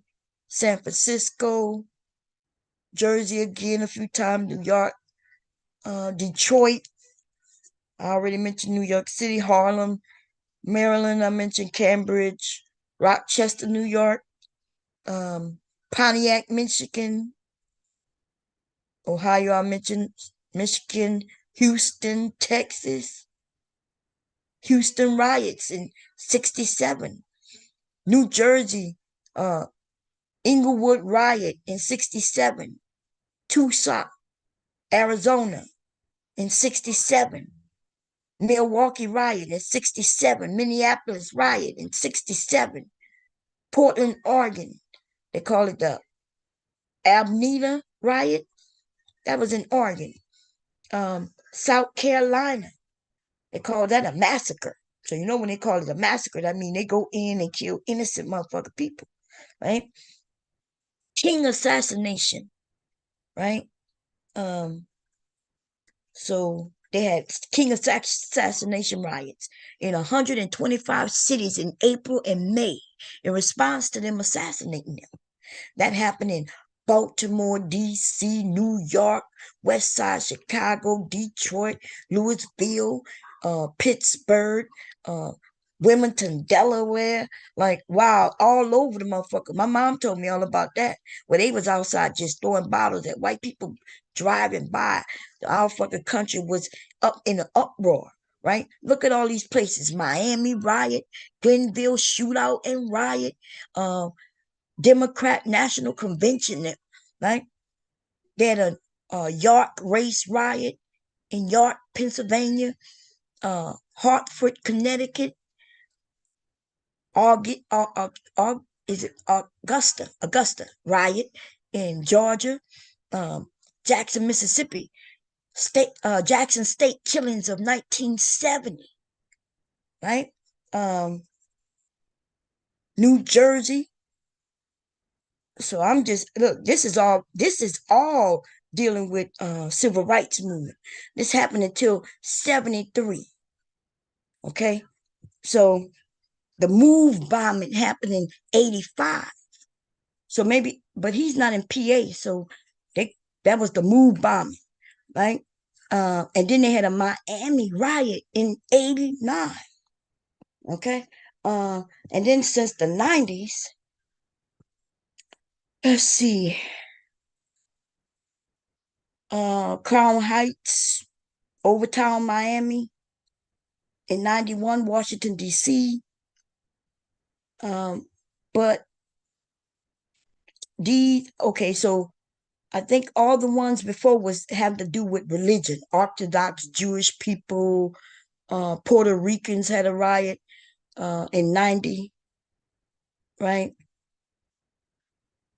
San Francisco, Jersey again a few times, New York, Detroit. I already mentioned New York City, Harlem, Maryland. I mentioned Cambridge, Rochester, New York, Pontiac, Michigan, Ohio. I mentioned Michigan, Houston, Texas, Houston riots in '67, New Jersey, Inglewood riot in '67, Tucson, Arizona in '67, Milwaukee riot in '67, Minneapolis riot in '67, Portland, Oregon. They call it the Alameda riot. That was in Oregon. South Carolina. They call that a massacre. So you know when they call it a massacre, that means they go in and kill innocent motherfucking people, right? King assassination, right? So they had King assassination riots in 125 cities in April and May in response to them assassinating them. That happened in Baltimore, D.C., New York, West Side, Chicago, Detroit, Louisville, Pittsburgh, Wilmington, Delaware. Like, wow, all over the motherfucker. My mom told me all about that, where they was outside just throwing bottles at white people driving by. Our fucking country was up in an uproar, right? Look at all these places. Miami riot, Glenville shootout and riot, Democrat National Convention, right? They had a York race riot in York, Pennsylvania, Hartford, Connecticut, Augusta riot in Georgia, Jackson, Mississippi, Jackson State killings of 1970, right? New Jersey. So I'm just look. This is all dealing with civil rights movement. This happened until '73. Okay, so the move bombing happened in '85. So maybe, but he's not in PA, so that was the move bombing, right? And then they had a Miami riot in '89. Okay, and then since the '90s, let's see. Crown Heights, Overtown, Miami, in '91, Washington, D.C. But so I think all the ones before have to do with religion. Orthodox Jewish people, Puerto Ricans had a riot in 90, right?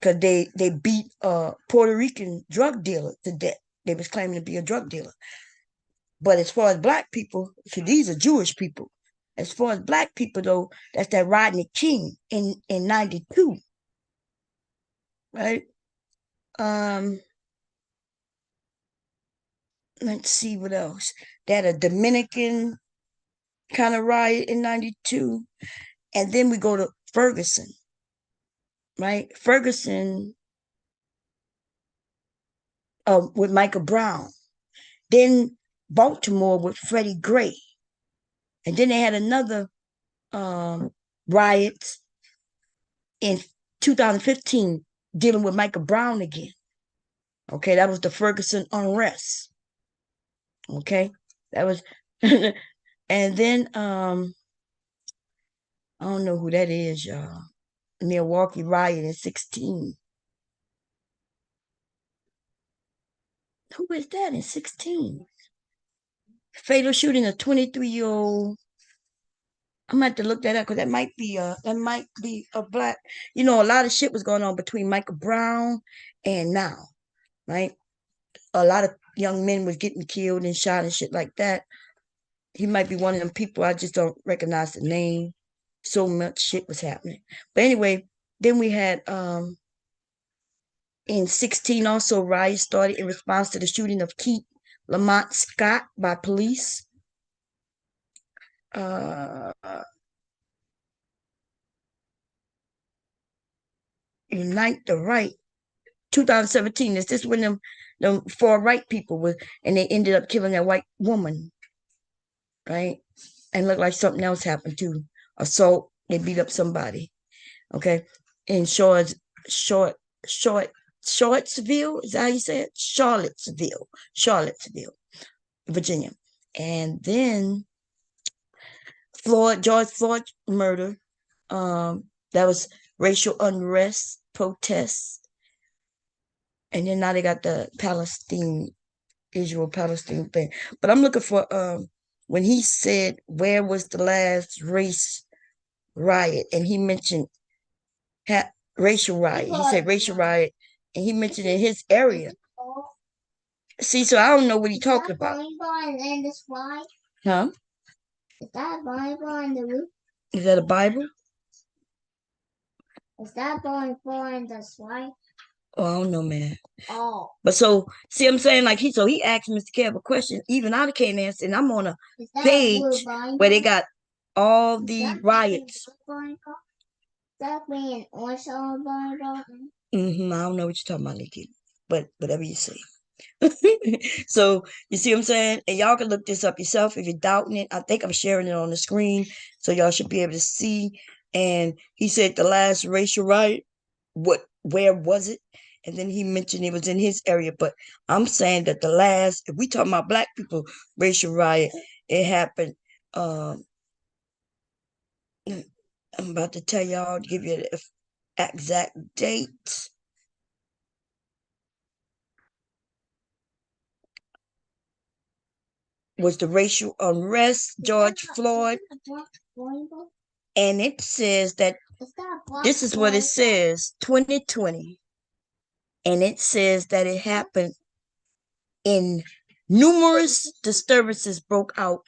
Because they beat a Puerto Rican drug dealer to death. They was claiming to be a drug dealer. But as far as black people, so these are Jewish people. As far as black people, though, that's that Rodney King in 92, right? Let's see what else. That a Dominican kind of riot in 92. And then we go to Ferguson, right? Ferguson with Michael Brown. Then Baltimore with Freddie Gray. And then they had another riot in 2015 dealing with Michael Brown again. Okay, that was the Ferguson unrest. Okay, that was, and then I don't know who that is, y'all. Milwaukee riot in 16. Who is that in 16? Fatal shooting a 23-year-old. I'm gonna have to look that up because that might be a black. You know, a lot of shit was going on between Michael Brown and now, right? A lot of young men was getting killed and shot and shit like that. He might be one of them people. I just don't recognize the name. So much shit was happening. But anyway, then we had in 16 also riots started in response to the shooting of Keith Lamont Scott by police. Unite the Right. 2017. Is this when them far right people were, and they ended up killing that white woman, right? And looked like something else happened too. Assault. They beat up somebody. Okay, in Charlottesville. Is that how you say it? Charlottesville, Virginia. And then George Floyd murder. That was racial unrest, protests. And then now they got the Israel-Palestine thing. But I'm looking for when he said, where was the last race riot? And he mentioned racial riot. He said racial riot. And he mentioned in his area. See, so I don't know what he's talking about. Huh? Is that a Bible on the roof? Is that a Bible? Is that going in the slide? Oh, I don't know, man. Oh. But so, see what I'm saying? Like he asked Mr. Kev a question. Even I can't answer. And I'm on a page where they got all the riots. Is that being also a Bible? I don't know what you're talking about, Nikki. But whatever you say. So you see what I'm saying? And y'all can look this up yourself if you're doubting it. I think I'm sharing it on the screen, so y'all should be able to see. And he said the last racial riot, where was it? And then he mentioned it was in his area. But I'm saying that the last, if we talking about black people racial riot, it happened. I'm about to tell y'all, give you the exact date. Was the racial unrest, George Floyd. And it says that this is what it says, 2020. And it says that it happened in numerous disturbances broke out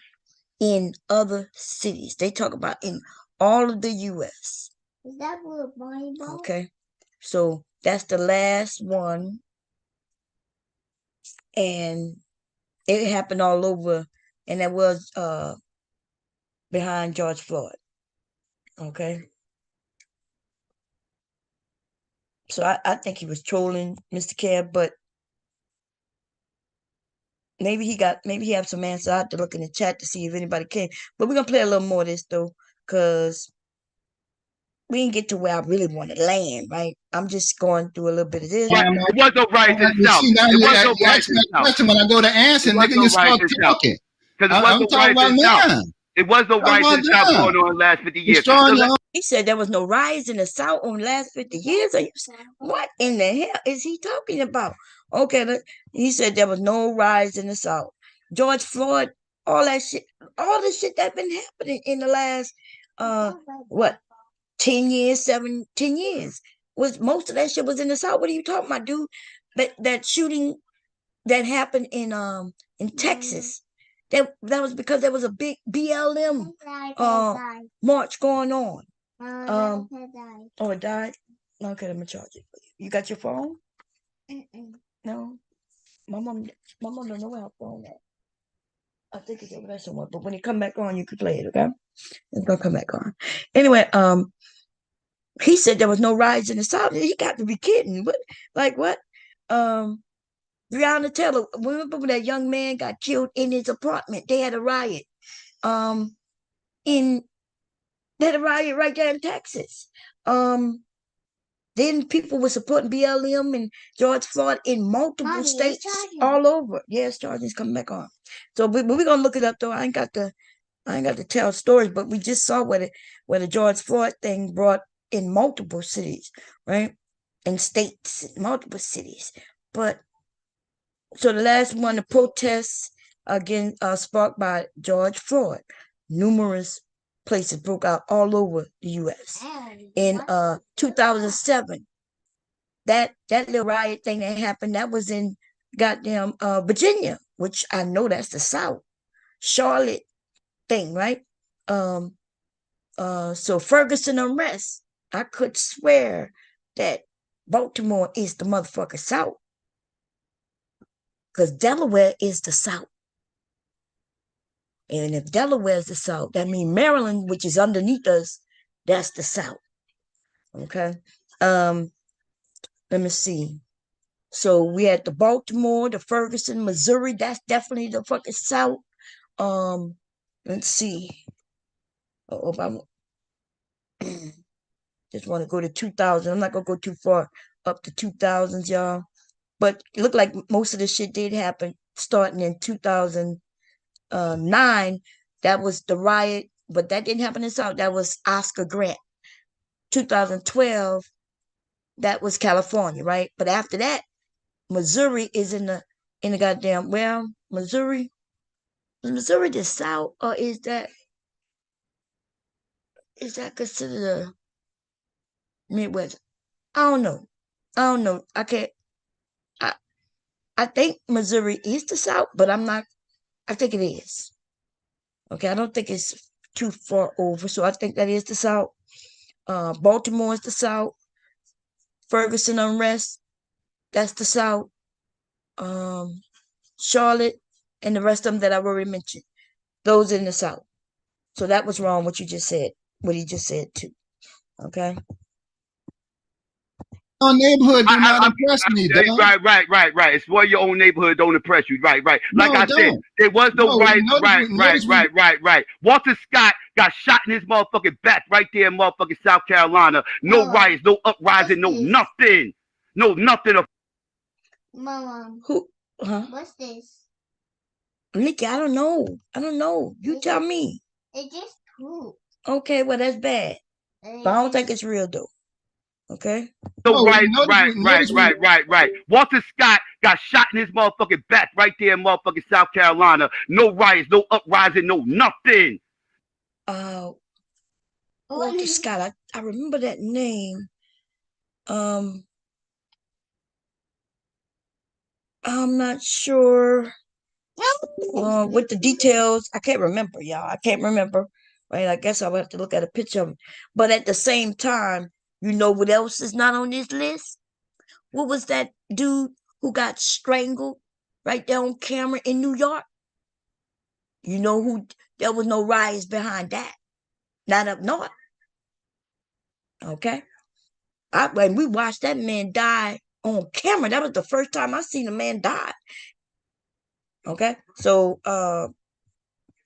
in other cities. They talk about in all of the U.S. Is that a Bible? Okay. So that's the last one. And it happened all over, and that was behind George Floyd. Okay. So I think he was trolling Mr. Kev, but maybe he have some answers. I have to look in the chat to see if anybody can. But we're gonna play a little more of this though, because we didn't get to where I really want to land, right? I'm just going through a little bit of this. It was no right itself. It was no right itself. When I go to answer, nigga, you start talking. I'm talking about now. It was no riots in the South going on in the last 50 years. He said there was no riots in the South on the last 50 years. What in the hell is he talking about? Okay, he said there was no riots in the South. George Floyd, all that shit, all the shit that been happening in the last, what, 10 years, 10 years. Was most of that shit was in the South. What are you talking about, dude? That shooting that happened in Texas. That was because there was a big BLM march going on. Oh, it died? Okay, I'm gonna charge it for you. You got your phone? No. My mom don't know where her phone at. I think it's over there somewhere. But when it come back on, you can play it, okay? It's gonna come back on. Anyway, he said there was no riots in the South. He got to be kidding. What? Like what? Breonna Taylor. Remember when that young man got killed in his apartment? They had a riot. They had a riot right there in Texas. Then people were supporting BLM and George Floyd in multiple states all over. Yes, charging's coming back on. So we're gonna look it up though. I ain't got to tell stories, but we just saw where the George Floyd thing brought in multiple cities, right? In states, multiple cities. But so the last one, the protests again sparked by George Floyd. Numerous places broke out all over the U.S. In 2007. That little riot thing that happened, that was in goddamn Virginia, which I know that's the South. Charlotte thing, right? So Ferguson unrest, I could swear that Baltimore is the motherfucking South. Because Delaware is the South. And if Delaware is the South, that means Maryland, which is underneath us, that's the South. Okay. Let me see. So we had the Baltimore, the Ferguson, Missouri. That's definitely the fucking South. Let's see. Just want to go to 2000. I'm not gonna go too far up to 2000s, y'all. But it looked like most of the shit did happen starting in 2009. That was the riot, but that didn't happen in the South. That was Oscar Grant. 2012, that was California, right? But after that, Missouri is in the goddamn, well, Missouri. Is Missouri the South, or is that considered a Midwest? I don't know. I can't. I think Missouri is the South, but I'm not. I think it is. Okay, I don't think it's too far over, so I think that is the South. Baltimore is the South. Ferguson unrest, that's the South. Charlotte and the rest of them that I've already mentioned, those in the South. So that was wrong what you just said, what he just said too. Okay. Our neighborhood do not impress me, dog. Right. It's why your own neighborhood don't impress you. Right. Like I said, there was no right. Walter Scott got shot in his motherfucking back right there in motherfucking South Carolina. No riots, no uprising, no nothing. No nothing. Mama. Who? Huh? What's this? Nikki, I don't know. You tell me. It's just poop. Okay, well that's bad. But I don't think it's real though. Okay. So right. Walter Scott got shot in his motherfucking back right there in motherfucking South Carolina. No riots, no uprising, no nothing. Walter Scott, I remember that name. I'm not sure with the details. I can't remember, y'all. I can't remember. Right? I guess I would have to look at a picture of him. But at the same time, you know what else is not on this list? What was that dude who got strangled right there on camera in New York? You know who? There was no riots behind that. Not up north. Okay. When we watched that man die on camera, that was the first time I seen a man die. Okay. So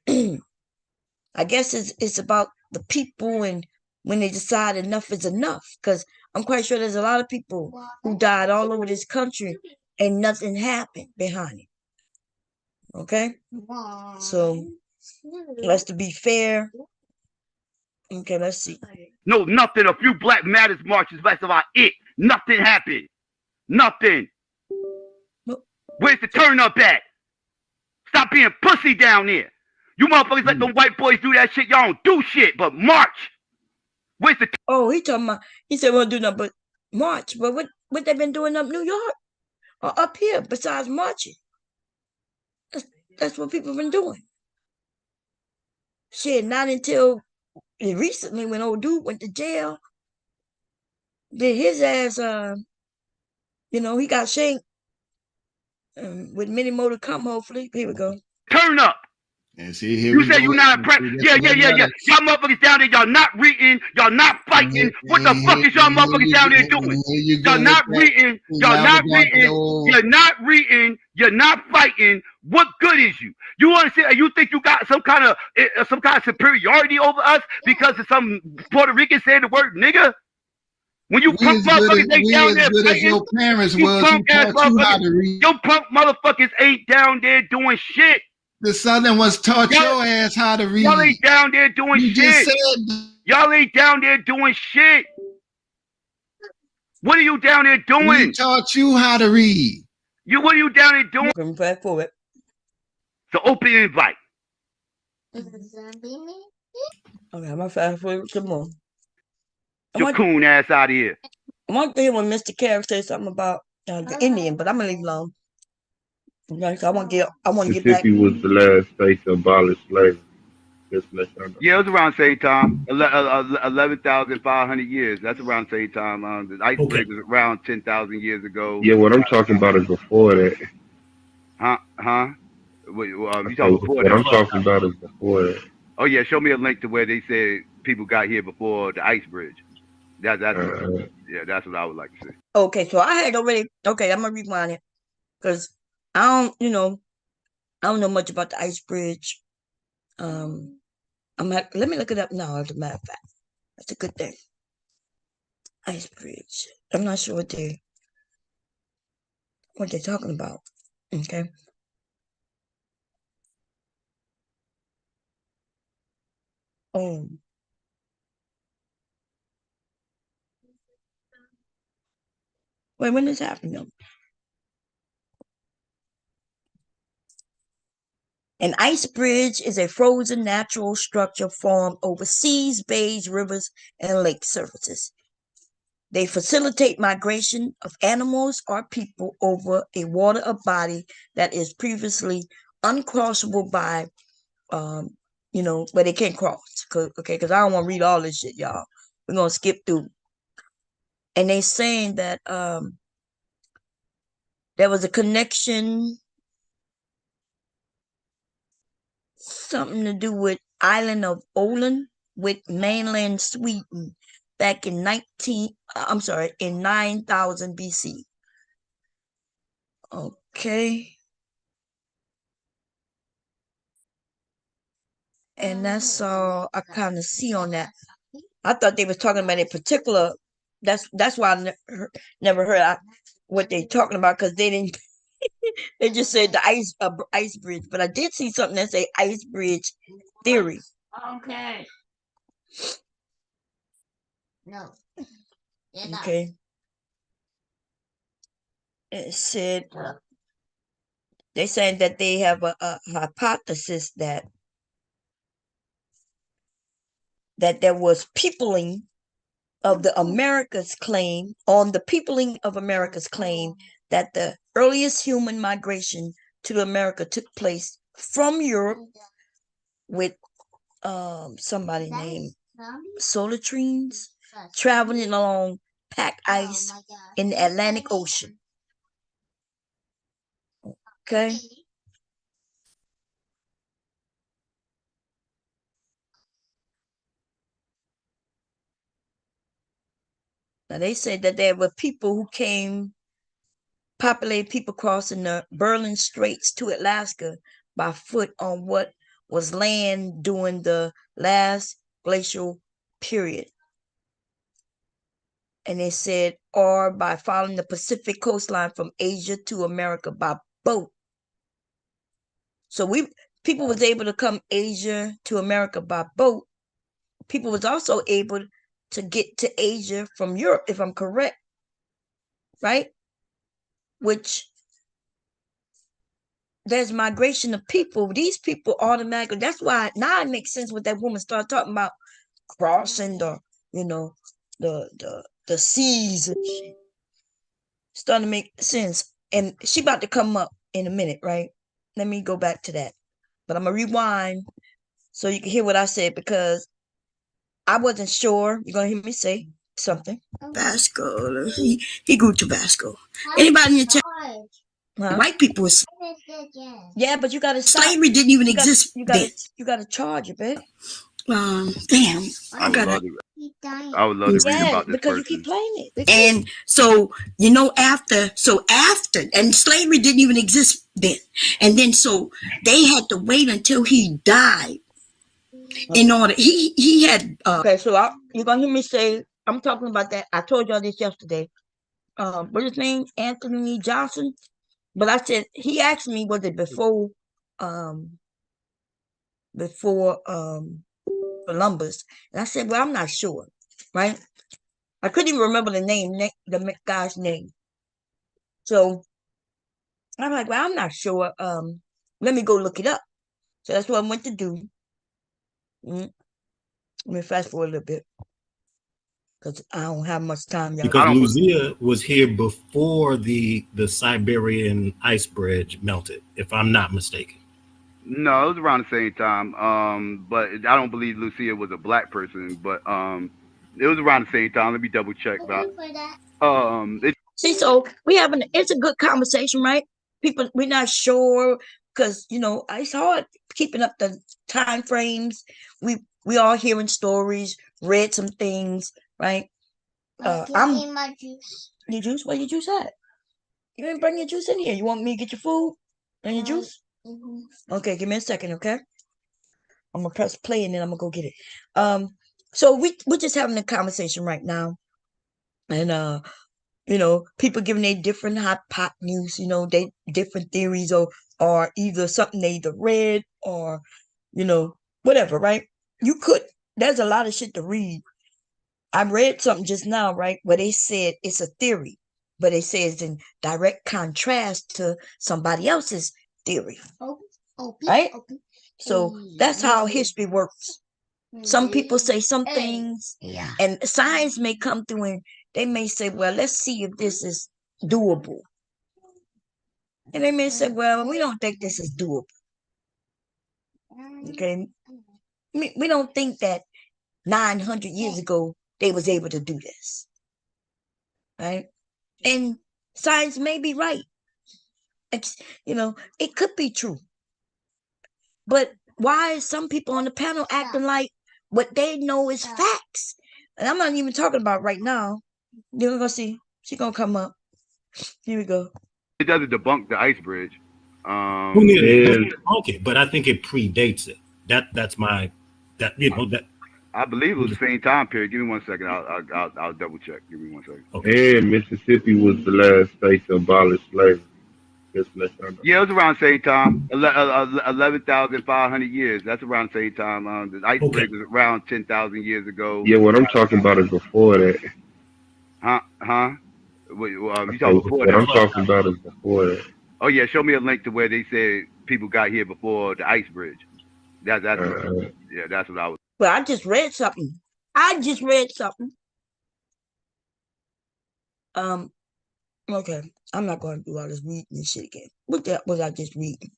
I guess it's about the people and when they decide enough is enough. Because I'm quite sure there's a lot of people who died all over this country and nothing happened behind it. Okay? So Let's to be fair. Okay, let's see. No, nothing. A few Black Matters marches. That's about it. Nothing happened. Nothing. Where's the turn up at? Stop being pussy down there. You motherfuckers let them white boys do that shit. Y'all don't do shit but march. Where's the? Oh, he talking about. He said we don't do nothing but march. But what they been doing up New York or up here besides marching? That's what people been doing. Shit, not until recently when old dude went to jail. Did his ass, he got shanked with many more to come, hopefully. Here we go. Turn up. And see, here you say you're not impressed. Yeah. Y'all motherfuckers down there, y'all not reading, y'all not fighting. What the fuck is y'all motherfuckers down there doing? Y'all not reading, you're not fighting. What good is you? You want to say you think you got some kind of superiority over us because of some Puerto Rican saying the word nigga? When you punk motherfuckers ain't down there fighting, your parents your punk motherfuckers ain't down there doing shit. The Southern ones taught your ass how to read. Y'all ain't down there doing shit. Y'all ain't down there doing shit. What are you down there doing? We taught you how to read. What are you down there doing? Come back for it. So open invite. Okay, I'm gonna fast forward some more. Your coon ass out of here. I want to hear when Mr. Carrick said something about the Indian, but I'm gonna leave it alone. Okay, so I want to get back. Mississippi was the last state to abolish slavery. Yeah, it was around the same time. 11,500 years. That's around the same time. The iceberg was around 10,000 years ago. Yeah, what I'm talking about is before that. Huh? You talking before that? What I'm talking about is before that. Oh yeah, show me a link to where they said people got here before the ice bridge. That's what I would like to see. Okay, so I had already. Okay, I'm gonna rewind it because I don't know much about the ice bridge. Let me look it up now. As a matter of fact, that's a good thing. Ice bridge. I'm not sure what they're talking about. Okay. Oh. Wait, when this happened? An ice bridge is a frozen natural structure formed over seas, bays, rivers, and lake surfaces. They facilitate migration of animals or people over a water or body that is previously uncrossable by, where they can't cross. Because I don't want to read all this shit, y'all. We're going to skip through. And they saying that there was a connection, something to do with island of Åland with mainland Sweden back in 9000 BC. Okay. And that's all I kind of see on that. I thought they was talking about a particular. That's why I never heard what they talking about, because they didn't. They just said the ice bridge, but I did see something that say ice bridge theory. Okay. No. Okay. It said they saying that they have a hypothesis that there was peopling of the Americas claim that the earliest human migration to America took place from Europe with somebody named Solatrines traveling along packed ice in the Atlantic Ocean. Okay. Now they said that there were people who populated people crossing the Bering Straits to Alaska by foot on what was land during the last glacial period. And they said, or by following the Pacific coastline from Asia to America by boat. So people was able to come Asia to America by boat, people was also able to get to Asia from Europe, if I'm correct, right? Which there's migration of people. These people automatically, that's why now it makes sense what that woman started talking about, crossing the, you know, the seas and shit. Starting to make sense. And she about to come up in a minute, right? Let me go back to that. But I'm gonna rewind so you can hear what I said, because I wasn't sure. You're gonna hear me say something. Tabasco. He grew Tabasco. Anybody in the chat? Huh? White people was, yeah, but you gotta stop. Slavery didn't even exist. You gotta charge it, babe. Damn. I would love to read about this because person. You keep playing it. And so, after, and slavery didn't even exist then. And then so they had to wait until he died in order, he had, okay, so you're gonna hear me say, I'm talking about that. I told y'all this yesterday. What's his name? Anthony Johnson. But I said, he asked me, was it before Columbus? And I said, well, I'm not sure, right? I couldn't even remember the guy's name. So I'm like, well, I'm not sure. Let me go look it up. So that's what I went to do. Let me fast forward a little bit, because I don't have much time, y'all. Because Lucia was here before the Siberian ice bridge melted, if I'm not mistaken. No, it was around the same time. But I don't believe Lucia was a black person. But it was around the same time. Let me double check that. See, so it's a good conversation, right? People, we're not sure, because it's hard keeping up the time frames. We all hearing stories, read some things, right? I'm my juice. Your juice? Where your juice at? You didn't bring your juice in here. You want me to get your food and your juice? Okay, give me a second, okay? I'm gonna press play and then I'm gonna go get it. So we're just having a conversation right now, and people giving their different hot pot news, they different theories, or either something they either read or whatever, right? There's a lot of shit to read. I read something just now, right, where they said it's a theory, but they say it's in direct contrast to somebody else's theory, right? So that's how history works. Some people say some things, and science may come through and they may say, well, let's see if this is doable. And they may say, well, we don't think this is doable. Okay? We don't think that 900 years ago they was able to do this. Right? And science may be right. It could be true. But why is some people on the panel acting like what they know is facts? And I'm not even talking about right now. You're going to see. She's going to come up. Here we go. It doesn't debunk the ice bridge. Okay, but I think it predates it. That's my that. I believe it was the same time period. Give me 1 second. I'll double check. Give me 1 second. Okay. And Mississippi was the last state to abolish slavery. Yeah, it was around the same time. 11,500 years. That's around the same time. The ice bridge was around 10,000 years ago. Yeah, what I'm talking about is before that. Huh? You talking before that? What I'm talking about is before that. Oh yeah, show me a link to where they said people got here before the ice bridge. That's what I was. Well, I just read something. Okay, I'm not going to do all this reading and shit again. What was I just reading?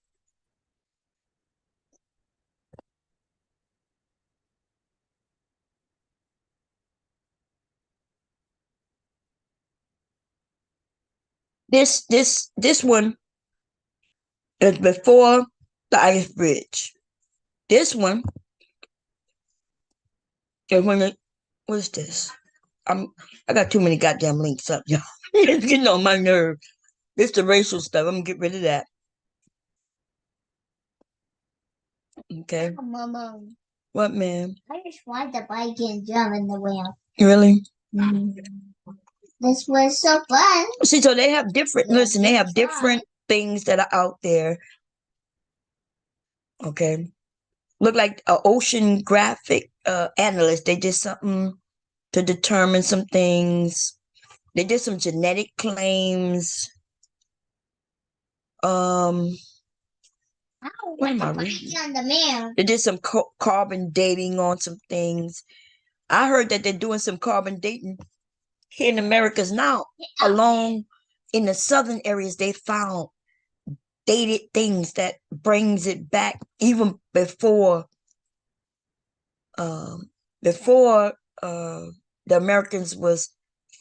This one is before the ice bridge. This one is when what is this? I got too many goddamn links up, y'all. It's getting on my nerve. This the racial stuff. I'm gonna get rid of that. Okay. Mama. What, man? I just want the bike and drum in the wheel. Really? This was so fun. See, so they have different. Listen, they have different things that are out there. Okay. Look like an oceanographic analyst. They did something to determine some things. They did some genetic claims. What am I reading? They did some carbon dating on some things. I heard that they're doing some carbon dating here in Americas now. Along in the southern areas, they found dated things that brings it back even before the Americans was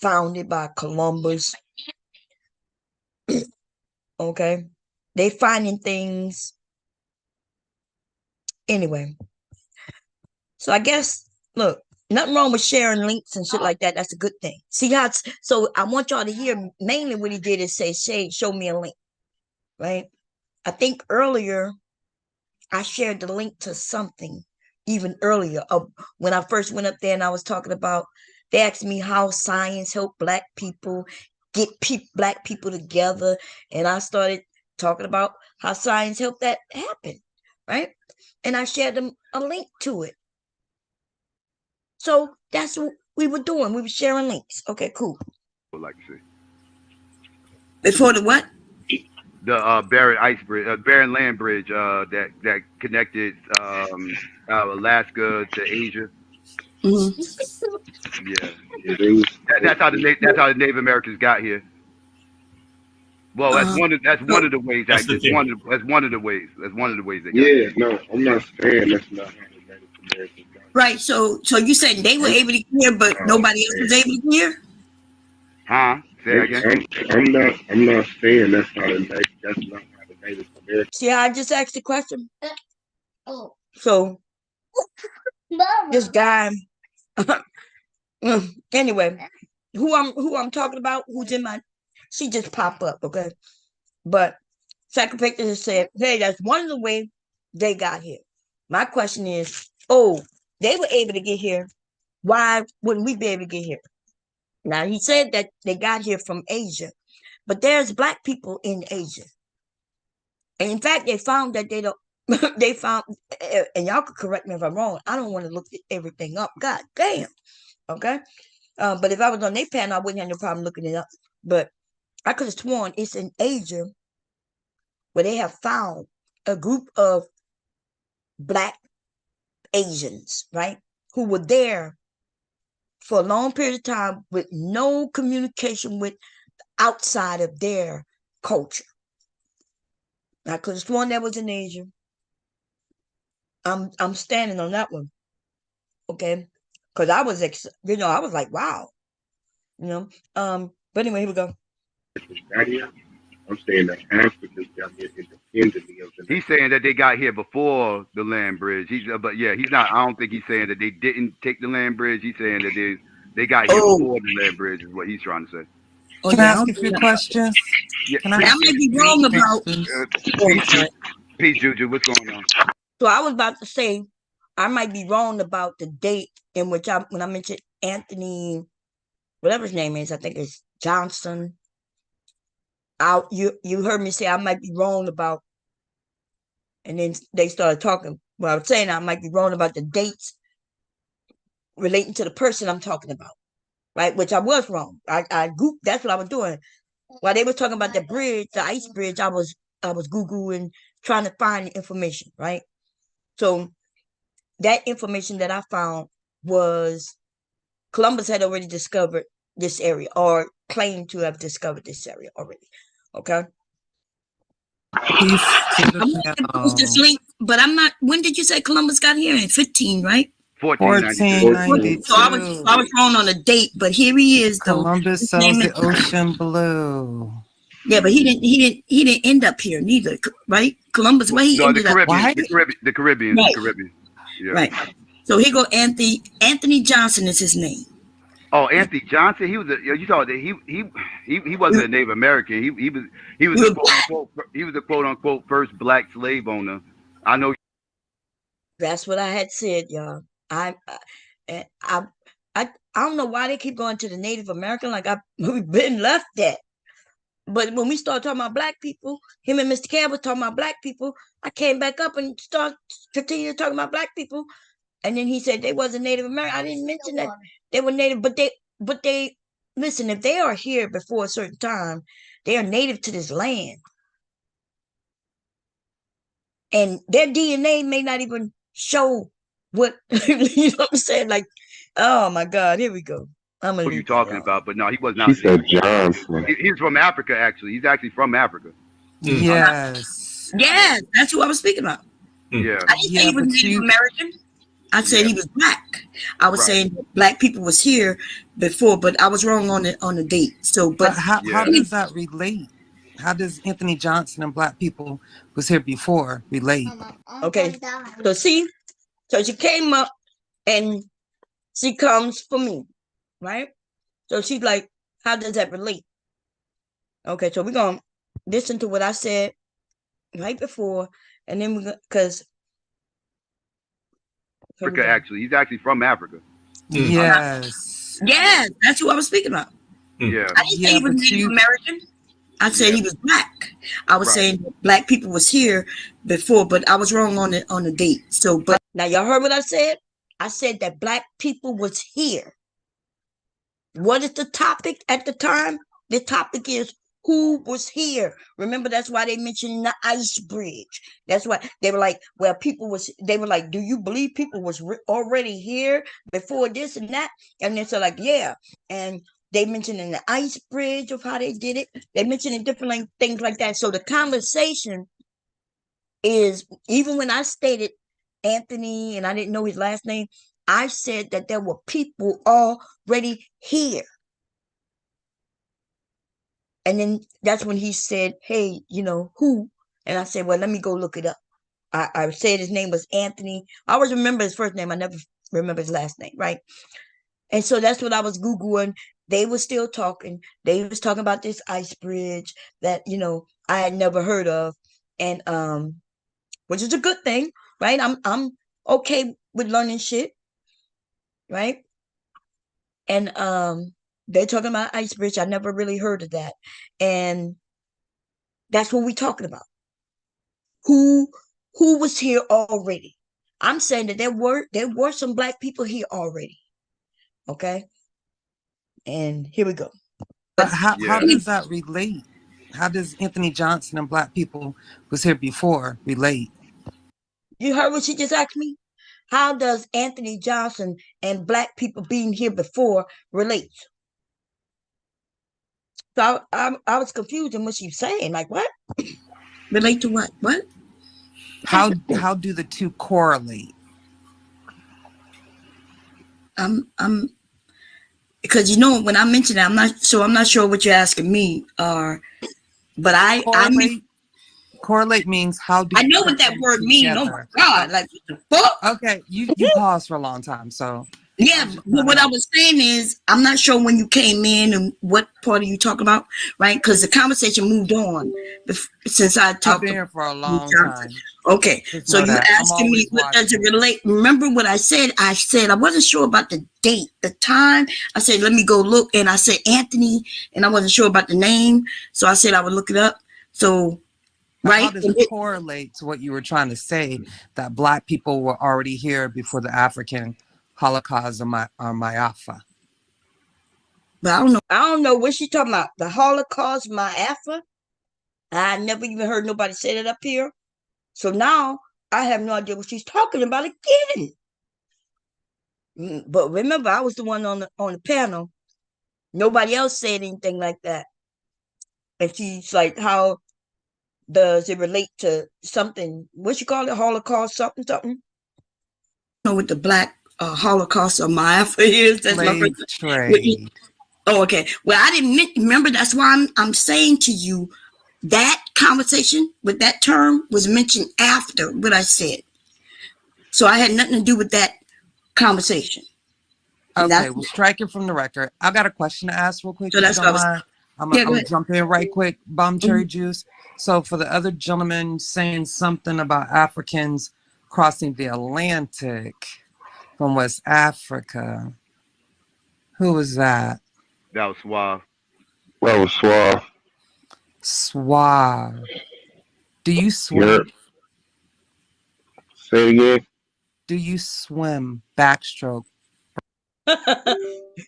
founded by Columbus. Okay, they finding things anyway. So I guess, look, nothing wrong with sharing links and shit like that. That's a good thing. See how so I want y'all to hear mainly what he did is say, Shade, show me a link, right? I think earlier I shared the link to something even earlier when I first went up there and I was talking about, they asked me how science helped Black people get Black people together. And I started talking about how science helped that happen, right? And I shared them a link to it. So that's what we were doing. We were sharing links. Okay, cool. Would like to see. Before the what? The barren land bridge that connected Alaska to Asia. Mm-hmm. Yeah, that's how the Native Americans got here. Well, that's one of the ways. That's one of the ways. That's one of the ways they got here. No, I'm not saying that's not how the Native Americans got here. Right. So you said they were able to get here, but nobody else was able to get here? Huh? Say that again. I'm not saying that's not how the Native Americans. See, I just asked the question. So this guy. Anyway, who I'm talking about? Who's in my? She just popped up, okay. But Zachary just said, "Hey, that's one of the ways they got here." My question is, they were able to get here. Why wouldn't we be able to get here? Now, he said that they got here from Asia, but there's Black people in Asia. And in fact, they found that they don't, they found, and y'all could correct me if I'm wrong. I don't want to look everything up. God damn. Okay. But if I was on their panel, I wouldn't have no problem looking it up. But I could have sworn it's in Asia where they have found a group of Black Asians, right, who were there for a long period of time with no communication with outside of their culture. I could have sworn that was in Asia. I'm standing on that one, okay? Because I was, I was like, wow, But anyway, here we go. I'm saying that Africans got here independently of the. He's saying that they got here before the land bridge. He's not. I don't think he's saying that they didn't take the land bridge. He's saying that they got here before the land bridge. Is what he's trying to say. Can I ask a few questions? Yeah. I might be wrong about. Peace, Juju. What's going on? So I was about to say, I might be wrong about the date in which when I mentioned Anthony, whatever his name is, I think it's Johnson. You heard me say I might be wrong about, and then they started talking. Well, I was saying I might be wrong about the dates relating to the person I'm talking about, right? Which I was wrong. I gooped. That's what I was doing. While they were talking about the bridge, the ice bridge, I was Googling, trying to find the information, right? So that information that I found was Columbus had already discovered this area, or claimed to have discovered this area already. Okay. I'm going to post this link, but I'm not. When did you say Columbus got here? In 15, right? 1492. So I was wrong on the date, but here he is. Columbus saws the ocean blue. Yeah, but he didn't end up here neither, right? Columbus, where he ended up? The Caribbean. Right. The Caribbean. Yeah. Right. So here go Anthony Johnson is his name. Oh, Anthony Johnson. He was you saw that he wasn't a Native American. He was a quote unquote first Black slave owner. I know. That's what I had said, y'all. I don't know why they keep going to the Native American. Like we've been left that. But when we started talking about black people, him and Mr. Campbell talking about black people, I came back up and continue talking about black people. And then he said they wasn't Native American. I didn't mention that they were Native, but they listen, if they are here before a certain time, they are native to this land. And their DNA may not even show what you know what I'm saying? Like, oh my God, here we go. I'm What are you talking about? But no, he was not. She said Johnson. He's from Africa, actually. He's actually from Africa. Yes. Yes, that's who I was speaking about. Yeah. I didn't say he was Native American. I said he was black. I was saying that black people was here before, but I was wrong on the date. So, but how does that relate? How does Anthony Johnson and black people was here before relate? Okay, so see, so she came up and she comes for me, right? So she's like, how does that relate? Okay, so we're gonna listen to what I said right before, and then we're gonna, because Africa, actually. He's actually from Africa. Yes. Yes, that's who I was speaking about. Yeah. I didn't say he was Native American. I said he was black. I was saying that black people was here before, but I was wrong on the date. So, but now y'all heard what I said? I said that black people was here. What is the topic at the time? The topic is who was here. Remember, that's why they mentioned the ice bridge. That's why they were like, well, they were like, do you believe people was already here before this and that? And then so like, yeah. And they mentioned in the ice bridge of how they did it. They mentioned in different things like that. So the conversation is, even when I stated Anthony and I didn't know his last name, I said that there were people already here. And then that's when he said, hey, you know, who? And I said, well, let me go look it up. I said his name was Anthony. I always remember his first name. I never remember his last name, right? And so that's what I was Googling. They were still talking. They was talking about this ice bridge that, you know, I had never heard of. And which is a good thing, right? I'm okay with learning shit, right? And they're talking about ice bridge. I never really heard of that. And that's what we're talking about. Who was here already? I'm saying that there were some black people here already. Okay. And here we go. But how does that relate? How does Anthony Johnson and black people was here before relate? You heard what she just asked me? How does Anthony Johnson and black people being here before relate? So I was confused in what she was saying. Like, what? Relate to what? What? How do the two correlate? Because you know when I mentioned it, I'm not sure what you're asking me. But correlate means how do I know what that word means. Oh my God! Like what the fuck? Okay, you paused for a long time, so yeah. But what I was saying is, I'm not sure when you came in and what part are you talking about, right? Because the conversation moved on since I talked. I've been here for a long time. Okay, so you're asking me what does it relate? Remember what I said? I said I wasn't sure about the date, the time. I said let me go look, and I said Anthony, and I wasn't sure about the name, so I said I would look it up. So. Right. How does it correlate to what you were trying to say, that black people were already here before the African Holocaust or Mayafa? But I don't know what she's talking about. The Holocaust Mayafa? I never even heard nobody say that up here. So now I have no idea what she's talking about again. But remember, I was the one on the panel. Nobody else said anything like that. And she's like, how does it relate to something? What you call it? Holocaust something? I don't know what the black Holocaust or Mayafa is. That's my first trade. Oh, okay. Well, I didn't remember. That's why I'm saying to you that conversation with that term was mentioned after what I said. So I had nothing to do with that conversation. Okay, we'll strike it from the record. I got a question to ask real quick. So that's what I'm gonna jump in right quick. Bomb cherry juice. So for the other gentleman saying something about Africans crossing the Atlantic from West Africa, who was that? That was Suave. That was Suave. Suave. Do you swim? Europe. Say it again. Do you swim? Backstroke.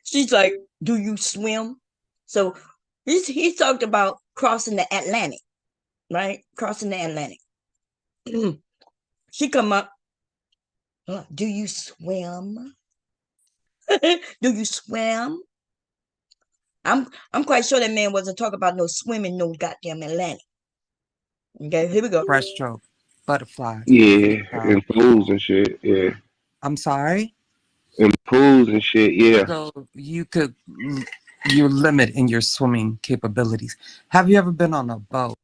She's like, do you swim? So he talked about crossing the Atlantic, right? Crossing the Atlantic. She come up, do you swim? Do you swim? I'm quite sure that man wasn't talking about no swimming, no goddamn Atlantic. Okay, here we go. Breaststroke. Butterfly. Yeah, and pools and shit. Yeah. I'm sorry? And pools and shit. Yeah. So you're limited in your swimming capabilities. Have you ever been on a boat?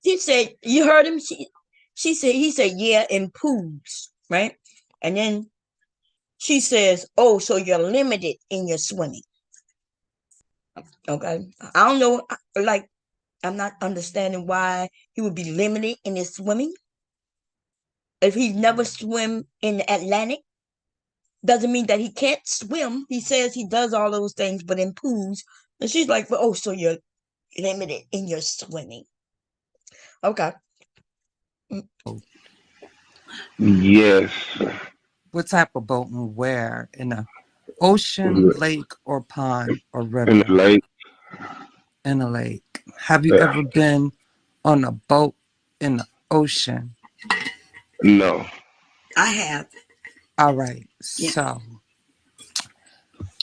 He said, you heard him? He said, yeah, in pools, right? And then she says, oh, so you're limited in your swimming. Okay. I don't know, like, I'm not understanding why he would be limited in his swimming. If he's never swim in the Atlantic, doesn't mean that he can't swim. He says he does all those things, but in pools. And she's like, oh, so you're limited in your swimming. Okay. Yes. What type of boat and where? In a ocean, lake, or pond, or river? In a lake. In a lake. Have you ever been on a boat in the ocean? No. I have. All right. Yeah. So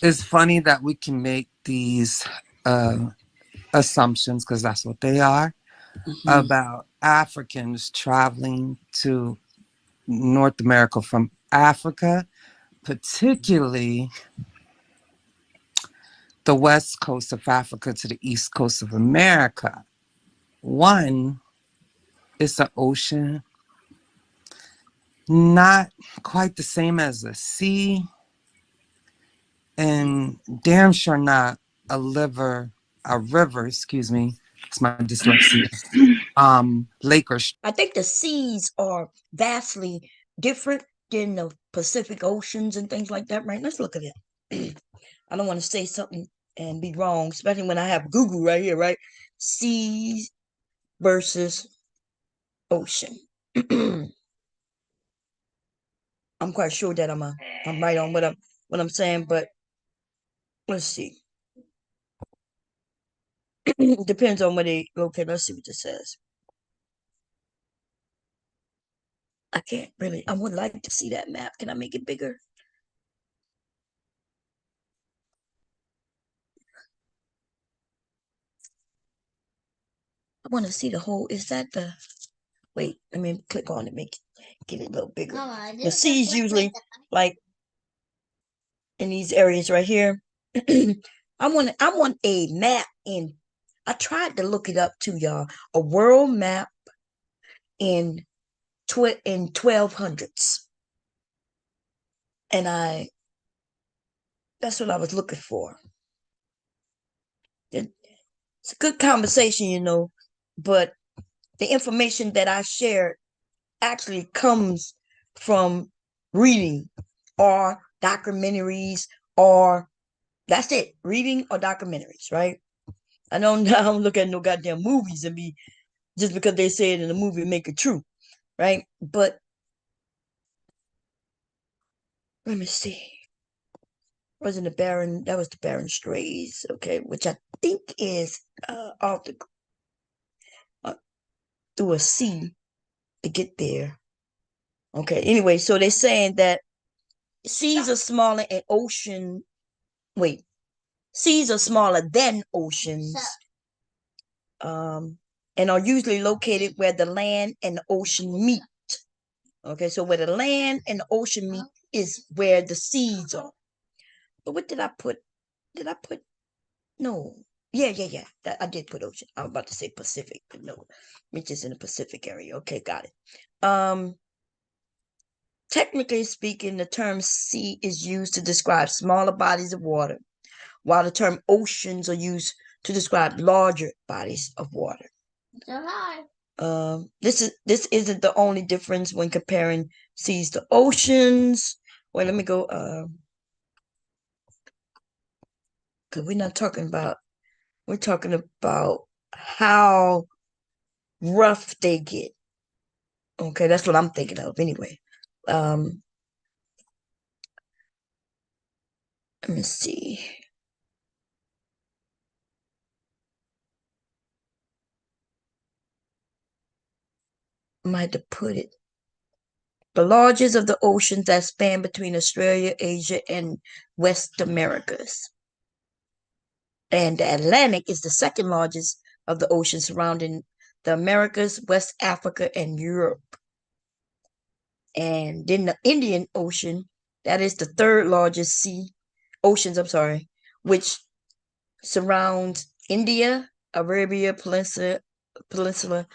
it's funny that we can make these assumptions, because that's what they are, about Africans traveling to North America from Africa, particularly the west coast of Africa to the east coast of America. One is the ocean, not quite the same as the sea, and damn sure not a river, excuse me, it's my dyslexia, lake or I think the seas are vastly different than the Pacific Oceans and things like that, right? Let's look at it. I don't want to say something and be wrong, especially when I have Google right here, right? Seas versus ocean. I'm quite sure that I'm right on what I'm saying, but let's see. Depends on where they locate. Let's see what this says. I can't really. I would like to see that map. Can I make it bigger? I want to see the whole. Is that the? Wait, let me click on it. Get it a little bigger. The seas usually like in these areas right here. I want a map in. I tried to look it up too, y'all. A world map in 1200s, and that's what I was looking for. It's a good conversation, you know, but the information that I shared actually comes from reading or documentaries, or that's it, reading or documentaries, right? I don't look at no goddamn movies and be just because they say it in a movie make it true, right? But let me see. Wasn't the Baron? That was the Baron Strays, okay, which I think is off the through a sea to get there. Okay. Anyway, so they're saying that seas are smaller and seas are smaller than oceans, and are usually located where the land and the ocean meet. Okay, so where the land and the ocean meet is where the seas are. But what did I put? No. Yeah. I did put ocean. I was about to say Pacific, but no, it's just in the Pacific area. Okay, got it. Technically speaking, the term sea is used to describe smaller bodies of water, while the term oceans are used to describe larger bodies of water. This isn't the only difference when comparing seas to oceans. Wait, let me go. Because we're talking about how rough they get. Okay, that's what I'm thinking of anyway. Let me see. I might have to put it. The largest of the oceans that span between Australia, Asia, and West Americas. And the Atlantic is the second largest of the oceans surrounding the Americas, West Africa, and Europe. And then the Indian Ocean, that is the third largest oceans, which surrounds India, Arabia Peninsula,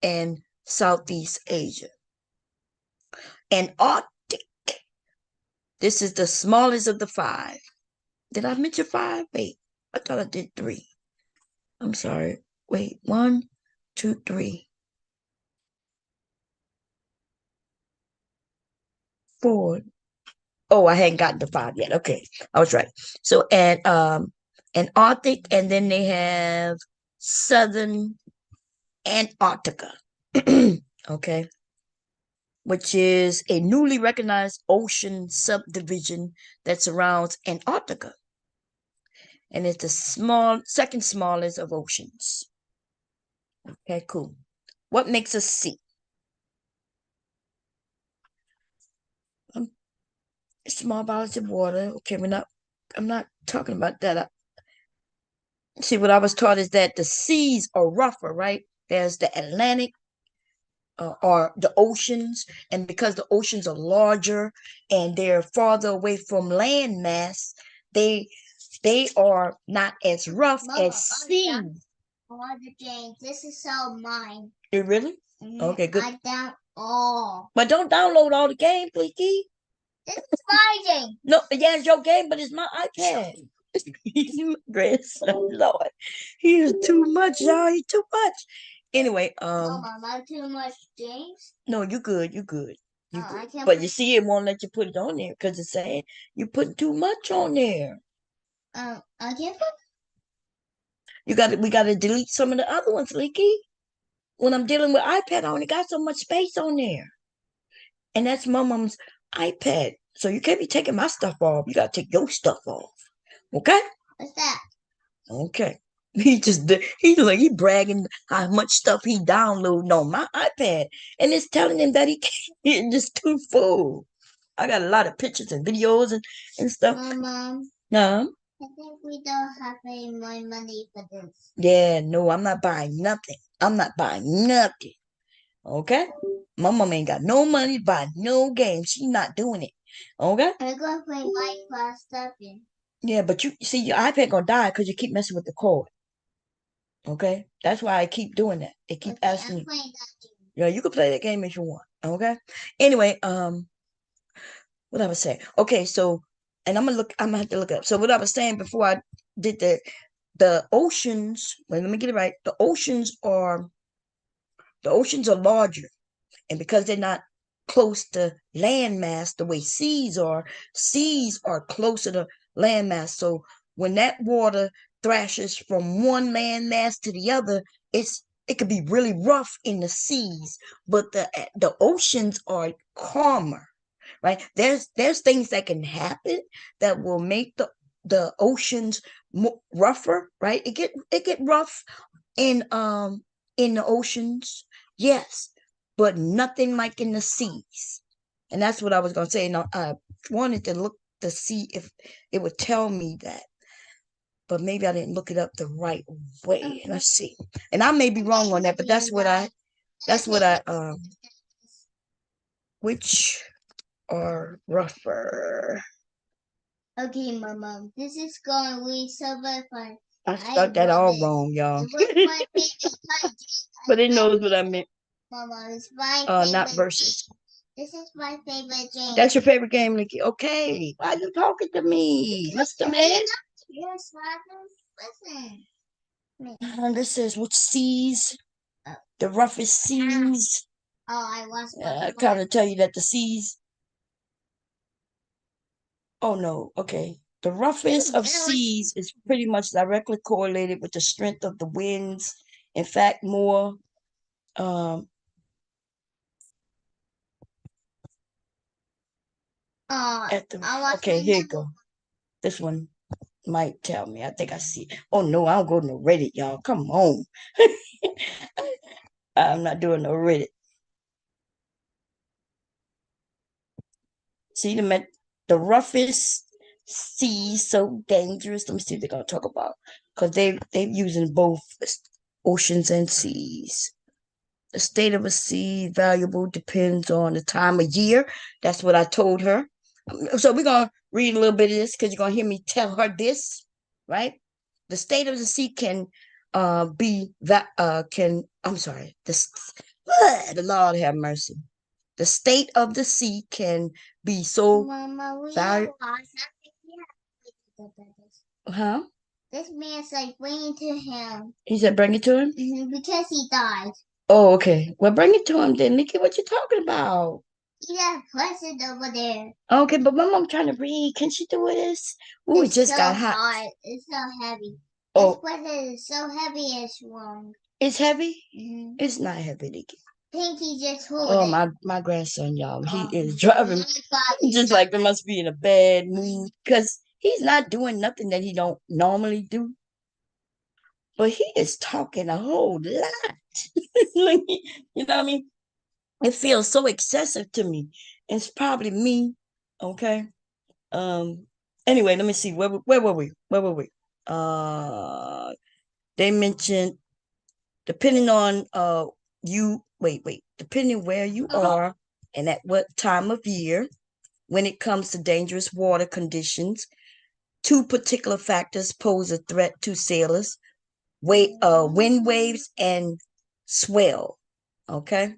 and Southeast Asia. Antarctic, this is the smallest of the 5. Did I mention 5? Wait, I thought I did 3. I'm sorry. Wait, 1, 2, 3, 4. Oh, I hadn't gotten to 5 yet. Okay, I was right. So, Antarctic, and then they have Southern Antarctica. Okay, which is a newly recognized ocean subdivision that surrounds Antarctica. And it's the second smallest of oceans. Okay, cool. What makes a sea? Small bodies of water. Okay, I'm not talking about that. See, what I was taught is that the seas are rougher, right? There's the Atlantic, or the oceans, and because the oceans are larger and they're farther away from land mass, they are not as rough as seas. James, this is all mine. You really? Okay, good. I down all. But don't download all the game, please. This is my game. No, yeah, it's your game, but it's my iPad. Grandson, Lord, he is too much, y'all. He's too much. Anyway, Mama, not too much, James. No, you good. You good. I can't. But you see, it won't let you put it on there because it's saying you putting too much on there. I can't put. We gotta delete some of the other ones, Leaky. When I'm dealing with iPad, I only got so much space on there, and that's my mom's iPad. So you can't be taking my stuff off. You gotta take your stuff off. Okay? What's that? Okay. He bragging how much stuff he downloaded on my iPad, and it's telling him that he can't. It's just too full. I got a lot of pictures and videos and stuff. Mom. No. I think we don't have any more money for this. Yeah, no, I'm not buying nothing. I'm not buying nothing. Okay? My mom ain't got no money to buy no game. She's not doing it. Okay? I'm gonna play Minecraft stuff in. Yeah, but you see, your iPad gonna die because you keep messing with the cord. Okay? That's why I keep doing that. They keep asking you. Yeah, you can play that game if you want. Okay? Anyway, what I was saying. Okay, so, and I'm gonna have to look up. So what I was saying before I did the oceans, let me get it right. The oceans are larger, and because they're not close to landmass the way seas are closer to landmass. So when that water thrashes from one landmass to the other, it could be really rough in the seas, but the oceans are calmer, right? There's things that can happen that will make the oceans rougher, right? It get rough in the oceans, yes, but nothing like in the seas. And that's what I was gonna say. And I wanted to look to see if it would tell me that, but maybe I didn't look it up the right way. Let's see. And I may be wrong on that, but that's what I which are rougher. Okay, Mama, this is going to be so very fun. I stuck that all wrong, y'all. But it knows what I meant. Mama, it's my favorite. Not verses. This is my favorite game. That's your favorite game, Nikki. Okay. Why are you talking to me, Mr. Man? Yes, listen. This says which seas? The roughest seas. Oh, I was. I kind of tell you that the seas. Oh no. Okay. The roughest of seas is pretty much directly correlated with the strength of the winds. In fact, more Okay, here you go. This one might tell me. I think I see. Oh no, I don't go to no Reddit, y'all. Come on. I'm not doing no Reddit. See the roughest sea so dangerous. Let me see what they're gonna talk about. Because they're using both oceans and seas. The state of a sea valuable depends on the time of year. That's what I told her. So we're gonna read a little bit of this because you're gonna hear me tell her this, right? The state of the sea can be that I'm sorry, the Lord have mercy. The state of the sea can be so valuable. Huh? This man's like, bring it to him. He said, bring it to him? Because he died. Oh, okay. Well, bring it to him then, Nikki. What you talking about? He got a present over there. Okay, but my mom trying to read. Can she do this? Ooh, it just so got hot. hot. It's so heavy. Oh. This present is so heavy it's wrong. It's heavy? Mm-hmm. It's not heavy, Nikki. Pinky just hold it. Oh, my grandson, y'all. He is driving just like it must be in a bad mood because he's not doing nothing that he don't normally do. But he is talking a whole lot. You know what I mean? It feels so excessive to me. It's probably me. Okay. Anyway, let me see. Where were we? They mentioned depending on depending where you are and at what time of year, when it comes to dangerous water conditions, two particular factors pose a threat to sailors: wind waves and swell. Okay.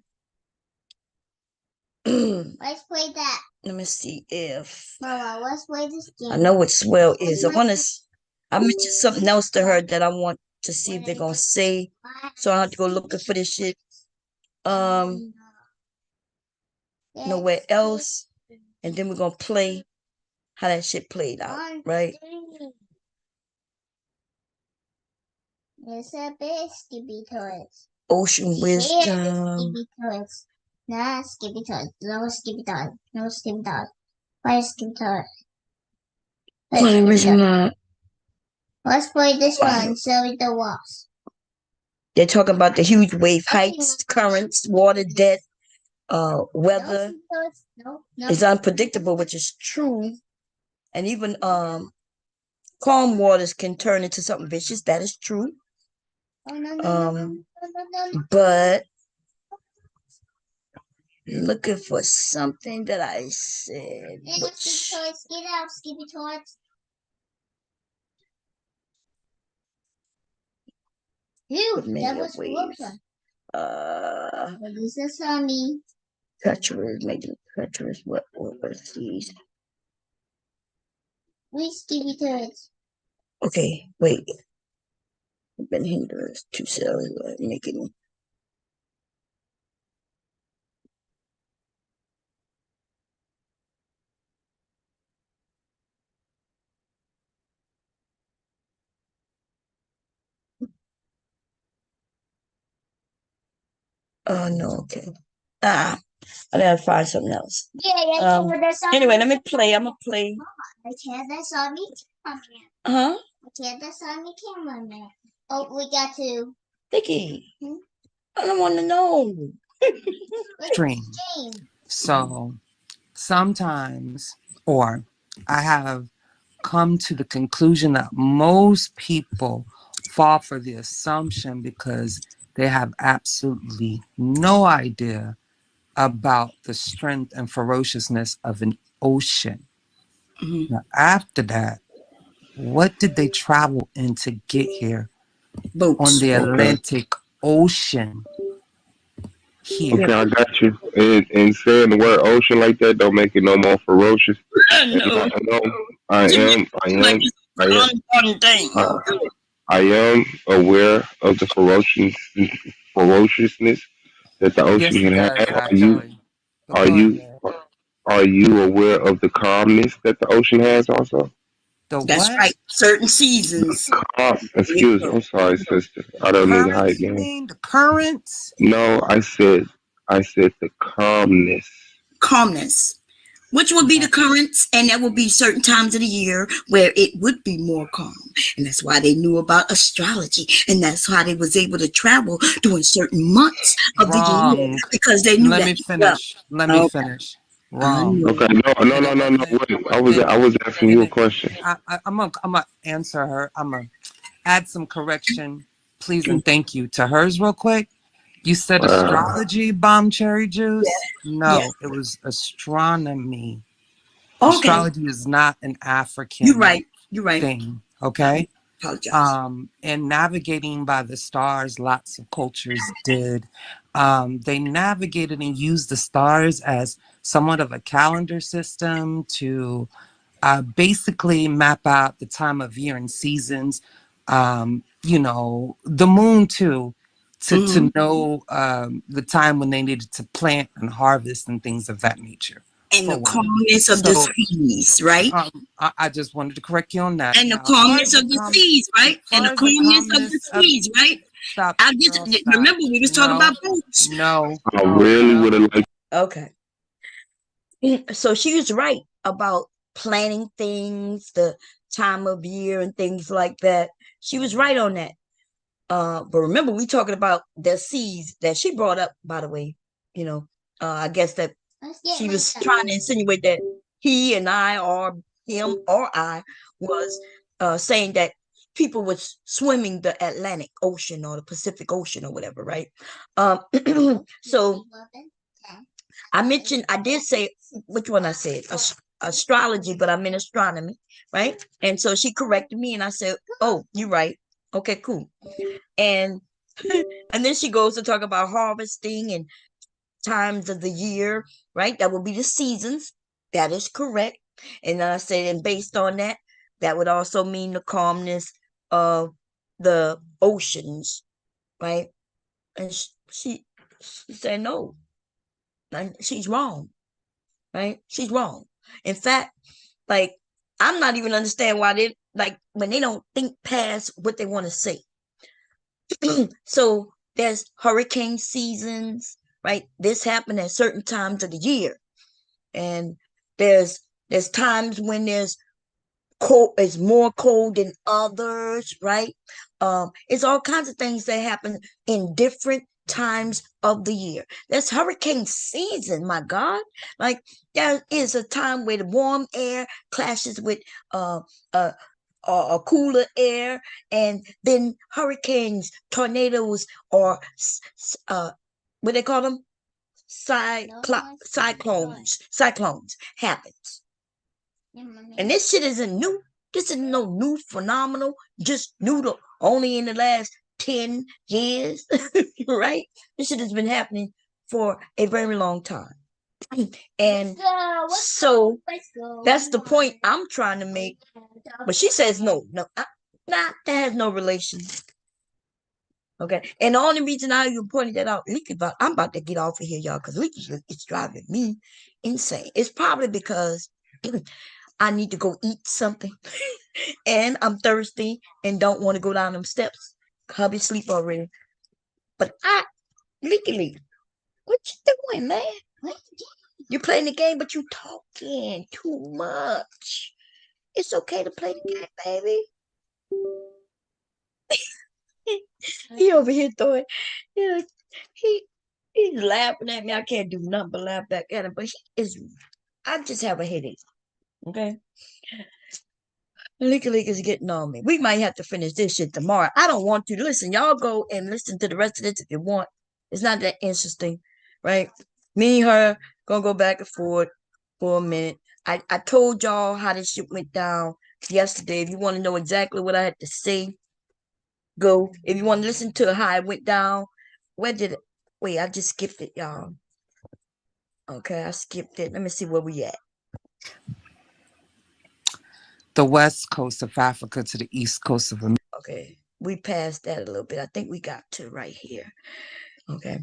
Let's play that. Let me see if Mama, let's play this game. I know what swell is. I mentioned something else to her that I want to see if they're gonna say. So I have to go looking for this shit. Nowhere else. And then we're gonna play how that shit played out, right? It's a big Skippy Toys. Ocean wisdom. Skippy Toys. Nah, Skippy Toys. No Skippy Toys. No Skippy Toys. Why Skippy Toys? Let's play this one so we don't watch. They're talking about the huge wave heights, currents, water depth, weather is unpredictable, which is true. And even calm waters can turn into something vicious. That is true. But looking for something that I said. Skippy Toys, get out, Skippy Toys. Ew, that was close. This is Sunny. Treacherous, making treacherous. What was these? We Skippy Toys. Okay, wait. Been hinders to cells making. Oh no, okay. I gotta find something else. Yeah. Anyway, let me play. I'm gonna play. I can't. That's on me. Huh? I can't. That's on me camera, man. Oh, we got to. Vicky, I don't want to know. Stream. So sometimes, or I have come to the conclusion that most people fall for the assumption because they have absolutely no idea about the strength and ferociousness of an ocean. Now, after that, what did they travel in to get here? On the Atlantic Ocean here. Okay, I got you. And saying the word ocean like that don't make it no more ferocious. I am aware of the ferociousness that the ocean can have. Are you aware of the calmness that the ocean has also? That's what? right. Certain seasons. Excuse me. I'm sorry, sister. I don't mean to Currents, hype, you man. mean? The currents? No, I said the calmness. Calmness. Which would be the currents, and there would be certain times of the year where it would be more calm. And that's why they knew about astrology. And that's why they was able to travel during certain months of the year. Because they knew Let that. me finish. Let me finish. Wrong. Okay, no. Wait, I was asking you a question. I'm gonna answer her. I'm gonna add some correction, please and thank you to hers real quick. You said astrology, bomb cherry juice? No, it was astronomy. Okay. Astrology is not an African You're right. thing. Okay. Apologize. And navigating by the stars, lots of cultures did. They navigated and used the stars as somewhat of a calendar system to basically map out the time of year and seasons. You know, the moon too, to know the time when they needed to plant and harvest and things of that nature. And the calmness of the seas, right? I just wanted to correct you on that. And the calmness of the seas, right? And the calmness of the seas, right? Stop. I just remember we was talking about boats. No. I really would have liked. Okay. So she was right about planning things, the time of year and things like that. She was right on that. But remember, we talking about the seas that she brought up, by the way. You know, I guess that she was trying to insinuate that he and I, or him or I, was saying that people was swimming the Atlantic Ocean or the Pacific Ocean or whatever, right? So I did say, which one I said? Astrology, but I meant astronomy, right? And so she corrected me and I said, oh, you're right. Okay, cool. And and then she goes to talk about harvesting and times of the year, right? That would be the seasons. That is correct. And then I said, and based on that, that would also mean the calmness of the oceans, right? And she said no, she's wrong, right? She's wrong. In fact, like, I'm not even understand why they, like, when they don't think past what they want to say. So there's hurricane seasons, right? This happened at certain times of the year. And there's times when there's cold, it's more cold than others, right? It's all kinds of things that happen in different times of the year. That's hurricane season, my God. Like, there is a time where the warm air clashes with cooler air, and then hurricanes, tornadoes, or what they call them, cyclones happens. And this shit isn't new. This is no new phenomenal, just new to only in the last 10 years, right? This shit has been happening for a very long time. And so that's the point I'm trying to make. But she says no, that has no relation. Okay. And the only reason I even pointed that out, I'm about to get off of here, y'all, because it's driving me insane. It's probably because I need to go eat something and I'm thirsty and don't want to go down them steps. Hubby sleep already. But Leaky, what you doing, man? You're playing the game, but you talking too much. It's okay to play the game, baby. He over here throwing, he's laughing at me. I can't do nothing but laugh back at him. But I just have a headache. Okay. Leaky is getting on me. We might have to finish this shit tomorrow. I don't want to. Listen, y'all go and listen to the rest of this if you want. It's not that interesting, right? Me and her gonna go back and forth for a minute. I told y'all how this shit went down yesterday. If you want to know exactly what I had to say, go. If you want to listen to how it went down, where did it? Wait, I just skipped it, y'all. Okay, I skipped it. Let me see where we at. The west coast of Africa to the east coast of America. Okay, we passed that a little bit. I think we got to right here. Okay.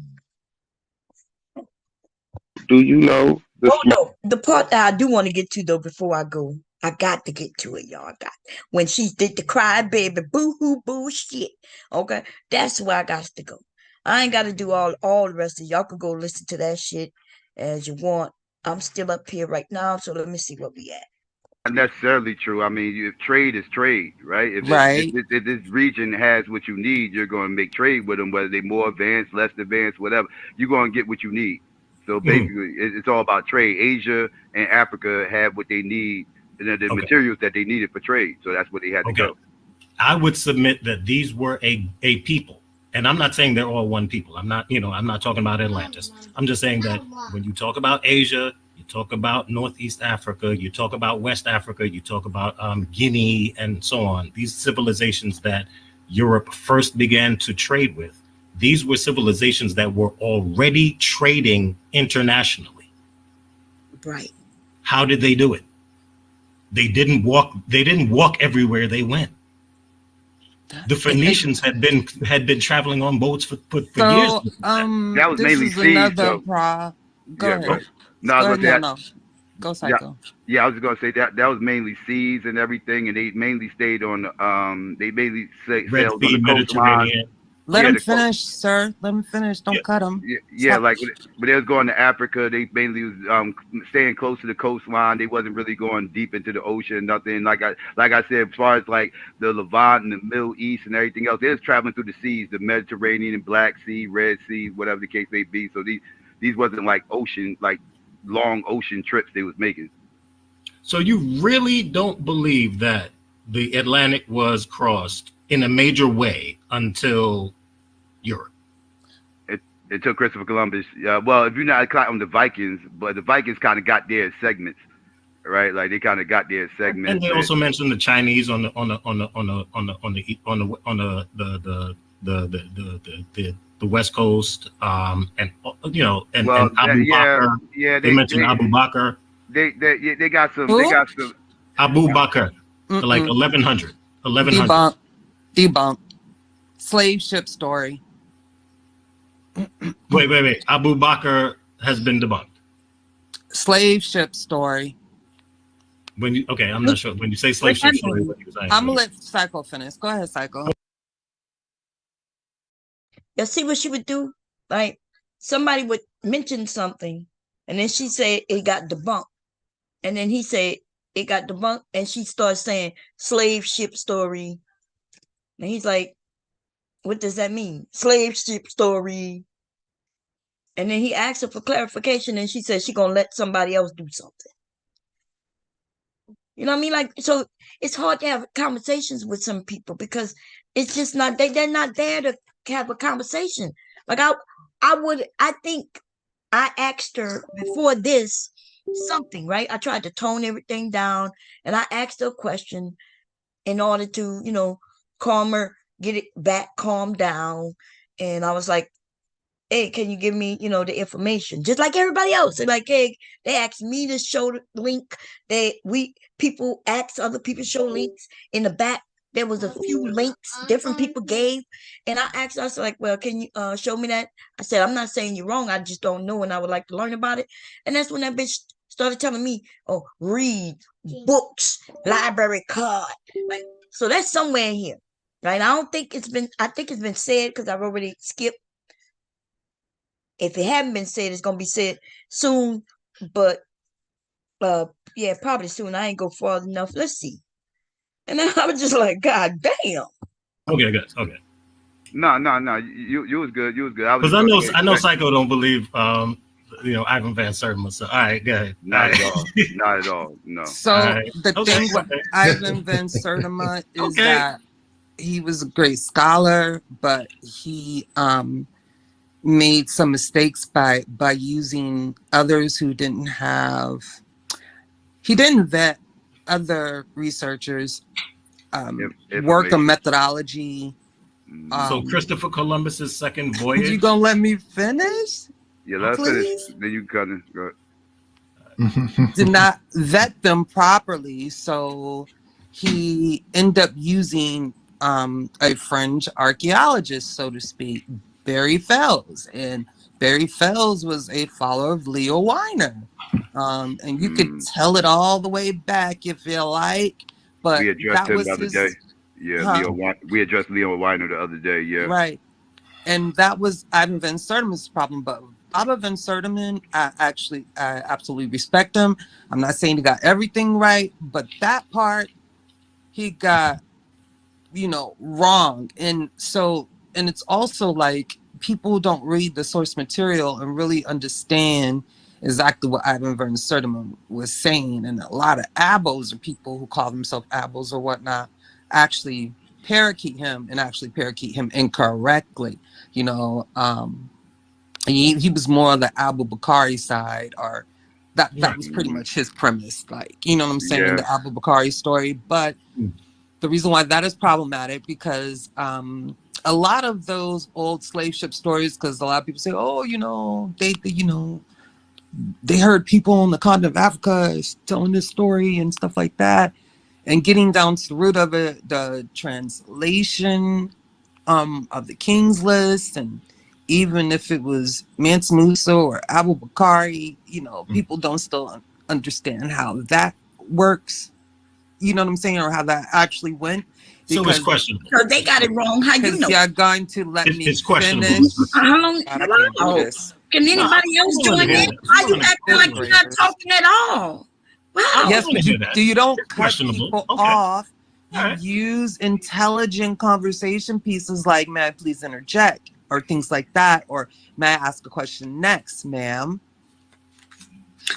Do you know no, the part that I do want to get to though before I go? I got to get to it, y'all. I got when she did the cry baby boo-hoo bullshit. Okay, that's where I got to go. I ain't got to do all the rest of y'all. Could go listen to that shit as you want. I'm still up here right now, so let me see where we at. Not necessarily true. I mean, trade is trade, right? Right. If this region has what you need, you're going to make trade with them, whether they're more advanced, less advanced, whatever. You're going to get what you need. So basically, it's all about trade. Asia and Africa have what they need, the materials that they needed for trade. So that's what they had to go. I would submit that these were a people. And I'm not saying they're all one people. I'm not talking about Atlantis. I'm just saying that when you talk about Asia, you talk about Northeast Africa, you talk about West Africa, you talk about Guinea and so on. These civilizations that Europe first began to trade with, these were civilizations that were already trading internationally. Right. How did they do it? They didn't walk everywhere they went. The Phoenicians had been traveling on boats for years. That was mainly seeds. Go ahead. Go Psycho. Yeah, I was just gonna say that was mainly seeds and everything, and they mainly stayed on sailed on the coastline. Let him finish, sir. Let him finish. Don't cut him. Yeah, like when they was going to Africa, they mainly was staying close to the coastline. They wasn't really going deep into the ocean, nothing. Like I said, as far as like the Levant and the Middle East and everything else, they was traveling through the seas, the Mediterranean and Black Sea, Red Sea, whatever the case may be. So these wasn't like long ocean trips they was making. So you really don't believe that the Atlantic was crossed in a major way until Europe? It took Christopher Columbus. Well, if you're not counting the Vikings, but the Vikings kind of got there in segments, right? Like they kind of got there in segments. And they also mentioned the Chinese on the West Coast, and Abu Bakr. Yeah, they mentioned Abu Bakr. They got some. They got some. Abu Bakr, like 1100. Debunk. Slave ship story. Wait. Abu Bakr has been debunked. Slave ship story. I'm not sure. When you say slave ship story, what are you saying? I'm gonna let Psycho finish. Go ahead, Psycho. You see what she would do? Like somebody would mention something, and then she say it got debunked, and then he said it got debunked, and she starts saying slave ship story, and he's like, "What does that mean? Slave ship story?" And then he asked her for clarification, and she said she gonna let somebody else do something. You know what I mean? Like, so it's hard to have conversations with some people because it's just not they're not there to have a conversation. Like I think I asked her before this something, right? I tried to tone everything down, and I asked her a question in order to, calm her, get it back, calm down. And I was like, hey, can you give me, the information? Just like everybody else. They're like, hey, they asked me to show the link. People asked other people to show links. In the back, there was a few links different people gave. And I asked us, like, well, can you show me that? I said, I'm not saying you're wrong. I just don't know, and I would like to learn about it. And that's when that bitch started telling me, oh, read books, library card. Like, so that's somewhere in here, right? I think it's been said because I've already skipped. If it hadn't been said, it's going to be said soon. But, yeah, probably soon. I ain't go far enough. Let's see. And then I was just like, God damn. Okay, guys. Okay. No. You was good. You was good. Because I know Psycho don't believe Ivan Van Sertima. So all right, go ahead. Not at all. No. So the thing with Ivan Van Sertima is that he was a great scholar, but he made some mistakes by using others who didn't have. He didn't vet other researchers, work on methodology. So Christopher Columbus's second voyage. You gonna let me finish? Yeah, let's finish. Then you can go ahead. Did not vet them properly, so he ended up using a fringe archaeologist, so to speak, Barry Fells, and Barry Fells was a follower of Leo Weiner. And you could tell it all the way back if you like, but We addressed that him was the other his, day. Yeah, we addressed Leo Weiner the other day. Yeah, right. And that was Ivan Van Sertiman's problem. But Baba Van Sertiman, I absolutely respect him. I'm not saying he got everything right, but that part he got, wrong. And it's also like people don't read the source material and really understand exactly what Ivan Van Sertima was saying. And a lot of abos or people who call themselves abos or whatnot actually parakeet him incorrectly. He was more on the Abu Bakari side, or that was pretty much his premise. Like, you know what I'm saying? Yeah. The Abu Bakari story. But the reason why that is problematic, because a lot of those old slave ship stories, because a lot of people say, oh, they heard people on the continent of Africa telling this story and stuff like that. And getting down to the root of it, the translation of the King's List, and even if it was Mansa Musa or Abu Bakari, people don't still understand how that works. You know what I'm saying? Or how that actually went. So it's questionable. So they got it wrong. How you know? You're going to let me It's questionable. finish. How long? God, I can't do Wow. this. Can anybody else join in? Why you acting like you're not talking at all? Wow. Yes, but you don't cut Questionable. people Okay. off. You All right. use intelligent conversation pieces like, may I please interject? Or things like that. Or may I ask a question next, ma'am?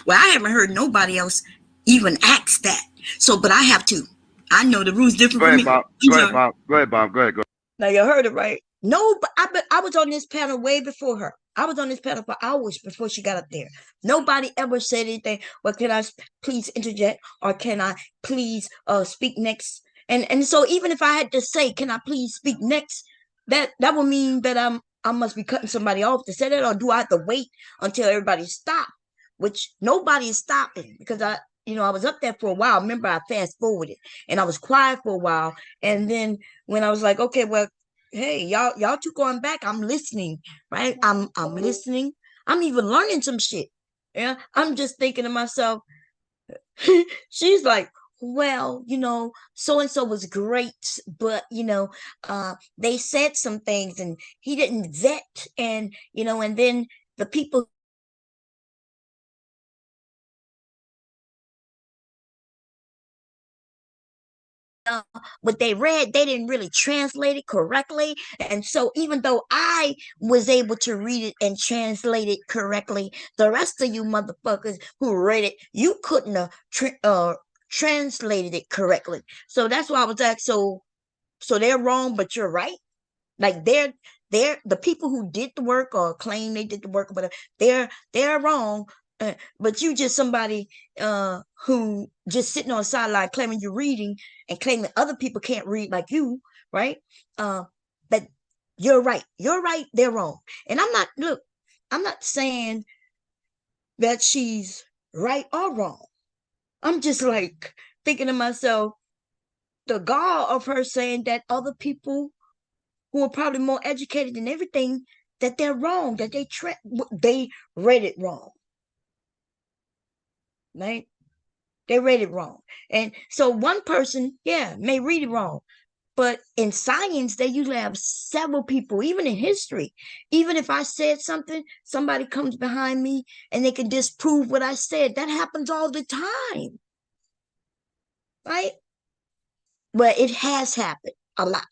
Well, I haven't heard nobody else even ask that. So, but I have to. I know the rules different Go from ahead, me. Bob. Go ahead, Bob. Go ahead, Bob. Go ahead. Go. Now you heard it right. No, but I was on this panel way before her. I was on this panel for hours before she got up there. Nobody ever said anything. Well, can I please interject, or can I please speak next? And so even if I had to say, can I please speak next? That would mean that I must be cutting somebody off to say that, or do I have to wait until everybody stopped? Which nobody is stopping, because I was up there for a while. Remember, I fast forwarded and I was quiet for a while, and then when I was like, okay, well, hey, y'all two going back, I'm listening, right? I'm listening. I'm even learning some shit. Yeah, I'm just thinking to myself, she's like, well, so and so was great, but they said some things and he didn't vet, and and then the people what they read, they didn't really translate it correctly. And so even though I was able to read it and translate it correctly, the rest of you motherfuckers who read it, you couldn't have translated it correctly. So that's why I was like, so they're wrong, but you're right. Like they're the people who did the work or claim they did the work, but they're wrong. But you just somebody who just sitting on the sideline claiming you're reading and claiming other people can't read like you, right? But you're right. You're right. They're wrong. And I'm not saying that she's right or wrong. I'm just like thinking to myself, the gall of her saying that other people who are probably more educated than everything, that they're wrong, that they read it wrong. Right? They read it wrong. And so one person, may read it wrong. But in science, they usually have several people, even in history. Even if I said something, somebody comes behind me and they can disprove what I said. That happens all the time. Right? But it has happened a lot.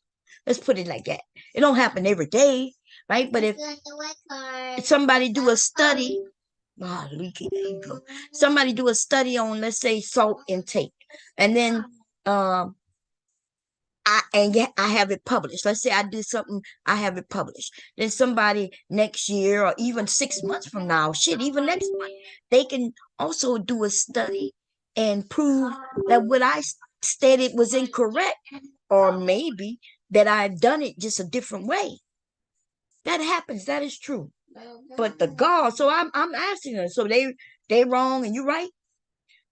Let's put it like that. It don't happen every day, right? But if somebody do a study, somebody do a study on, let's say, salt intake, and then I have it published. Let's say I did something, I have it published. Then somebody next year or even 6 months from now, even next month, they can also do a study and prove that what I stated was incorrect, or maybe that I've done it just a different way. That happens. That is true. But the God, so I'm asking her. So they wrong and you right.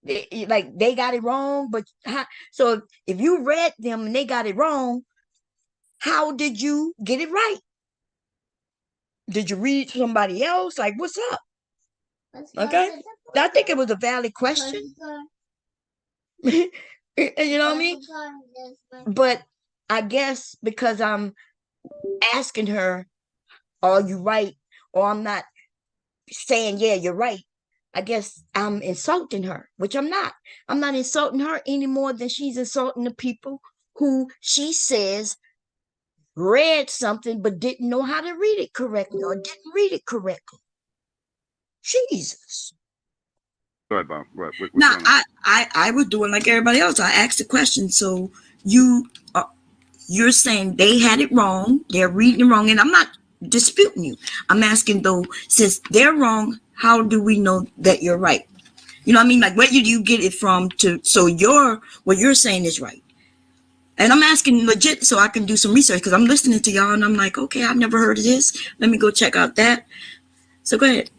They got it wrong, but so if you read them and they got it wrong, how did you get it right? Did you read somebody else? Like, what's up? Okay, I think it was a valid question. You know what I mean? But I guess because I'm asking her, "Are you right?" or I'm not saying, "Yeah, you're right." I guess I'm insulting her, which I'm not. I'm not insulting her any more than she's insulting the people who she says read something but didn't know how to read it correctly or didn't read it correctly. Jesus. Go ahead, Bob. What Now, I was doing like everybody else. I asked the question. So you're saying they had it wrong. They're reading it wrong, and I'm not disputing you. I'm asking though, since they're wrong, how do we know that you're right? You know what I mean? Like, where did you get it from? So what you're saying is right. And I'm asking legit so I can do some research because I'm listening to y'all and I'm like, okay, I've never heard of this. Let me go check out that. So go ahead.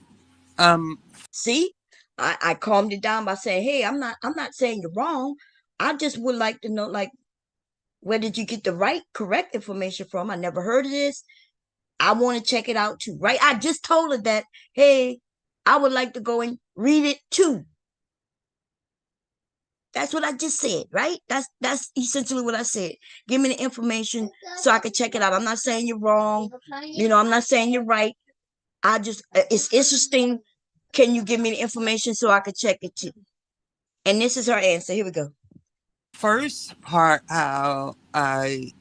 See, I calmed it down by saying, hey, I'm not saying you're wrong. I just would like to know, like, where did you get the correct information from? I never heard of this. I want to check it out too, right? I just told her that, hey, I would like to go and read it too. That's what I just said, right? That's essentially what I said. Give me the information so I can check it out. I'm not saying you're wrong. You know, I'm not saying you're right. It's interesting. Can you give me the information so I can check it too? And this is her answer. Here we go. First part, how I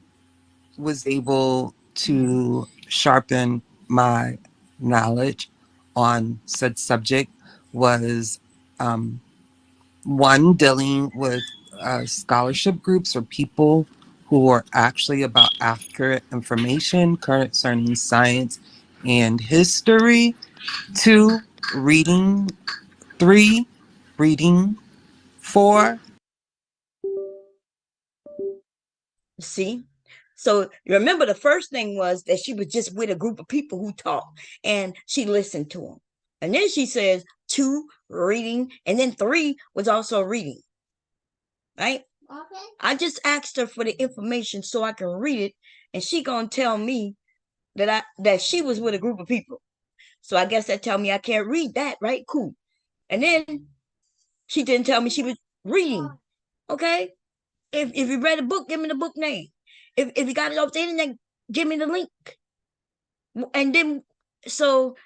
was able to sharpen my knowledge on said subject was one, dealing with scholarship groups or people who are actually about accurate information concerning science and history. Two, reading. Three, reading. Four. See? So you remember the first thing was that she was just with a group of people who talked and she listened to them. And then she says 2, reading, and then 3 was also reading. Right? Okay. I just asked her for the information so I can read it, and she gonna tell me that she was with a group of people. So I guess that tell me I can't read that, right? Cool. And then she didn't tell me she was reading. Okay? If you read a book, give me the book name. If you got it off the internet, give me the link. And then, so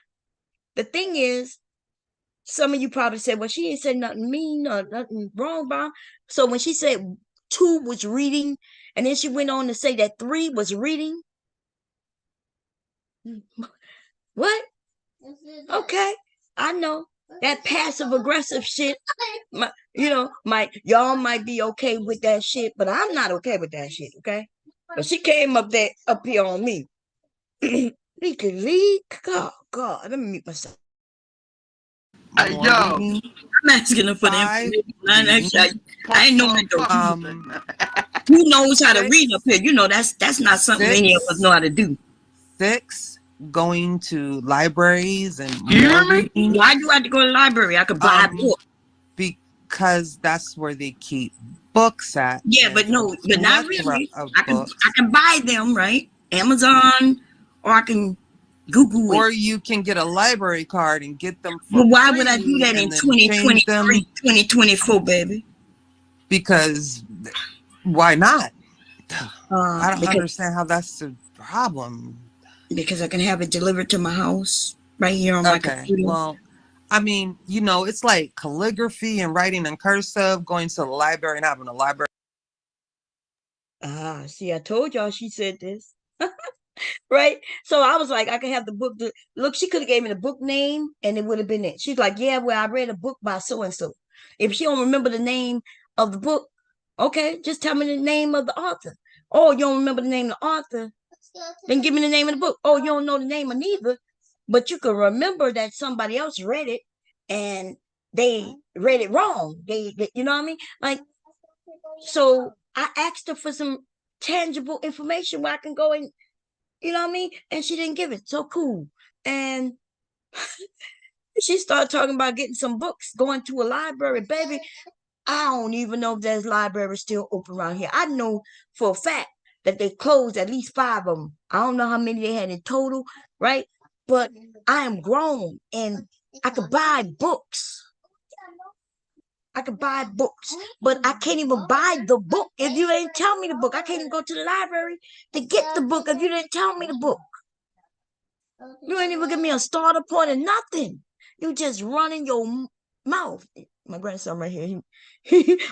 the thing is, some of you probably said, well, she ain't said nothing mean or nothing wrong, Bob. So when she said 2 was reading, and then she went on to say that 3 was reading. What? Okay, I know that passive aggressive shit. Y'all might be okay with that shit, but I'm not okay with that shit. Okay, but she came up here on me. Leak. God, let me mute myself. Hey, yo, I'm asking her for the information. I ain't know who knows how to read up here. You know, that's not something any of us know how to do. 6, going to libraries and reading. Why do I have to go to the library? I could buy a book. Because that's where they keep books at. Yeah, but not really. I can buy them, right? Amazon, or I can Google it. Or you can get a library card and get them for Well, why free would I do that in 2023, 2024, baby? Because why not? I don't understand how that's a problem. Because I can have it delivered to my house right here on my computer. Well, I mean, it's like calligraphy and writing in cursive, going to the library and having a library. See, I told y'all she said this. Right? So I was like, I can have the book. Look, she could have gave me the book name and it would have been it. She's like, yeah, well, I read a book by so-and-so. If she don't remember the name of the book, okay, just tell me the name of the author. Oh, you don't remember the name of the author? Then give me the name of the book. Oh, you don't know the name of neither, but you can remember that somebody else read it and they read it wrong. They you know what I mean? Like, so I asked her for some tangible information where I can go and, you know what I mean? And she didn't give it. So cool. And she started talking about getting some books, going to a library. Baby, I don't even know if there's libraries still open around here. I know for a fact that they closed at least 5 of them. I don't know how many they had in total, right? But I am grown, and I could buy books. I could buy books, but I can't even buy the book if you ain't tell me the book. I can't even go to the library to get the book if you didn't tell me the book. You ain't even give me a starter point or nothing. You just running your mouth. My grandson right here.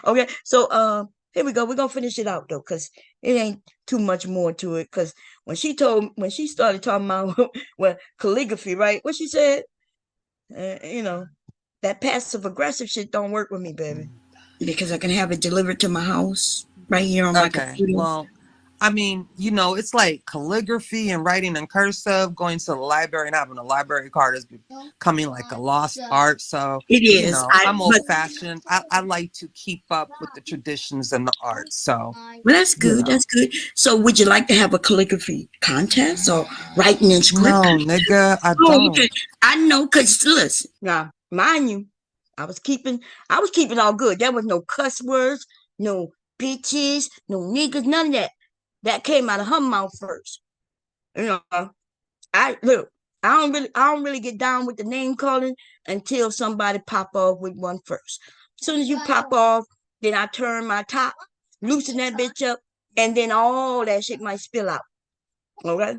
Okay, so here we go. We're gonna finish it out though, because it ain't too much more to it. Because when she started talking about well, calligraphy, right? What she said, that passive aggressive shit don't work with me, baby. Because I can have it delivered to my house right here on my computer. Well, I mean, it's like calligraphy and writing in cursive. Going to the library and having a library card is becoming like a lost art. So it is. I'm old fashioned. I like to keep up with the traditions and the art. So well, that's good. That's good. So would you like to have a calligraphy contest or writing in script? No, nigga, I don't. Okay. I know, cause listen, now mind you, I was keeping all good. There was no cuss words, no bitches, no niggas, none of that. That came out of her mouth first. I don't really get down with the name calling until somebody pop off with one first. As soon as you pop off, then I turn my top, loosen that bitch up, and then all that shit might spill out. Okay?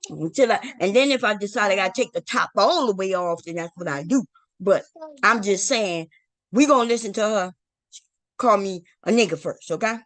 And then if I decide I gotta take the top all the way off, then that's what I do. But I'm just saying, we gonna listen to her call me a nigga first, okay?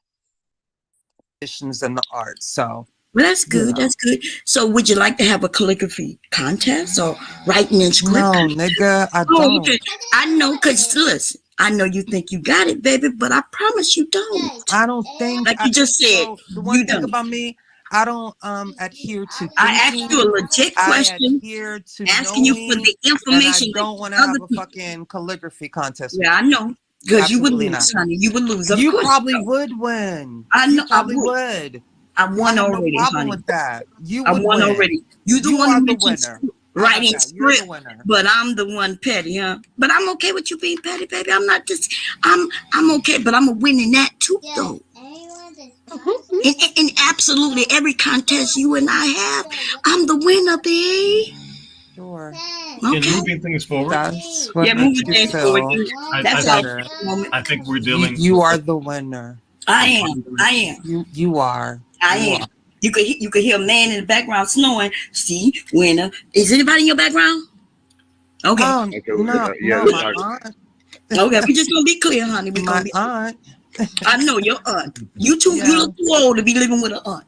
Traditions and the art. So well, that's good. That's good. So would you like to have a calligraphy contest or writing in script? No, nigga, I don't. Okay. I know, cause listen, I know you think you got it, baby, but I promise you don't. I don't think, like you just said. The one thing about me, I don't adhere to thinking. I asked you a legit question. I adhere to asking you for the information. And I don't want to have a fucking calligraphy contest. Yeah, I know. Because you would lose, honey. You would lose. You probably would win. I know. You probably would. I won already. No problem honey. with that. You I would won win. already. You the one who mentioned writing script, winner. But I'm the one petty, huh? But I'm okay with you being petty, baby. I'm not just. I'm okay, but I'm a win in that too, though. In absolutely every contest you and I have, I'm the winner, babe. Sure. Okay. And moving things forward. Moving things forward. That's I think we're dealing. You are the winner. I am. You are. I am. You could hear a man in the background snoring. See, winner. Is anybody in your background? Okay. No, my aunt. Okay, we just gonna be clear, honey. My aunt. I know your aunt. You you look too old to be living with an aunt.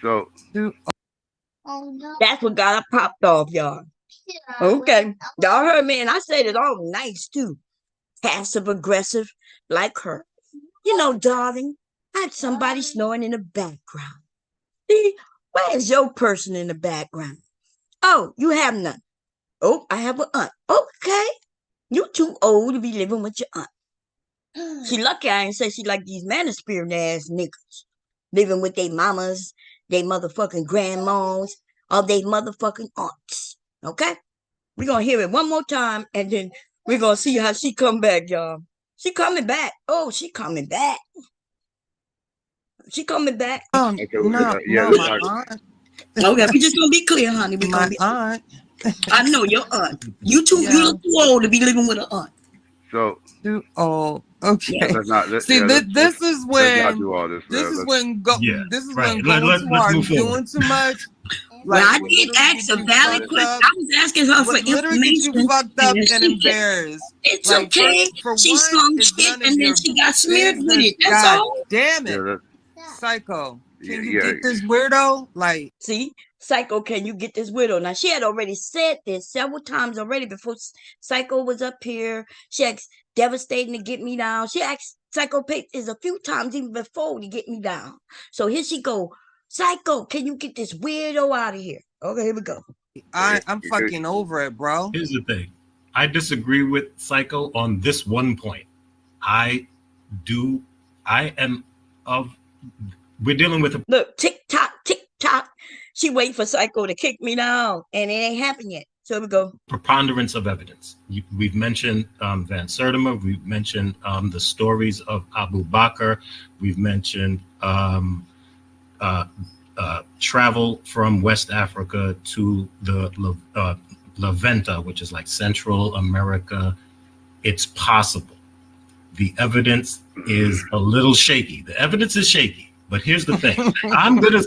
So. That's what got her popped off, y'all. Okay. Y'all heard me, and I said it all nice, too. Passive aggressive, like her. Darling, I had somebody snoring in the background. See, where's your person in the background? Oh, you have none. Oh, I have an aunt. Okay. You too old to be living with your aunt. She lucky I ain't say she like these manosphere ass niggas. Living with their mamas, they motherfucking grandmas, or they motherfucking aunts. Okay? We're gonna hear it one more time, and then we're gonna see how she come back, y'all. She coming back. Oh, she coming back. She coming back. No, my aunt. Okay, we just gonna be clear, honey. My aunt. I know your aunt. You look too old to be living with an aunt. So too old. Okay. Yeah, this is when this is when going too hard, doing too much. Well, I did ask a valid question. I was asking her for information. You fucked up and embarrassed. It's okay. She slung shit and then she got smeared with it. That's all. Damn it. Psycho. Can you get this weirdo? Like, see, Psycho, can you get this weirdo? Now, she had already said this several times already before Psycho was up here. She asked Devastating to get me down. She asked Psycho Papers a few times even before to get me down. So here she go. Psycho, can you get this weirdo out of here? Okay, here we go. I'm fucking over it, bro. Here's the thing. I disagree with Psycho on this one point. We're dealing with look, tick tock. She wait for Psycho to kick me down, and it ain't happened yet. So here we go. Preponderance of evidence. We've mentioned Van Sertima. We've mentioned the stories of Abu Bakr. We've mentioned travel from West Africa to the La Venta, which is like Central America. It's possible. The evidence is a little shaky. The evidence is shaky, but here's the thing. I'm gonna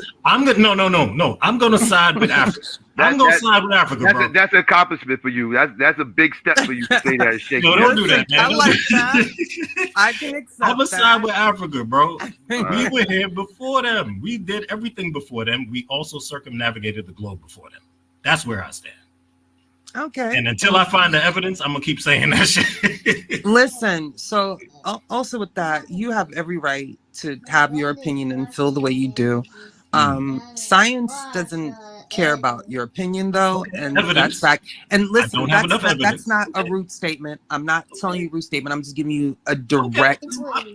no. I'm gonna side with Africa. I'm gonna side with Africa, bro. That's an accomplishment for you. That's a big step for you to say that it's shaky. No, don't do that, man. I like that. I can accept I'm gonna that. side with Africa, bro. We were here before them. We did everything before them. We also circumnavigated the globe before them. That's where I stand. Okay. And until I find the evidence, I'm gonna keep saying that shit. Listen, so also with that, you have every right to have your opinion and feel the way you do. Science doesn't care about your opinion, though, and Evidence. that's fact. And listen, that's that's not a rude statement. I'm not telling you a rude statement. I'm just giving you a direct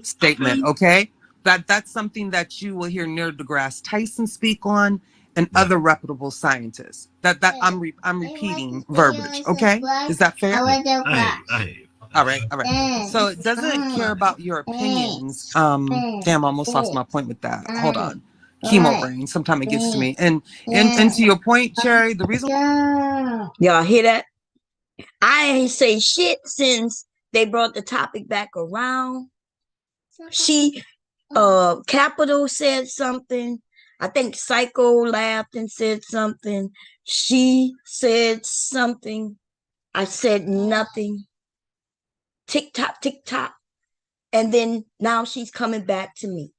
statement. Okay, that's something that you will hear Neil deGrasse Tyson speak on, and other reputable scientists. That I'm repeating verbiage. Okay, is that fair? All right. So it doesn't care about your opinions. Damn, I almost lost my point with that. Hold on. Chemo brain. Sometimes it gets to me. And to your point, Cherry, the reason y'all hear that? I ain't say shit since they brought the topic back around. She Capital said something. I think Psycho laughed and said something. She said something. I said nothing. Tick tock, tick tock. And then now she's coming back to me.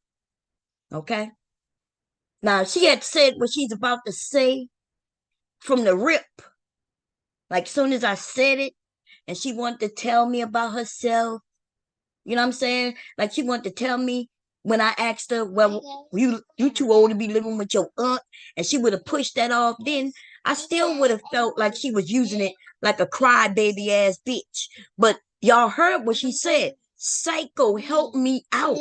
Okay? Now, she had said what she's about to say from the rip. Like, soon as I said it, and she wanted to tell me about herself. You know what I'm saying? Like, she wanted to tell me when I asked her, well, you too old to be living with your aunt, and she would have pushed that off, then I still would have felt like she was using it like a crybaby ass bitch. But y'all heard what she said. Psycho, help me out.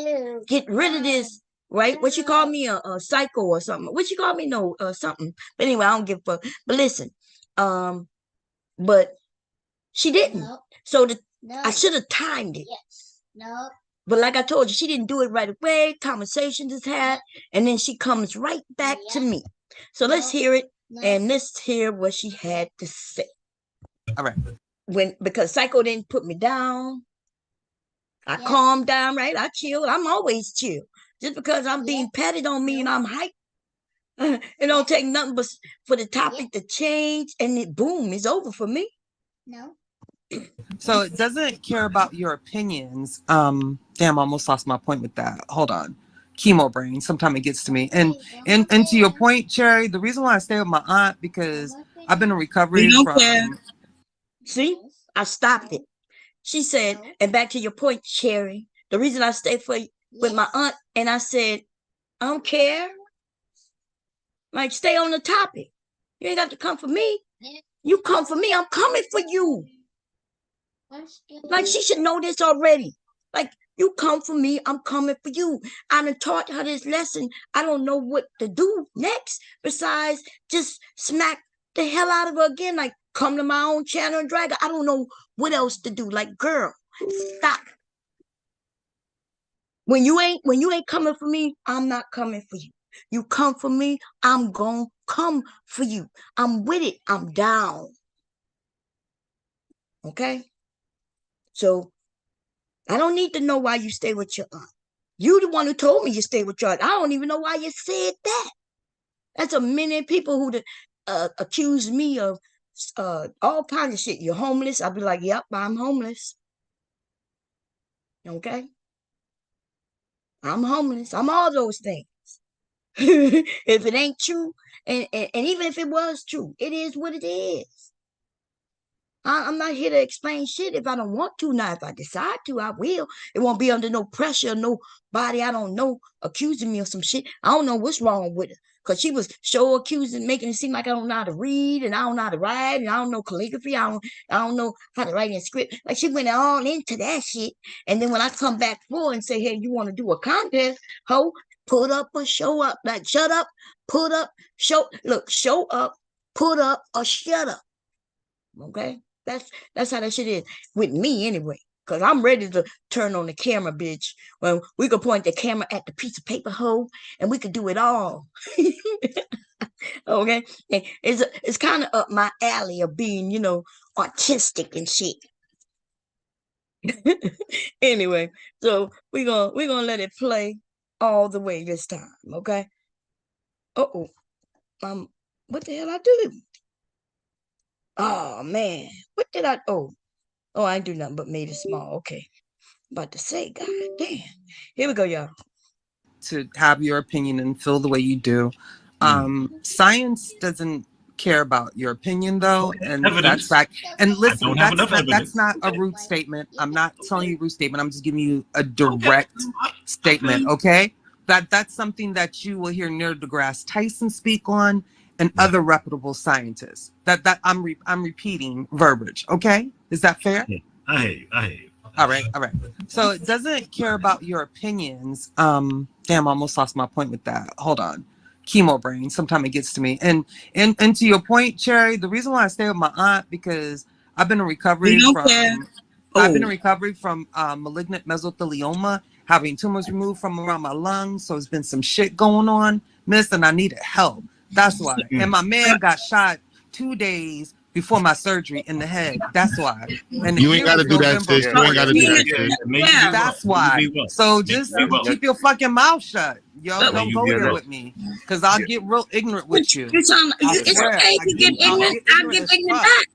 Get rid of this, right? What she called me a psycho or something. What she called me? No, something. But anyway, I don't give a fuck. But listen, but she didn't. So I should have timed it. No. But like I told you, she didn't do it right away. Conversation just had, and then she comes right back to me. So let's hear it, and let's hear what she had to say. All right. Because Psycho didn't put me down, I calmed down, right? I chilled. I'm always chill. Just because I'm being patted on me and I'm hyped, it don't take nothing but for the topic to change, and it boom, it's over for me. No. So it doesn't care about your opinions. Damn, I almost lost my point with that. Hold on. Chemo brain. Sometimes it gets to me. And to your point, Cherry, the reason why I stay with my aunt, because I've been in recovery from... See, I stopped it. She said, and back to your point, Cherry, the reason I stay with my aunt, and I said, I don't care. Like, stay on the topic. You ain't got to come for me. You come for me, I'm coming for you. Like, she should know this already. Like, you come for me, I'm coming for you. I done taught her this lesson. I don't know what to do next besides just smack the hell out of her again. Like, come to my own channel and drag her. I don't know what else to do. Like, girl, stop. When you ain't coming for me, I'm not coming for you. You come for me, I'm gonna come for you. I'm with it. I'm down. Okay? So I don't need to know why you stay with your aunt. You the one who told me you stay with your aunt. I don't even know why you said that. That's a many people who accuse me of all kinds of shit. You're homeless. I'll be like, yep, I'm homeless. Okay? I'm homeless. I'm all those things. If it ain't true, and even if it was true, it is what it is. I'm not here to explain shit if I don't want to. Now, if I decide to, I will. It won't be under no pressure, nobody I don't know accusing me of some shit. I don't know what's wrong with her. Because she was so accusing, making it seem like I don't know how to read, and I don't know how to write, and I don't know calligraphy. I don't know how to write in script. Like, she went all into that shit. And then when I come back for and say, hey, you want to do a contest, ho, put up or show up. Like, shut up, put up, show up, put up, or shut up. Okay? That's how that shit is with me anyway. Because I'm ready to turn on the camera, bitch. Well, we could point the camera at the piece of paper, hoe, and we could do it all. Okay, and it's kind of up my alley of being, artistic and shit. Anyway, so we're gonna let it play all the way this time, okay? Uh-oh. What the hell I do? Oh man, what did I I ain't do nothing but made it small. Okay. About to say, God damn. Here we go, y'all. To have your opinion and feel the way you do. Science doesn't care about your opinion though, and Evidence. that's fact. And listen, that's that's not a rude statement. I'm not telling you a rude statement. I'm just giving you a direct statement. Okay, that's something that you will hear Neil deGrasse Tyson speak on, and other reputable scientists. That I'm repeating verbiage. Okay, is that fair? Yeah, I hear you. All right. So it doesn't care about your opinions. Damn, I almost lost my point with that. Hold on. Chemo brain. Sometimes it gets to me. And to your point, Cherry, the reason why I stay with my aunt, because I've been in recovery from malignant mesothelioma, having tumors removed from around my lungs. So it's been some shit going on, miss, and I needed help. That's why. And my man got shot 2 days before my surgery in the head. That's why. And you ain't got to do that, sis. You ain't got to do that, sis. That's why. So just keep your fucking mouth shut. Yo, don't go there with me, because I'll get real ignorant with you. It's okay to get ignorant. I'll get ignorant back.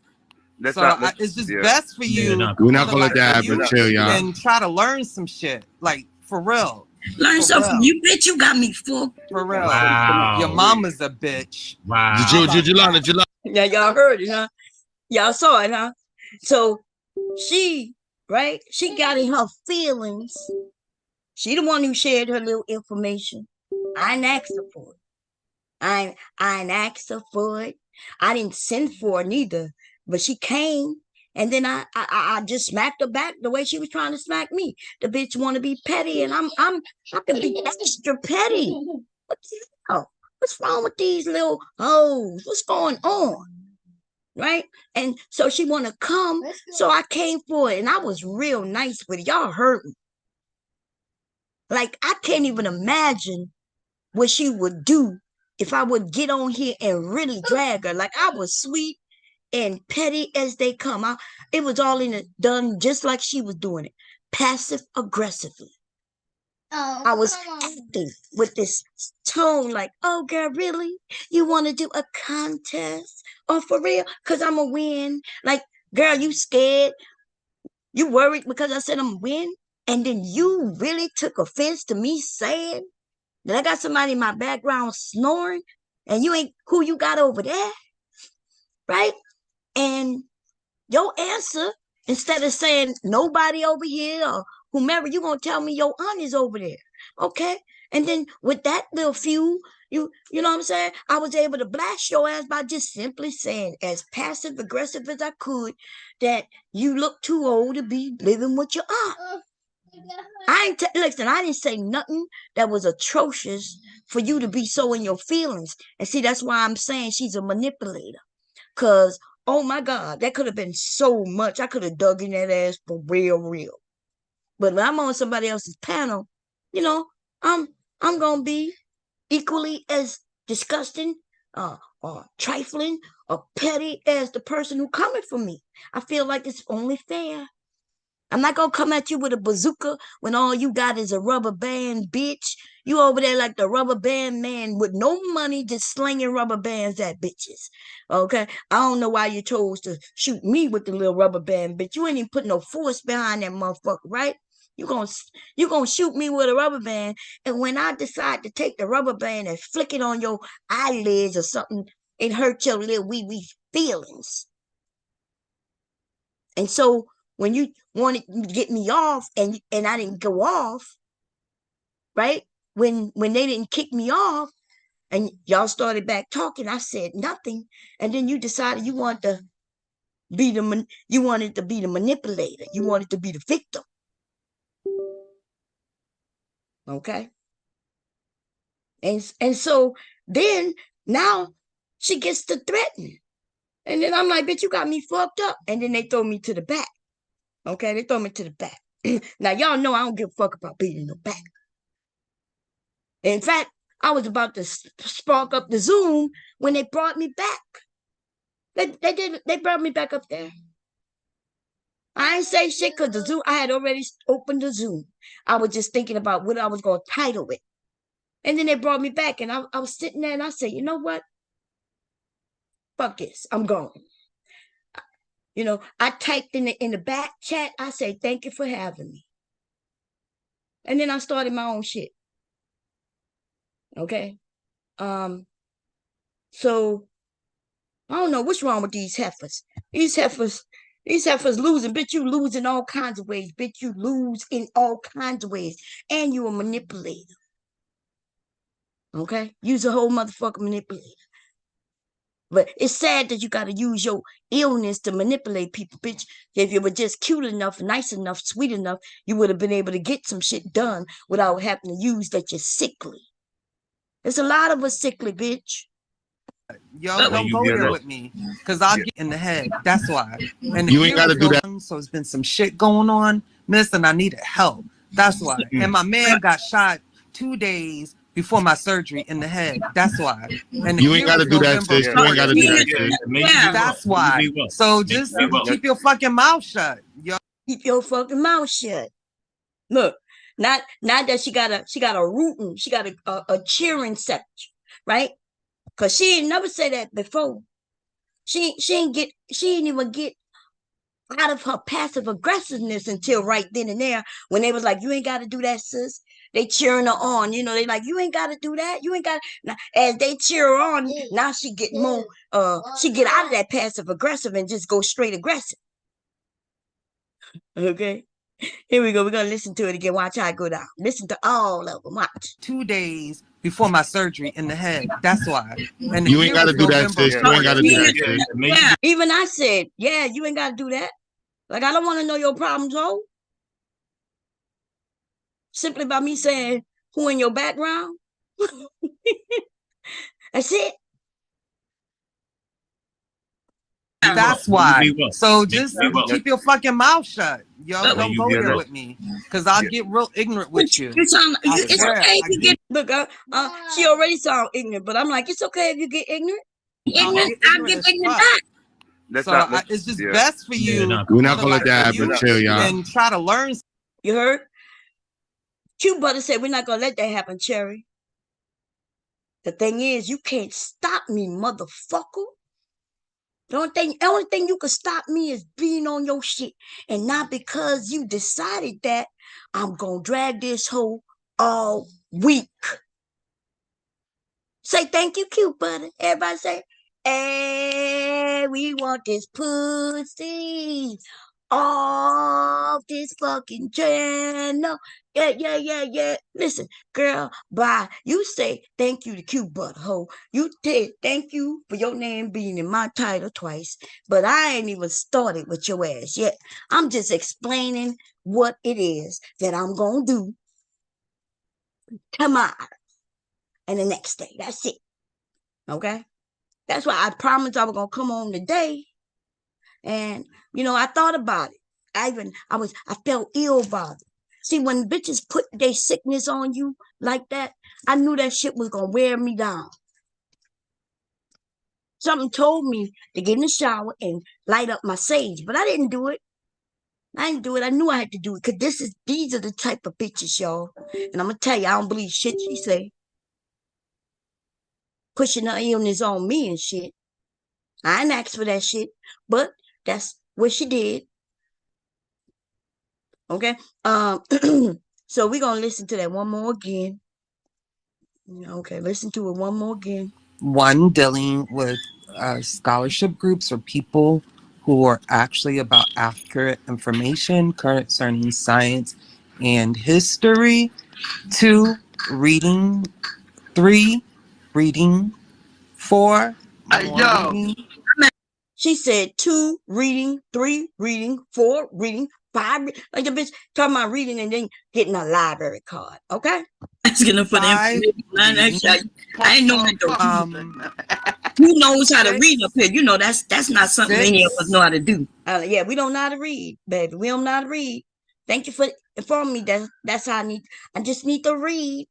So it's just best for you. We're not gonna let that happen, chill, y'all. And try to learn some shit, like for real. Learn something from you, bitch. You got me full. For real. Wow. Your mama's a bitch. Wow. Julanda. Yeah, y'all heard it, huh? Y'all saw it, huh? So she got in her feelings. She the one who shared her little information. I ain't asked her for it. I ain't asked her for it. I didn't send for it neither. But she came, and then I just smacked her back the way she was trying to smack me. The bitch want to be petty, and I can be extra petty. What the hell? What's wrong with these little hoes? What's going on? Right? And so she want to come, so I came for it, and I was real nice with it. Y'all heard me. Like, I can't even imagine what she would do if I would get on here and really drag her. Like, I was sweet and petty as they come. It was all done just like she was doing it, passive aggressively. I was acting with this tone like, oh, girl, really? You want to do a contest? Or for real? Because I'm going to win. Like, girl, you scared? You worried because I said I'm going to win? And then you really took offense to me saying that I got somebody in my background snoring and you ain't who you got over there? Right? And your answer, instead of saying nobody over here or whomever, you gonna tell me your aunt is over there. Okay? And then with that little few, you know what I'm saying? I was able to blast your ass by just simply saying, as passive aggressive as I could, that you look too old to be living with your aunt. Listen, I didn't say nothing that was atrocious for you to be so in your feelings. And see, that's why I'm saying she's a manipulator. Because, oh my God, that could have been so much. I could have dug in that ass for real. But when I'm on somebody else's panel, I'm gonna be equally as disgusting, or trifling, or petty as the person who coming for me. I feel like it's only fair. I'm not gonna come at you with a bazooka when all you got is a rubber band, bitch. You over there like the rubber band man with no money, just slinging rubber bands at bitches. Okay? I don't know why you chose to shoot me with the little rubber band, bitch. You ain't even put no force behind that motherfucker, right? You gonna shoot me with a rubber band, and when I decide to take the rubber band and flick it on your eyelids or something, it hurt your little wee feelings. And so when you wanted to get me off and I didn't go off, right? When they didn't kick me off and y'all started back talking, I said nothing. And then you decided you wanted to be the manipulator. You wanted to be the victim. Okay? And so then now she gets to threaten. And then I'm like, bitch, you got me fucked up. And then they throw me to the back. Okay, they throw me to the back. Now, y'all know I don't give a fuck about beating the back. In fact, I was about to spark up the Zoom when they brought me back. They brought me back up there. I ain't say shit because the Zoom, I had already opened the Zoom. I was just thinking about what I was going to title it. And then they brought me back, and I was sitting there, and I said, you know what? Fuck this. I'm going. You know, I typed in the back chat, I said, thank you for having me. And then I started my own shit. Okay? So I don't know what's wrong with these heifers. These heifers losing. Bitch, you lose in all kinds of ways. Bitch, you lose in all kinds of ways. And you a manipulator. Okay? Use a whole motherfucking manipulator. But it's sad that you got to use your illness to manipulate people, bitch. If you were just cute enough, nice enough, sweet enough, you would have been able to get some shit done without having to use that you're sickly. There's a lot of us sickly, bitch. Yo, don't go there with me, because I'll get in the head. That's why. And you ain't got to do that. So it's been some shit going on, miss, and I needed help. That's why. And my man got shot 2 days before my surgery in the head. That's why. And you ain't got to do that, sis. You ain't got to do that, sis. Yeah, that's why. So just keep your fucking mouth shut. Yo. Keep your fucking mouth shut. Look, not that she got a rooting, she got a cheering section, right? Cause she ain't never say that before. She ain't even get out of her passive aggressiveness until right then and there when they was like, you ain't got to do that, sis. They cheering her on, you know. They like, you ain't got to do that. You ain't got. Now, as they cheer her on, now she get more. She get out of that passive aggressive and just go straight aggressive. Okay. Here we go. We're gonna listen to it again. Watch how it go down. Listen to all of them. Watch. 2 days before my surgery in the head. That's why. And you ain't got to do that, sis. You ain't got to do that, sis. Yeah. Even I said, yeah, you ain't got to do that. Like, I don't want to know your problems, though. Simply by me saying who in your background. That's it. That's why. So just keep your fucking mouth shut. Yo, don't go there with me, because I'll get real ignorant with you. It's okay if you get. Look, she already sound ignorant, but I'm like, it's okay if you get ignorant. I'll get ignorant back. So it's just best for you. We're not gonna let that happen, chill, y'all. And try to learn. You heard? Q Butter said we're not gonna let that happen, Cherry. The thing is, you can't stop me, motherfucker. The only thing you can stop me is being on your shit. And not because you decided that, I'm gonna drag this hoe all week. Say thank you, Q Butter. Everybody say, hey, we want this pussy off this fucking channel. Yeah. Listen, girl, bye. You say thank you to Q Butter, ho. You did thank you for your name being in my title twice, but I ain't even started with your ass yet. I'm just explaining what it is that I'm gonna do tomorrow and the next day. That's it. Okay? That's why I promised I was gonna come on today. And you know, I thought about it. I felt ill about it. See, when bitches put their sickness on you like that, I knew that shit was gonna wear me down. Something told me to get in the shower and light up my sage, but I didn't do it. I knew I had to do it, because these are the type of bitches, y'all. And I'm gonna tell you, I don't believe shit she say. Pushing her illness on me and shit. I didn't ask for that shit, but that's what she did. Okay. So we're gonna listen to that one more again. Okay, listen to it one more again. One, dealing with scholarship groups or people who are actually about accurate information concerning science and history. 2, reading. 3, reading. 4, reading. She said 2, reading. 3, reading. 4, reading. 5, like the bitch talking about reading and then getting a library card. Okay. Asking her for the information. I ain't know how to who knows how to read up here? You know, that's not something many of us know how to do. Yeah, we don't know how to read, baby. We don't know how to read. Thank you for informing me that that's how I just need to read.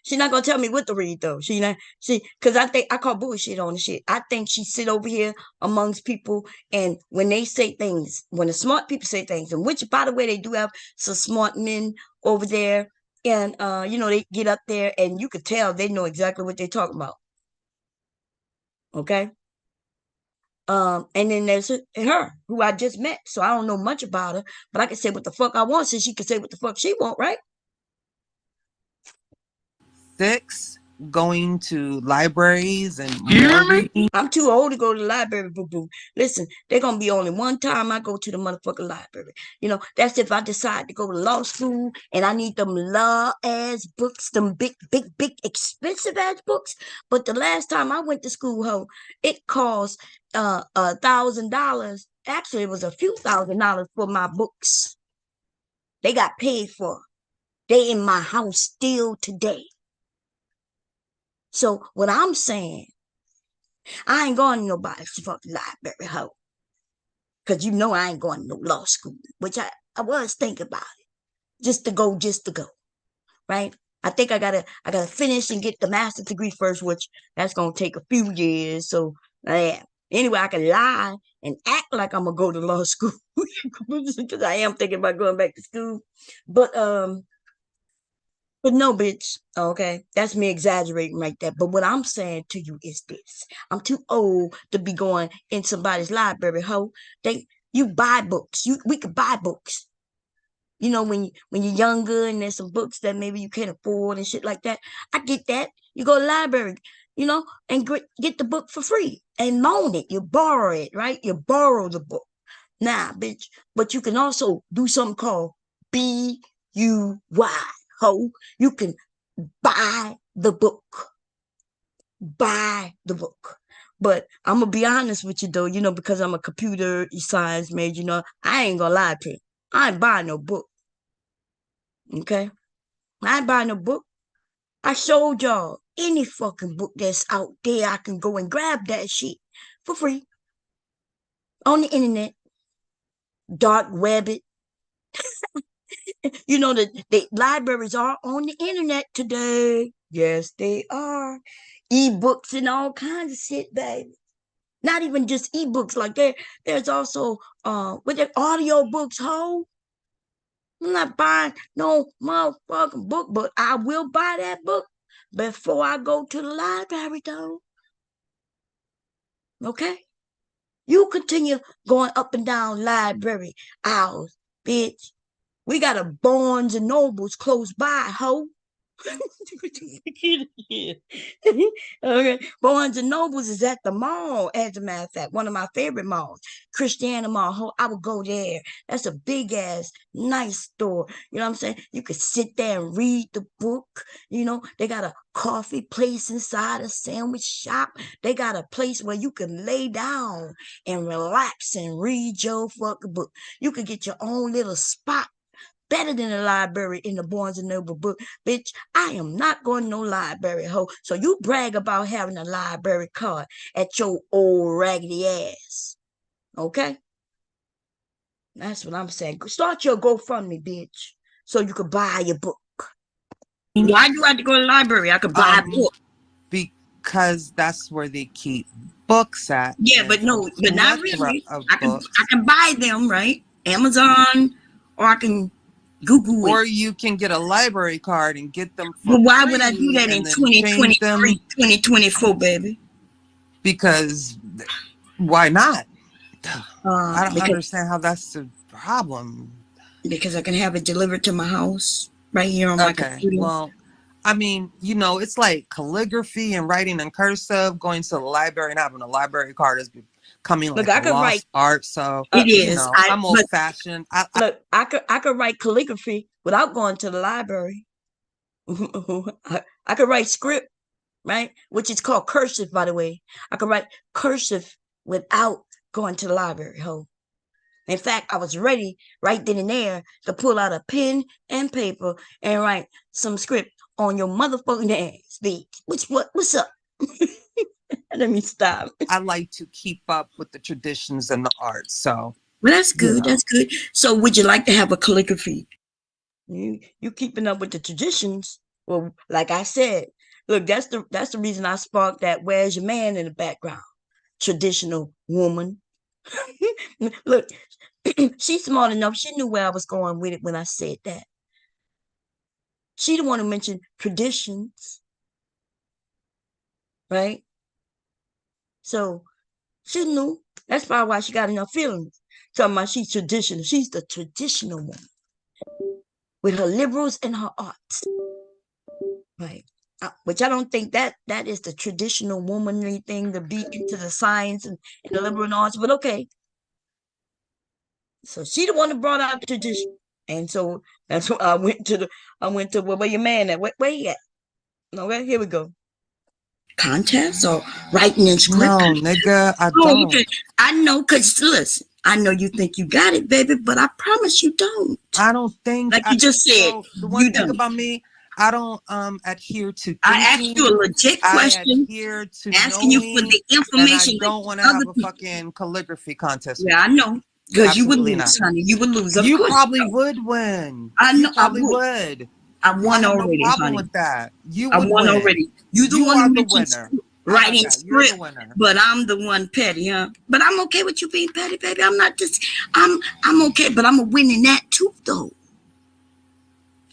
She's not gonna tell me what to read though. She not see, cause I think I call bullshit on the shit. I think she sit over here amongst people, and when they say things, when the smart people say things, and which by the way they do have some smart men over there, and you know, they get up there and you could tell they know exactly what they're talking about. Okay. And then there's her, who I just met, so I don't know much about her, but I can say what the fuck I want, so she can say what the fuck she want, right? 6, going to libraries and I'm too old to go to the library, boo-boo. Listen, there's gonna be only one time I go to the motherfucking library. You know, that's if I decide to go to law school and I need them law ass books, them big expensive ass books. But the last time I went to school, ho, it cost $1,000. Actually, it was a few $1,000s for my books. They got paid for. They in my house still today. So what I'm saying, I ain't going to nobody's fucking library, ho. Because you know I ain't going to no law school, which I was thinking about it. Just to go. Right? I think I gotta finish and get the master's degree first, which that's gonna take a few years. So yeah. Anyway, I can lie and act like I'm gonna go to law school because I am thinking about going back to school. But no, bitch. Okay, that's me exaggerating right there. But what I'm saying to you is this: I'm too old to be going in somebody's library, ho. You buy books. We could buy books. You know, when you're younger and there's some books that maybe you can't afford and shit like that. I get that. You go to the library, you know, and get the book for free and loan it. You borrow it, right? You borrow the book. Nah, bitch. But you can also do something called BUY. Ho, you can buy the book. Buy the book. But I'm gonna be honest with you though, you know, because I'm a computer science major, you know, I ain't gonna lie to you. I ain't buying no book. Okay? I ain't buying no book. I showed y'all any fucking book that's out there. I can go and grab that shit for free. On the internet. Dark web it. You know, the libraries are on the internet today. Yes, they are. Ebooks and all kinds of shit, baby. Not even just ebooks. Like there's also with the audio books, ho. I'm not buying no motherfucking book, but I will buy that book before I go to the library, though. Okay? You continue going up and down library aisles, bitch. We got a Barnes and Nobles close by, ho. Okay. Barnes and Nobles is at the mall, as a matter of fact, one of my favorite malls, Christiana Mall. Ho, I would go there. That's a big ass, nice store. You know what I'm saying? You could sit there and read the book. You know, they got a coffee place inside, a sandwich shop. They got a place where you can lay down and relax and read your fucking book. You could get your own little spot. Better than a library in the Barnes and Noble book. Bitch, I am not going to no library, ho. So you brag about having a library card at your old raggedy ass. Okay? That's what I'm saying. Start your GoFundMe, bitch, so you could buy your book. Why do I have to go to the library? I could buy a book. Because that's where they keep books at. Yeah, but no, but not really. I can buy them, right? Amazon, or I can Google it. Or you can get a library card and get them for But why free would I do that in 2023, 2024, baby? Because why not? I don't understand how that's a problem. Because I can have it delivered to my house right here on my computer. Well, I mean, you know, it's like calligraphy and writing in cursive. Going to the library and having a library card is becoming like a lost art. So it is. You know, I'm old fashioned. I could write calligraphy without going to the library. I could write script, right? Which is called cursive, by the way. I could write cursive without going to the library, ho. In fact, I was ready right then and there to pull out a pen and paper and write some script on your motherfucking ass, bitch. What's up? Let me stop. I like to keep up with the traditions and the arts. So well, that's good. That's good. So would you like to have a calligraphy? You keeping up with the traditions? Well, like I said, look, that's the reason I sparked that "Where's your man" in the background. Traditional woman. Look, she's smart enough. She knew where I was going with it when I said that. She the one who mentioned traditions, right? So she knew. That's probably why she got enough feelings. Talking about she's traditional. She's the traditional woman with her liberals and her arts, right? Which I don't think that is the traditional womanly thing to be into the science and the liberal arts. But okay, so she the one that brought out the tradition, and so that's why I went to where your man at? Where he at? Okay, here we go. Contest or writing in script? No, nigga, I don't. Okay. I know, cause listen, I know you think you got it, baby, but I promise you don't. I don't think. Like you just said, the one you thing don't. about me, I don't adhere to thinking. I asked you a legit question. I adhere to asking you for the information. And I don't want to have a fucking calligraphy contest. Yeah, I know. Because you would lose, honey. You would lose. You probably would win. I know. You probably would. I won already, no problem honey. with that. I won already. You the one who winner. Writing script, but I'm the one petty, huh? But I'm okay with you being petty, baby. I'm not just. I'm okay, but I'm a win in that too, though.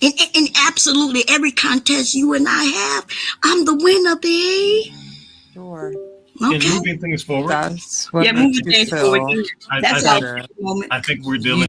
In absolutely every contest you and I have, I'm the winner, babe. Sure. Okay. And moving things forward. That's what moving things forward. That's our moment. I think we're dealing.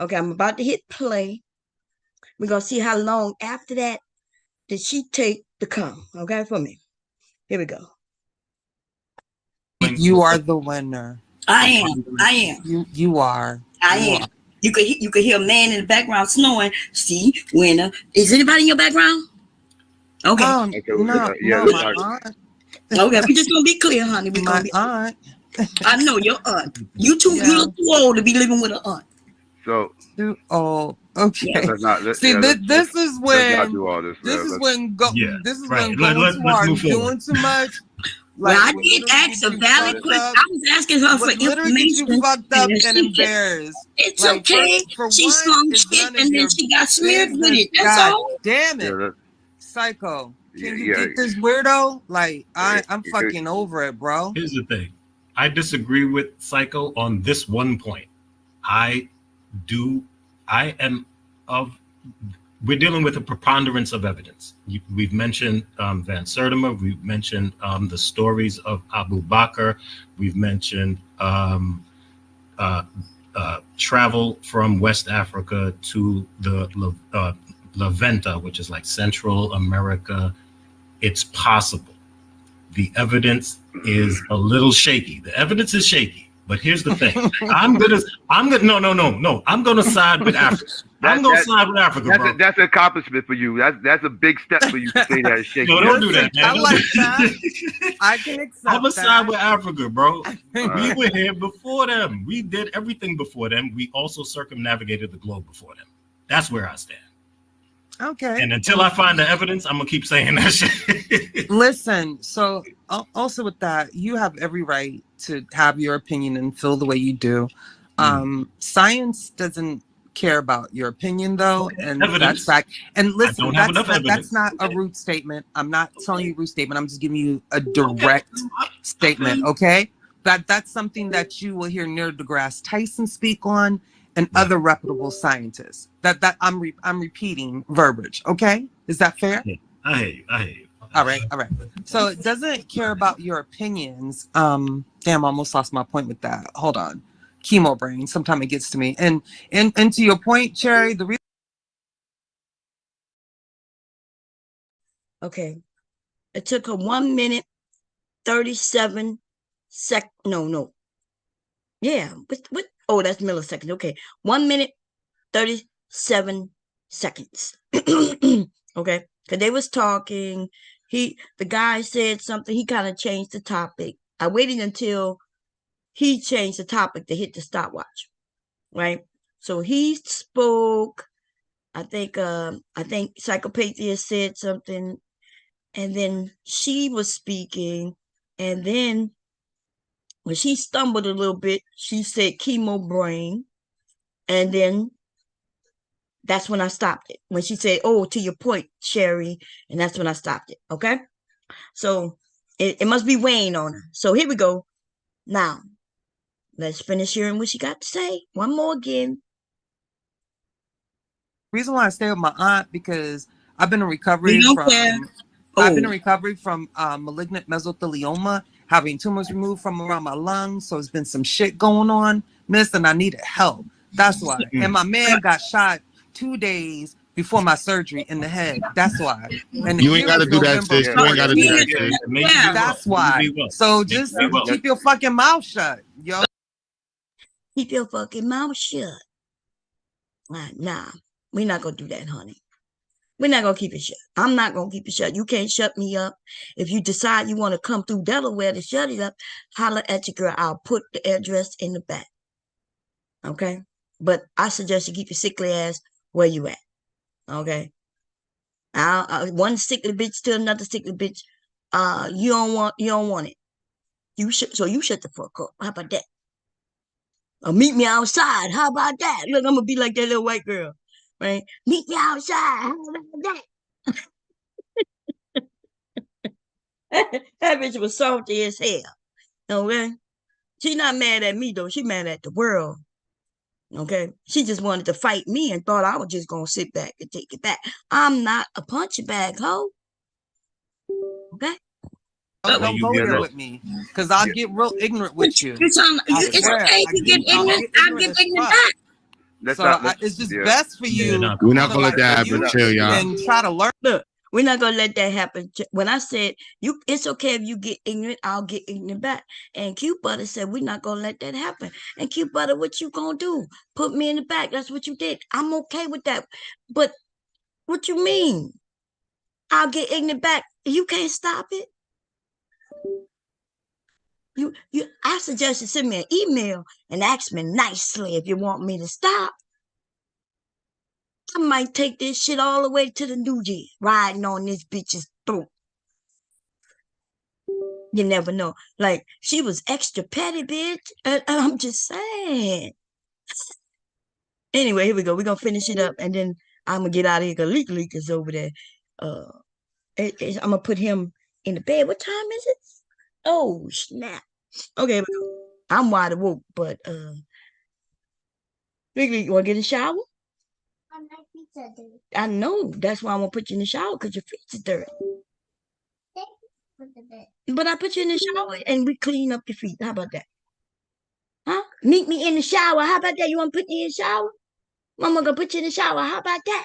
Okay, I'm about to hit play. We're going to see how long after that did she take to come. Okay, for me. Here we go. You are the winner. I am. You are. I am. You could hear a man in the background snoring. See, winner. Is anybody in your background? Okay. No, my aunt. Okay, we just gonna be clear, honey. My aunt. I know your aunt. You look too old to be living with an aunt. So too old. Okay. Yeah. See, this is when this is when going too doing too much. Like, well, I did ask a valid question. I was asking her for information. You fucked up and embarrassed. It's like, okay. She slung shit and then she got smeared with it. That's all. Damn it, psycho. Can you get this weirdo? Like, I'm fucking over it, bro. Here's the thing. I disagree with Psycho on this one point. We're dealing with a preponderance of evidence. We've mentioned Van Sertima. We've mentioned the stories of Abu Bakr. We've mentioned travel from West Africa to the Levanta, which is like Central America. It's possible. The evidence is a little shaky. The evidence is shaky. But here's the thing. I'm gonna side with Africa. I'm gonna side with Africa, bro. That's an accomplishment for you. That's a big step for you to say that shit. No, don't do that, man. I like that. I can accept I'm gonna that. side with Africa, bro. We were here before them. We did everything before them. We also circumnavigated the globe before them. That's where I stand. Okay. And until I find the evidence, I'm gonna keep saying that shit. Listen, so also with that, you have every right to have your opinion and feel the way you do. Science doesn't care about your opinion, though, and that's fact. And listen, that's not a rude statement. I'm not telling you a rude statement. I'm just giving you a direct statement, okay? That's something that you will hear Neil deGrasse Tyson speak on and other reputable scientists. That I'm repeating verbiage. Okay, is that fair? I hear you. I hear you. All right. So it doesn't care about your opinions. Damn, I almost lost my point with that. Hold on. Chemo brain. Sometimes it gets to me. And to your point, Cherry, the reason. Okay. It took her 1 minute, 37 sec. No. Yeah. What? Oh, that's milliseconds. Okay. 1 minute, 37 seconds. Okay. Because they was talking. The guy said something. He kind of changed the topic. I waited until he changed the topic to hit the stopwatch. Right. So he spoke. I think Psychopathia said something, and then she was speaking, and then when she stumbled a little bit, she said chemo brain, and then that's when I stopped it. When she said, "Oh, to your point, Sherry," and that's when I stopped it. Okay, so it must be weighing on her. So here we go. Now let's finish hearing what she got to say. One more again. Reason why I stay with my aunt, because I've been in recovery from malignant mesothelioma, having tumors removed from around my lungs. So it's been some shit going on, miss, and I needed help. That's why. And my man got shot 2 days before my surgery in the head. That's why. And you ain't got to do that, sis. You ain't got to do that, sis. That's why. So just keep your fucking mouth shut, yo. Keep your fucking mouth shut. Nah. We're not going to do that, honey. We're not going to keep it shut. I'm not going to keep it shut. You can't shut me up. If you decide you want to come through Delaware to shut it up, holler at your girl. I'll put the address in the back. Okay? But I suggest you keep your sickly ass where you at. Okay? One sickly bitch to another sickly bitch. You don't want it. So you shut the fuck up. How about that? Or meet me outside. How about that? Look, I'm going to be like that little white girl. Right? Meet me outside. How about that? That bitch was salty as hell. Okay? She not mad at me, though. She mad at the world. Okay? She just wanted to fight me and thought I was just going to sit back and take it back. I'm not a punching bag, hoe. Okay? Don't go there with me, because I'll get real ignorant with you. It's okay to get ignorant. I'll get ignorant back. It's just best for you. We're not gonna let that happen. Chill, y'all. And try to learn. Look, we're not gonna let that happen. When I said it's okay if you get ignorant, I'll get ignorant back. And Q Butter said we're not gonna let that happen. And Q Butter, what you gonna do? Put me in the back? That's what you did. I'm okay with that. But what you mean? I'll get ignorant back. You can't stop it. I suggest you send me an email and ask me nicely if you want me to stop. I might take this shit all the way to the New Year, riding on this bitch's throat. You never know. Like, she was extra petty, bitch. And I'm just saying. Anyway, here we go. We're going to finish it up, and then I'm going to get out of here because Leak is over there. I'm going to put him in the bed. What time is it? Oh, snap. Okay, I'm wide awake, but Leak, you want to get in the shower? My feet are dirty. I know. That's why I'm going to put you in the shower, because your feet are dirty. But I put you in the shower and we clean up your feet. How about that? Huh? Meet me in the shower. How about that? You want to put me in the shower? Mama gonna put you in the shower. How about that?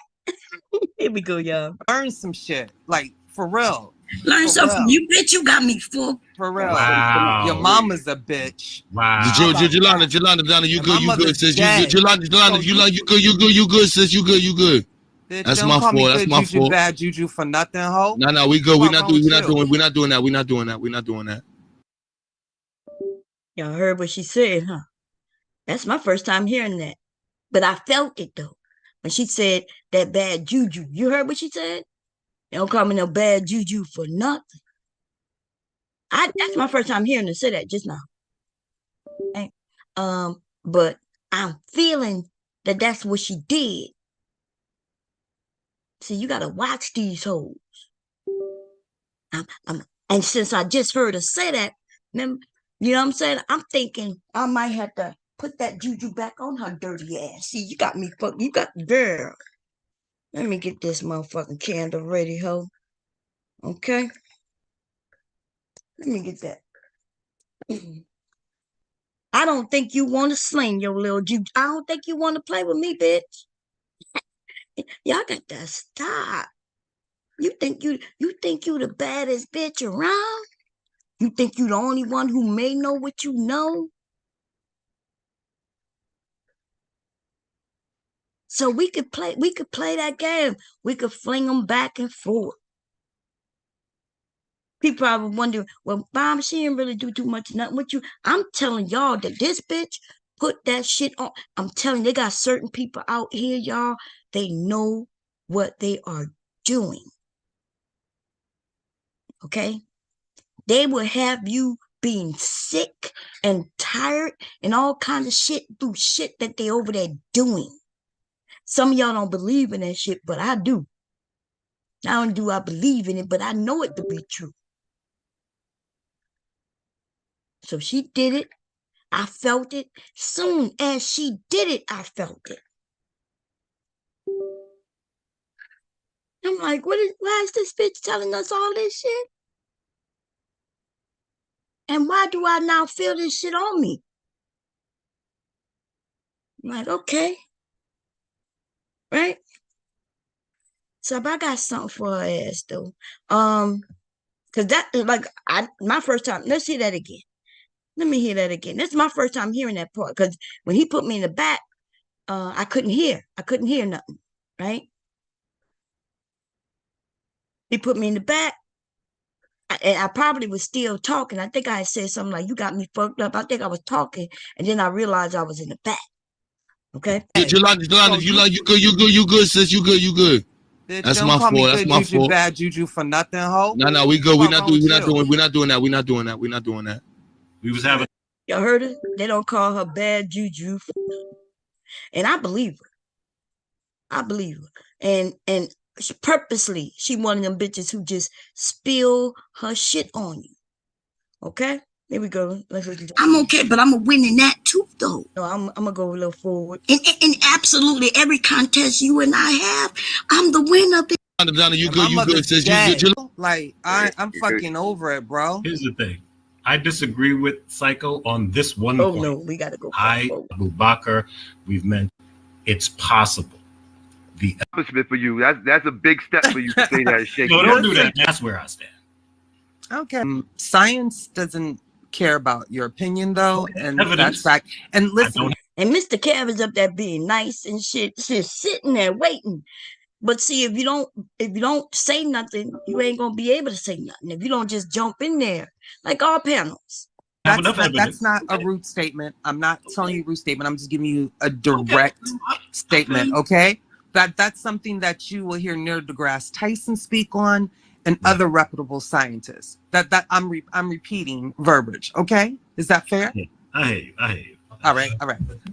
Here we go, y'all. Learn some shit. Like, for real. Learn something. You bitch, you got me full. For real. Wow. Your mama's a bitch. Wow. Julanda, you good, sis. Julanda, you good, sis. You good. Bitch, that's my fault. That's my fault. Bad juju for nothing, ho. No, we good. We're not doing that. Y'all heard what she said, huh? That's my first time hearing that. But I felt it though. When she said that bad juju. You heard what she said? You don't call me no bad juju for nothing. That's my first time hearing her say that just now. Okay? But I'm feeling that that's what she did. See, you gotta watch these hoes. And since I just heard her say that, remember, You know what I'm saying? I'm thinking I might have to put that juju back on her dirty ass. See, you got me fucked. You got girl. Let me get this motherfucking candle ready, ho. Okay? Let me get that. I don't think you want to sling your little juju. I don't think you want to play with me, bitch. Y'all got to stop. You think you the baddest bitch around? You think you the only one who may know what you know? So we could play that game. We could fling them back and forth. People probably wonder, well, Bob, she didn't really do too much, nothing with you. I'm telling y'all that this bitch put that shit on. I'm telling you, they got certain people out here, y'all. They know what they are doing. Okay? They will have you being sick and tired and all kinds of shit through shit that they over there doing. Some of y'all don't believe in that shit, but I do. Not only do I believe in it, but I know it to be true. So she did it. I felt it. Soon as she did it, I felt it. I'm like, why is this bitch telling us all this shit? And why do I now feel this shit on me? I'm like, okay. Right? So if I got something for her ass though. Cause that is like my first time. Let's hear that again. Let me hear that again. This is my first time hearing that part. Cause when he put me in the back, I couldn't hear. I couldn't hear nothing. Right? He put me in the back. And I probably was still talking. I think I had said something like, you got me fucked up. I think I was talking. And then I realized I was in the back. Okay? Julanda, you good, sis. You good. Bitch, That's don't my call me fault. That's good my juju, fault. bad juju for nothing, ho. No, we good. We're not doing that. We was having. Y'all heard it? They don't call her bad juju. And I believe her. I believe her. And she purposely, she one of them bitches who just spill her shit on you. Okay? Here we go. Let's listen to I'm okay, but I'm gonna win in that too, though. No, I'm gonna go a little forward. In absolutely every contest you and I have, I'm the winner. Donna, you good, sis. You good. Like, I'm fucking over it, bro. Here's the thing. I disagree with Psycho on this one point. point. No, we gotta go. Abu Bakr, we've meant it's possible. The accomplishment for you. That's a big step for you to say that shit. No, don't do that. That's where I stand. Okay. Science doesn't care about your opinion, though, and Evidence. that's fact. And listen, and Mr. Kev is up there being nice and shit, just sitting there waiting. But see, if you don't say nothing, you ain't gonna be able to say nothing. If you don't just jump in there, like all panels. That's not a rude statement. I'm not telling you a rude statement. I'm just giving you a direct statement. Okay, that's something that you will hear Neil deGrasse Tyson speak on, and other reputable scientists. That I'm repeating verbiage. Okay, is that fair? Yeah, I hear you. All right.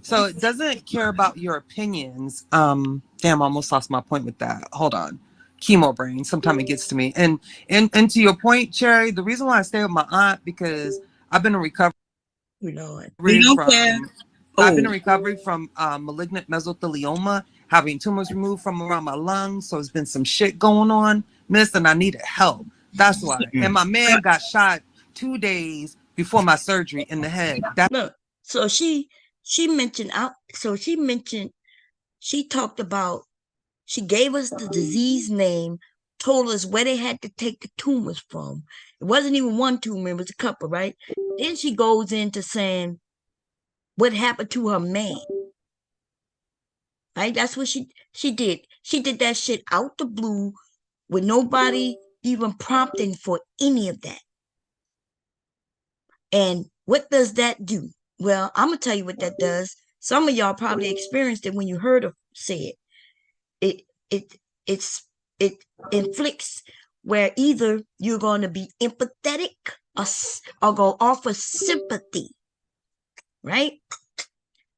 So it doesn't care about your opinions. Damn, I almost lost my point with that. Hold on. Chemo brain. Sometimes it gets to me. And to your point, Cherry, the reason why I stay with my aunt, because I've been in recovery. I've been in recovery from malignant mesothelioma, having tumors removed from around my lungs. So it's been some shit going on, miss, and I needed help. That's why. And my man got shot 2 days before my surgery in the head. Look, so she mentioned she talked about, she gave us the disease name, told us where they had to take the tumors from. It wasn't even one tumor, it was a couple, right? Then she goes into saying what happened to her man. Right? That's what she did. She did that shit out the blue with nobody even prompting for any of that. And what does that do? Well, I'm gonna tell you what that does. Some of y'all probably experienced it when you heard her say it. It inflicts where either you're going to be empathetic or go offer sympathy, right?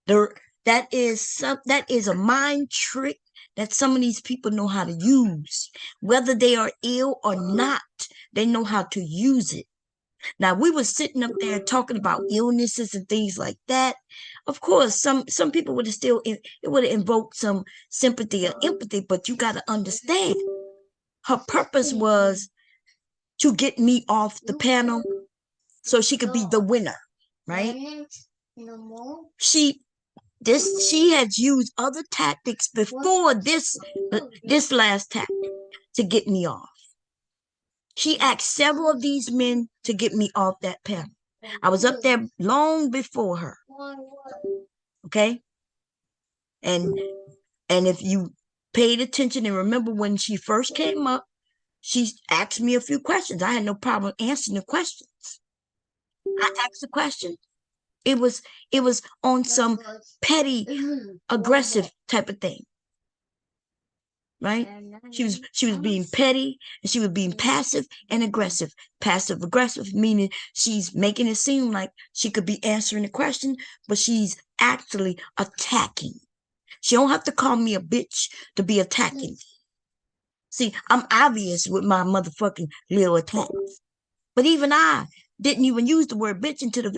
That is a mind trick that some of these people know how to use. Whether they are ill or not, they know how to use it. Now we were sitting up there talking about illnesses and things like that. Of course, some people would have still, it would have invoked some sympathy or empathy, but you got to understand, her purpose was to get me off the panel so she could be the winner, right? She had used other tactics before this last tactic to get me off. She asked several of these men to get me off that panel. I was up there long before her. Okay? And if you paid attention and remember when she first came up, she asked me a few questions. I had no problem answering the questions. I asked the question. It was on some petty, aggressive type of thing. Right? She was being petty, and she was being passive and aggressive. Passive aggressive meaning she's making it seem like she could be answering the question, but she's actually attacking. She don't have to call me a bitch to be attacking. See, I'm obvious with my motherfucking little attacks. But even I didn't even use the word bitch into the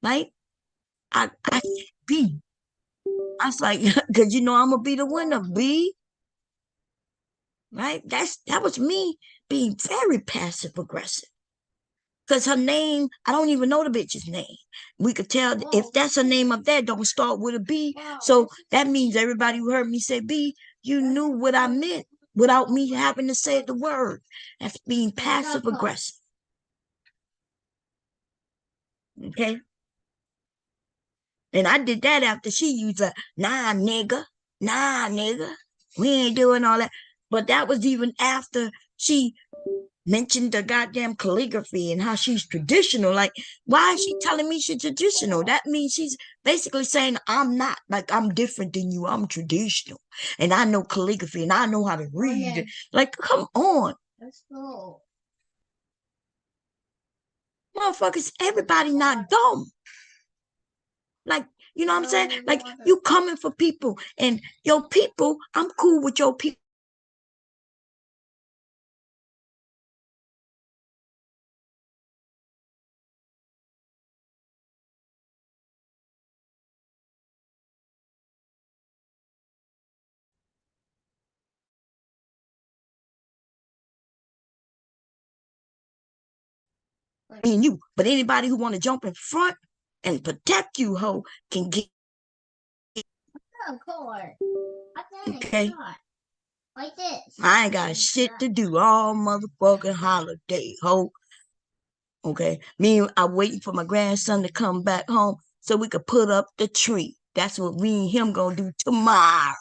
right? I be. I was like, because I'm gonna be the winner, B. Right? That was me being very passive aggressive. Because her name, I don't even know the bitch's name. We could tell if that's her name up there, don't start with a B. So that means everybody who heard me say B, you knew what I meant without me having to say the word. That's being passive aggressive. Okay? And I did that after she used a nah, nigga. We ain't doing all that. But that was even after she mentioned the goddamn calligraphy and how she's traditional. Like, why is she telling me she's traditional? That means she's basically saying I'm not. Like, I'm different than you. I'm traditional. And I know calligraphy and I know how to read. Like, come on. Let's go. Motherfuckers, everybody not dumb. Like, you know what I'm saying? Like, you coming for people. And your people, I'm cool with your people. And you, but anybody who want to jump in front and protect you, ho, can get. Okay. Like this. I ain't got shit to do all motherfucking holiday, ho. Okay. Me, I'm waiting for my grandson to come back home so we could put up the tree. That's what me and him gonna do tomorrow.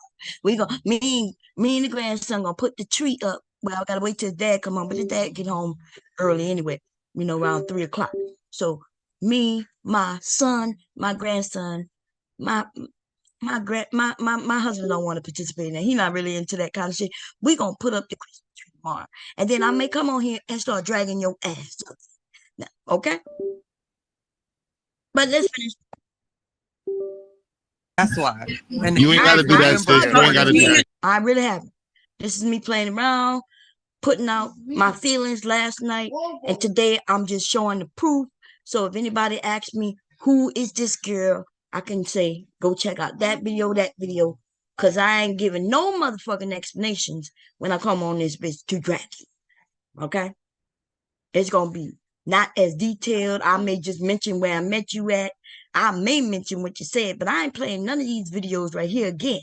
Me and the grandson gonna put the tree up. Well, I gotta wait till his dad come home, but his dad get home early anyway, around 3:00. So me, my son, my grandson, my husband don't want to participate in that. He's not really into that kind of shit. We gonna put up the Christmas tree tomorrow. And then I may come on here and start dragging your ass up. Now, okay? But let's finish. That's why. And you ain't gotta do that, sis. You ain't gotta do that. I really haven't. This is me playing around, putting out my feelings last night, and today I'm just showing the proof. So if anybody asks me who is this girl, I can say go check out that video, because I ain't giving no motherfucking explanations when I come on this bitch to drag you. Okay? It's gonna be not as detailed. I may just mention where I met you at. I may mention what you said, but I ain't playing none of these videos right here again.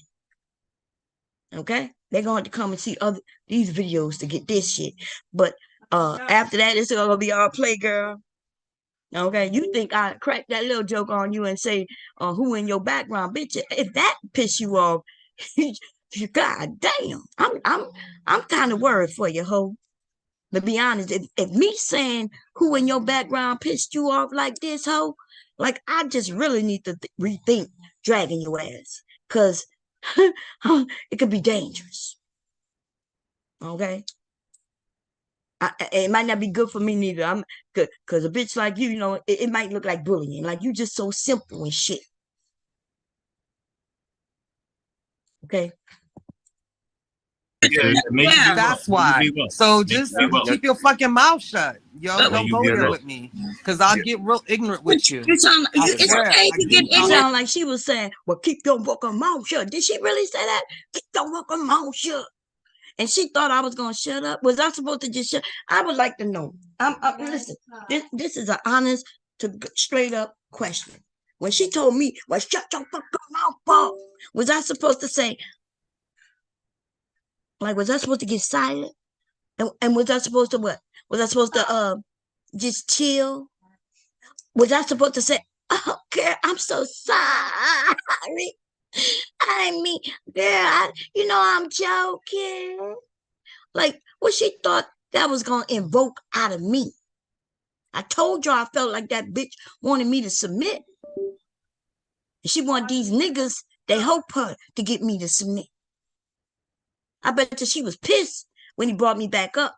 Okay? They're going to come and see these videos to get this shit. But after that, it's gonna be our play, girl. Okay, you think I crack that little joke on you and say who in your background, bitch? If that piss you off, god damn, I'm kind of worried for you, ho. To be honest, if me saying who in your background pissed you off like this, ho, like I just really need to rethink dragging your ass, cause it could be dangerous. Okay. It might not be good for me neither. I'm good because a bitch like you, it might look like bullying. Like you just so simple and shit. Okay. That's why. So just keep your fucking mouth shut. Yo, don't go there with me. Because I'll get real ignorant with you. It sound like she was saying, well, keep your fucking mouth shut. Did she really say that? Keep your fucking mouth shut. And she thought I was going to shut up. Was I supposed to just shut? I would like to know. Listen, this is an honest, straight up question. When she told me, well, shut your fucking mouth up, was I supposed to say, like, was I supposed to get silent? And was I supposed to what? Was I supposed to just chill? Was I supposed to say, okay, I'm so sorry. I mean, girl, I'm joking. Like, what she thought that was going to invoke out of me. I told you I felt like that bitch wanted me to submit. And she wanted these niggas, they hope her to get me to submit. I bet you she was pissed when he brought me back up.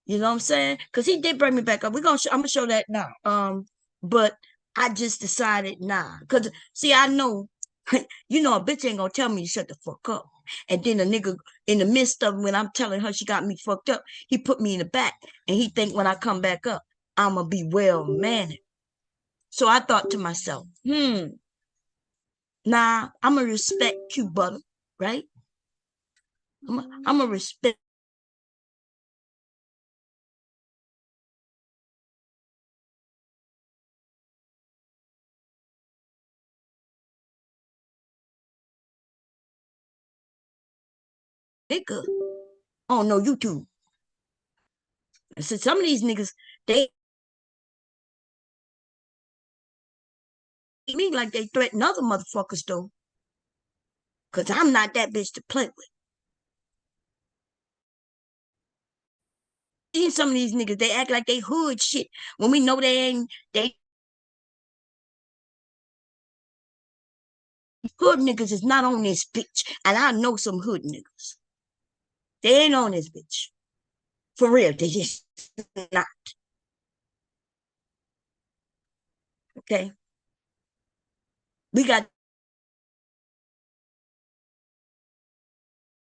You know what I'm saying? Because he did bring me back up. I'm going to show that now. But I just decided, nah. Because, see, I know, a bitch ain't going to tell me to shut the fuck up. And then a nigga, in the midst of when I'm telling her she got me fucked up, he put me in the back. And he think when I come back up, I'm going to be well-mannered. So I thought to myself, nah, I'm going to respect you, butter, right? I'm going to respect nigga on no YouTube. And so some of these niggas, they me like they threaten other motherfuckers though. Cause I'm not that bitch to play with. See some of these niggas, they act like they hood shit when we know they ain't. They hood niggas is not on this bitch, and I know some hood niggas. They ain't on this bitch. For real, they just not. Okay, we got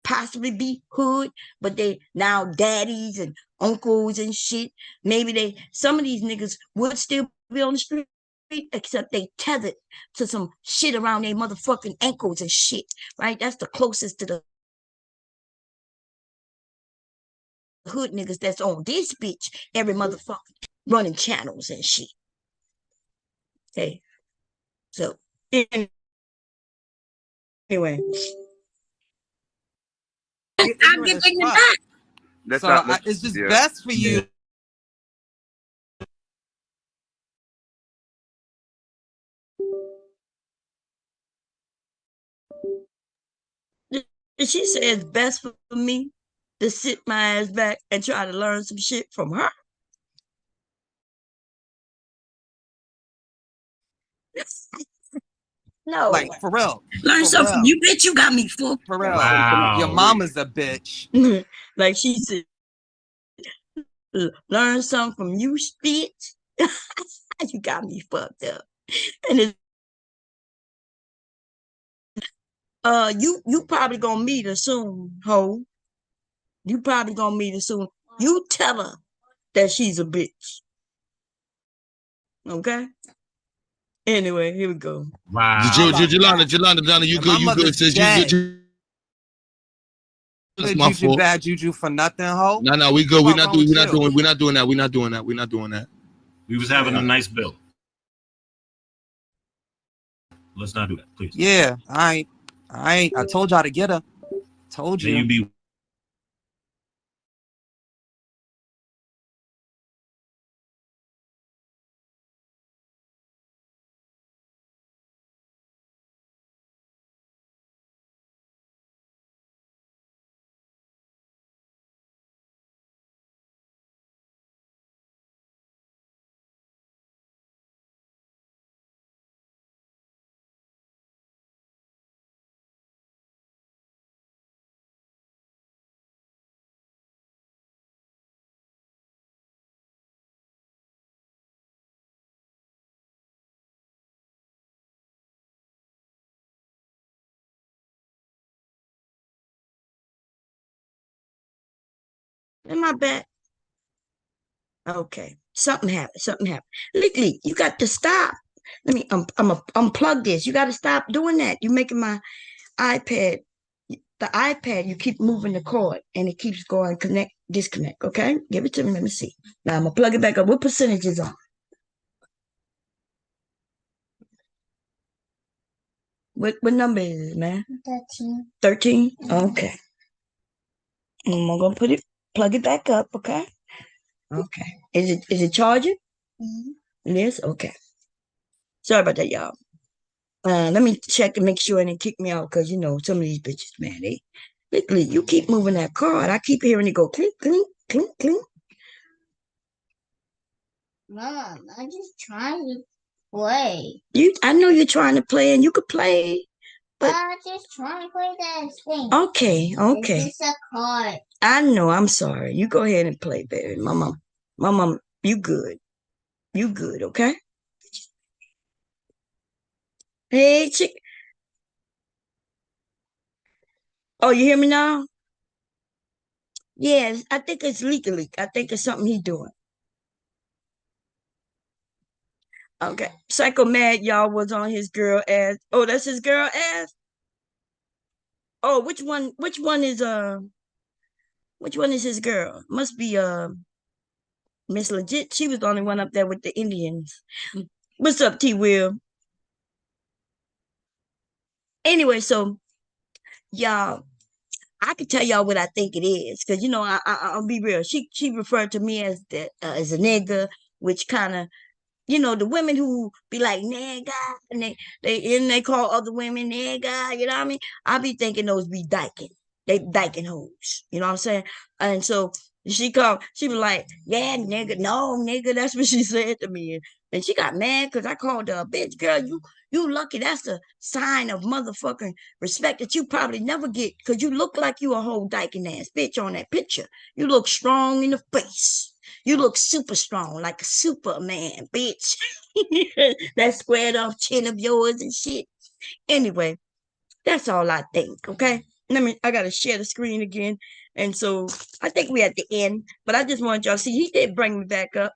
possibly be hood, but they now daddies and uncles and shit. Maybe some of these niggas would still be on the street, except they tethered to some shit around their motherfucking ankles and shit, right? That's the closest to the hood niggas that's on this bitch every motherfucker running channels and shit. Okay, so anyway. I'll get ignorant back. So it's just best for you. She said it's best for me to sit my ass back and try to learn some shit from her. No. Like, for real. Learn something from you, bitch. You got me full. For real. Wow. Your mama's a bitch. Like she said, learn something from you, bitch. You got me fucked up. And you probably gonna meet her soon, ho. You probably gonna meet her soon. You tell her that she's a bitch. Okay? Anyway, here we go. Wow. Julanda, you good, sis. You good. That's my fault. Bad juju for nothing, ho. No, we good. We're not doing that. We was having a nice build. Let's not do that, please. Yeah, I told y'all to get her. Told you. May you be Am I back? Okay. Something happened. Something happened. Leak, you got to stop. Let me unplug this. You got to stop doing that. You're making my iPad, the iPad, you keep moving the cord and it keeps going connect, disconnect. Okay. Give it to me. Let me see. Now I'm going to plug it back up. What percentage is on? What number is it, man? 13. 13? Okay. I'm going to plug it back up. Okay. Okay. Is it charging? It is? Okay. Sorry about that, y'all. Let me check and make sure it didn't kick me out because, some of these bitches, man, you keep moving that card. I keep hearing it go clink, clink, clink, clink. Mom, I'm just trying to play. I know you're trying to play and you could play, but I'm just trying to play that thing. Okay. It's just a card. I know, I'm sorry. You go ahead and play, baby. My mom, you good. You good, okay? Hey, chick. Oh, you hear me now? Yes, I think it's leak. I think it's something he's doing. Okay. Psycho Mad, y'all, was on his girl ass. Oh, that's his girl ass? Oh, which one is his girl? Must be Miss Legit. She was the only one up there with the Indians. What's up, T Will? Anyway, so y'all, I can tell y'all what I think it is, because I'll be real. She referred to me as as a nigga, which kind of, the women who be like nigga, and they call other women nigga, you know what I mean? I be thinking those be dyking. They dyking hoes. You know what I'm saying? And so she was like, yeah, nigga, no, nigga. That's what she said to me. And she got mad because I called her a bitch. Girl, you lucky. That's a sign of motherfucking respect that you probably never get, because you look like you a whole dyking ass bitch on that picture. You look strong in the face. You look super strong, like a Superman, bitch. That squared off chin of yours and shit. Anyway, that's all I think, okay? I gotta share the screen again. And so I think we at the end, but I just want y'all to see he did bring me back up,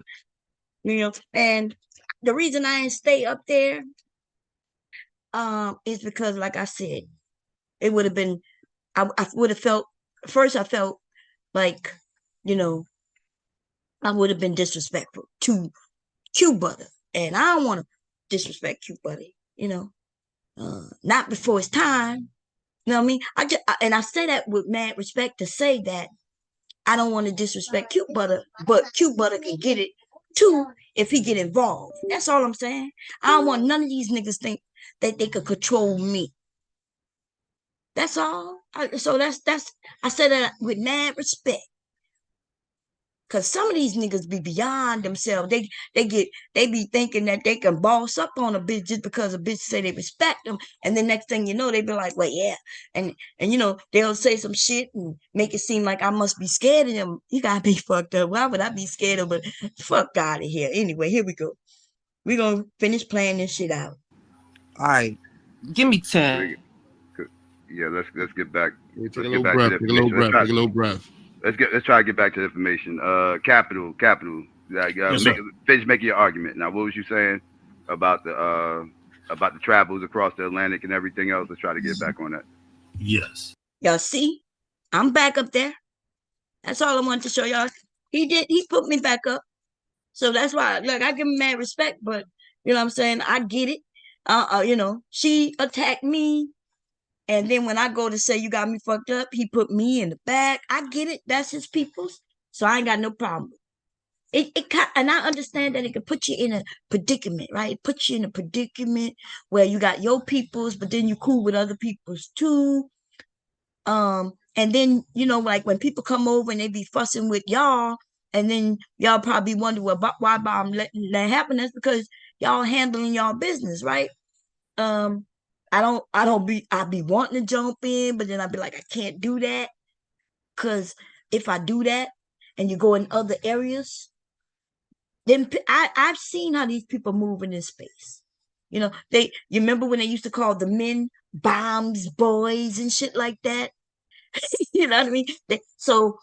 and the reason I didn't stay up there is because, like I said, it would have been, I would have felt, first I felt like, I would have been disrespectful to Q Butter. And I don't want to disrespect Q Butter, not before it's time. You know what I mean? I say that with mad respect to say that I don't want to disrespect Q Butter, but Q Butter can get it too if he get involved. That's all I'm saying. I don't want none of these niggas think that they could control me. That's all. So that's I said that with mad respect. Cause some of these niggas be beyond themselves. They be thinking that they can boss up on a bitch just because a bitch say they respect them, and the next thing you know, they be like, "Well, yeah," and they'll say some shit and make it seem like I must be scared of them. You gotta be fucked up. Why would I be scared of? But fuck out of here. Anyway, here we go. We gonna finish playing this shit out. All right, give me 10. Yeah, let's get back. Take a little breath. Let's try to get back to the information. Capital. Finish making your argument. Now, what was you saying about the travels across the Atlantic and everything else? Let's try to get back on that. Yes. Y'all see, I'm back up there. That's all I wanted to show y'all. He put me back up. So that's why, look, I give him mad respect, but you know what I'm saying? I get it. She attacked me. And then when I go to say you got me fucked up, he put me in the back. I get it. That's his people's. So I ain't got no problem. And I understand that it could put you in a predicament, right? It puts you in a predicament where you got your people's, but then you cool with other people's too. And then, like when people come over and they be fussing with y'all, and then y'all probably wonder why I'm letting that happen. That's because y'all handling y'all business, right? I be wanting to jump in, but then I'd be like, I can't do that. Cause if I do that and you go in other areas, then I've seen how these people move in this space. You remember when they used to call the men bombs boys and shit like that? You know what I mean? So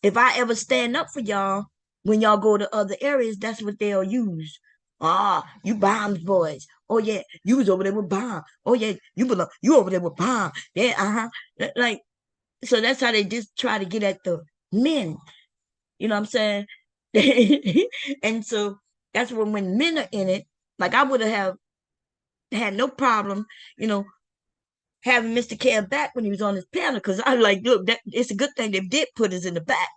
if I ever stand up for y'all, when y'all go to other areas, that's what they'll use. Ah, you bombs boys. Oh yeah, you was over there with bomb. Oh yeah, you over there with bomb. Yeah, like, so that's how they just try to get at the men. You know what I'm saying? And so that's when men are in it, like I would have had no problem, having Mr. Kev back when he was on his panel, because I like, look, it's a good thing they did put us in the back.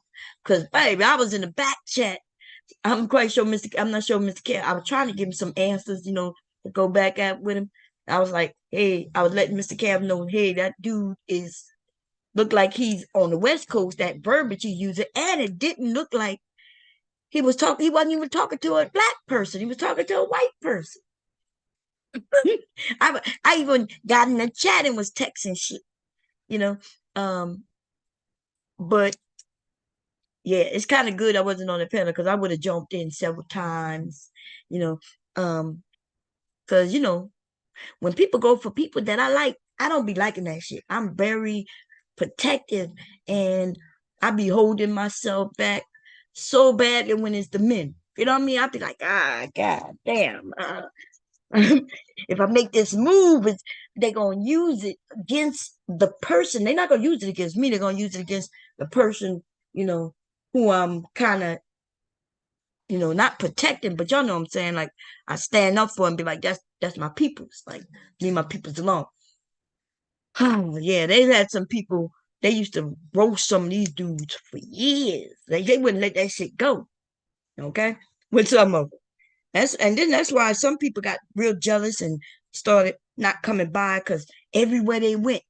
Because baby, I was in the back chat. I'm not sure Mr. Kev. I was trying to give him some answers, to go back at with him. I was like, hey, I was letting Mr. Kev know, hey, that dude look like he's on the West Coast, that verbiage he's using, and it didn't look like he wasn't even talking to a black person. He was talking to a white person. I even got in the chat and was texting shit, but yeah, it's kind of good I wasn't on the panel, because I would have jumped in several times, because when people go for people that I like, I don't be liking that shit. I'm very protective, and I be holding myself back so bad. And when it's the men, you know what I mean, I be like, god damn, if I make this move, they're gonna use it against the person. They're not gonna use it against me. They're gonna use it against the person, who I'm kind of, not protecting, but y'all know what I'm saying. Like, I stand up for and be like, that's my peoples. Like, leave my peoples alone. Oh yeah, they had some people. They used to roast some of these dudes for years. They wouldn't let that shit go. Okay, with some of them. That's why some people got real jealous and started not coming by, because everywhere they went,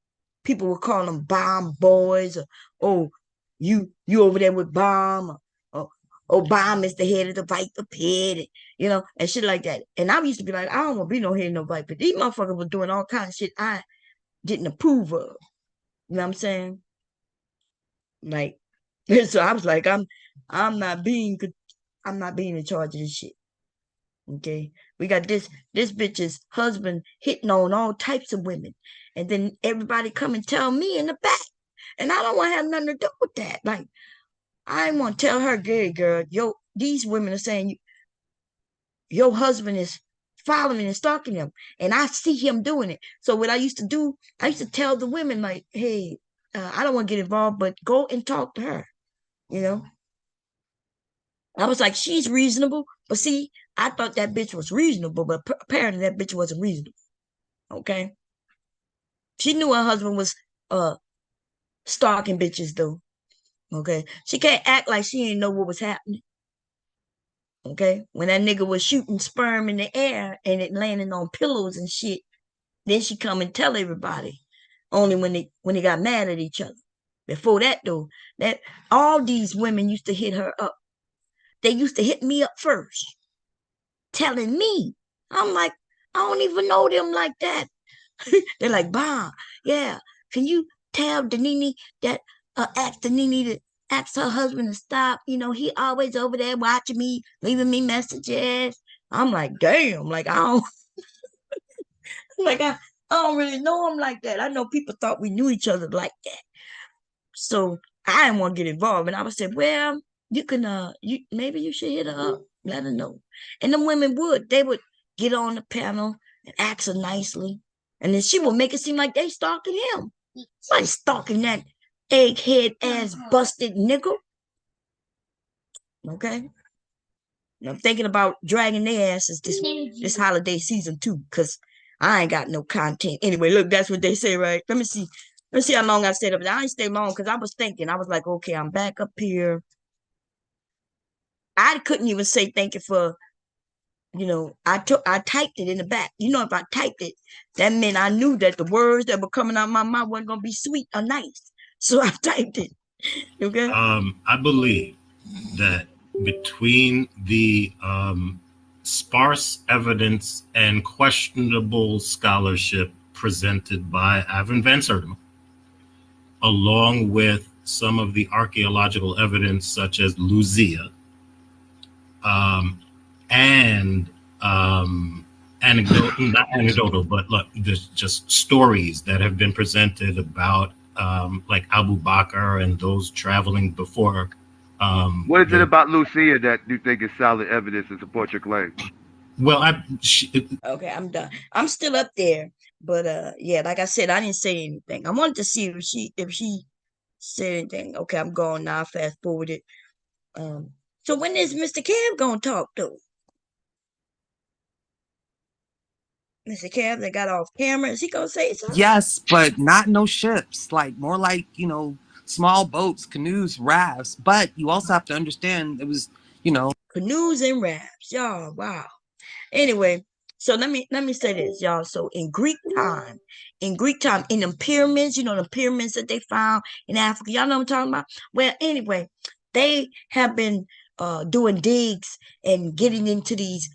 people would call them bomb boys, or, oh, you over there with bomb, or Obama is the head of the Viper pit, and shit like that. And I used to be like, I don't want to be no head of no Viper. These motherfuckers were doing all kinds of shit I didn't approve of. You know what I'm saying? Like, so I was like, I'm not being in charge of this shit. Okay, we got this bitch's husband hitting on all types of women, and then everybody come and tell me in the back, and I don't want to have nothing to do with that. Like, I want to tell her, "Good girl, these women are saying your husband is following and stalking them, and I see him doing it." So what I used to do, I used to tell the women, like, "Hey, I don't want to get involved, but go and talk to her." I was like, she's reasonable, but see, I thought that bitch was reasonable, but apparently that bitch wasn't reasonable. Okay, she knew her husband was stalking bitches though. Okay, she can't act like she didn't know what was happening. Okay, when that nigga was shooting sperm in the air and it landing on pillows and shit, then she come and tell everybody. Only when they got mad at each other. Before that though, that all these women used to hit her up. They used to hit me up first, telling me. I'm like, I don't even know them like that. They're like, "Bah, yeah, can you tell Danini that ask Danini to ask her husband to stop? He always over there watching me, leaving me messages." I'm like, damn, like I don't really know him like that. I know people thought we knew each other like that. So I didn't want to get involved. And I was saying, well, you can maybe you should hit her up, let her know. And the women they would get on the panel and ask her nicely. And then she would make it seem like they stalking him. Like stalking that egghead ass busted nigga. Okay. And I'm thinking about dragging their asses this holiday season too, because I ain't got no content. Anyway, look, that's what they say, right? Let me see how long I stayed up there. I ain't stay long because I was thinking. I was like, okay, I'm back up here. I couldn't even say thank you for, I typed it in the back. If I typed it, that meant I knew that the words that were coming out of my mouth weren't gonna be sweet or nice. So I typed it. Okay. I believe that between the sparse evidence and questionable scholarship presented by Ivan Van Sertima, along with some of the archaeological evidence such as Lucia, and not anecdotal, but look, there's just stories that have been presented about like Abu Bakr and those traveling before What is it about Lucia that you think is solid evidence to support your claim? Well, okay, I'm done. I'm still up there, but yeah, like I said, I didn't say anything. I wanted to see if she said anything. Okay, I'm going now. Fast forwarded. So when is Mr. Cab gonna talk though? Mr. Cab that got off camera, is he gonna say something? Yes, but not no ships. Like more like, you know, small boats, canoes, rafts. But you also have to understand it was, you know, canoes and rafts. Y'all, wow. Anyway, so let me say this, y'all. So in Greek time, in the pyramids, you know, the pyramids that they found in Africa, y'all know what I'm talking about? Well, anyway, they have been doing digs and getting into these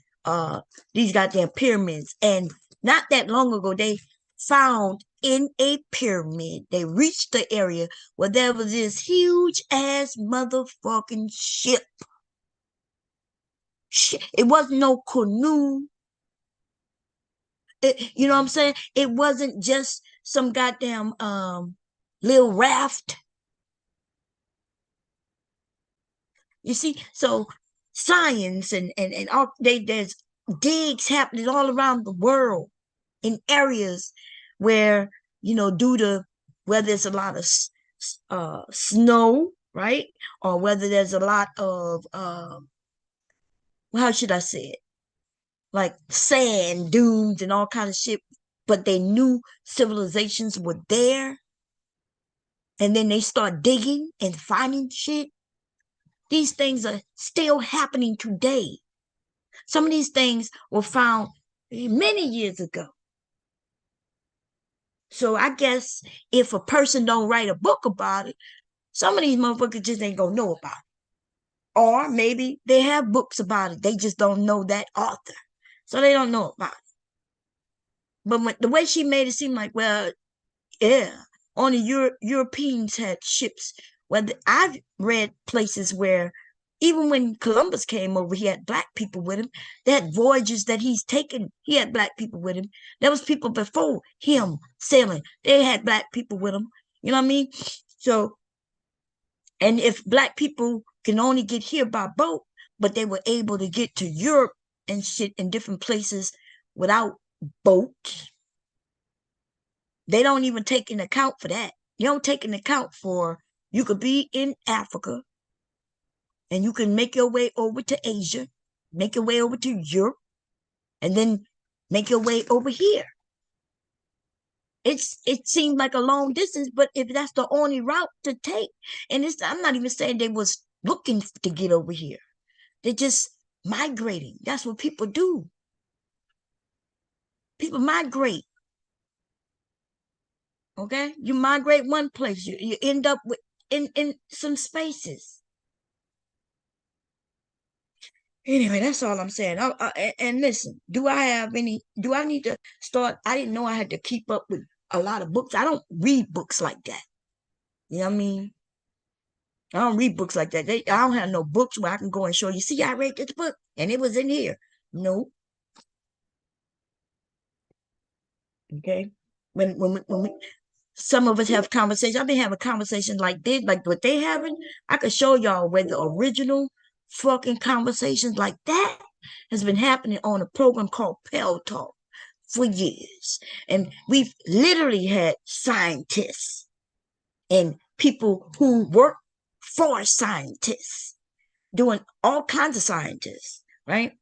goddamn pyramids. And not that long ago, they found in a pyramid, they reached the area where there was this huge ass motherfucking ship. It wasn't no canoe. You know what I'm saying? It wasn't just some goddamn little raft. You see, so science and all there's digs happening all around the world in areas where, you know, due to whether there's a lot of snow, right, or whether there's a lot of how should I say it, like sand dunes and all kind of shit, but they knew civilizations were there, and then they start digging and finding shit. These things are still happening today. Some of these things were found many years ago. So I guess if a person don't write a book about it, some of these motherfuckers just ain't gonna know about it. Or maybe they have books about it, they just don't know that author, so they don't know about it. But the way she made it seem like, well, yeah, only Europeans had ships. Well, I've read places where even when Columbus came over, he had black people with him. They had voyages that he's taken, he had black people with him. There was people before him sailing, they had black people with them. You know what I mean? So, and if black people can only get here by boat, but they were able to get to Europe and shit in different places without boats, they don't even take into account for that. You don't take into account for, you could be in Africa and you can make your way over to Asia, make your way over to Europe, and then make your way over here. It seemed like a long distance, but if that's the only route to take, and I'm not even saying they was looking to get over here. They're just migrating. That's what people do. People migrate. Okay, you migrate one place, you end up with in some spaces. Anyway, that's all I'm saying. And listen, do I need to start? I didn't know I had to keep up with a lot of books. I don't read books like that. You know what I mean? I don't read books like that. I don't have no books where I can go and show you, see, I read this book and it was in here. No. Okay. When we, some of us have conversations, I've been having conversations like this, like what they having. I could show y'all where the original fucking conversations like that has been happening on a program called Pell Talk for years. And we've literally had scientists and people who work for scientists doing all kinds of scientists, right?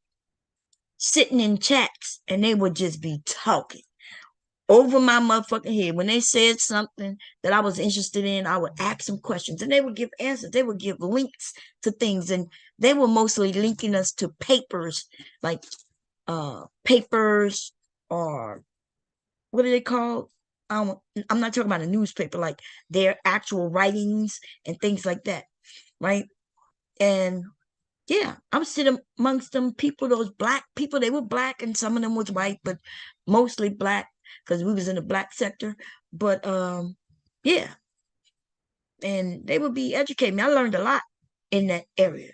Sitting in chats and they would just be talking over my motherfucking head. When they said something that I was interested in, I would ask them questions and they would give answers. They would give links to things, and they were mostly linking us to papers, like papers, or what are they called? I'm not talking about a newspaper, like their actual writings and things like that, right? And yeah, I'm sitting amongst them people, those black people. They were black and some of them was white, but mostly black, because we was in the black sector. But yeah, and they would be educating me. I learned a lot in that area,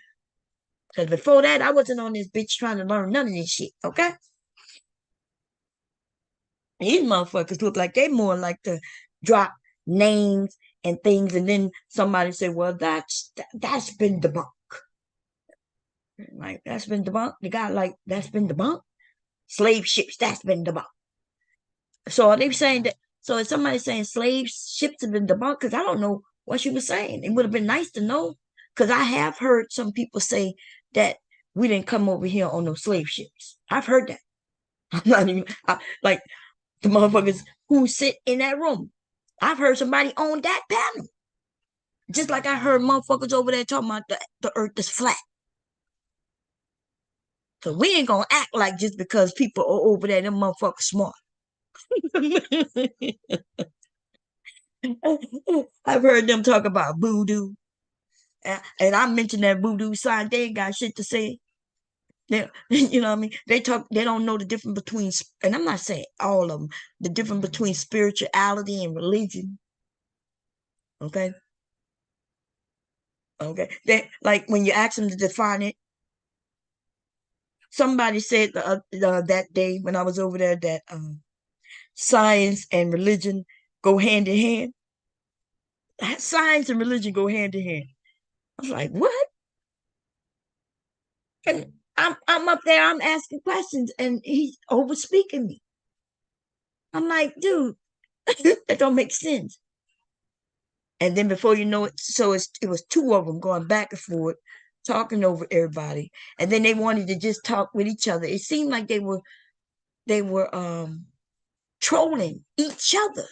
because before that I wasn't on this bitch trying to learn none of this shit. Okay, these motherfuckers look like they more like to drop names and things, and then somebody say, well, that's been debunked. Like, that's been debunked. The guy, like, that's been debunked. Slave ships, that's been debunked. So are they saying that? So is somebody saying slave ships have been debunked? Because I don't know what she was saying. It would have been nice to know, because I have heard some people say that we didn't come over here on no slave ships. I've heard that. I'm not even like the motherfuckers who sit in that room. I've heard somebody on that panel. Just like I heard motherfuckers over there talking about the earth is flat. So we ain't gonna act like just because people are over there, them motherfuckers smart. I've heard them talk about voodoo. And I mentioned that voodoo sign, they ain't got shit to say. You know what I mean? They don't know the difference between, and I'm not saying all of them, the difference between spirituality and religion. Okay? Okay. They, like, when you ask them to define it, somebody said that day when I was over there that science and religion go hand in hand. Science and religion go hand in hand. I was like, what? And I'm up there, I'm asking questions, and he's over speaking me. I'm like, dude, that don't make sense. And then before you know it, so it was two of them going back and forth, talking over everybody. And then they wanted to just talk with each other. It seemed like they were trolling each other,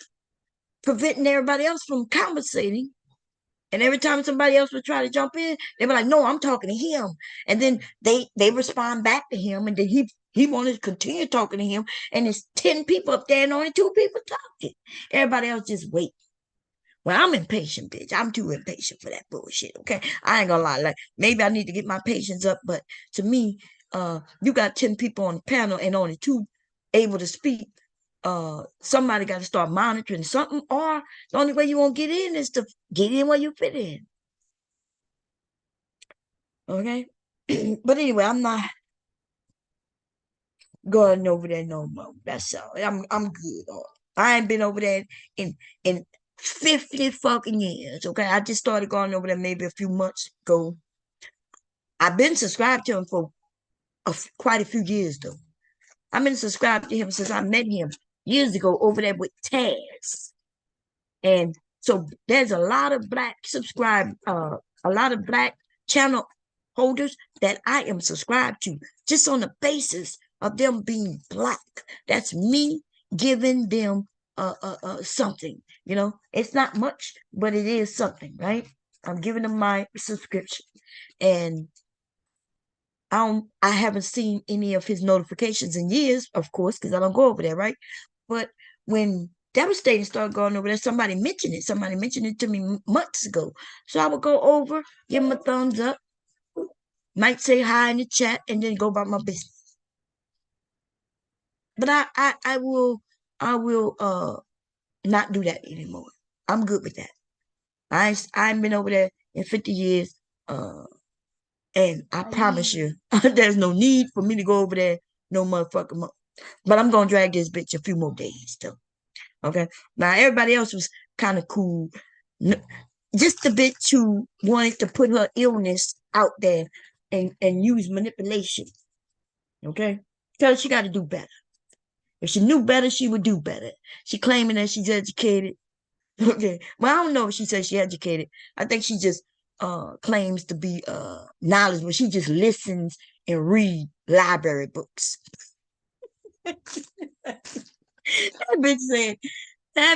preventing everybody else from conversating. And every time somebody else would try to jump in, they were like, no, I'm talking to him. And then they respond back to him, and then he wanted to continue talking to him. And it's 10 people up there and only 2 people talking. Everybody else just wait. Well, I'm impatient, bitch. I'm too impatient for that bullshit, okay? I ain't gonna lie. Like, maybe I need to get my patience up, but to me, you got 10 people on the panel and only 2 able to speak. Somebody got to start monitoring something, or the only way you won't get in is to get in where you fit in. Okay? But anyway, I'm not going over there no more. That's all. I'm good. I ain't been over there in 50 fucking years. Okay, I just started going over there maybe a few months ago. I've been subscribed to him for quite a few years though. I've been subscribed to him since I met him years ago over there with Taz. And so there's a lot of black a lot of black channel holders that I am subscribed to just on the basis of them being black. That's me giving them something. You know, it's not much, but it is something, right? I'm giving them my subscription, and I haven't seen any of his notifications in years, of course, because I don't go over there, right? But when Devastating started going over there, somebody mentioned it to me months ago. So I would go over, give him a thumbs up, might say hi in the chat, and then go about my business. But I will not do that anymore. I'm good with that. I ain't been over there in 50 years. And I promise you, there's no need for me to go over there no motherfucking more. But I'm gonna drag this bitch a few more days though. Okay. Now everybody else was kind of cool. Just a bitch who wanted to put her illness out there and use manipulation. Okay? Because she got to do better. If she knew better, she would do better. She claiming that she's educated. Okay. Well, I don't know if she says she's educated. I think she just claims to be knowledgeable. She just listens and read library books. That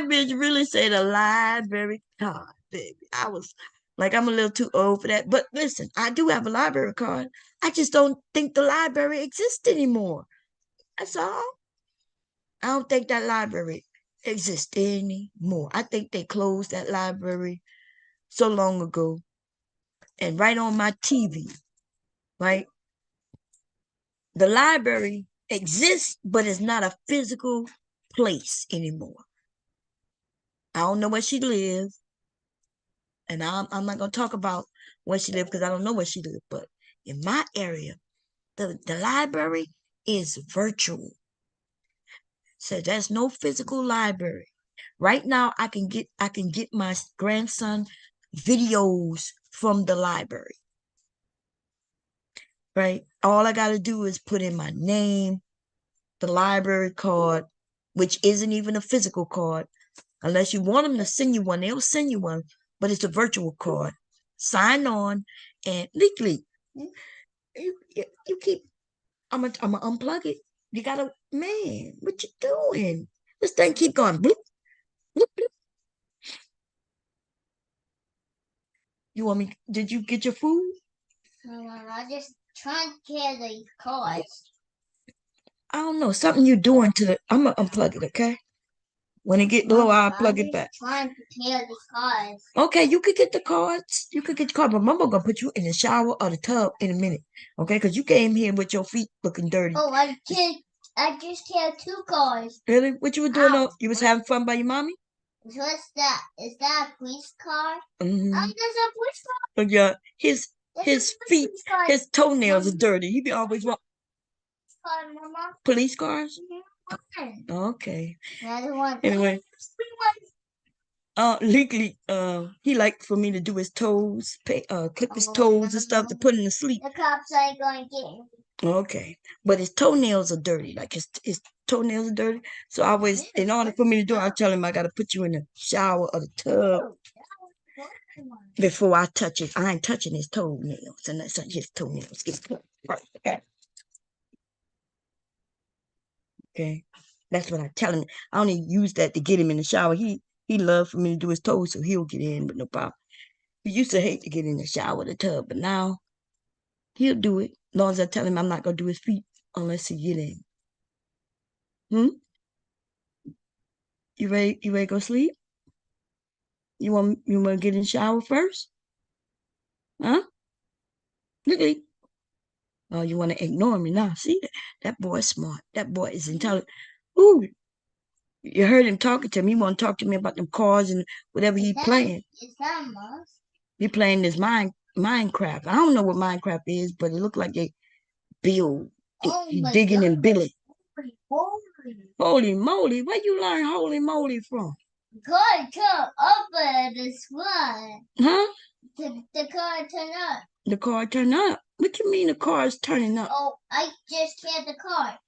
bitch really said a library card, baby. I was like, I'm a little too old for that. But listen, I do have a library card. I just don't think the library exists anymore. That's all. I don't think that library exists anymore. I think they closed that library so long ago. And right on my TV, right? The library exists, but it's not a physical place anymore. I don't know where she lives. And I'm not going to talk about where she lives because I don't know where she lives. But in my area, the library is virtual. So there's no physical library. Right now, I can get my grandson videos from the library. Right? All I got to do is put in my name, the library card, which isn't even a physical card. Unless you want them to send you one, they'll send you one, but it's a virtual card. Sign on, and legally, you keep. I'm gonna unplug it. You gotta, man. What you doing? This thing keep going. Bloop, bloop, bloop. You want me? Did you get your food? No, I just trying to get the cards. I don't know. Something you doing to the. I'm gonna unplug it. Okay. When it get low, I'll plug it back. Trying to tear the cards. Okay, you could get the cards. You could get the card, but Mama gonna put you in the shower or the tub in a minute. Okay, because you came here with your feet looking dirty. Oh, I just tear 2 cards. Really? What you were doing? You was having fun by your mommy? What's that? Is that a police car? Mm-hmm. Oh, there's a police car. But yeah, his feet, his toenails are dirty. He be always walking. Police cars? Mm-hmm. Okay. Anyway. Legally, he liked for me to do his toes, clip his toes and stuff to put him to sleep. The cops ain't gonna get him. Okay, but his toenails are dirty. Like his toenails are dirty. So I always, in order for me to do it, I tell him I gotta put you in the shower or the tub before I touch it. I ain't touching his toenails, and that's his toenails get cut. Right. Okay, that's what I tell him. I only use that to get him in the shower. He loved for me to do his toes, so he'll get in, but no problem. He used to hate to get in the shower or the tub, but now he'll do it. As long as I tell him I'm not gonna do his feet unless he get in. You ready to go sleep? You want to get in the shower first? Huh? Really? Oh, you want to ignore me now? See, that boy's smart. That boy is intelligent. Ooh, you heard him talking to me. He want to talk to me about them cars and whatever he playing. Is that a mouse? He playing this Minecraft. I don't know what Minecraft is, but it looked like they build. He digging and building. Holy moly! Where you learn holy moly from? God come over this one. Huh? The car turn up. The car turn up? What you mean the car is turning up? Oh, I just killed the car.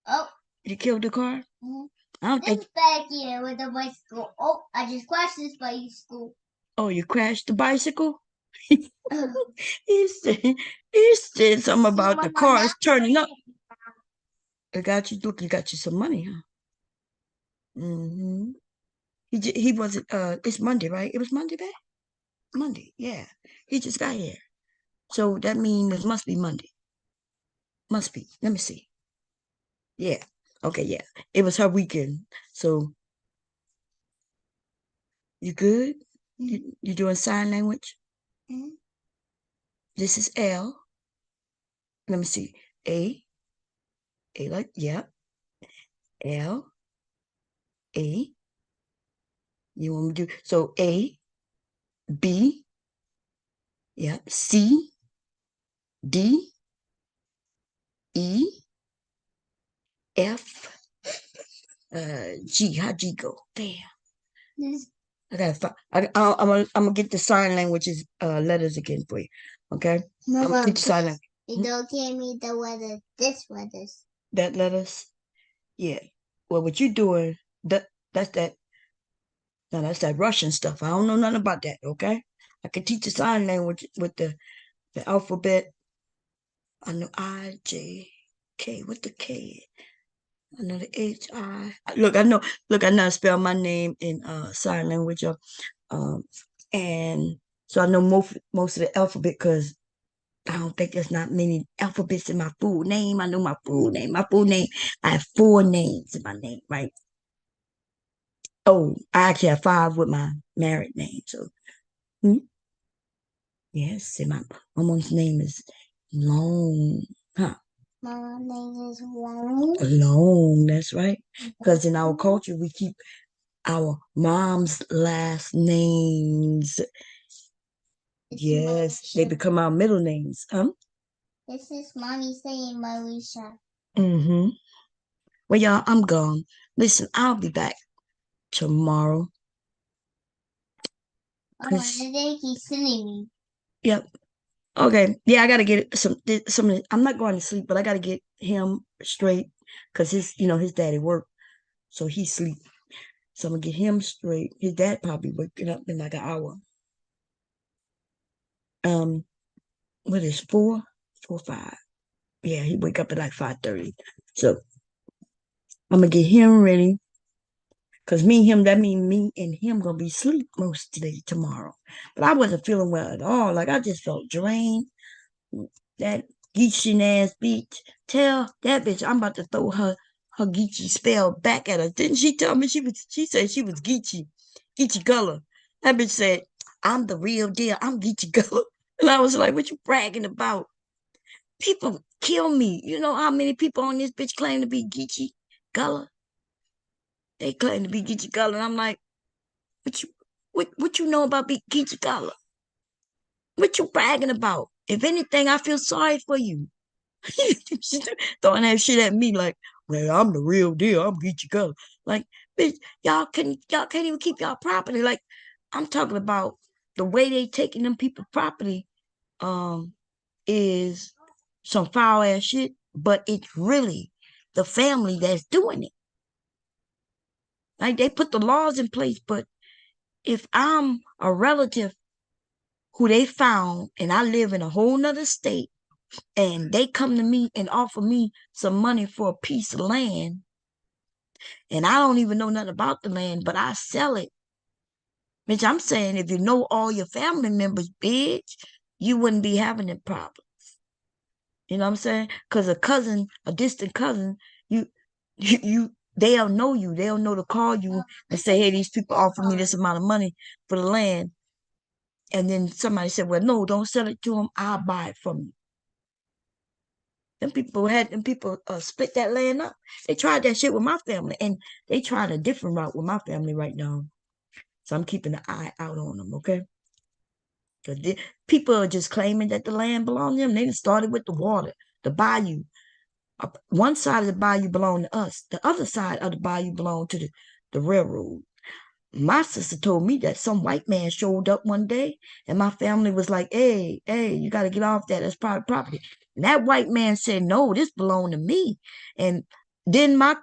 Oh. You killed the car? Mm-hmm. I don't think. Back here with the bicycle. Oh, I just crashed this bicycle. Oh, you crashed the bicycle? He said something about the car is turning up. It got you. Look, you got you some money, huh? Mm-hmm. He wasn't. It's Monday, right? It was Monday, babe? Monday, yeah. He just got here, so that means it must be Monday. Must be. Let me see. Yeah. Okay. Yeah. It was her weekend. So you good? You doing sign language? Mm-hmm. This is L. Let me see. A like, yeah. L. A. You want me to do, so A, B, yeah, C, D, E, F, G. How'd G go? Damn. I gotta I'm gonna get the sign languages letters again for you. Okay? I'm gonna teach sign language. You don't give me the letter, this letters. That letters? Yeah. Well, what you doing, that's that. Now that's that Russian stuff. I don't know nothing about that, okay? I can teach the sign language with the alphabet. I know I, J, K. What the K? I know the H, I. Look, I know how to spell my name in sign language. And so I know most of the alphabet because I don't think there's not many alphabets in my full name. I know my full name. My full name, I have 4 names in my name, right? Oh, I actually have 5 with my married name. So, yes, and my mom's name is Long, huh? My name is Long. Long, that's right. Because in our culture, we keep our mom's last names. Yes, they become our middle names. This is Mommy saying Marisha. Well, y'all, I'm gone. Listen, I'll be back. tomorrow. Oh, I think he's sending me. Yep. Okay. Yeah, I gotta get some. I'm not going to sleep, but I gotta get him straight because his daddy worked, so he sleep. So I'm gonna get him straight. His dad probably waking up in like an hour. What is 4, 5? Yeah, he wake up at like 5:30. So I'm gonna get him ready. Cause me and him, that mean me and him gonna be asleep most of the day tomorrow. But I wasn't feeling well at all. Like I just felt drained. That Geechee ass bitch. Tell that bitch I'm about to throw her Geechee spell back at her. Didn't she tell me she said she was Geechee Gullah. That bitch said, I'm the real deal. I'm Geechee Gullah. And I was like, what you bragging about? People kill me. You know how many people on this bitch claim to be Geechee Gullah? They claim to be Geechee Gullah. And I'm like, what you know about Geechee Gullah? What you bragging about? If anything, I feel sorry for you. Throwing that shit at me like, well, I'm the real deal. I'm Geechee Gullah. Like, bitch, y'all can't even keep y'all property. Like, I'm talking about the way they taking them people property is some foul ass shit, but it's really the family that's doing it. Like they put the laws in place, but if I'm a relative who they found and I live in a whole nother state and they come to me and offer me some money for a piece of land and I don't even know nothing about the land, but I sell it. Bitch, I'm saying if you know all your family members, bitch, you wouldn't be having them problems. You know what I'm saying? Because a distant cousin, they'll know you. They'll know to call you and say, hey, these people offer me this amount of money for the land. And then somebody said, well, no, don't sell it to them. I'll buy it from you. Them people split that land up. They tried that shit with my family, and they tried a different route with my family right now. So I'm keeping an eye out on them, okay? Because people are just claiming that the land belongs to them. They just started with the water, the bayou. One side of the bayou belonged to us. The other side of the bayou belonged to the railroad. My sister told me that some white man showed up one day and my family was like, hey, you got to get off that. That's private property. And that white man said, no, this belonged to me. And then my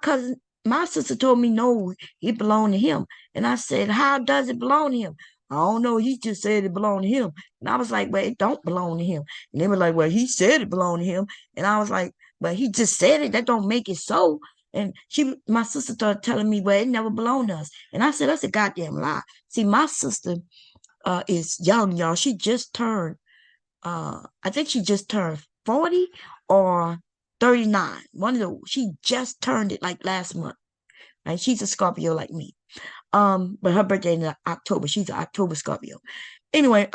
sister told me, no, it belonged to him. And I said, how does it belong to him? I don't know. He just said it belonged to him. And I was like, well, it don't belong to him. And they were like, well, he said it belonged to him. And I was like, but he just said it. That don't make it so. And my sister started telling me, well, it never belonged to us. And I said, that's a goddamn lie. See, my sister is young, y'all. She just turned, I think she just turned 40 or 39. One of those. She just turned it like last month. Right? She's a Scorpio like me. But her birthday in October. She's an October Scorpio. Anyway,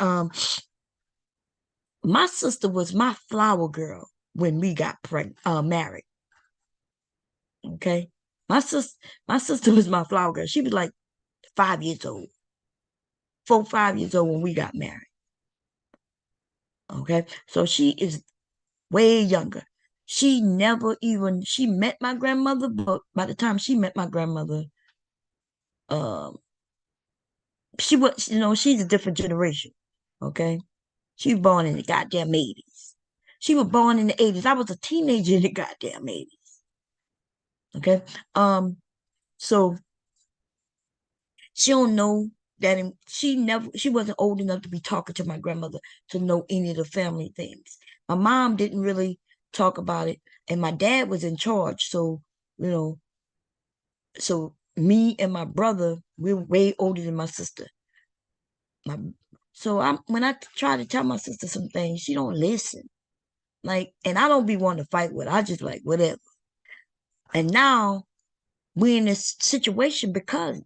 my sister was my flower girl when we got married. Okay. My sister was my flower girl. She was like 5 years old. 4, 5 years old when we got married. Okay. So she is way younger. She met my grandmother, but by the time she met my grandmother, she was, she's a different generation. Okay. She was born in the goddamn 80s. She was born in the 80s. I was a teenager in the goddamn 80s. Okay. So she don't know that she wasn't old enough to be talking to my grandmother to know any of the family things. My mom didn't really talk about it, and my dad was in charge. So, so me and my brother, we're way older than my sister. When I try to tell my sister some things, she don't listen. And I don't be wanting to fight with her. I just like whatever. And now we're in this situation because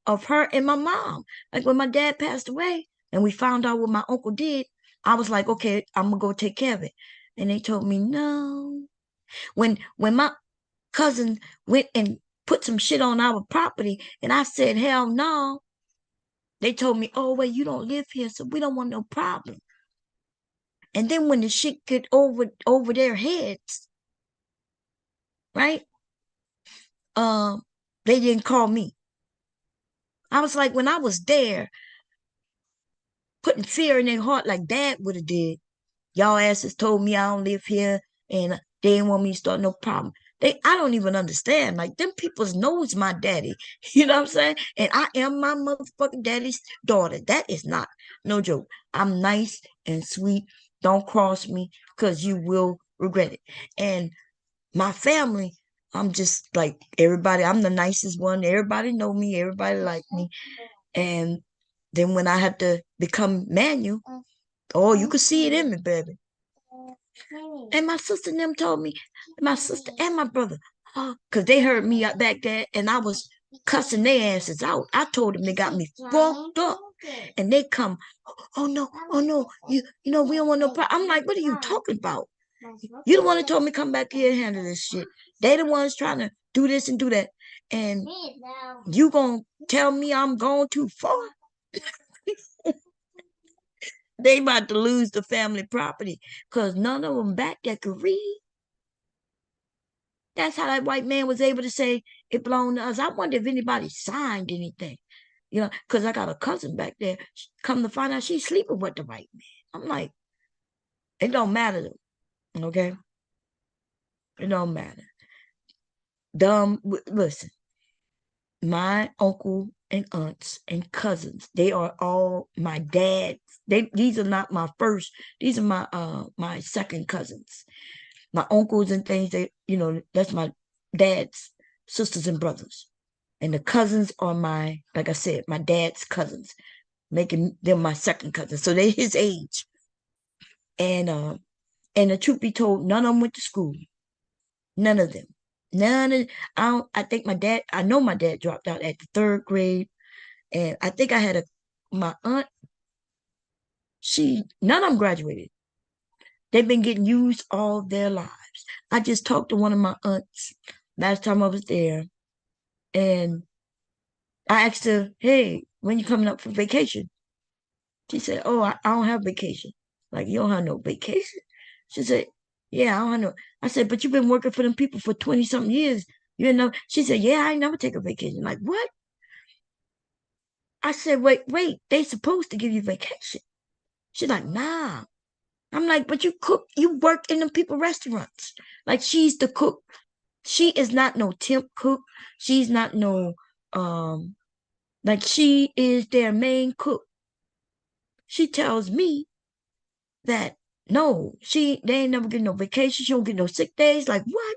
of her and my mom. Like when my dad passed away and we found out what my uncle did, I was like, okay, I'm gonna go take care of it. And they told me no. When my cousin went and put some shit on our property and I said, hell no, they told me, oh wait, you don't live here, so we don't want no problem. And then when the shit get over their heads, right? They didn't call me. I was like, when I was there, putting fear in their heart like Dad would have did. Y'all asses told me I don't live here and they didn't want me to start no problem. I don't even understand. Like, them peoples knows my daddy. You know what I'm saying? And I am my motherfucking daddy's daughter. That is not no joke. I'm nice and sweet. Don't cross me because you will regret it. And my family, I'm just like everybody. I'm the nicest one. Everybody know me. Everybody like me. And then when I had to become manual, oh, you could see it in me, baby. And my sister and them told me, my sister and my brother, because they heard me out back there and I was cussing their asses out. I told them they got me fucked up. And they come, oh no, you know, we don't want no problem. I'm like, what are you talking about? You the one that told me come back here and handle this shit. They the ones trying to do this and do that. And you gonna tell me I'm going too far? They about to lose the family property because none of them back there could read. That's how that white man was able to say it belonged to us. I wonder if anybody signed anything, you know, because I got a cousin back there. Come to find out she's sleeping with the white man. I'm like, it don't matter though, okay? It don't matter. Listen, my uncle and aunts and cousins, they are all my dad's. These are not my first. These are my second cousins. My uncles and things, you know, that's my dad's sisters and brothers. And the cousins are like I said, my dad's cousins, making them my second cousins. So they're his age. And the truth be told, none of them went to school. None of them. I think I know my dad dropped out at the 3rd grade. And I think I had my aunt, none of them graduated. They've been getting used all their lives. I just talked to one of my aunts last time I was there, and I asked her, hey, when you coming up for vacation? She said, oh, I don't have vacation. Like, you don't have no vacation? She said, yeah, I don't have no. I said, but you've been working for them people for 20-something years. You know? She said, yeah, I ain't never take a vacation. Like, what? I said, wait, they supposed to give you vacation. She's like, nah. I'm like, but you work in them people restaurants. Like, she's the cook. She is not no temp cook. She's not no, like, she is their main cook. She tells me that, no, they ain't never get no vacation. She don't get no sick days. Like, what?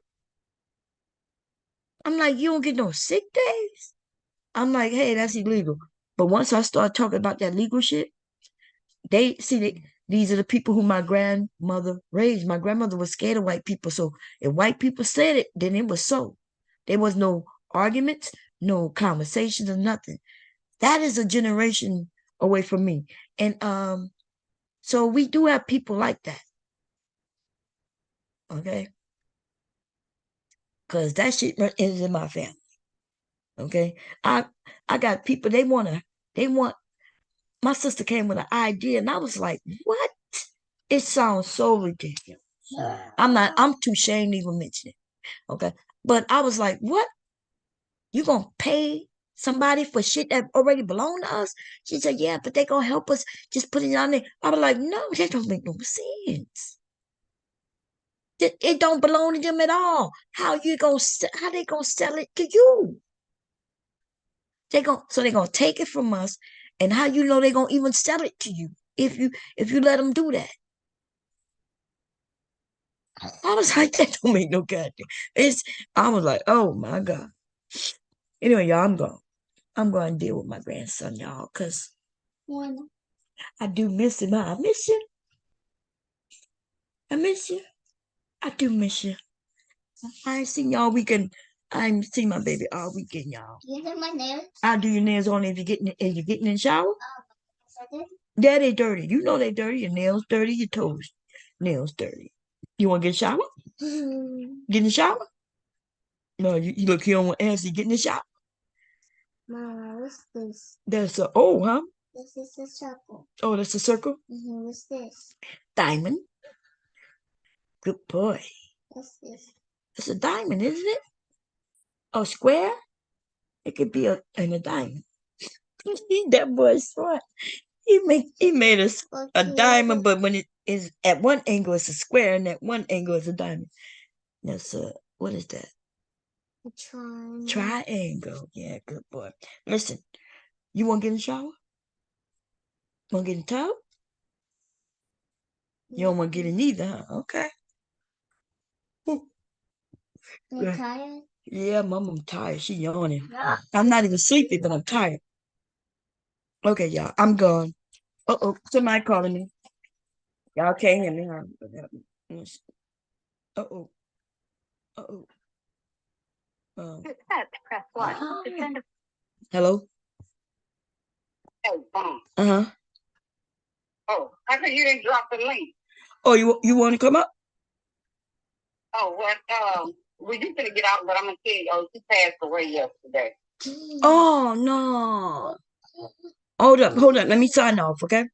I'm like, you don't get no sick days? I'm like, hey, that's illegal. But once I start talking about that legal shit, these are the people who my grandmother raised. My grandmother was scared of white people. So if white people said it, then it was so. There was no arguments, no conversations or nothing. That is a generation away from me. And so we do have people like that. Okay? Because that shit is in my family. Okay? I got people, my sister came with an idea and I was like, what? It sounds so ridiculous. I'm too ashamed to even mention it. Okay. But I was like, what? You gonna pay somebody for shit that already belong to us? She said, yeah, but they gonna help us just put it on there. I was like, no, that don't make no sense. It don't belong to them at all. How they gonna sell it to you? They gonna take it from us, and how you know they gonna even sell it to you if you let them do that? I was like, that don't make no goddamn. I was like, oh my God. Anyway, y'all, I'm going to deal with my grandson, y'all, because I do miss him. I miss you. I miss you. I do miss you. I ain't seen y'all weekend. I ain't seen my baby all weekend, y'all. You do my nails? I'll do your nails only if you're getting in the shower. Yeah, they dirty. You know they dirty. Your nails dirty. Your toes nails dirty. You want to get a shower? Get in the shower? No, you look here on answer. You get in the shower? Mama, what's this? That's huh? This is a circle. Oh, that's a circle? Mm-hmm. What's this? Diamond. Good boy. What's this? It's a diamond, isn't it? A square? It could be a diamond. That boy's smart. He made a diamond, but when it is at one angle it's a square and at one angle it's a diamond. That's what is that? A triangle. Triangle. Yeah, good boy. Listen, you want to get in the shower? Want to get in the tub? You don't want to get in either, huh? Okay. You tired? Yeah, Mom, I'm tired. She yawning. I'm not even sleepy, but I'm tired. Okay, y'all, I'm gone. Uh-oh, somebody calling me. Y'all can't hear me, huh? Uh-oh. Uh-oh. Press 1 to send a... Hello? Uh-huh. Oh, I think you didn't drop the link. Oh, you want to come up? Oh, well, you gonna get out, but I'm gonna tell you, she passed away yesterday. Oh, no. Hold up. Let me sign off, okay?